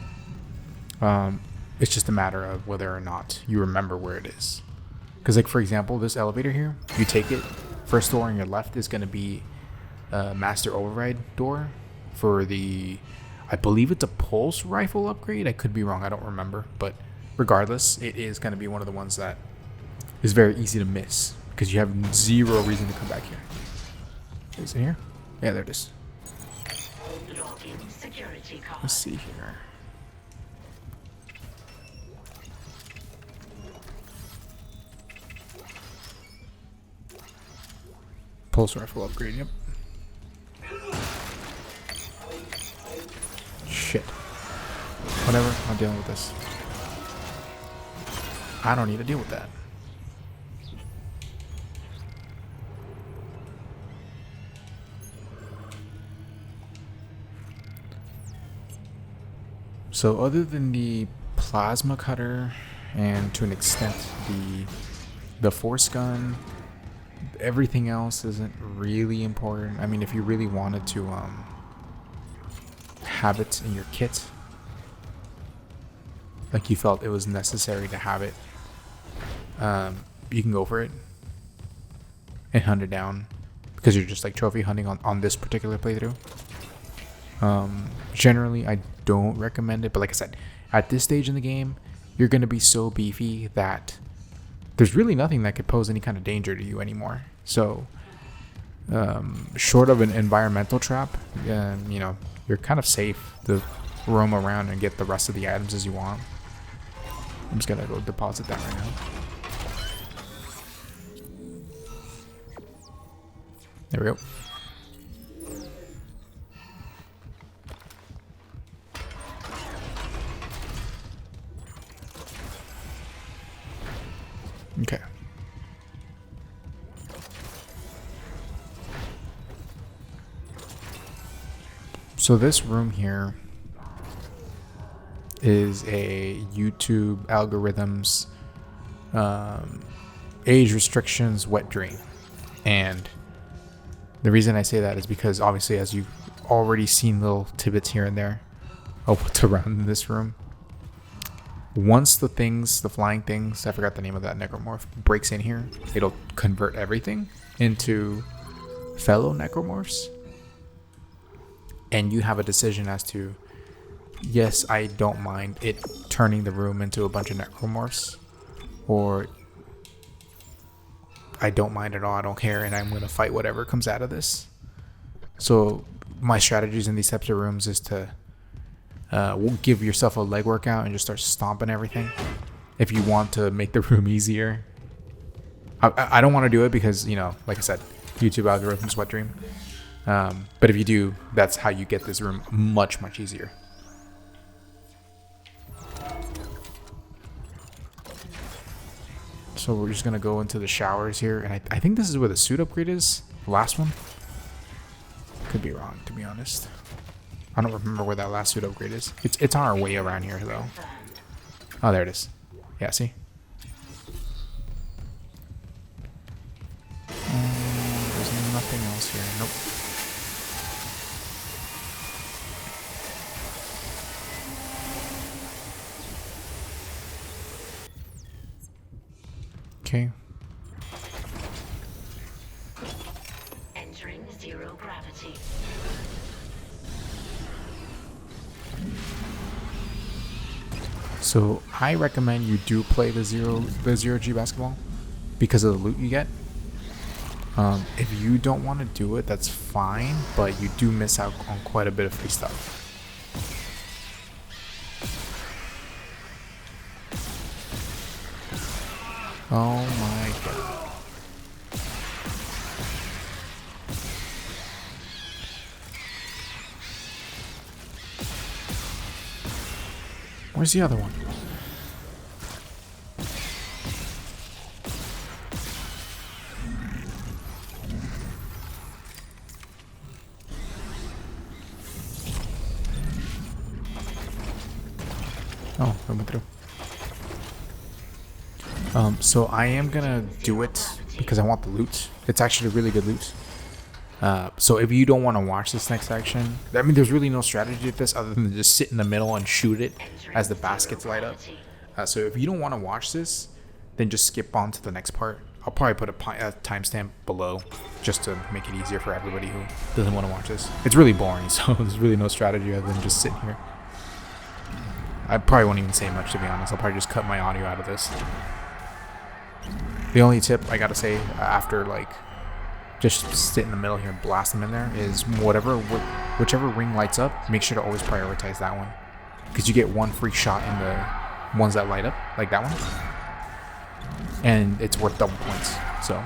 It's just a matter of whether or not you remember where it is. Because like for example, this elevator here, you take it, first door on your left is going to be a master override door for the, I believe it's a pulse rifle upgrade. I could be wrong, I don't remember, but regardless, it is going to be one of the ones that is very easy to miss because you have zero reason to come back here. Is it here? Yeah, there it is.
Login security card.
Let's see here. Pulse rifle upgrade, yep. Shit. Whatever, I'm dealing with this. I don't need to deal with that. So other than the plasma cutter and to an extent the force gun, everything else isn't really important. I mean, if you really wanted to have it in your kit, like you felt it was necessary to have it, you can go for it and hunt it down because you're just like trophy hunting on this particular playthrough. Generally I don't recommend it, but like I said, at this stage in the game you're going to be so beefy that there's really nothing that could pose any kind of danger to you anymore. So short of an environmental trap, you know, you're kind of safe to roam around and get the rest of the items as you want. I'm just gonna go deposit that right now. There we go. Okay. So this room here is a YouTube algorithms age restrictions wet dream. And the reason I say that is because obviously, as you've already seen little tidbits here and there of what's around in this room, once the flying things, I forgot the name of that necromorph, breaks in here, it'll convert everything into fellow necromorphs. And you have a decision as to, yes, I don't mind it turning the room into a bunch of necromorphs, or I don't mind at all, I don't care, and I'm going to fight whatever comes out of this. So my strategies in these types of rooms is to give yourself a leg workout and just start stomping everything if you want to make the room easier. I don't want to do it because, you know, like I said, YouTube algorithms wet dream. But if you do, that's how you get this room much, much easier. So we're just going to go into the showers here. And I think this is where the suit upgrade is. The last one. Could be wrong, to be honest. I don't remember where that last suit upgrade is. It's on our way around here, though. Oh, there it is. Yeah, see? There's nothing else here. Nope. Okay.
Entering zero gravity.
So I recommend you do play the zero G basketball because of the loot you get. If you don't want to do it, that's fine, but you do miss out on quite a bit of free stuff. Oh my god. Where's the other one? Oh, I went through. So I am gonna do it because I want the loot. It's actually really good loot. So if you don't want to watch this next section, I mean, there's really no strategy to this other than just sit in the middle and shoot it as the baskets light up. So if you don't want to watch this, then just skip on to the next part. I'll probably put a timestamp below just to make it easier for everybody who doesn't want to watch this. It's really boring, so there's really no strategy other than just sitting here. I probably won't even say much, to be honest. I'll probably just cut my audio out of this. The only tip I gotta say after, like, just sit in the middle here and blast them in there is whichever ring lights up, make sure to always prioritize that one, because you get one free shot in the ones that light up, like that one, and it's worth double points. So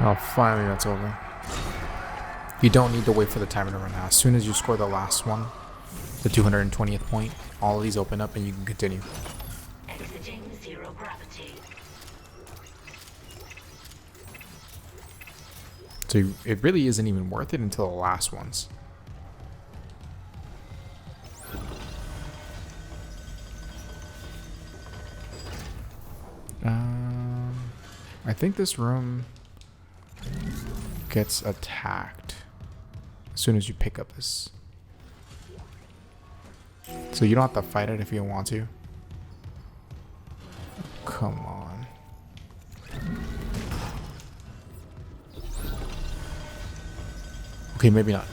oh, finally that's over. You don't need to wait for the timer to run out. As soon as you score the last one, the 220th point, all of these open up and you can continue.
Exiting zero gravity.
So it really isn't even worth it until the last ones. I think this room gets attacked as soon as you pick up this. So you don't have to fight it if you don't want to. Come on. Okay, maybe not.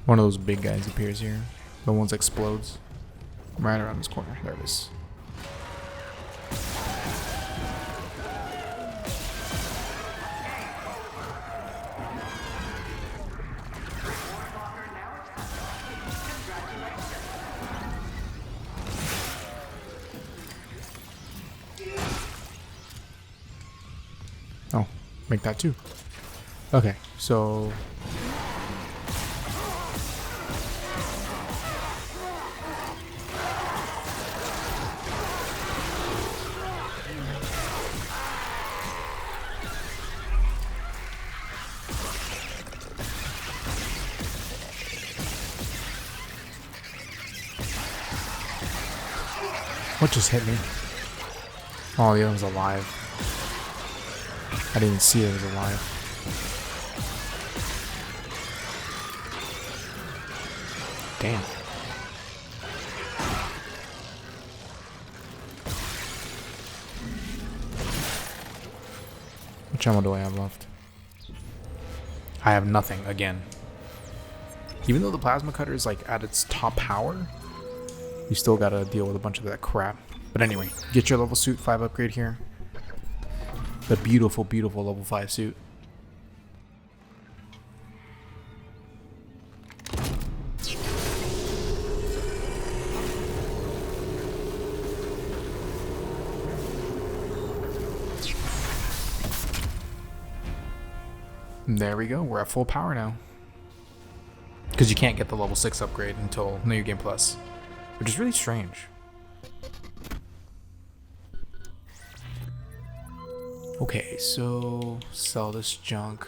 One of those big guys appears here. The ones explodes. Right around this corner. There it is. Oh, make that too. Okay, so what just hit me? Oh, the other one's alive. I didn't even see it was alive. Damn. Which ammo do I have left? I have nothing again. Even though the plasma cutter is like at its top power, you still gotta deal with a bunch of that crap. But anyway, get your level suit 5 upgrade here. The beautiful, beautiful level 5 suit. There we go, we're at full power now. Because you can't get the level 6 upgrade until New Game Plus, which is really strange. Okay, so sell this junk,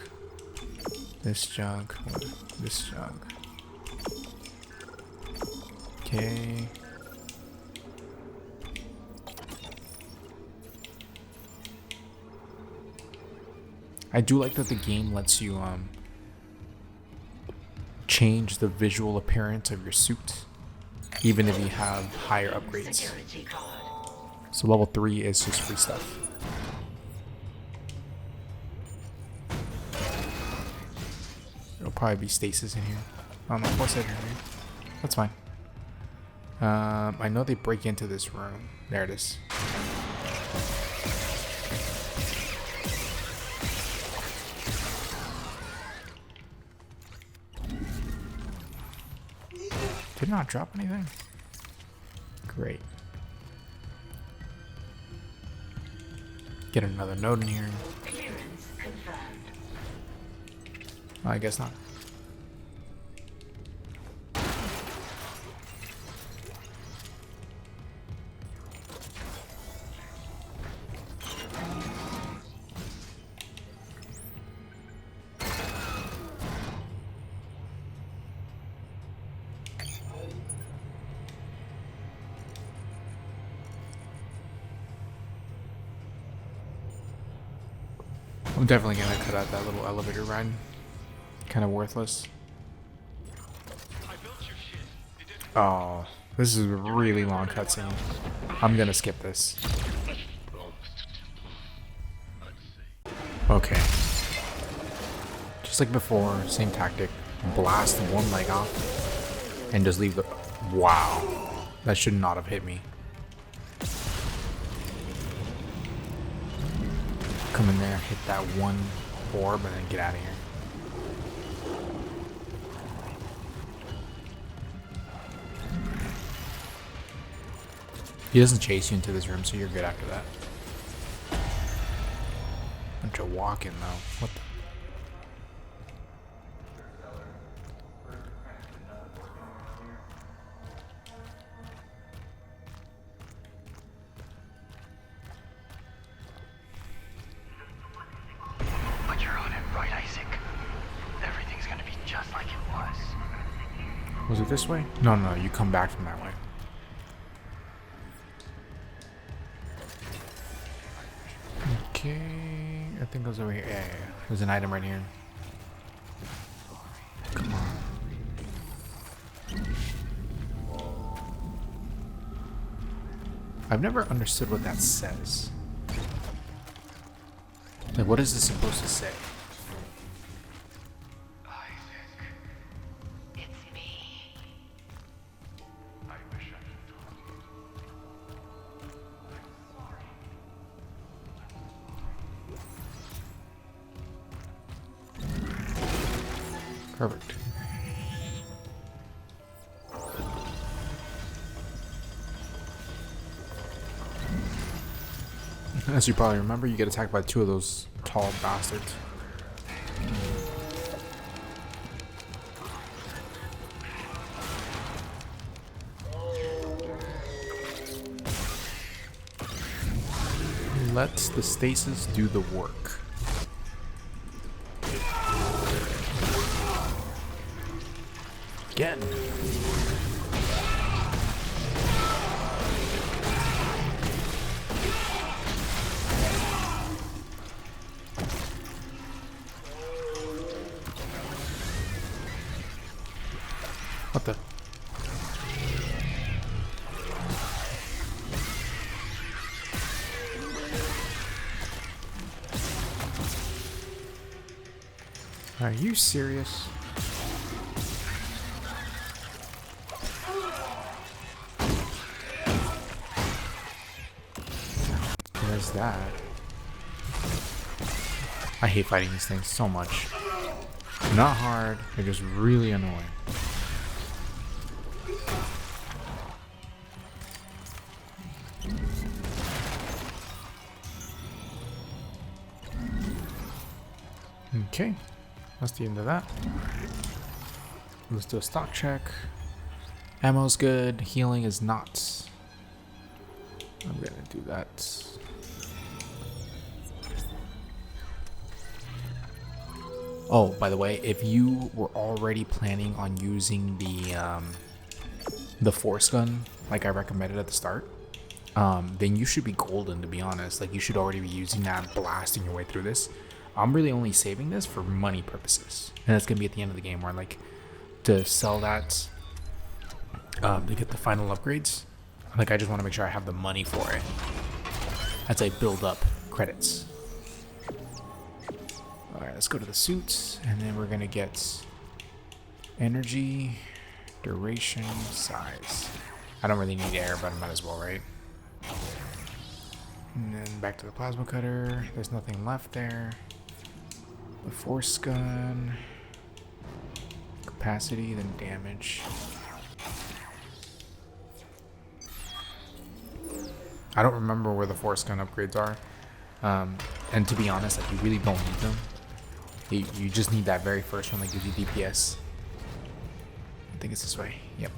this junk, this junk. Okay. I do like that the game lets you change the visual appearance of your suit, even if you have higher upgrades. So level 3 is just free stuff. There'll probably be stasis in here. Oh no, what's that in here? That's fine. I know they break into this room. There it is. Did not drop anything? Great. Get another node in here.
Clearance confirmed.
I guess not. I'm definitely gonna cut out that little elevator ride. Kind of worthless. Oh, this is a really long cutscene. I'm gonna skip this. Okay. Just like before, same tactic. Blast one leg off and just leave the... Wow. That should not have hit me. Come in there, hit that one orb, and then get out of here. He doesn't chase you into this room, so you're good after that. Bunch of walking, though. What the?
But you're on it, right, Isaac? Everything's gonna be just like it was.
Was it this way? No, no, you come back from that way. Okay, I think it was over here. Yeah, yeah, yeah. There's an item right here. Come on. I've never understood what that says. Like, what is this supposed to say? Perfect. As you probably remember, you get attacked by 2 of those tall bastards. Let the stasis do the work. Again. What the? Are you serious? is that? I hate fighting these things so much. Not hard, they're just really annoying. Okay, that's the end of that. Let's do a stock check. Ammo's good, healing is not. I'm gonna do that. Oh, by the way, if you were already planning on using the force gun, like I recommended at the start, then you should be golden, to be honest. Like, you should already be using that, blasting your way through this. I'm really only saving this for money purposes, and that's gonna be at the end of the game, where like to sell that to get the final upgrades. Like, I just want to make sure I have the money for it as I build up credits. Alright, let's go to the suits, and then we're gonna get energy, duration, size. I don't really need air, but I might as well, right? And then back to the plasma cutter. There's nothing left there. The force gun, capacity, then damage. I don't remember where the force gun upgrades are, and to be honest, like, you really don't need them. You just need that very first one that gives you DPS. I think it's this way. Yep.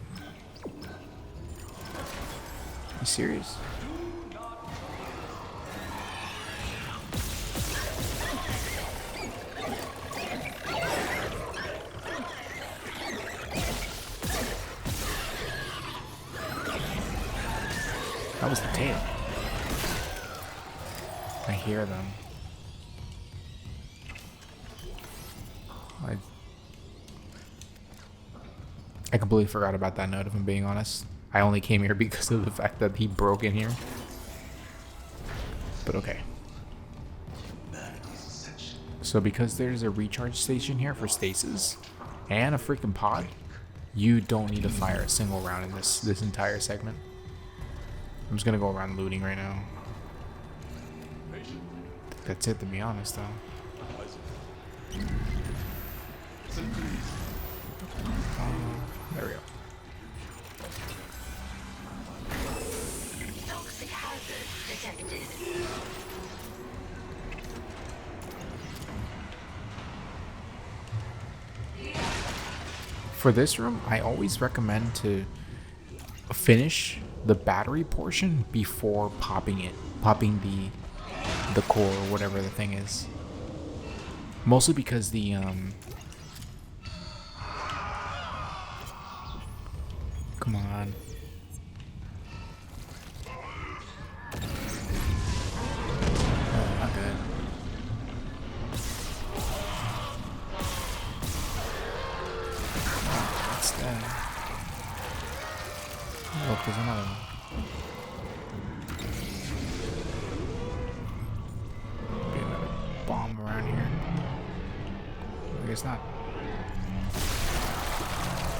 You serious? That was the tail. I hear them. I completely forgot about that note, if I'm being honest. I only came here because of the fact that he broke in here. But okay. So because there's a recharge station here for stasis and a freaking pod, you don't need to fire a single round in this entire segment. I'm just gonna go around looting right now. That's it, to be honest, though. There we go.
Toxic hazard detected.
For this room, I always recommend to finish the battery portion before popping the core or whatever the thing is. Mostly because the come on. Oh, not good. What's that? Oh, there's another one. Be another bomb around here. I guess not.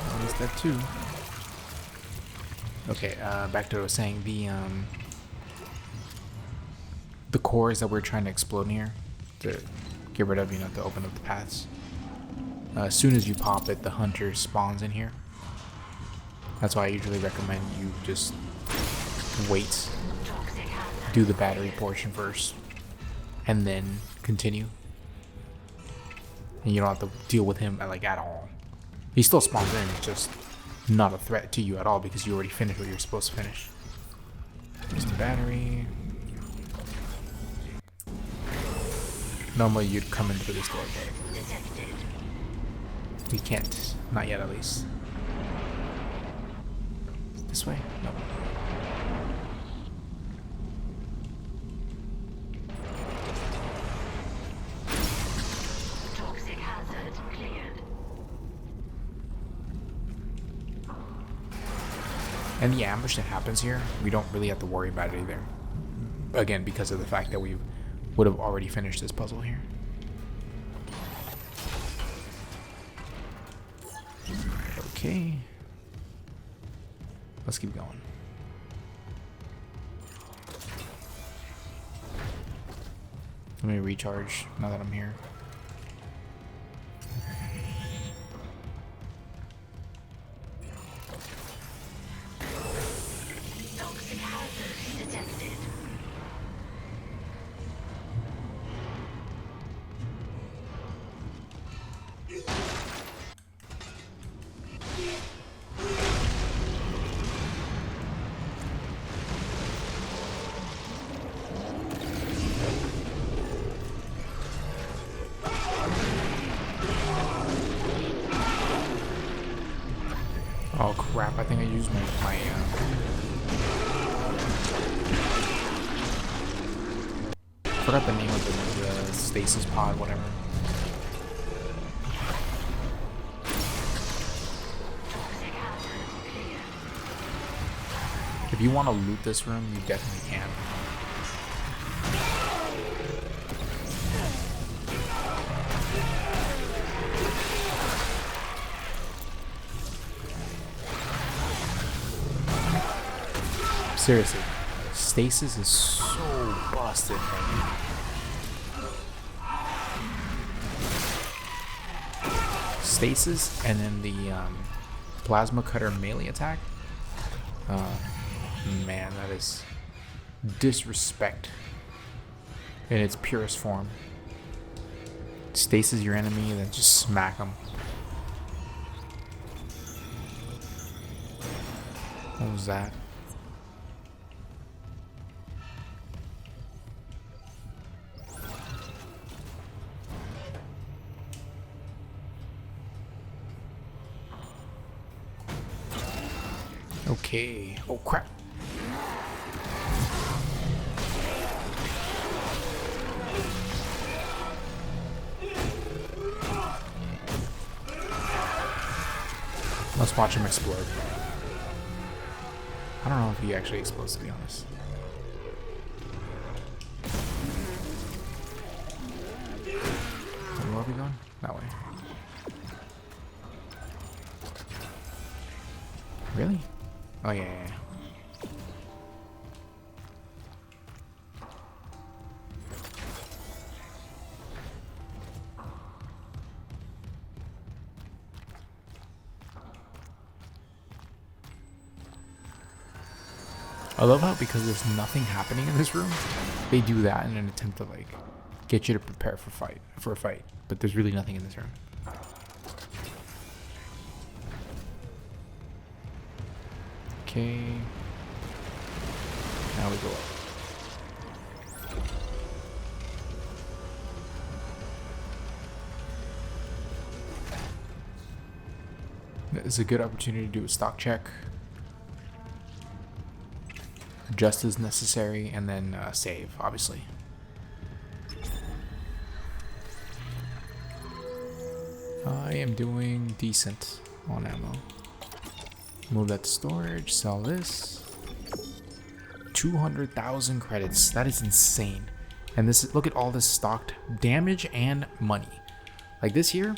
At least that too. Okay, back to what I was saying. The cores that we're trying to explode in here to get rid of, to open up the paths. As soon as you pop it, the hunter spawns in here. That's why I usually recommend you just wait, do the battery portion first, and then continue. And you don't have to deal with him at all. He still spawns in, it's just not a threat to you at all because you already finished what you're supposed to finish. There's the battery. Normally you'd come into this door, but we can't. Not yet, at least. This way? No.
Toxic hazard cleared.
And the ambush that happens here, we don't really have to worry about it either. Again, because of the fact that we would have already finished this puzzle here. Okay. Let's keep going. Let me recharge now that I'm here.
Toxic hazard detected.
Oh crap, I think I used my forgot the name of the stasis pod, whatever. If you want to loot this room, you definitely can. Seriously, stasis is so busted right now. Stasis and then the plasma cutter melee attack. Man, that is disrespect in its purest form. Stasis your enemy, then just smack them. What was that? Okay. Oh crap. Let's watch him explode. I don't know if he actually explodes, to be honest. Where are we going? That way. Really? Oh yeah. I love how, because there's nothing happening in this room, they do that in an attempt to like get you to prepare for a fight. But there's really nothing in this room. Okay. Now we go up. This is a good opportunity to do a stock check. Adjust as necessary, and then save, obviously. I am doing decent on ammo. Move that to storage, sell this. 200,000 credits. That is insane. And this is, look at all this stocked damage and money. Like this here,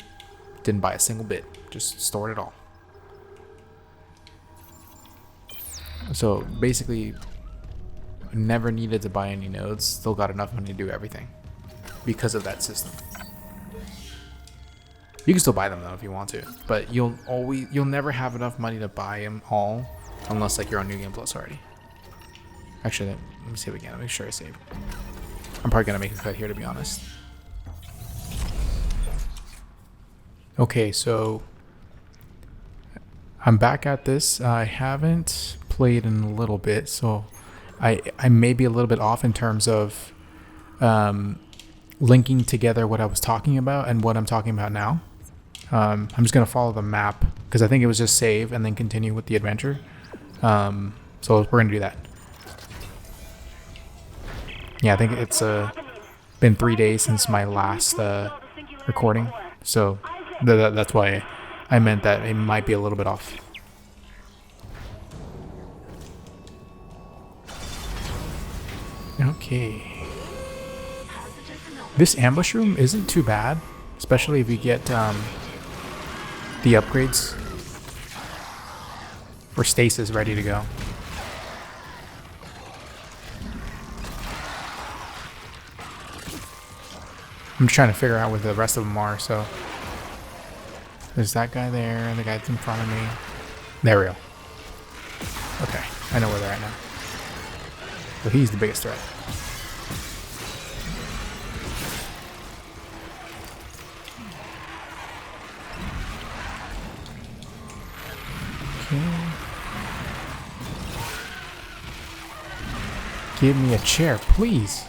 didn't buy a single bit. Just stored it all. So basically, never needed to buy any nodes. Still got enough money to do everything because of that system. You can still buy them though if you want to, but you'll never have enough money to buy them all unless like you're on New Game Plus already. Actually, let me save again. I'll make sure I save. I'm probably gonna make a cut here, to be honest. Okay, so I'm back at this. I haven't played in a little bit, so I may be a little bit off in terms of linking together what I was talking about and what I'm talking about now. I'm just going to follow the map because I think it was just save and then continue with the adventure. So we're going to do that. Yeah, I think it's been 3 days since my last recording. So that's why I meant that it might be a little bit off. Okay. This ambush room isn't too bad, especially if you get the upgrades for stasis ready to go. I'm trying to figure out where the rest of them are, so. There's that guy there, the guy that's in front of me. There we go. Okay, I know where they're at now. But he's the biggest threat. Okay. Give me a chair, please.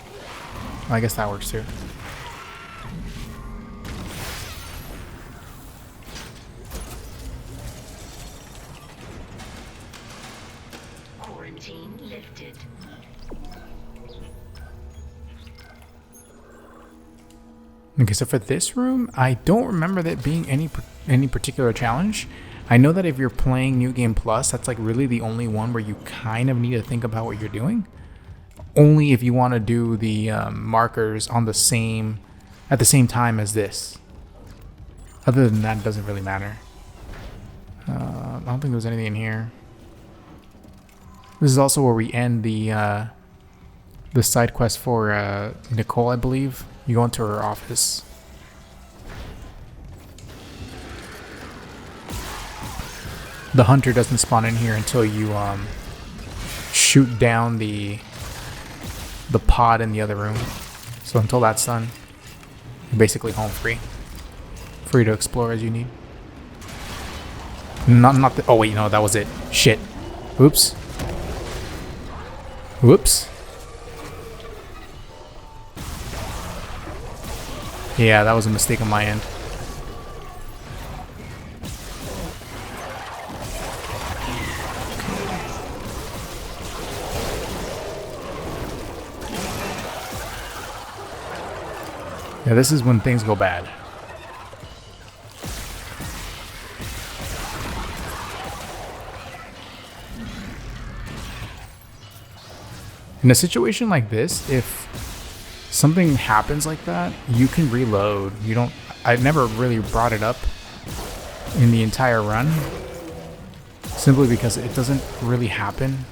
Well, I guess that works too.
Quarantine lifted.
Okay, so for this room, I don't remember that being any particular challenge. I know that if you're playing New Game Plus, that's like really the only one where you kind of need to think about what you're doing. Only if you want to do the markers on at the same time as this. Other than that, it doesn't really matter. I don't think there's anything in here. This is also where we end the side quest for Nicole, I believe. You go into her office. The hunter doesn't spawn in here until you shoot down the pod in the other room. So until that's done, you're basically home free. Free to explore as you need. Not the, oh wait, no, that was it. Shit. Oops. Whoops. Yeah, that was a mistake on my end. Yeah, this is when things go bad. In a situation like this, if something happens like that, you can reload. I've never really brought it up in the entire run, simply because it doesn't really happen.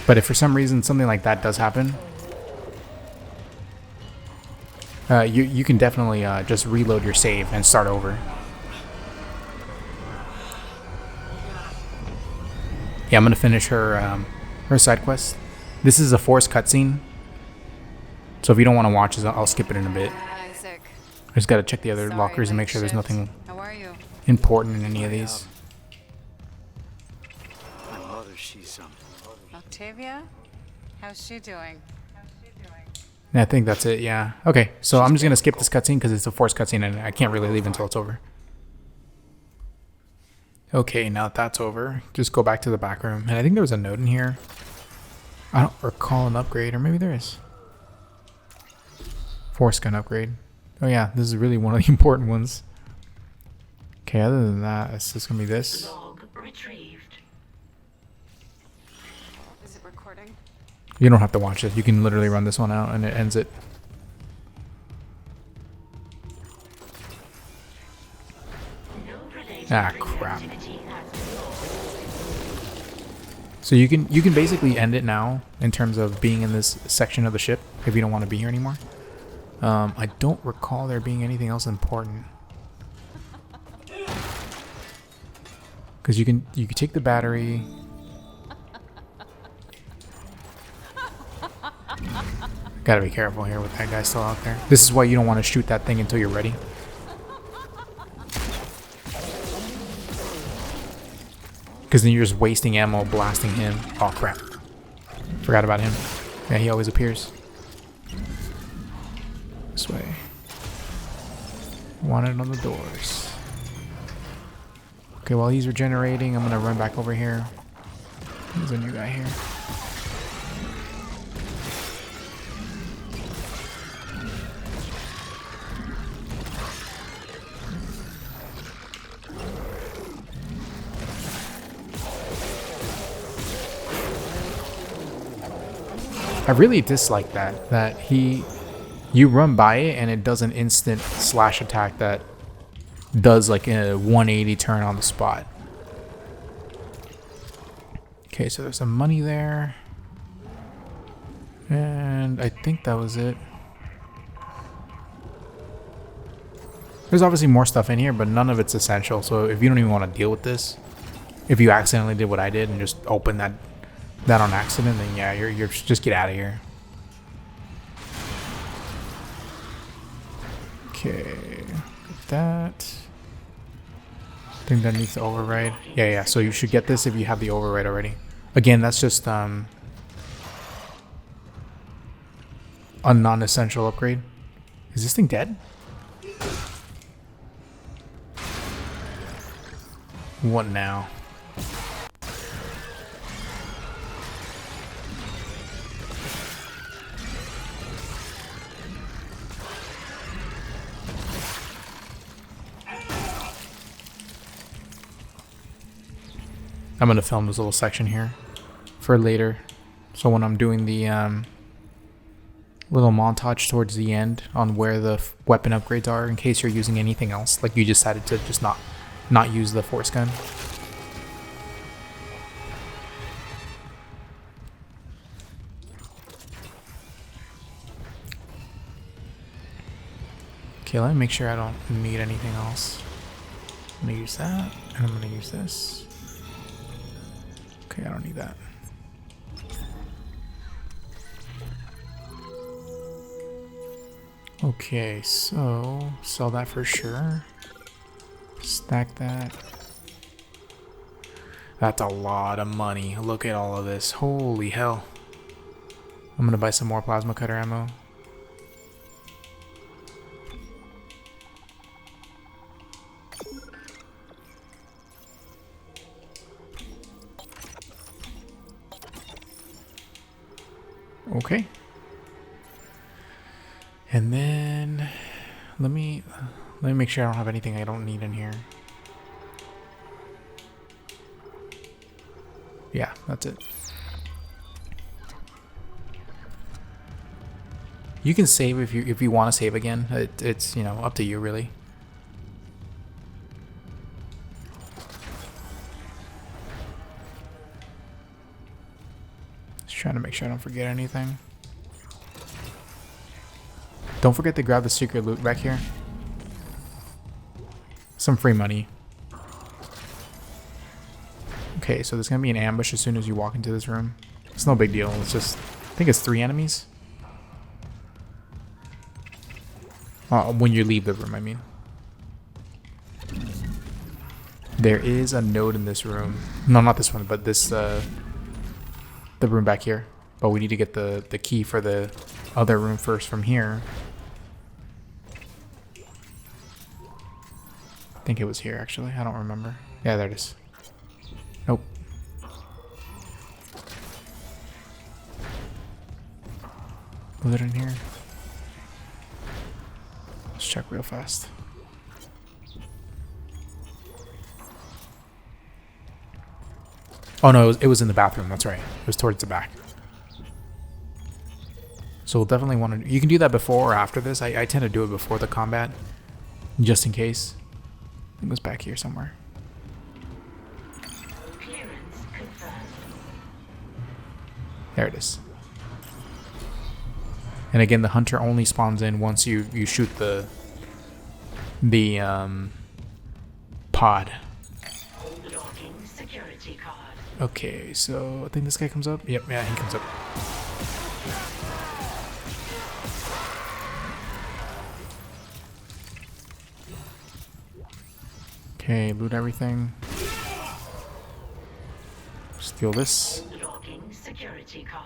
But if for some reason something like that does happen, you can definitely just reload your save and start over. Yeah, I'm gonna finish her side quest. This is a forced cutscene, so if you don't want to watch it, I'll skip it in a bit.
Isaac.
I just gotta check the other lockers and make sure there's nothing
How are you?
important in any of these.
My mother, she's
Octavia? How's she doing?
And I think that's it, yeah. Okay, so I'm just gonna skip this cutscene because it's a forced cutscene and I can't really leave until it's over. Okay, now that that's over, just go back to the back room. And I think there was a note in here. I don't recall an upgrade, or maybe there is. Force gun upgrade. Oh yeah, this is really one of the important ones. Okay, other than that, it's just gonna be this.
Log retrieved.
Is it recording?
You don't have to watch it. You can literally run this one out and it ends it. Ah, crap. So you can basically end it now in terms of being in this section of the ship if you don't want to be here anymore. I don't recall there being anything else important. Because you can take the battery. Gotta be careful here with that guy still out there. This is why you don't want to shoot that thing until you're ready. Because then you're just wasting ammo blasting him. Oh crap. Forgot about him. Yeah, he always appears. This way. Want it on the doors. Okay, while he's regenerating, I'm gonna run back over here. There's a new guy here. I really dislike that you run by it and it does an instant slash attack that does like a 180 turn on the spot. Okay, so there's some money there. And I think that was it. There's obviously more stuff in here, but none of it's essential. So if you don't even want to deal with this, if you accidentally did what I did and just open that on accident, then yeah, you're just get out of here. Okay, got that. I think that needs to override. Yeah. So you should get this if you have the override already. Again, that's just a non-essential upgrade. Is this thing dead? What now? I'm gonna film this little section here for later, so when I'm doing the little montage towards the end on where the weapon upgrades are, in case you're using anything else, like you decided to just not use the force gun. Okay, let me make sure I don't need anything else. I'm gonna use that, and I'm gonna use this. Okay, I don't need that. Okay, so sell that for sure. Stack that. That's a lot of money. Look at all of this. Holy hell. I'm gonna buy some more plasma cutter ammo. Okay. And then let me make sure I don't have anything I don't need in here. Yeah, that's it. You can save if you want to save again. It's, you know, up to you really. Just trying to make sure I don't forget anything. Don't forget to grab the secret loot back here. Some free money. Okay, so there's gonna be an ambush as soon as you walk into this room. It's no big deal. It's just, I think it's 3 enemies. When you leave the room, I mean. There is a node in this room. No, not this one, but this, the room back here. But we need to get the key for the other room first from here. I think it was here, actually. I don't remember. Yeah, there it is. Nope. Was it in here? Let's check real fast. Oh no, it was in the bathroom. That's right. It was towards the back. So we'll definitely want to... You can do that before or after this. I tend to do it before the combat, just in case. It was back here somewhere. There it is. And again, the hunter only spawns in once you shoot the pod. Okay, so I think this guy comes up. Yep, yeah, he comes up. Okay, loot everything. Steal this.
Unlocking security card.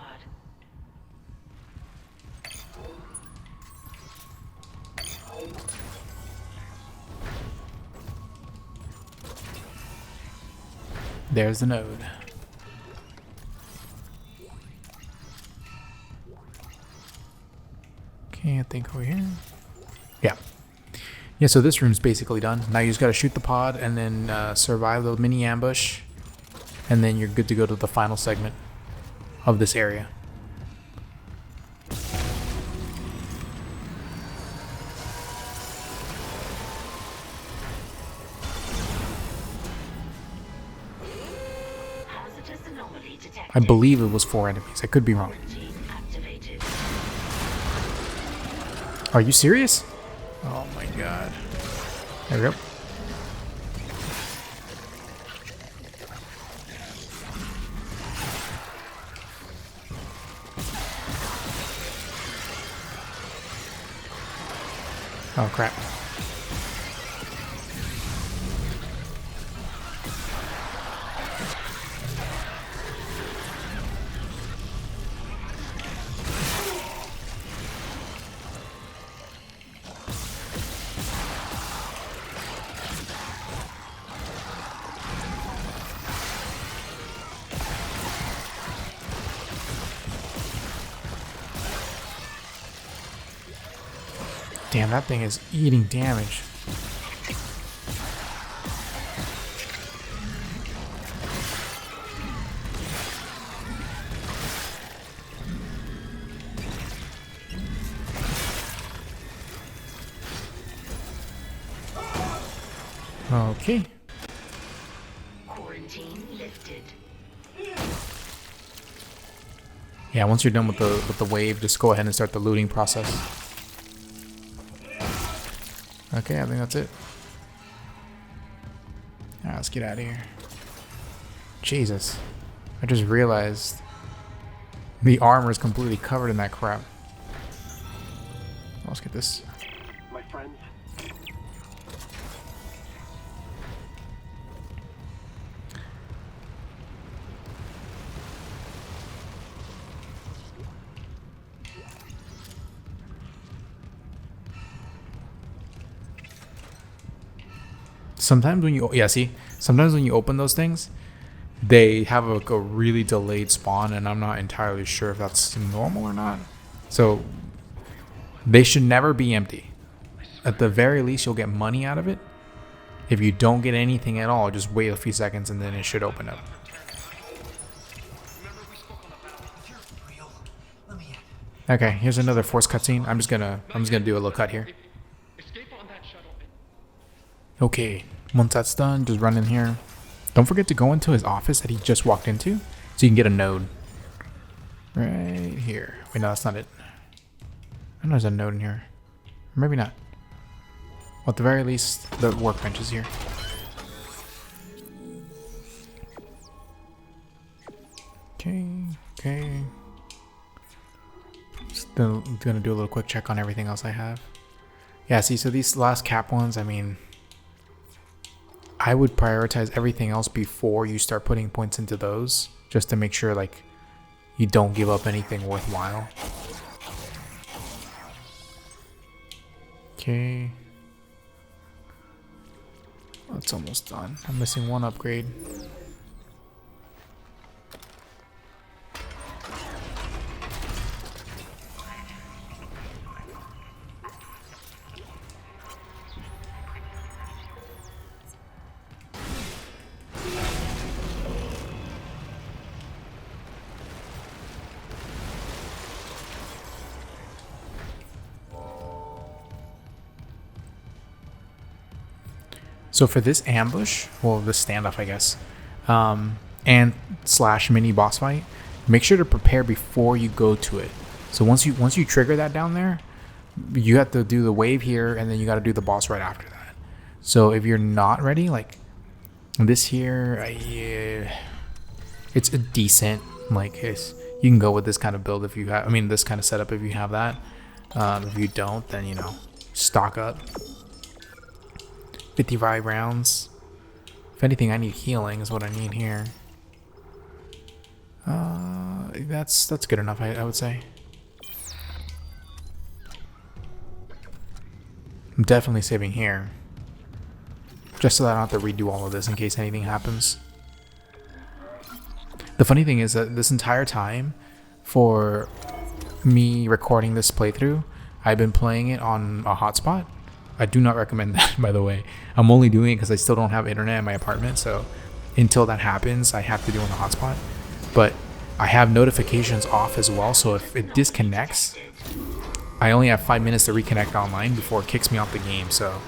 There's the node. Okay, I think over here. Yeah. Yeah, so this room's basically done. Now you just gotta shoot the pod and then survive the mini ambush. And then you're good to go to the final segment of this area. I believe it was 4 enemies. I could be wrong. Are you serious? Oh my god. There we go. Oh crap. Damn, that thing is eating damage. Okay.
Quarantine lifted.
Yeah, once you're done with the wave, just go ahead and start the looting process. Okay, I think that's it. Alright, let's get out of here. Jesus. I just realized the armor is completely covered in that crap. Let's get this.
My friends.
Sometimes when you sometimes when you open those things, they have a really delayed spawn, and I'm not entirely sure if that's normal or not. So they should never be empty. At the very least, you'll get money out of it. If you don't get anything at all, just wait a few seconds and then it should open up. Okay, here's another forced cutscene. I'm just gonna do a little cut here. Okay, once that's done, just run in here. Don't forget to go into his office that he just walked into, so you can get a node. Right here. Wait, no, that's not it. I know there's a node in here. Or maybe not. Well, at the very least, the workbench is here. Okay. Just gonna do a little quick check on everything else I have. Yeah, see, so these last cap ones, I mean, I would prioritize everything else before you start putting points into those, just to make sure like you don't give up anything worthwhile. Okay. Oh, it's almost done. I'm missing one upgrade. So for this ambush, well, this standoff, I guess, and / mini boss fight, make sure to prepare before you go to it. So once you trigger that down there, you have to do the wave here, and then you got to do the boss right after that. So if you're not ready, like this here, it's a decent, like, you can go with this kind of build if you have, I mean, this kind of setup if you have that. If you don't, then, you know, stock up. 55 rounds. If anything, I need healing is what I need here. That's good enough, I would say. I'm definitely saving here, just so that I don't have to redo all of this in case anything happens. The funny thing is that this entire time, for me recording this playthrough, I've been playing it on a hotspot. I do not recommend that, by the way. I'm only doing it because I still don't have internet in my apartment, so until that happens, I have to do it on a hotspot. But I have notifications off as well, so if it disconnects, I only have 5 minutes to reconnect online before it kicks me off the game. So,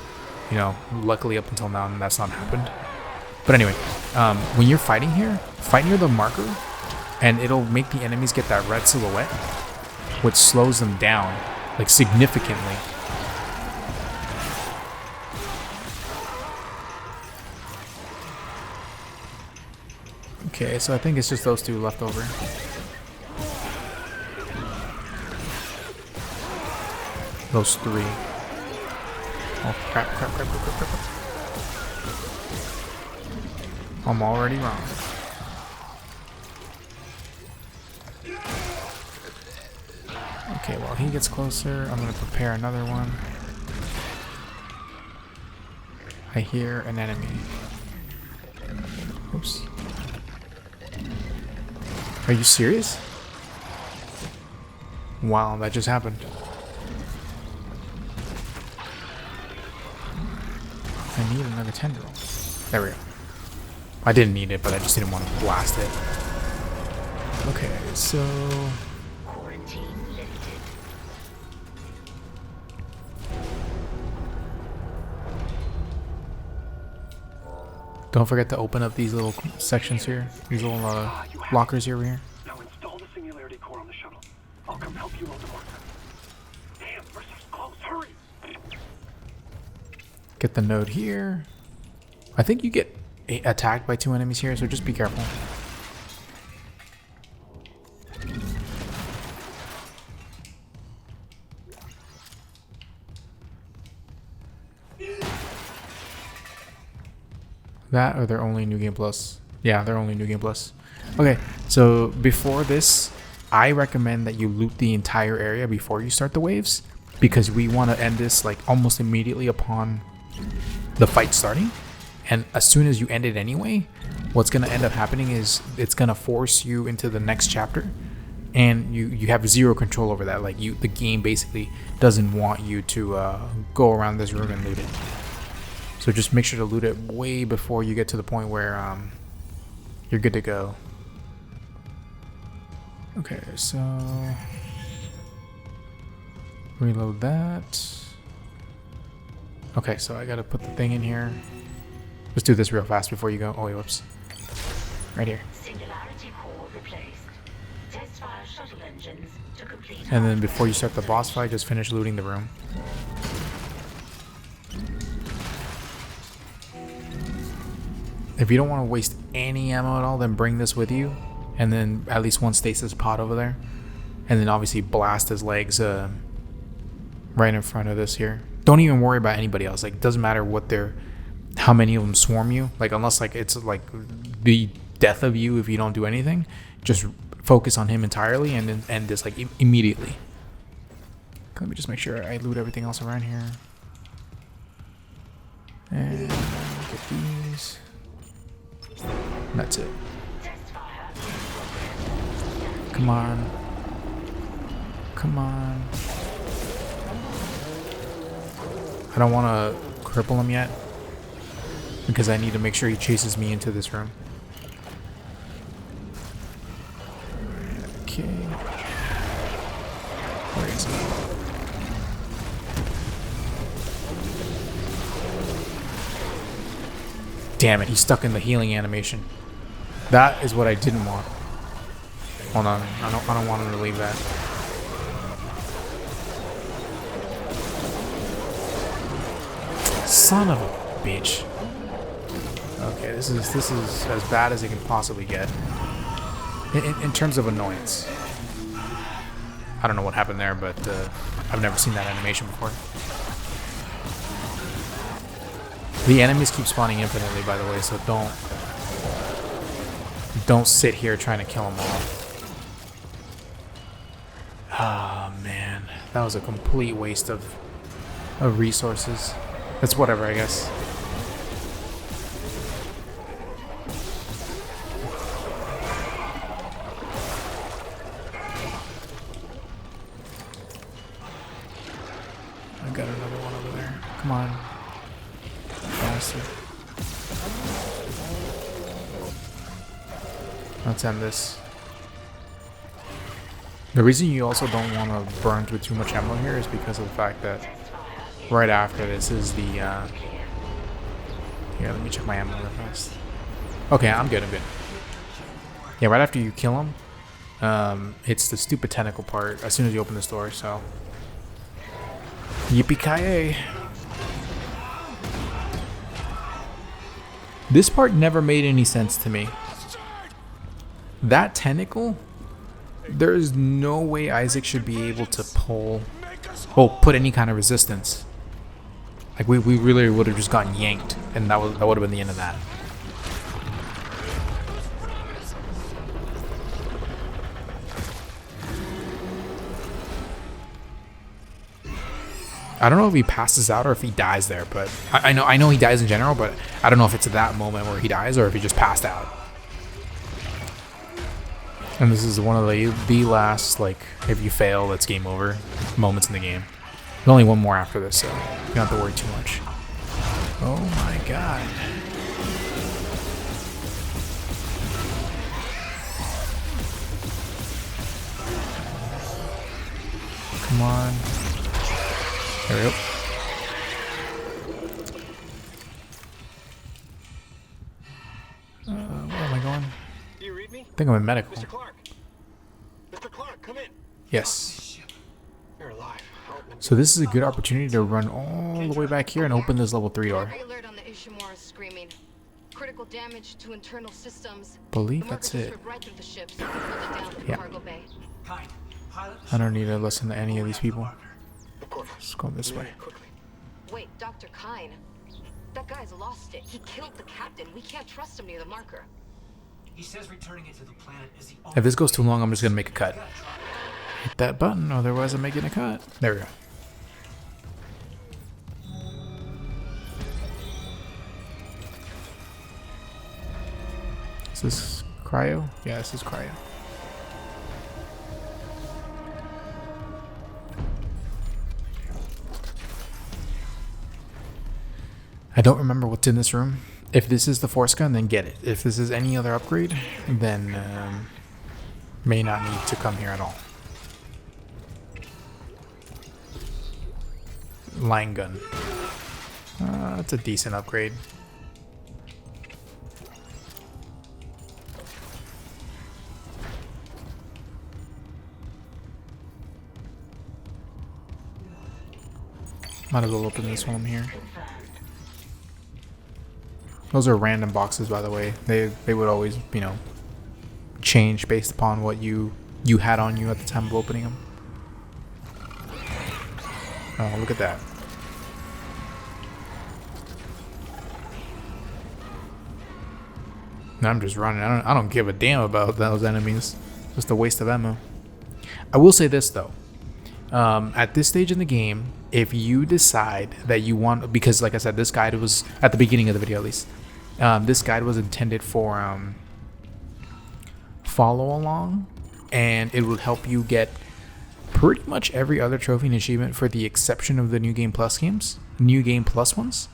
you know, luckily up until now, that's not happened. But anyway, when you're fighting here, fight near the marker, and it'll make the enemies get that red silhouette, which slows them down. like significantly. Okay, so I think it's just those two left over. Those three. Oh crap, crap, crap, crap, crap, crap. I'm already wrong. Okay, while he gets closer, I'm gonna prepare another one. I hear an enemy. Oops. Are you serious? Wow, that just happened. I need another tendril. There we go. I didn't need it, but I just didn't want to blast it. Okay, so...
Quarantine lifted.
Don't forget to open up these little sections here. These little lockers here over here.
Now install the singularity core on the shuttle. I'll come help you load the marker. Damn, we're so close. Hurry!
Get the node here. I think you get attacked by 2 enemies here, so just be careful. That or they're only New Game Plus. Yeah, they're only New Game Plus. Okay, so before this, I recommend that you loot the entire area before you start the waves, because we want to end this like almost immediately upon the fight starting. And as soon as you end it anyway, what's going to end up happening is it's going to force you into the next chapter, and you have zero control over that. Like the game basically doesn't want you to go around this room and loot it. So just make sure to loot it way before you get to the point where you're good to go. Okay, so reload that. Okay, so I gotta put the thing in here. Let's do this real fast before you go. Oh wait, whoops. Right here.
Singularity core replaced. Test fire shuttle engines to complete.
And then before you start the boss fight, just finish looting the room. If you don't want to waste any ammo at all, then bring this with you, and then at least one stasis pod over there, and then obviously blast his legs right in front of this here. Don't even worry about anybody else. Like, doesn't matter what how many of them swarm you. Like, unless like it's like the death of you if you don't do anything, just focus on him entirely and then end this like immediately. Let me just make sure I loot everything else around here. And get these. That's it. Come on. Come on. I don't want to cripple him yet, because I need to make sure he chases me into this room. Okay. Where is he? Damn it, he's stuck in the healing animation. That is what I didn't want. Hold on, I don't want him to leave that. Son of a bitch. Okay, this is as bad as it can possibly get. In terms of annoyance. I don't know what happened there, but I've never seen that animation before. The enemies keep spawning infinitely, by the way, so don't sit here trying to kill them all. Ah, man, that was a complete waste of resources. That's whatever, I guess. I got another one over there. Come on. Faster. Let's end this. The reason you also don't want to burn through too much ammo here is because of the fact that right after this is the here, let me check my ammo real fast. Okay, I'm good. Yeah, right after you kill him, it's the stupid tentacle part as soon as you open this door, so Yippee-ki-yay. This part never made any sense to me. That tentacle, there is no way Isaac should be able to put any kind of resistance. Like we really would have just gotten yanked, and that would have been the end of that. I don't know if he passes out or if he dies there, but I know he dies in general, but I don't know if it's at that moment where he dies or if he just passed out. And this is one of the last, like, if you fail, it's game over moments in the game. There's only one more after this, so you don't have to worry too much. Oh my god. Come on. There we go. Where am I going?
Do you read me?
I think I'm in medical.
Mr. Clark. Mr. Clark, come in.
Yes.
You're alive.
So this is a good opportunity to run all the way back here and open this level 3 door.
Alert on the Ishimura screaming. Critical damage to internal systems.
Believe that's it.
Right through the ships. Hold it down to the
Yeah.
cargo bay.
I don't need to listen to any of these people. Let's go this way.
Wait, Dr. Kine. That guy's lost it. He killed the captain. We can't trust him near the marker.
He says returning it to the planet is the
If this goes too long, I'm just gonna make a cut. Hit that button, otherwise I'm making a cut. There we go. Is this cryo? Yeah, this is cryo. I don't remember what's in this room. If this is the force gun, then get it. If this is any other upgrade, then may not need to come here at all. Line gun. That's a decent upgrade. Might as well open this while I'm here. Those are random boxes, by the way. They would always, you know, change based upon what you had on you at the time of opening them. Oh, look at that. Now I'm just running. I don't give a damn about those enemies. Just a waste of ammo. I will say this though. At this stage in the game, if you decide that you want, because like I said, this guide was at the beginning of the video at least. This guide was intended for follow along, and it will help you get pretty much every other trophy and achievement for the exception of the New Game Plus games, New Game Plus ones.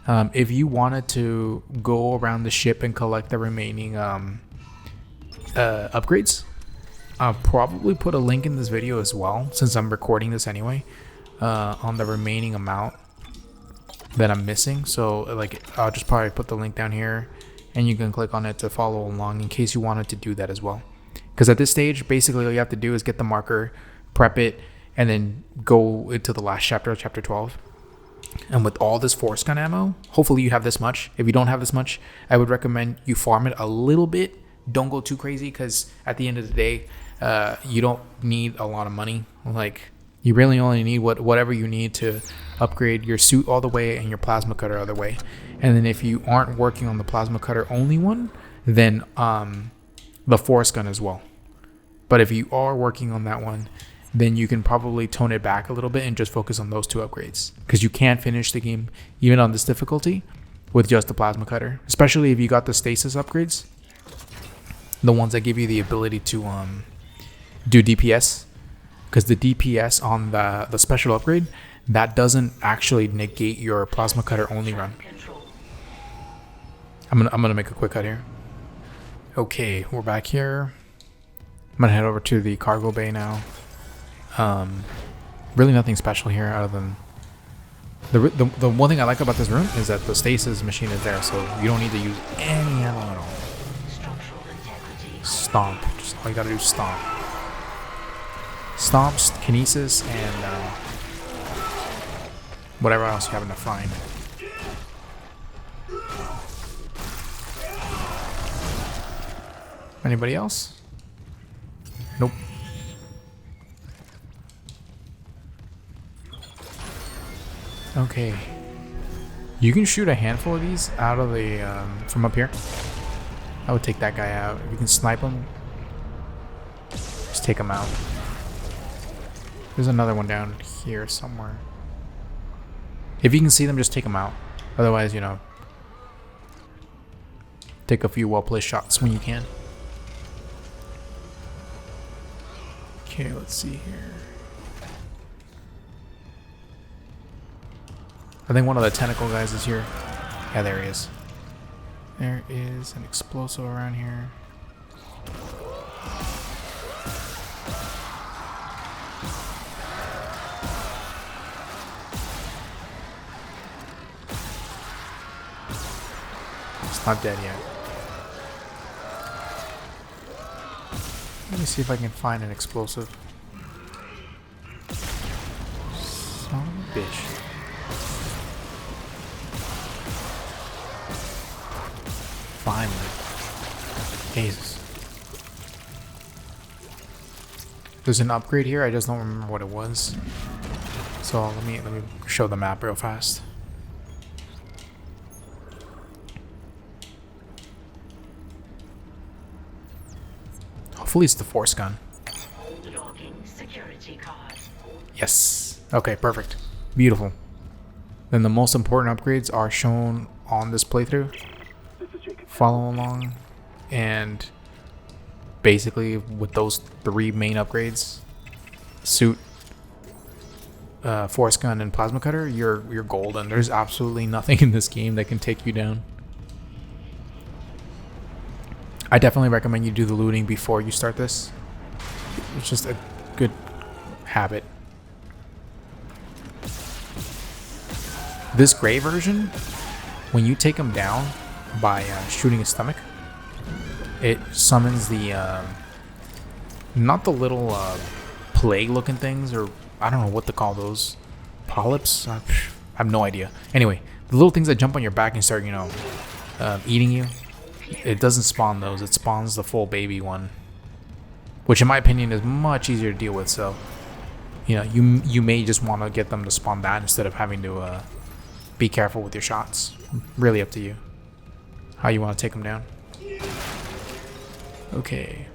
If you wanted to go around the ship and collect the remaining upgrades, I'll probably put a link in this video as well, since I'm recording this anyway, on the remaining amount that I'm missing. So like I'll just probably put the link down here and you can click on it to follow along in case you wanted to do that as well. Because at this stage, basically all you have to do is get the marker, prep it, and then go into the last chapter, chapter 12. And with all this force gun ammo, hopefully you have this much. If you don't have this much, I would recommend you farm it a little bit. Don't go too crazy, because at the end of the day, you don't need a lot of money. Like, you really only need whatever you need to upgrade your suit all the way and your plasma cutter all the way. And then if you aren't working on the plasma cutter only one, then the force gun as well. But if you are working on that one, then you can probably tone it back a little bit and just focus on those two upgrades, because you can't finish the game even on this difficulty with just the plasma cutter, especially if you got the stasis upgrades, the ones that give you the ability to do DPS, because the DPS on the special upgrade, that doesn't actually negate your plasma cutter only run. I'm gonna make a quick cut here. Okay, we're back here. I'm gonna head over to the cargo bay now. Really nothing special here other than the one thing I like about this room is that the stasis machine is there, so you don't need to use any ammo at all. Stomp. Just all you gotta do is stomp. Stomps, kinesis, and whatever else you happen to find. Anybody else? Nope. Okay. You can shoot a handful of these out of the from up here. I would take that guy out. If you can snipe him, just take him out. There's another one down here somewhere. If you can see them, just take them out. Otherwise, you know, take a few well-placed shots when you can. Okay, let's see here. I think one of the tentacle guys is here. Yeah, there he is. There is an explosive around here. It's not dead yet. Let me see if I can find an explosive. Son of a bitch. Finally. Jesus. There's an upgrade here, I just don't remember what it was. So let me show the map real fast. Hopefully it's the force gun.
Logging security card.
Yes. Okay, perfect. Beautiful. Then the most important upgrades are shown on this playthrough. Follow along, and basically with those 3 main upgrades, suit, force gun, and plasma cutter, you're golden. There's absolutely nothing in this game that can take you down. I definitely recommend you do the looting before you start this. It's just a good habit. This gray version, when you take them down by shooting his stomach, it summons the not the little plague looking things, or I don't know what to call those, polyps. I have no idea. Anyway, the little things that jump on your back and start, you know, eating you. It doesn't spawn those, it spawns the full baby one, which in my opinion is much easier to deal with. So you know, you may just want to get them to spawn that instead of having to be careful with your shots. Really up to you how you want to take them down. Okay.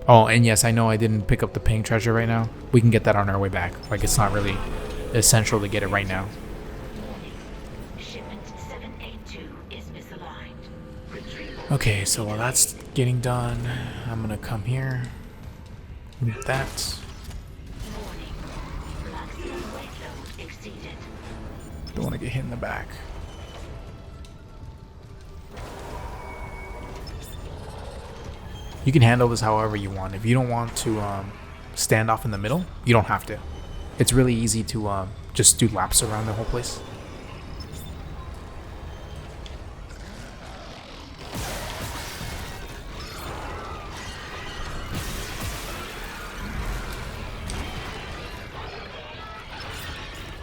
Oh, and yes, I know I didn't pick up the pink treasure right now. We can get that on our way back. Like, it's not really essential to get it right now.
Shipment 782 is misaligned. Retrieval.
Okay, so while that's getting done, I'm gonna come here. Get that.
Warning. Maximum weight load exceeded.
Don't want to get hit in the back. You can handle this however you want. If you don't want to stand off in the middle, you don't have to. It's really easy to just do laps around the whole place.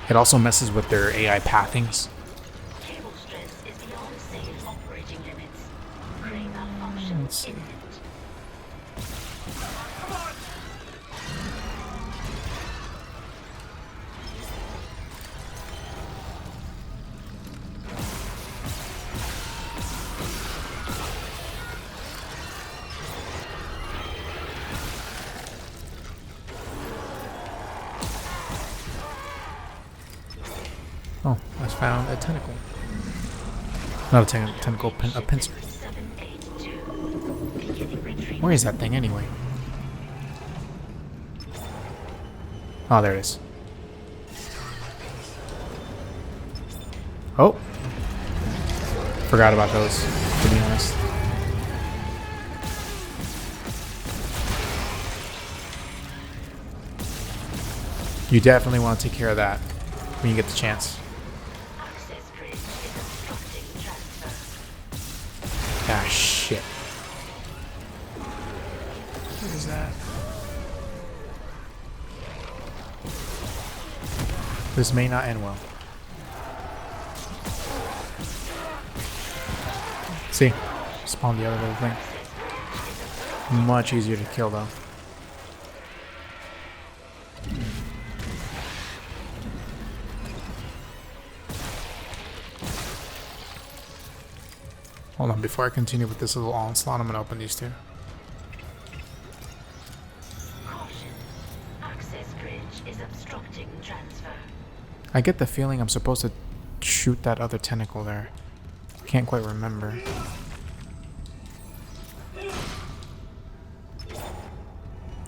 It also messes with their AI pathings.
Cable stress is beyond safe operating limits. Crane malfunction.
Let's see. Oh, I found a tentacle. Not a tentacle, a pincer. Where is that thing anyway? Oh, there it is. Oh. Forgot about those, to be honest. You definitely want to take care of that when you get the chance. Ah, shit. What is that? This may not end well. See? Spawn the other little thing. Much easier to kill though. Hold on, before I continue with this little onslaught, I'm gonna open these two.
Caution. Access bridge is obstructing transfer.
I get the feeling I'm supposed to shoot that other tentacle there. Can't quite remember.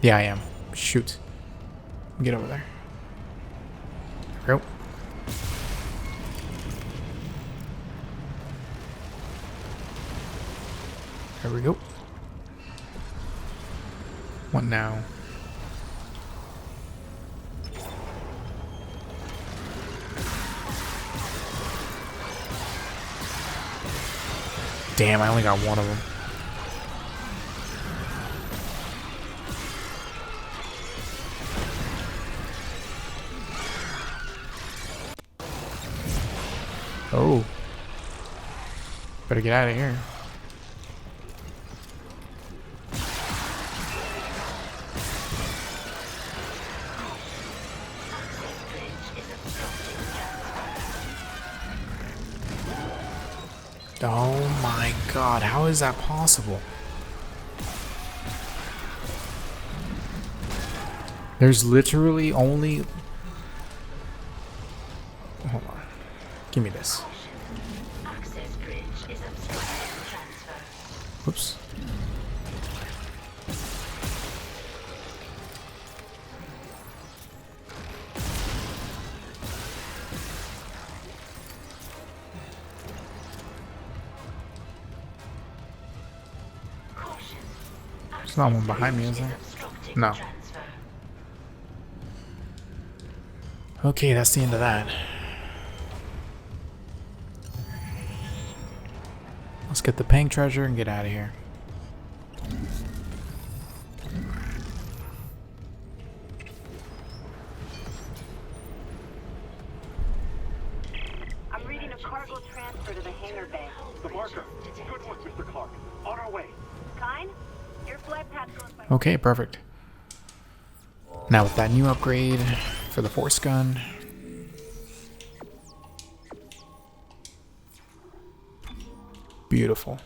Yeah, I am. Shoot. Get over there. There we go. There we go. What now? Damn, I only got one of them. Oh. Better get out of here. Oh my god, how is that possible? There's literally only... Hold on. Give me this.
Access bridge is obstructing transfer.
Whoops. There's not one behind me, is there? No. Okay, that's the end of that. Let's get the pink treasure and get out of here.
I'm reading a cargo transfer to the hangar bay.
The marker. Good work, Mr. Clark. On our way.
Kine, your flight path goes by.
Okay, perfect. Now with that new upgrade for the force gun. Beautiful.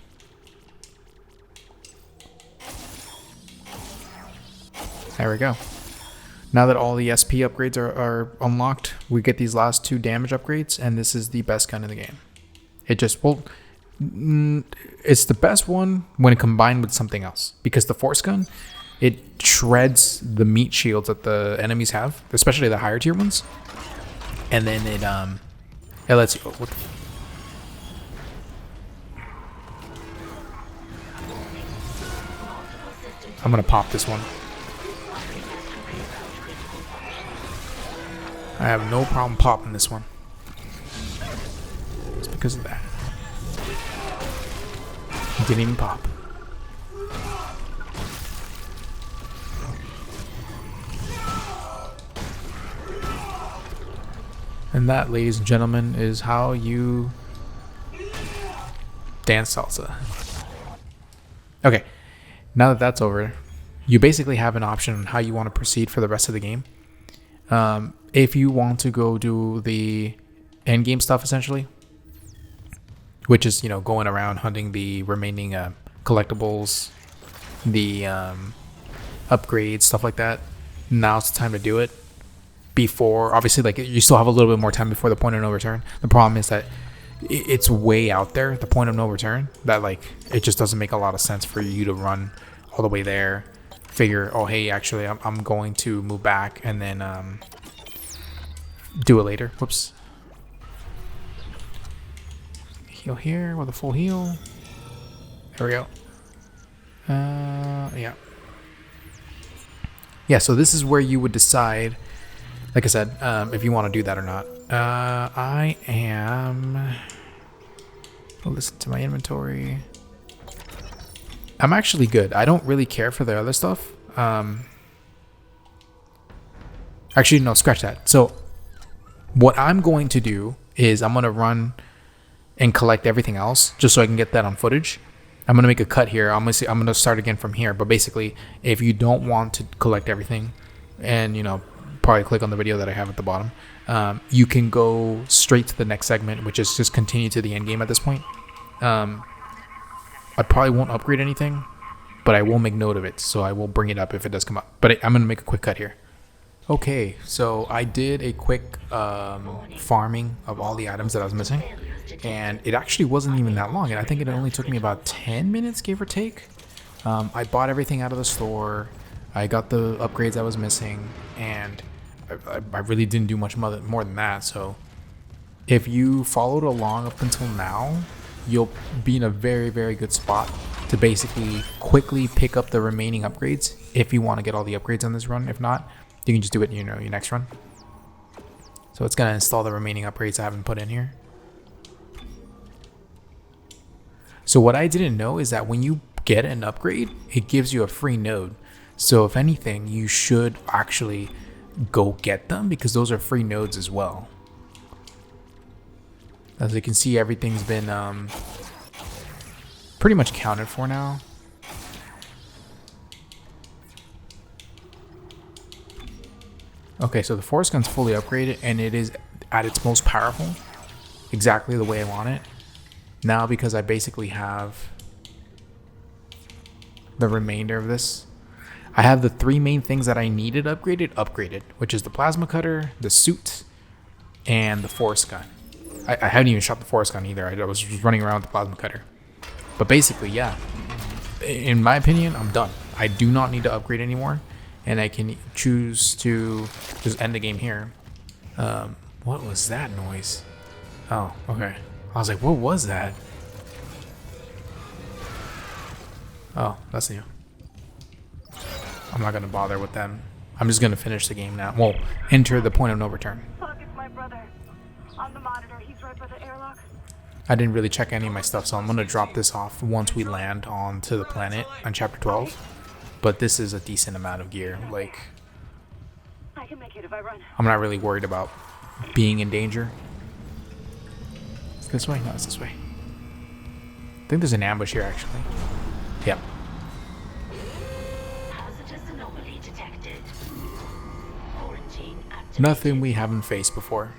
There we go. Now that all the SP upgrades are unlocked, we get these last two damage upgrades, and this is the best gun in the game. It just, well, it's the best one when combined with something else. Because the force gun, it shreds the meat shields that the enemies have, especially the higher tier ones. And then it lets you... Oh, what the, I'm gonna pop this one. I have no problem popping this one. It's because of that. It didn't even pop. And that, ladies and gentlemen, is how you dance salsa. Okay. Now that that's over, you basically have an option on how you want to proceed for the rest of the game. If you want to go do the end game stuff, essentially, which is, you know, going around hunting the remaining collectibles, the upgrades, stuff like that, now's the time to do it. Before, obviously, like, you still have a little bit more time before the point of no return. The problem is that it's way out there, the point of no return, that, like, it just doesn't make a lot of sense for you to run all the way there, figure, oh hey, actually I'm going to move back, and then do it later. Whoops. Heal here with a full heal. There we go. Yeah, so this is where you would decide, like I said, if you want to do that or not. I am... Listen to my inventory. I'm actually good. I don't really care for the other stuff. Actually, no, scratch that. So what I'm going to do is I'm going to run and collect everything else, just so I can get that on footage. I'm gonna make a cut here. I'm gonna start again from here. But basically, if you don't want to collect everything, and probably click on the video that I have at the bottom, you can go straight to the next segment, which is just continue to the end game at this point. I probably won't upgrade anything, but I will make note of it, so I will bring it up if it does come up. But I'm gonna make a quick cut here. Okay, so I did a quick farming of all the items that I was missing, and it actually wasn't even that long. And I think it only took me about 10 minutes, give or take. I bought everything out of the store. I got the upgrades I was missing, and I really didn't do much more than that. So if you followed along up until now, you'll be in a very, very good spot to basically quickly pick up the remaining upgrades if you want to get all the upgrades on this run. If not, you can just do it in your next run. So it's going to install the remaining upgrades I haven't put in here. So what I didn't know is that when you get an upgrade, it gives you a free node. So if anything, you should actually go get them, because those are free nodes as well. As you can see, everything's been pretty much counted for now. Okay, so the force gun's fully upgraded, and it is at its most powerful, exactly the way I want it. Now, because I basically have the remainder of this, I have the 3 main things that I needed upgraded, which is the plasma cutter, the suit, and the force gun. I haven't even shot the force gun either. I was just running around with the plasma cutter. But basically, yeah, in my opinion, I'm done. I do not need to upgrade anymore, and I can choose to just end the game here. What was that noise? Oh, okay. I was like, what was that? Oh, that's new. I'm not going to bother with them. I'm just going to finish the game now. Well, enter the point of no return.
Look, it's my brother. On the monitor, he's right by the airlock.
I didn't really check any of my stuff, so I'm going to drop this off once we land onto the planet on chapter 12. But this is a decent amount of gear. Like,
I can make it if I run.
I'm not really worried about being in danger. It's this way? No, it's this way. I think there's an ambush here, actually. Yep.
Hazardous anomaly detected. Quarantine activated.
Nothing we haven't faced before.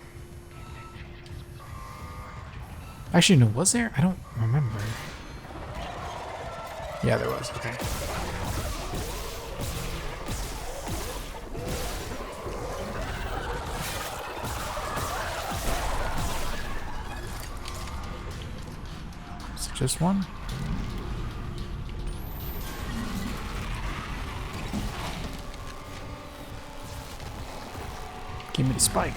Actually, no, was there? I don't remember. Yeah, there was. Okay. Is it just one? Give me the spike.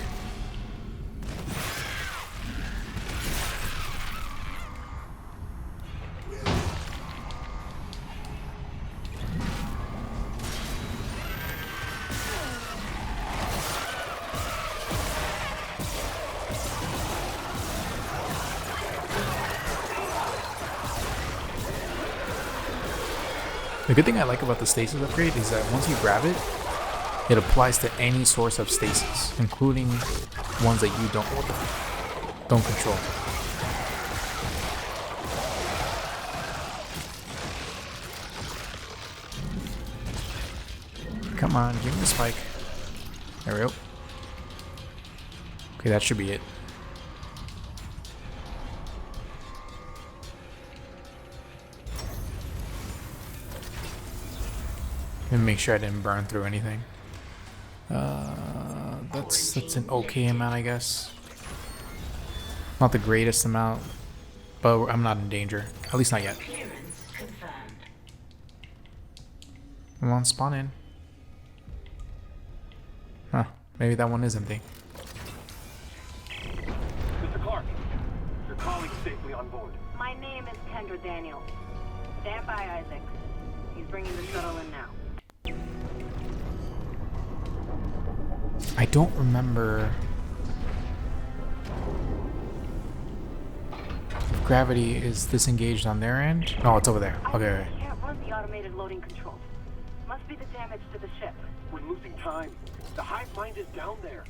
The good thing I like about the stasis upgrade is that once you grab it, it applies to any source of stasis, including ones that you don't control. Come on, give me the spike. There we go. Okay, that should be it. And make sure I didn't burn through anything. That's an okay amount, I guess. Not the greatest amount, but I'm not in danger. At least not yet. Come on, spawn in. Huh, maybe that one is empty.
Mr. Clark, your colleague's safely on board.
My name is Kendra Daniels. Stand by, Isaac. He's bringing the shuttle in now.
I don't remember if gravity is disengaged on their end. Oh, it's over there. Okay.
I can't run the automated loading controls. Must be the damage to the ship.
We're losing time. The hive mind is down there.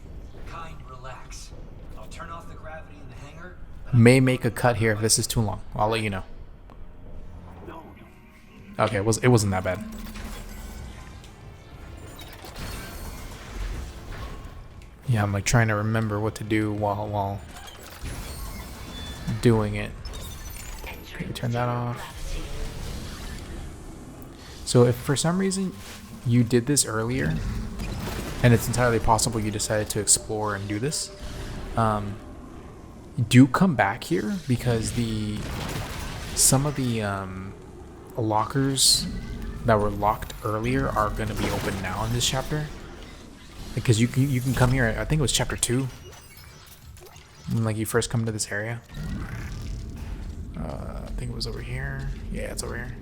Kind, relax. I'll turn off the gravity in the hangar,
May make a cut here if this is too long. I'll let you know. Okay, it wasn't that bad. Yeah, I'm like trying to remember what to do while doing it. Okay, turn that off. So if for some reason you did this earlier, and it's entirely possible you decided to explore and do this, do come back here, because some of the lockers that were locked earlier are going to be open now in this chapter. Because you can come here. I think it was chapter 2, when like you first come to this area. I think it was over here. Yeah, it's over here.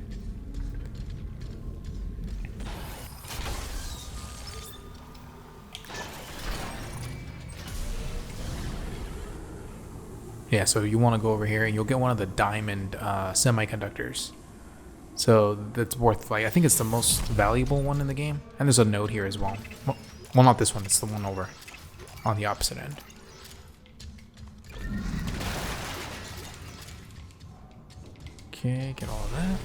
Yeah, so you want to go over here and you'll get one of the diamond semiconductors. So that's worth, like, I think it's the most valuable one in the game. And there's a node here as well. Well, not this one, it's the one over on the opposite end. Okay, get all of that.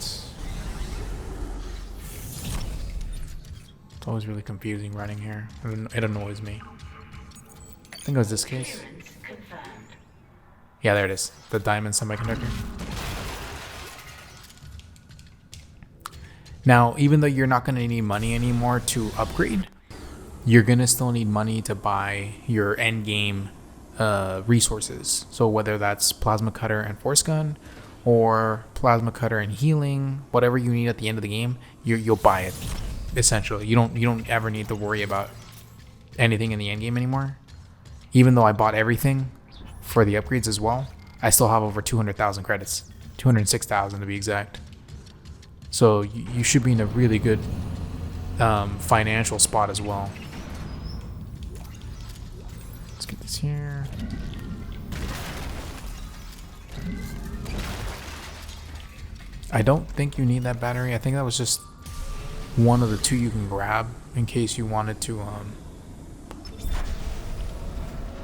It's always really confusing running here. It annoys me. I think it was this case. Yeah, there it is. The diamond semiconductor. Now, even though you're not going to need money anymore to upgrade, you're going to still need money to buy your end game resources. So whether that's plasma cutter and force gun, or plasma cutter and healing, whatever you need at the end of the game, you'll buy it. Essentially, you don't ever need to worry about anything in the end game anymore. Even though I bought everything for the upgrades as well, I still have over 200,000 credits, 206,000 to be exact. So you should be in a really good financial spot as well. Let's get this here. I don't think you need that battery. I think that was just one of the 2 you can grab in case you wanted to,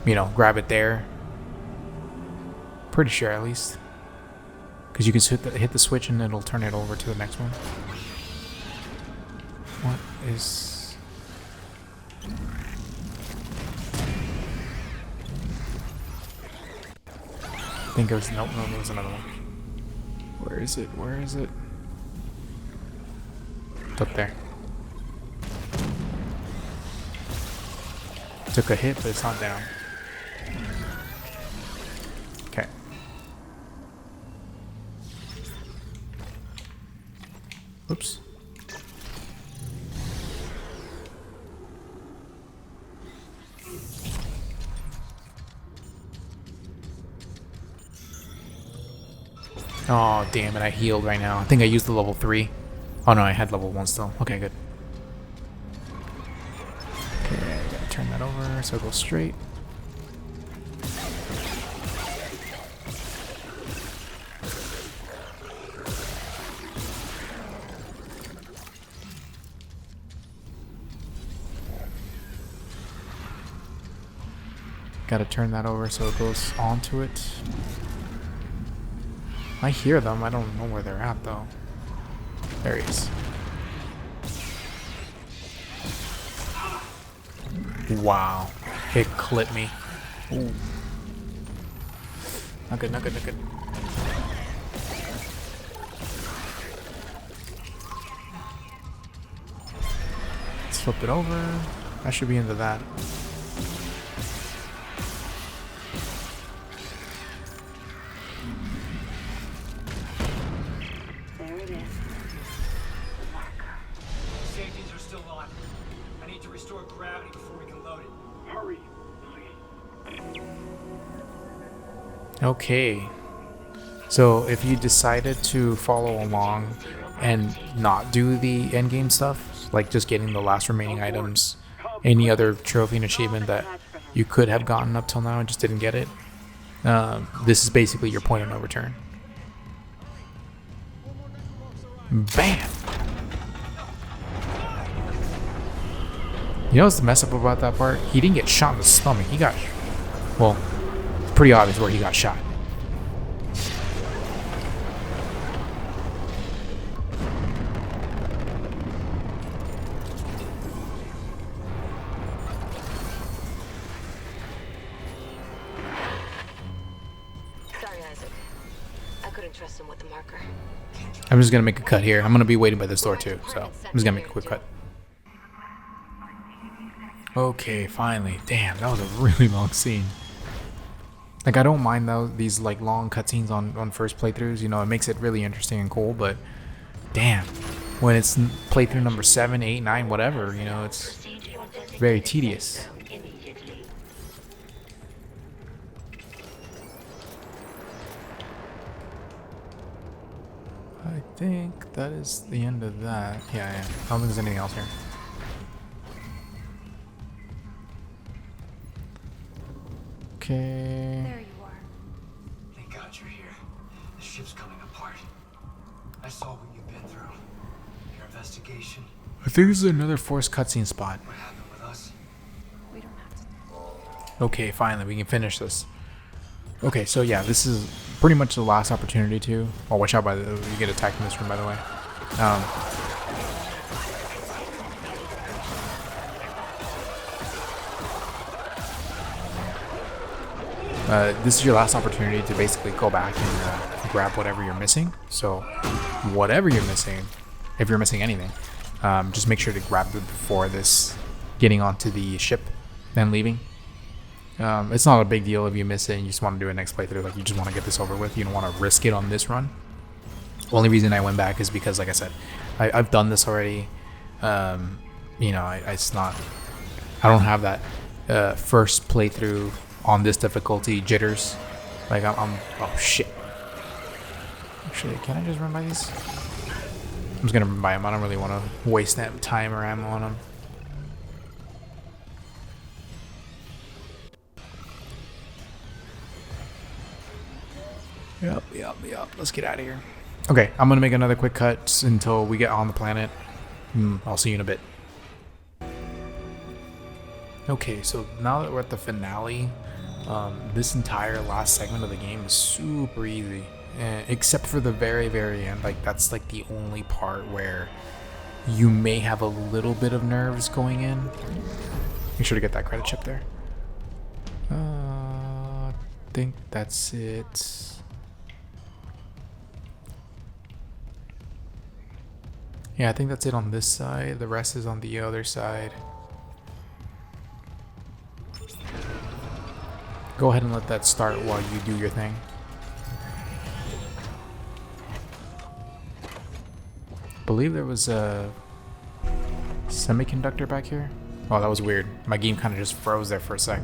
grab it there. Pretty sure, at least. Because you can hit the switch and it'll turn it over to the next one. What is... I think it was... Nope, no, there was another one. Where is it? Where is it? It's up there. Took a hit, but it's not down. Okay. Oops. Oh, damn it, I healed right now. I think I used the level 3. Oh no, I had level 1 still. Okay, good. Okay, I gotta turn that over so it goes straight. Gotta turn that over so it goes onto it. I hear them, I don't know where they're at though. There he is. Wow. It clipped me. Ooh. Not good, not good, not good. Let's flip it over. I should be into that. Okay, so if you decided to follow along and not do the endgame stuff, like just getting the last remaining items, any other trophy and achievement that you could have gotten up till now and just didn't get it, this is basically your point of no return. Bam! You know what's the mess up about that part? He didn't get shot in the stomach. He got... Well, it's pretty obvious where he got shot.
wouldn't trust him with the marker.
I'm just gonna make a cut here. I'm gonna be waiting by this door too, so I'm just gonna make a quick cut. Okay, finally. Damn, that was a really long scene. Like, I don't mind these like long cutscenes on first playthroughs. You know, it makes it really interesting and cool. But damn, when it's playthrough number 7, 8, 9, whatever, you know, it's very tedious. I think that is the end of that. Yeah, I don't think there's anything else here. Okay.
There you are.
Thank God you're here. The ship's coming apart. I saw what you've been through. Your investigation.
I think this is another forced cutscene spot.
What happened with us?
We don't have to.
Okay, finally, we can finish this. Okay, so yeah, this is pretty much the last opportunity to. Oh, watch out! You get attacked in this room, by the way. This is your last opportunity to basically go back and grab whatever you're missing. So, whatever you're missing, if you're missing anything, just make sure to grab it before this getting onto the ship, then leaving. It's not a big deal if you miss it and you just want to do it next playthrough. Like, you just want to get this over with. You don't want to risk it on this run. The only reason I went back is because, like I said, I've done this already. You know, it's not. I don't have that first playthrough on this difficulty jitters. Like I'm oh shit. Actually, can I just run by these? I'm just gonna run by them. I don't really want to waste that time or ammo on them. Yep. Let's get out of here. Okay, I'm gonna make another quick cut until we get on the planet. I'll see you in a bit. Okay, so now that we're at the finale, this entire last segment of the game is super easy, except for the very, very end. Like, that's like the only part where you may have a little bit of nerves going in. Make sure to get that credit chip there. I think that's it. Yeah, I think that's it on this side. The rest is on the other side. Go ahead and let that start while you do your thing. I believe there was a semiconductor back here. Oh, that was weird. My game kind of just froze there for a sec.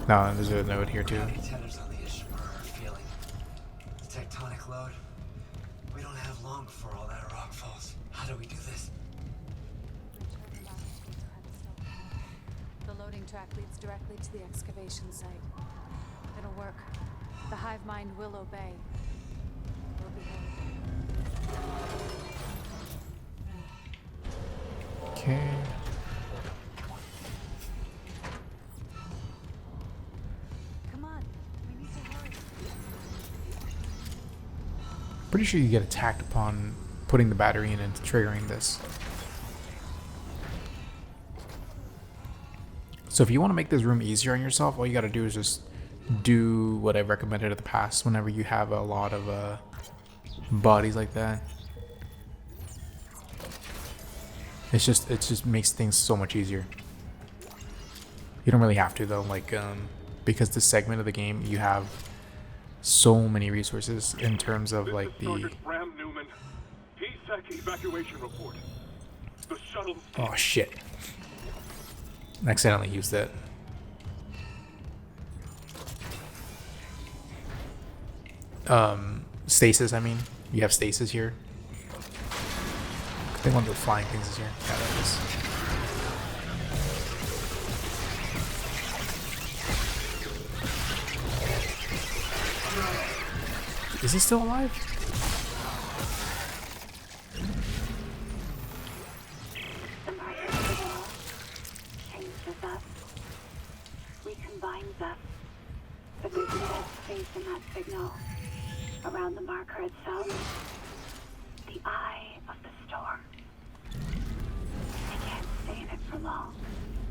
No, there's a node here too.
Tethers on the issue are feeling. The tectonic load. We don't have long before all that rock falls. How do we do this?
The loading track leads directly to the excavation site. It'll work. The hive mind will obey. We'll be headed.
Okay.
Come on. We need to hurry.
Pretty sure you get attacked upon putting the battery in and triggering this. So if you want to make this room easier on yourself, all you got to do is just do what I've recommended in the past whenever you have a lot of bodies like that. It just makes things so much easier. You don't really have to though, like because this segment of the game you have so many resources in terms of like the.
Sergeant Bram Newman. PSEC evacuation report. The shuttle.
Oh shit! I accidentally used that. Stasis. I mean, you have stasis here. I think one of the flying things is here. Yeah, that is. Is he still alive?
The marker signal changes us. Recombines us. But there's a dead space in that signal. Around the marker itself. The eye of the storm. I can't stay in it for long.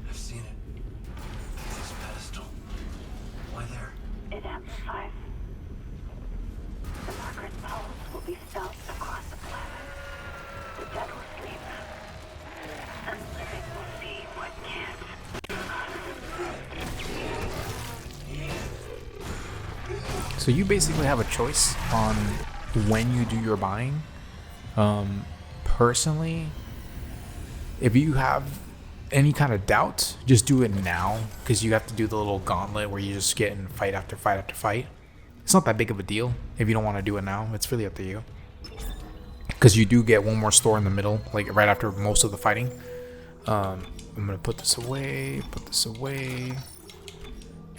I've seen it. This pedestal. Why there?
It amplifies.
So you basically have a choice on when you do your buying. Personally, if you have any kind of doubt, just do it now, because you have to do the little gauntlet where you just get in fight after fight after fight. It's not that big of a deal if you don't want to do it now. It's really up to you, because you do get one more store in the middle, like right after most of the fighting. I'm gonna put this away,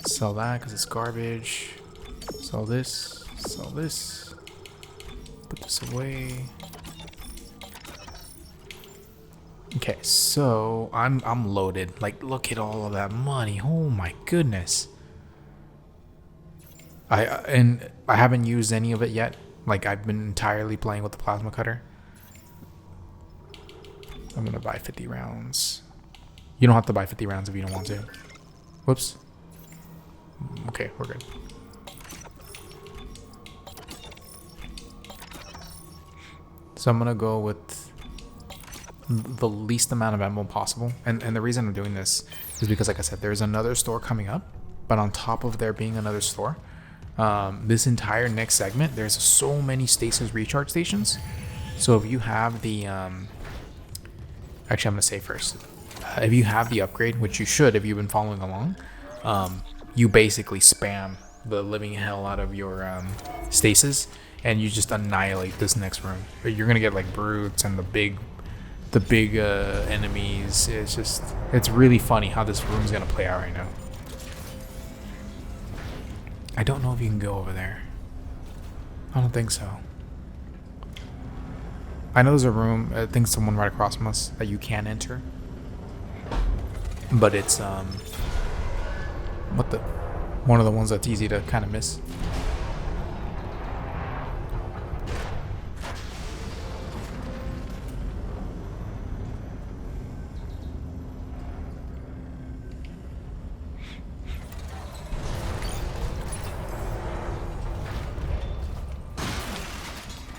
sell that because it's garbage, sell this, put this away. Okay, so I'm loaded. Like, look at all of that money. Oh my goodness. I haven't used any of it yet. Like, I've been entirely playing with the plasma cutter. I'm gonna buy 50 rounds. You don't have to buy 50 rounds if you don't want to. Whoops. Okay, we're good. So I'm gonna go with the least amount of ammo possible, and the reason I'm doing this is because, like I said, there's another store coming up, but on top of there being another store, this entire next segment, there's so many stasis recharge stations. So if you have the actually, I'm gonna say first, if you have the upgrade, which you should if you've been following along, you basically spam the living hell out of your stasis, and you just annihilate this next room. You're gonna get like brutes and the big enemies. It's really funny how this room's gonna play out right now. I don't know if you can go over there. I don't think so. I know there's a room, I think someone right across from us, that you can enter, but it's one of the ones that's easy to kind of miss.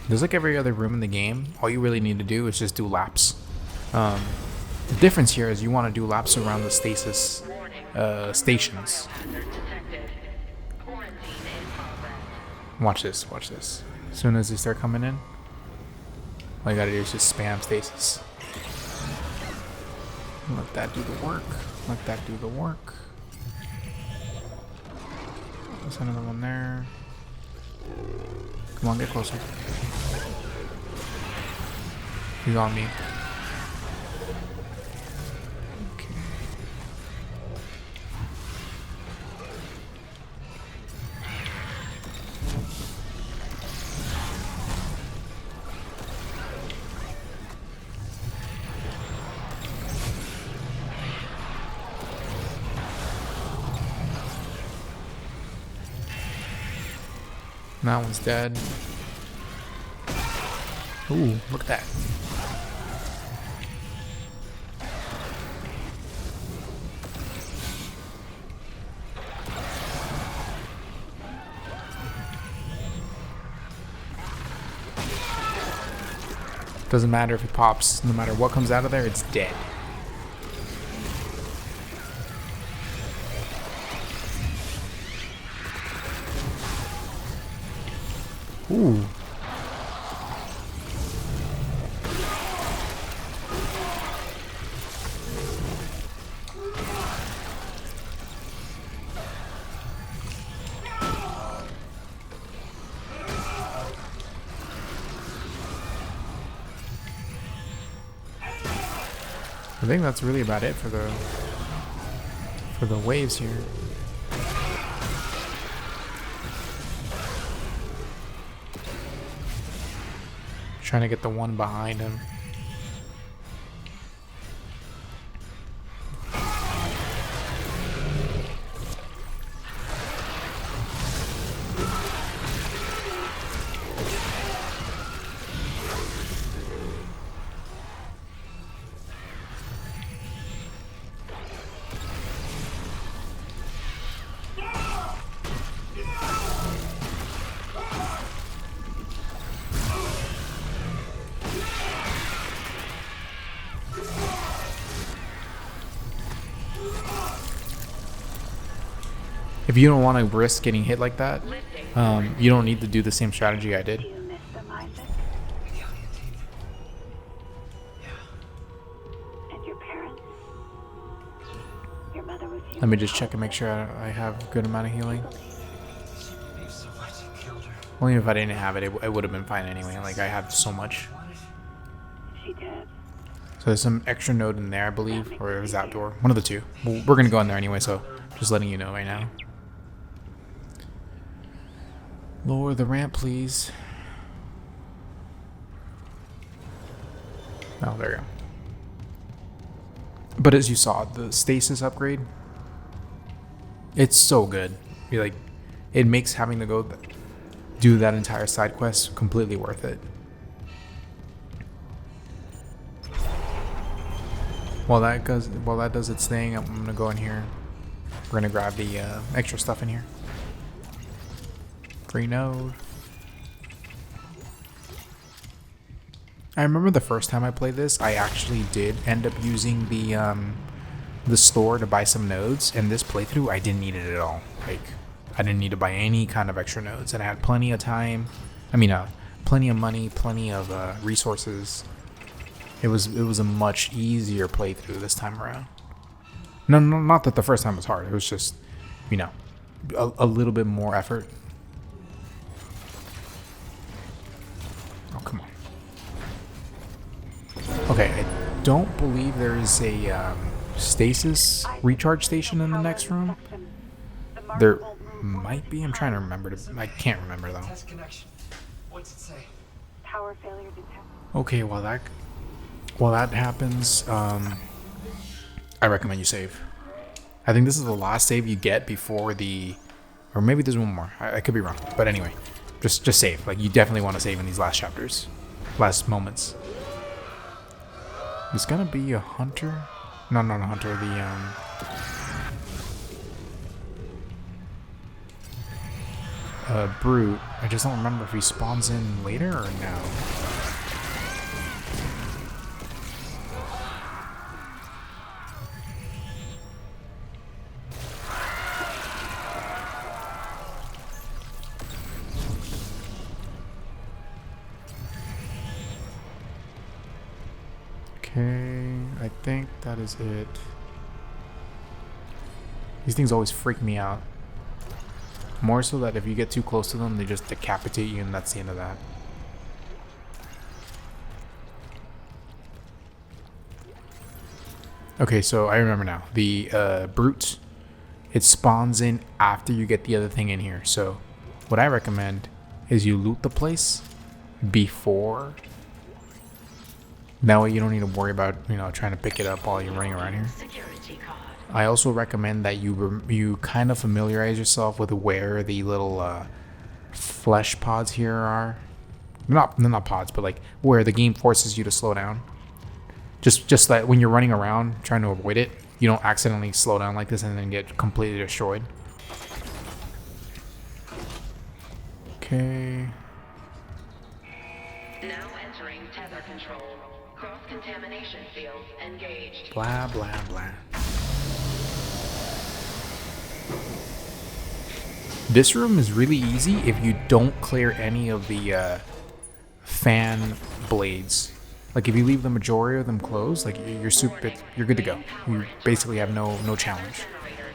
There's like every other room in the game. All you really need to do is just do laps. The difference here is you want to do laps around the stasis stations. Watch this, watch this. As soon as they start coming in, all you gotta do is just spam stasis. Let that do the work. Let that do the work. There's another one there. Come on, get closer. He's on me. Okay. That one's dead. Ooh, look at that. Doesn't matter if it pops, no matter what comes out of there, it's dead. Ooh. I think that's really about it for the waves here. Trying to get the one behind him. if you don't want to risk getting hit like that, you don't need to do the same strategy I did.
Do you miss them, Isaac? And your parents? Your mother was here.
Let me just check and make sure I have a good amount of healing. Only if I didn't have it, it would have been fine anyway. Like, I have so much.
She did.
So there's some extra node in there, I believe, or it was that door. One of the two. Well, we're gonna go in there anyway, so just letting you know right now. Lower the ramp, please. Oh, there you go. But as you saw, the stasis upgrade, it's so good. Like, it makes having to go do that entire side quest completely worth it. While that does its thing, I'm gonna go in here. We're gonna grab the extra stuff in here. Free node. I remember the first time I played this, I actually did end up using the store to buy some nodes, and this playthrough I didn't need it at all. Like, I didn't need to buy any kind of extra nodes, and I had plenty of time. I mean, plenty of money, plenty of resources. It was a much easier playthrough this time around. No, not that the first time was hard. It was just, you know, a little bit more effort. Oh, come on. Okay, I don't believe there is a stasis recharge station in the next room. There might be. I'm trying to remember. I can't remember though.
Test connection. What's it say?
Power failure detected.
Okay, while that happens, I recommend you save. I think this is the last save you get before the, or maybe there's one more. I could be wrong, but anyway, just save. Like, you definitely want to save in these last chapters, last moments. It's gonna be a hunter. No, not a hunter. The brute. I just don't remember if he spawns in later or no. Okay, I think that is it. These things always freak me out. More so that if you get too close to them, they just decapitate you, and that's the end of that. Okay, so I remember now. The brute, it spawns in after you get the other thing in here. So what I recommend is you loot the place before. That way you don't need to worry about, you know, trying to pick it up while you're running around here. I also recommend that you kind of familiarize yourself with where the little flesh pods here are. Not pods, but like where the game forces you to slow down. Just that when you're running around trying to avoid it, you don't accidentally slow down like this and then get completely destroyed. Okay.
Now entering tether control. Cross-contamination fields engaged.
Blah, blah, blah. This room is really easy if you don't clear any of the fan blades. Like, if you leave the majority of them closed, like, you're good to go. You basically have no challenge.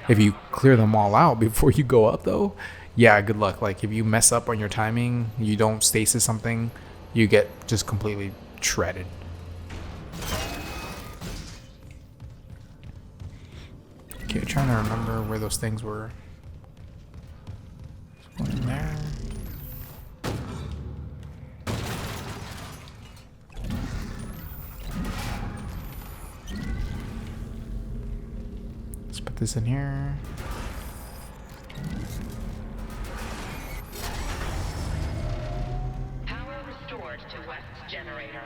If you clear them all out before you go up, though, yeah, good luck. Like, if you mess up on your timing, you don't stasis something, you get just completely shredded. Okay, trying to remember where those things were. One in there. Let's put this in here.
Power restored to West generator.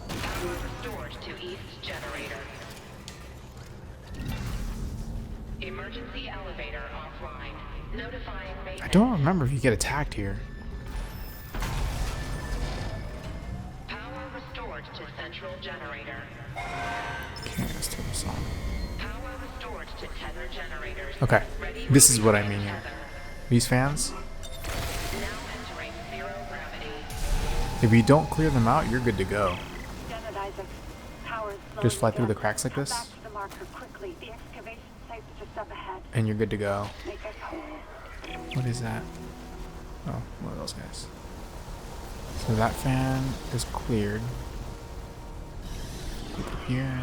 Power restored to East generator. Emergency elevator offline. Notifying maintenance.
I don't remember if you get attacked here.
Power restored to central generator.
Okay, let's turn this on. Okay, this is what I mean here. These fans, if you don't clear them out, you're good to go. Just fly through the cracks like this, and you're good to go. What is that? Oh, one of those guys. So that fan is cleared. Here.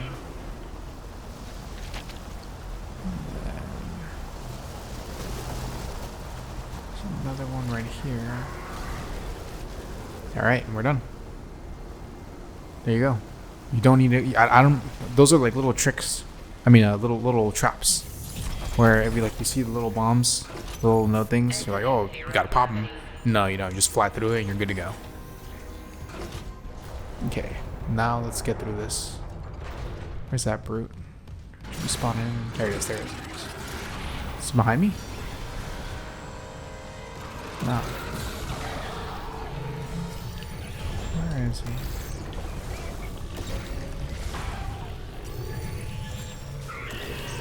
There's another one right here. Alright, and we're done. There you go. You don't need to. I don't. Those are like little tricks. I mean, little traps. Where if you like, you see the little bombs, little no things. You're like, oh, you gotta pop them. No, you don't. You just fly through it, and you're good to go. Okay, now let's get through this. Where's that brute? Should we spawn in? There it is. There it is. It's behind me. No. Where is he?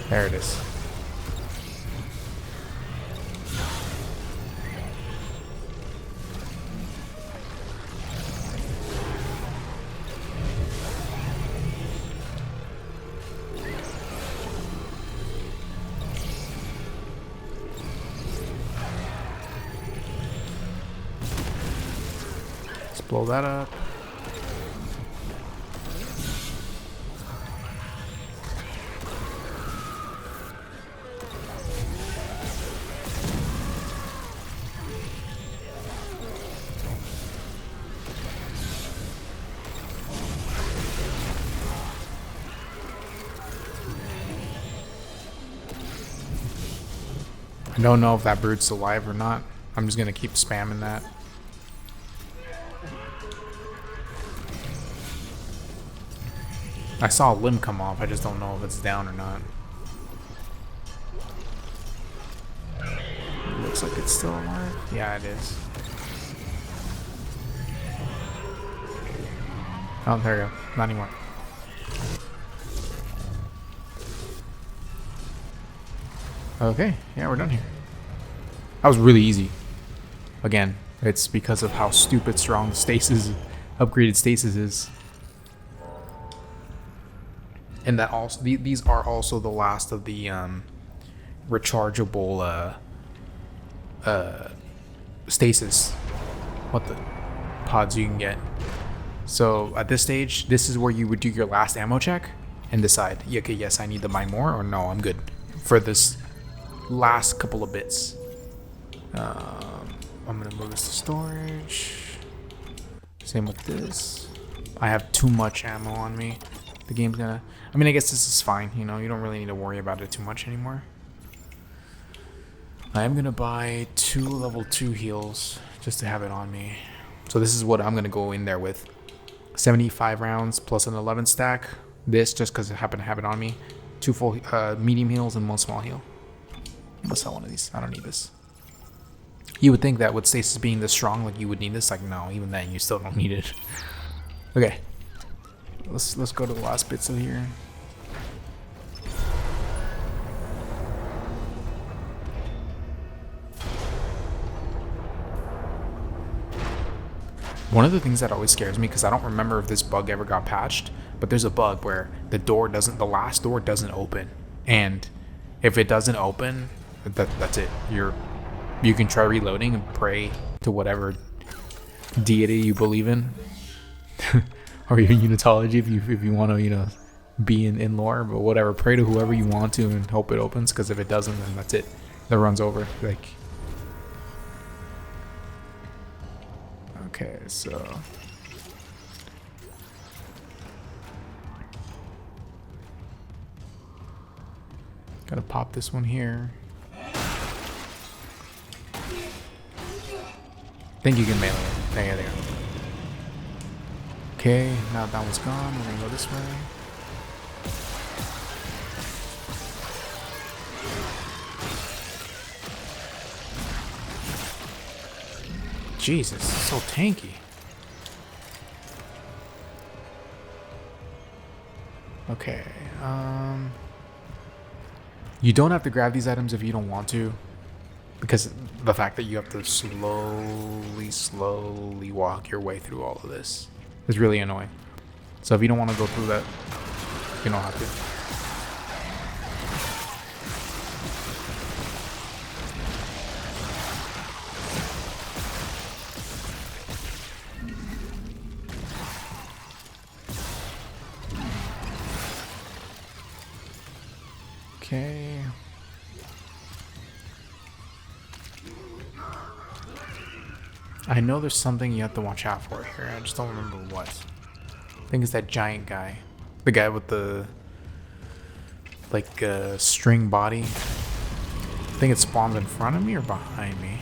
There it is. Let's blow that up. I don't know if that brute's alive or not. I'm just gonna keep spamming that. I saw a limb come off, I just don't know if it's down or not. Looks like it's still alive. Yeah, it is. Oh, there you go. Not anymore. Okay, yeah, we're done here. That was really easy. Again, it's because of how stupid strong stasis, upgraded stasis is. And that also, these are also the last of the rechargeable stasis. What the pods you can get. So at this stage, this is where you would do your last ammo check and decide, yeah, okay, yes, I need to buy more, or no, I'm good for this last couple of bits. I'm gonna move this to storage. Same with this. I have too much ammo on me. The game's gonna. I mean, I guess this is fine. You know, you don't really need to worry about it too much anymore. I am gonna buy 2 level 2 heals just to have it on me. So this is what I'm gonna go in there with: 75 rounds plus an 11 stack. This just because I happen to have it on me. 2 full medium heals and 1 small heal. I'm gonna sell one of these. I don't need this. You would think that with stasis being this strong, like you would need this. Like no, even then you still don't need it. Okay, let's go to the last bits of here. One of the things that always scares me, because I don't remember if this bug ever got patched, but there's a bug where the last door doesn't open, and if it doesn't open, that's it. You can try reloading and pray to whatever deity you believe in, or even unitology if you want to, you know, be in lore, but whatever. Pray to whoever you want to and hope it opens, because if it doesn't, then that's it. The run's over. Like, okay, so gotta pop this one here. I think you can melee it. There you go. Okay, now that one's gone. We're gonna go this way. Jesus, it's so tanky. Okay. You don't have to grab these items if you don't want to, because the fact that you have to slowly walk your way through all of this is really annoying. So if you don't want to go through that, you don't have to. Okay. I know there's something you have to watch out for here. I just don't remember what. I think it's that giant guy. The guy with the like string body. I think it spawns in front of me or behind me.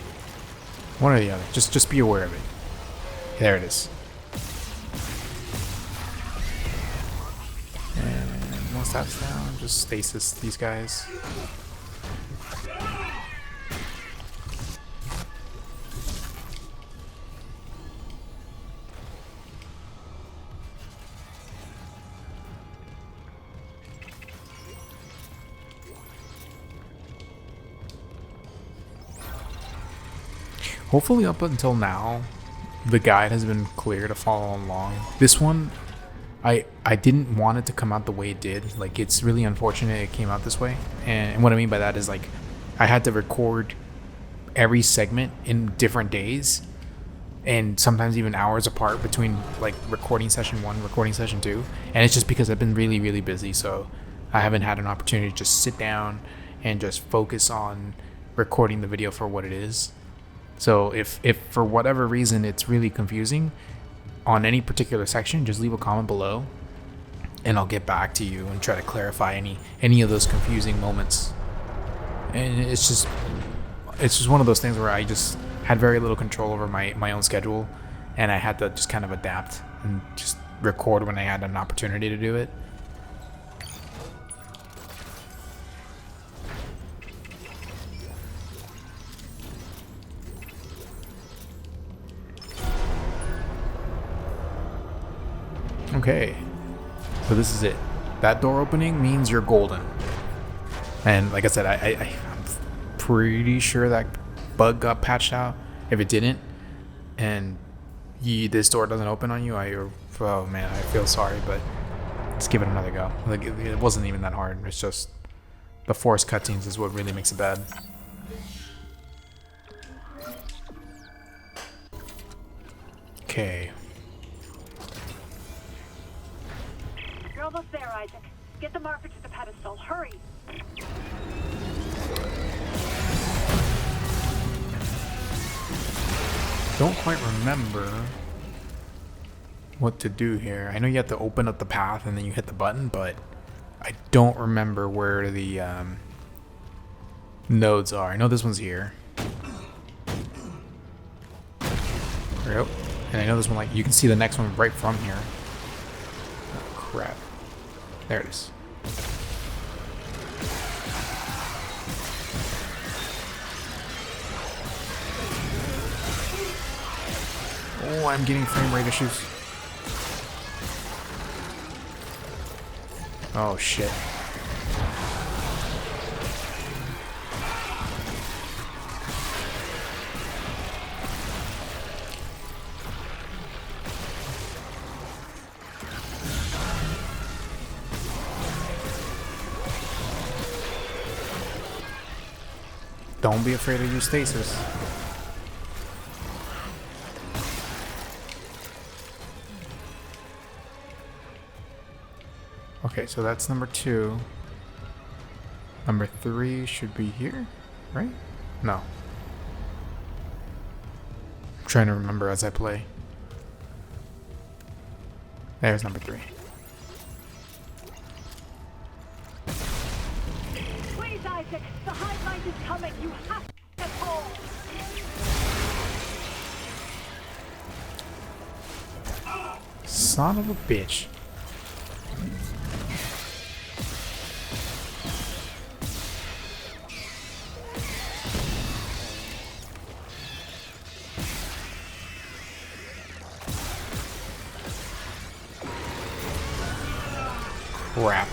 One or the other. Just be aware of it. There it is. And once that's down, just stasis these guys. Hopefully up until now, the guide has been clear to follow along. This one, I didn't want it to come out the way it did. Like, it's really unfortunate it came out this way. And what I mean by that is, like, I had to record every segment in different days. And sometimes even hours apart between, like, recording session 1, recording session 2. And it's just because I've been really, really busy. So I haven't had an opportunity to just sit down and just focus on recording the video for what it is. So if for whatever reason it's really confusing on any particular section, just leave a comment below and I'll get back to you and try to clarify any of those confusing moments. And it's just one of those things where I just had very little control over my own schedule, and I had to just kind of adapt and just record when I had an opportunity to do it. Okay, so this is it. That door opening means you're golden. And like I said, I'm pretty sure that bug got patched out. If it didn't, and this door doesn't open on you, oh man, I feel sorry, but let's give it another go. Like, it wasn't even that hard. It's just the forced cutscenes is what really makes it bad. Okay.
You're almost there, Isaac. Get the marker to the pedestal. Hurry!
Don't quite remember what to do here. I know you have to open up the path and then you hit the button, but I don't remember where the nodes are. I know this one's here. There we go. And I know this one, like, you can see the next one right from here. Oh, crap. There it is. Oh, I'm getting frame rate issues. Oh, shit. Don't be afraid to use stasis. Okay, so that's number 2. Number 3 should be here, right? No. I'm trying to remember as I play. There's number 3.
Please, Isaac! The hive mind is coming! You have to get home!
Son of a bitch. Crap.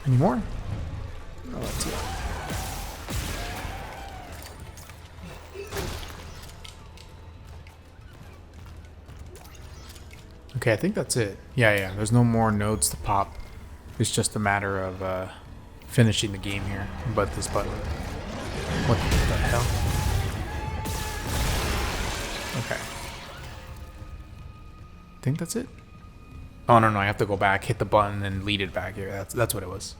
Any more? Oh, that's it. Okay, I think that's it. Yeah, there's no more nodes to pop. It's just a matter of finishing the game here. But this button. What the hell? Okay. I think that's it. Oh no, I have to go back, hit the button, and lead it back here. That's what it was.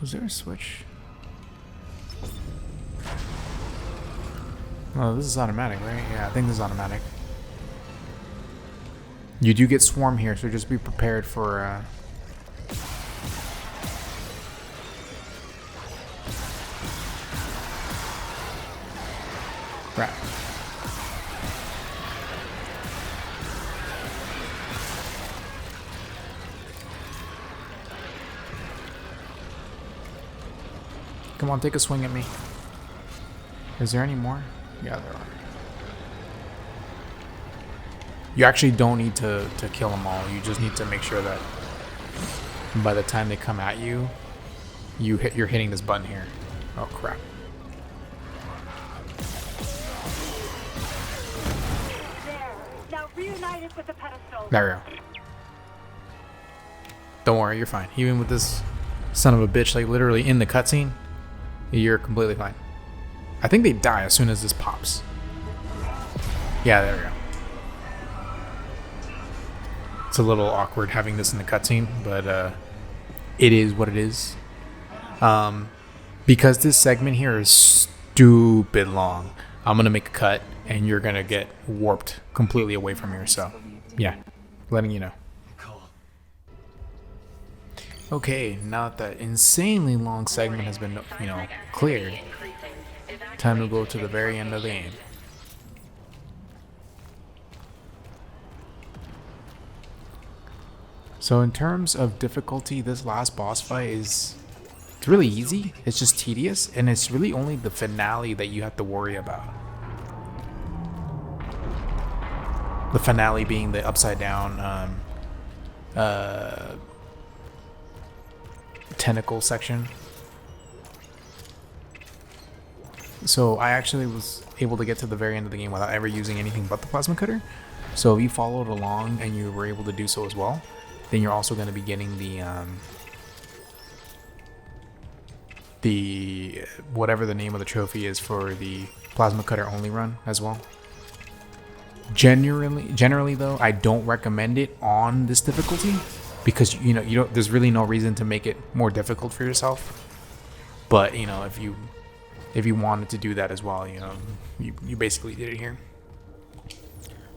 Was there a switch? Oh, this is automatic, right? Yeah, I think this is automatic. You do get swarm here, so just be prepared for crap. Come on, take a swing at me. Is there any more? Yeah, there are. You actually don't need to kill them all. You just need to make sure that by the time they come at you, you're hitting this button here. Oh crap.
There. Now reunite it with the pedestal.
There we go. Don't worry, you're fine. Even with this son of a bitch, like literally in the cutscene, you're completely fine. I think they die as soon as this pops. Yeah, there we go. It's a little awkward having this in the cutscene, but it is what it is. Because this segment here is stupid long, I'm gonna make a cut, and you're gonna get warped completely away from here. So, yeah, letting you know. Okay, now that that insanely long segment has been, cleared, time to go to the very end of the game. So in terms of difficulty, this last boss fight it's really easy. It's just tedious, and it's really only the finale that you have to worry about. The finale being the upside down tentacle section. So I actually was able to get to the very end of the game without ever using anything but the plasma cutter. So if you followed along and you were able to do so as well, then you're also going to be getting the whatever the name of the trophy is for the plasma cutter only run as well. Generally though, I don't recommend it on this difficulty because you don't. There's really no reason to make it more difficult for yourself. But if you wanted to do that as well, you basically did it here.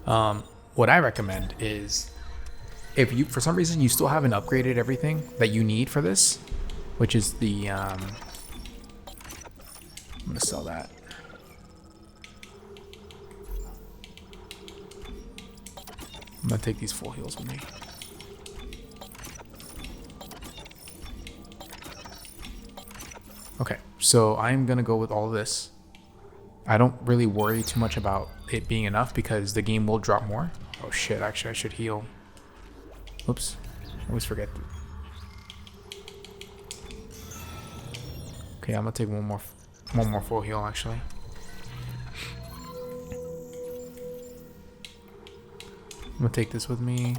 What I recommend is, if you for some reason you still haven't upgraded everything that you need for this, which is the I'm gonna sell that. I'm gonna take these full heals with me. Okay, so I'm gonna go with all of this. I don't really worry too much about it being enough because the game will drop more. Oh shit, actually I should heal. Oops, I always forget. Okay, I'm gonna take one more full heal actually. I'm gonna take this with me.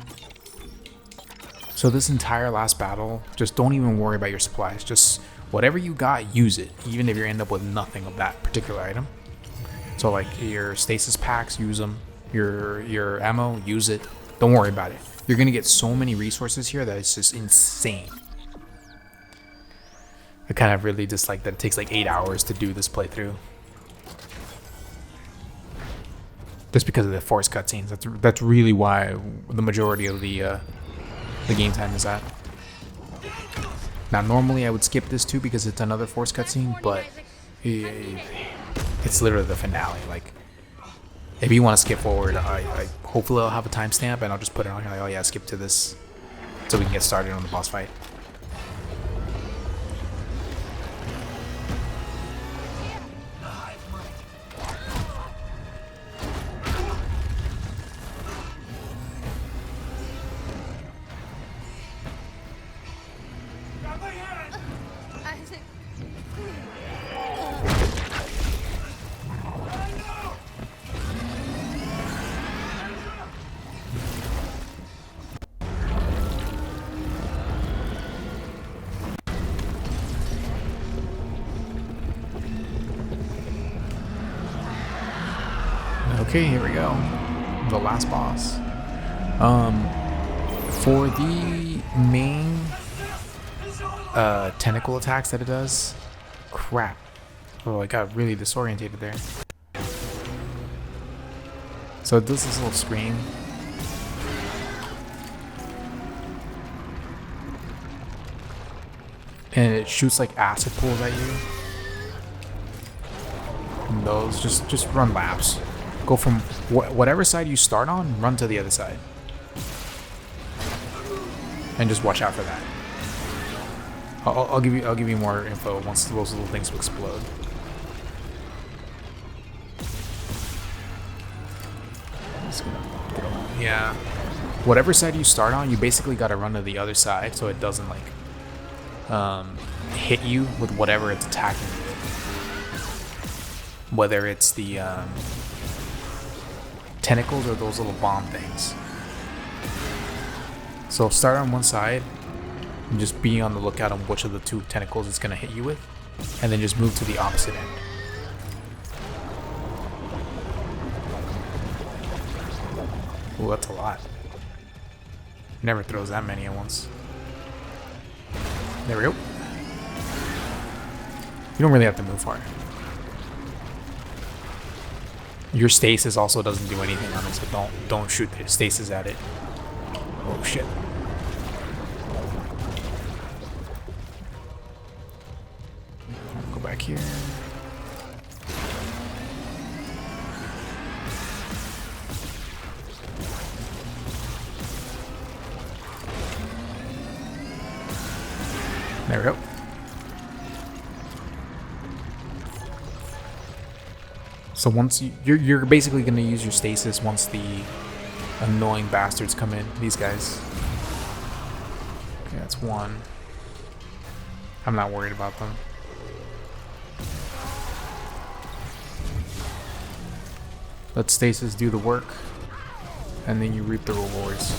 So this entire last battle, just don't even worry about your supplies. Just whatever you got, use it, even if you end up with nothing of that particular item. So like your stasis packs, use them. Your ammo, use it. Don't worry about it. You're gonna get so many resources here that it's just insane. I kind of really dislike that it takes like 8 hours to do this playthrough. Just because of the forced cutscenes. That's really why the majority of the game time is at. Now normally I would skip this too because it's another forced cutscene, but it's literally the finale. Like, if you want to skip forward, I hopefully I'll have a timestamp and I'll just put it on here like, oh yeah, skip to this, so we can get started on the boss fight. Okay, here we go. The last boss. For the main tentacle attacks that it does, crap. Oh, I got really disorientated there. So it does this little scream. And it shoots like acid pools at you. And those just run laps. Go from whatever side you start on, run to the other side. And just watch out for that. I'll give you more info once those little things explode. Yeah. Whatever side you start on, you basically gotta run to the other side so it doesn't like hit you with whatever it's attacking you with. Whether it's the tentacles or those little bomb things. So start on one side and just be on the lookout on which of the two tentacles it's gonna hit you with, and then just move to the opposite end. Ooh, that's a lot. Never throws that many at once. There we go. You don't really have to move far. Your stasis also doesn't do anything on it, so don't shoot the stasis at it. Oh shit. Go back here. There we go. So once you're basically going to use your stasis once the annoying bastards come in. These guys. Okay, that's one. I'm not worried about them. Let stasis do the work, and then you reap the rewards.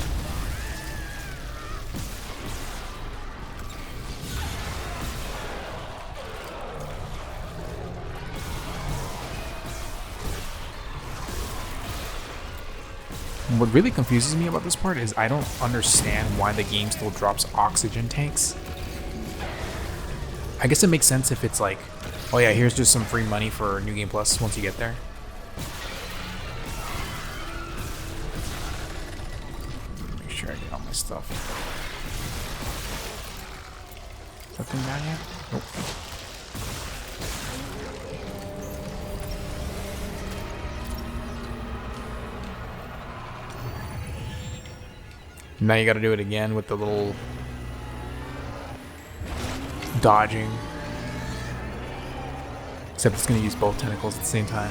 What really confuses me about this part is I don't understand why the game still drops oxygen tanks. I guess it makes sense if it's like, oh yeah, here's just some free money for New Game Plus once you get there. Make sure I get all my stuff. Is that thing down yet? Nope. Now you gotta do it again with the little dodging. Except it's gonna use both tentacles at the same time.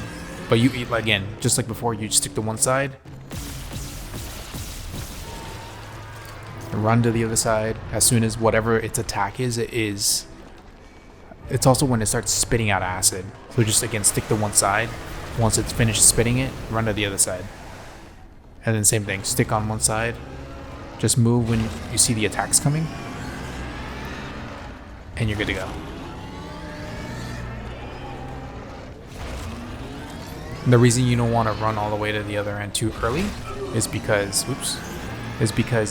But you eat again, just like before, you stick to one side. And run to the other side. As soon as whatever its attack is, it is. It's also when it starts spitting out acid. So just again, stick to one side. Once it's finished spitting it, run to the other side. And then same thing, stick on one side. Just move when you see the attacks coming, and you're good to go. And the reason you don't want to run all the way to the other end too early is because,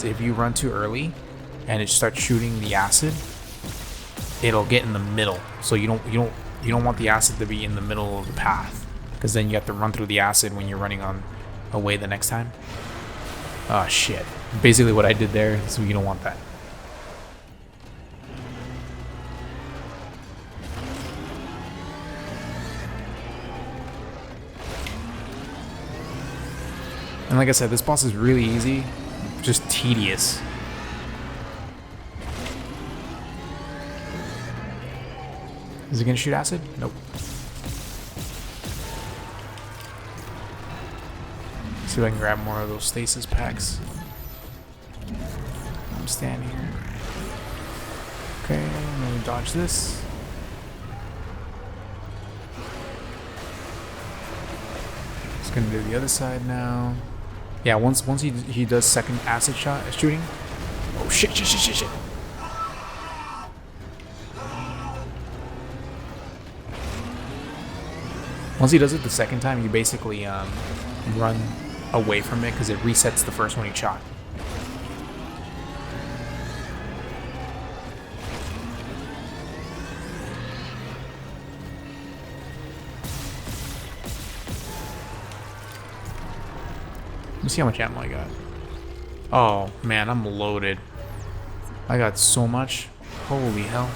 if you run too early and it starts shooting the acid, it'll get in the middle. So you don't want the acid to be in the middle of the path, because then you have to run through the acid when you're running on away the next time. Oh shit. Basically what I did there, so you don't want that. And like I said, this boss is really easy, just tedious. Is it gonna shoot acid? Nope. See if I can grab more of those stasis packs. I'm standing here. Okay, I'm gonna dodge this. Just gonna do the other side now. Yeah, once he does second acid shot shooting. Oh shit! Once he does it the second time, you basically run away from it because it resets the first one you shot. Let me see how much ammo I got. Oh man, I'm loaded. I got so much. Holy hell.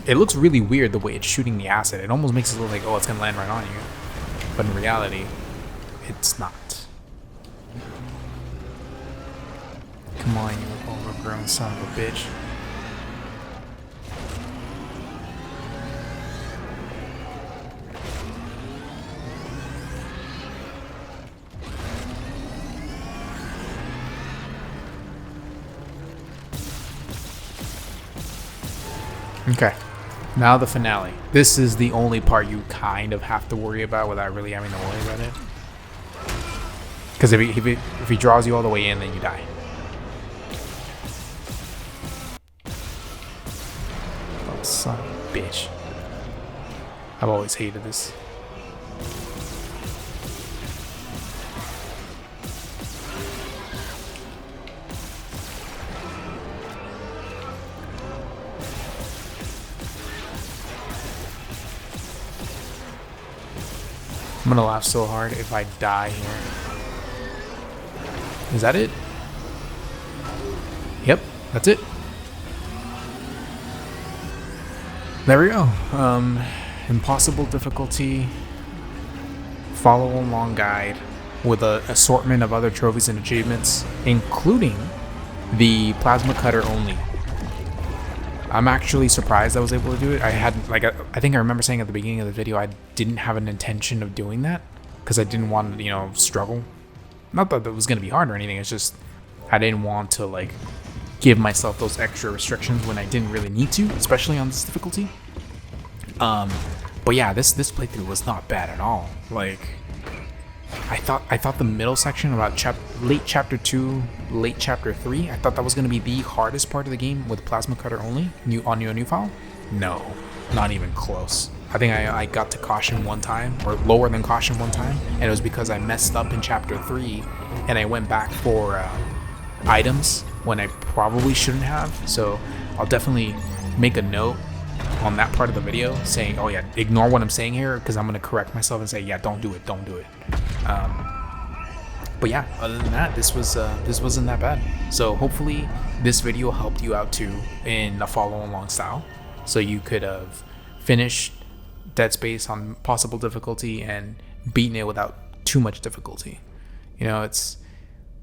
It looks really weird the way it's shooting the acid. It almost makes it look like, oh, it's gonna land right on you. But in reality, it's not. Come on, you overgrown son of a bitch. Okay, now the finale. This is the only part you kind of have to worry about without really having to worry about it. Because if he draws you all the way in, then you die. Oh, son of a bitch. I've always hated this. I'm gonna laugh so hard if I die here. Is that it? Yep, that's it. There we go. Impossible difficulty. Follow along guide with an assortment of other trophies and achievements, including the plasma cutter only. I'm actually surprised I was able to do it. I think I remember saying at the beginning of the video I didn't have an intention of doing that because I didn't want to, you know, struggle. Not that it was going to be hard or anything. It's just I didn't want to like give myself those extra restrictions when I didn't really need to, especially on this difficulty. But yeah, this playthrough was not bad at all. Like I thought the middle section about late chapter 2, late chapter 3, I thought that was going to be the hardest part of the game with plasma cutter only on your new file. No, not even close. I think I got to caution one time, or lower than caution one time, and it was because I messed up in chapter 3 and I went back for items when I probably shouldn't have. So I'll definitely make a note on that part of the video saying, oh yeah, ignore what I'm saying here, because I'm going to correct myself and say, yeah, don't do it. But yeah, other than that, this wasn't that bad. So hopefully this video helped you out too in a follow along style, so you could have finished Dead Space on possible difficulty and beaten it without too much difficulty. You know,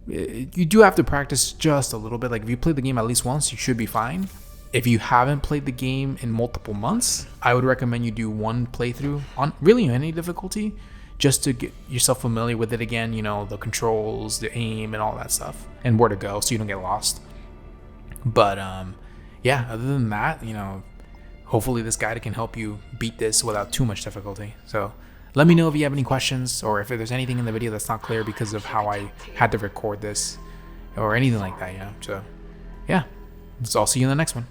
you do have to practice just a little bit. Like if you played the game at least once, you should be fine. If you haven't played the game in multiple months, I would recommend you do one playthrough on really any difficulty, just to get yourself familiar with it again, you know, the controls, the aim, and all that stuff, and where to go so you don't get lost. But yeah, other than that, you know, hopefully this guide can help you beat this without too much difficulty. So let me know if you have any questions, or if there's anything in the video that's not clear because of how I had to record this, or anything like that, you know. So yeah, I'll see you in the next one.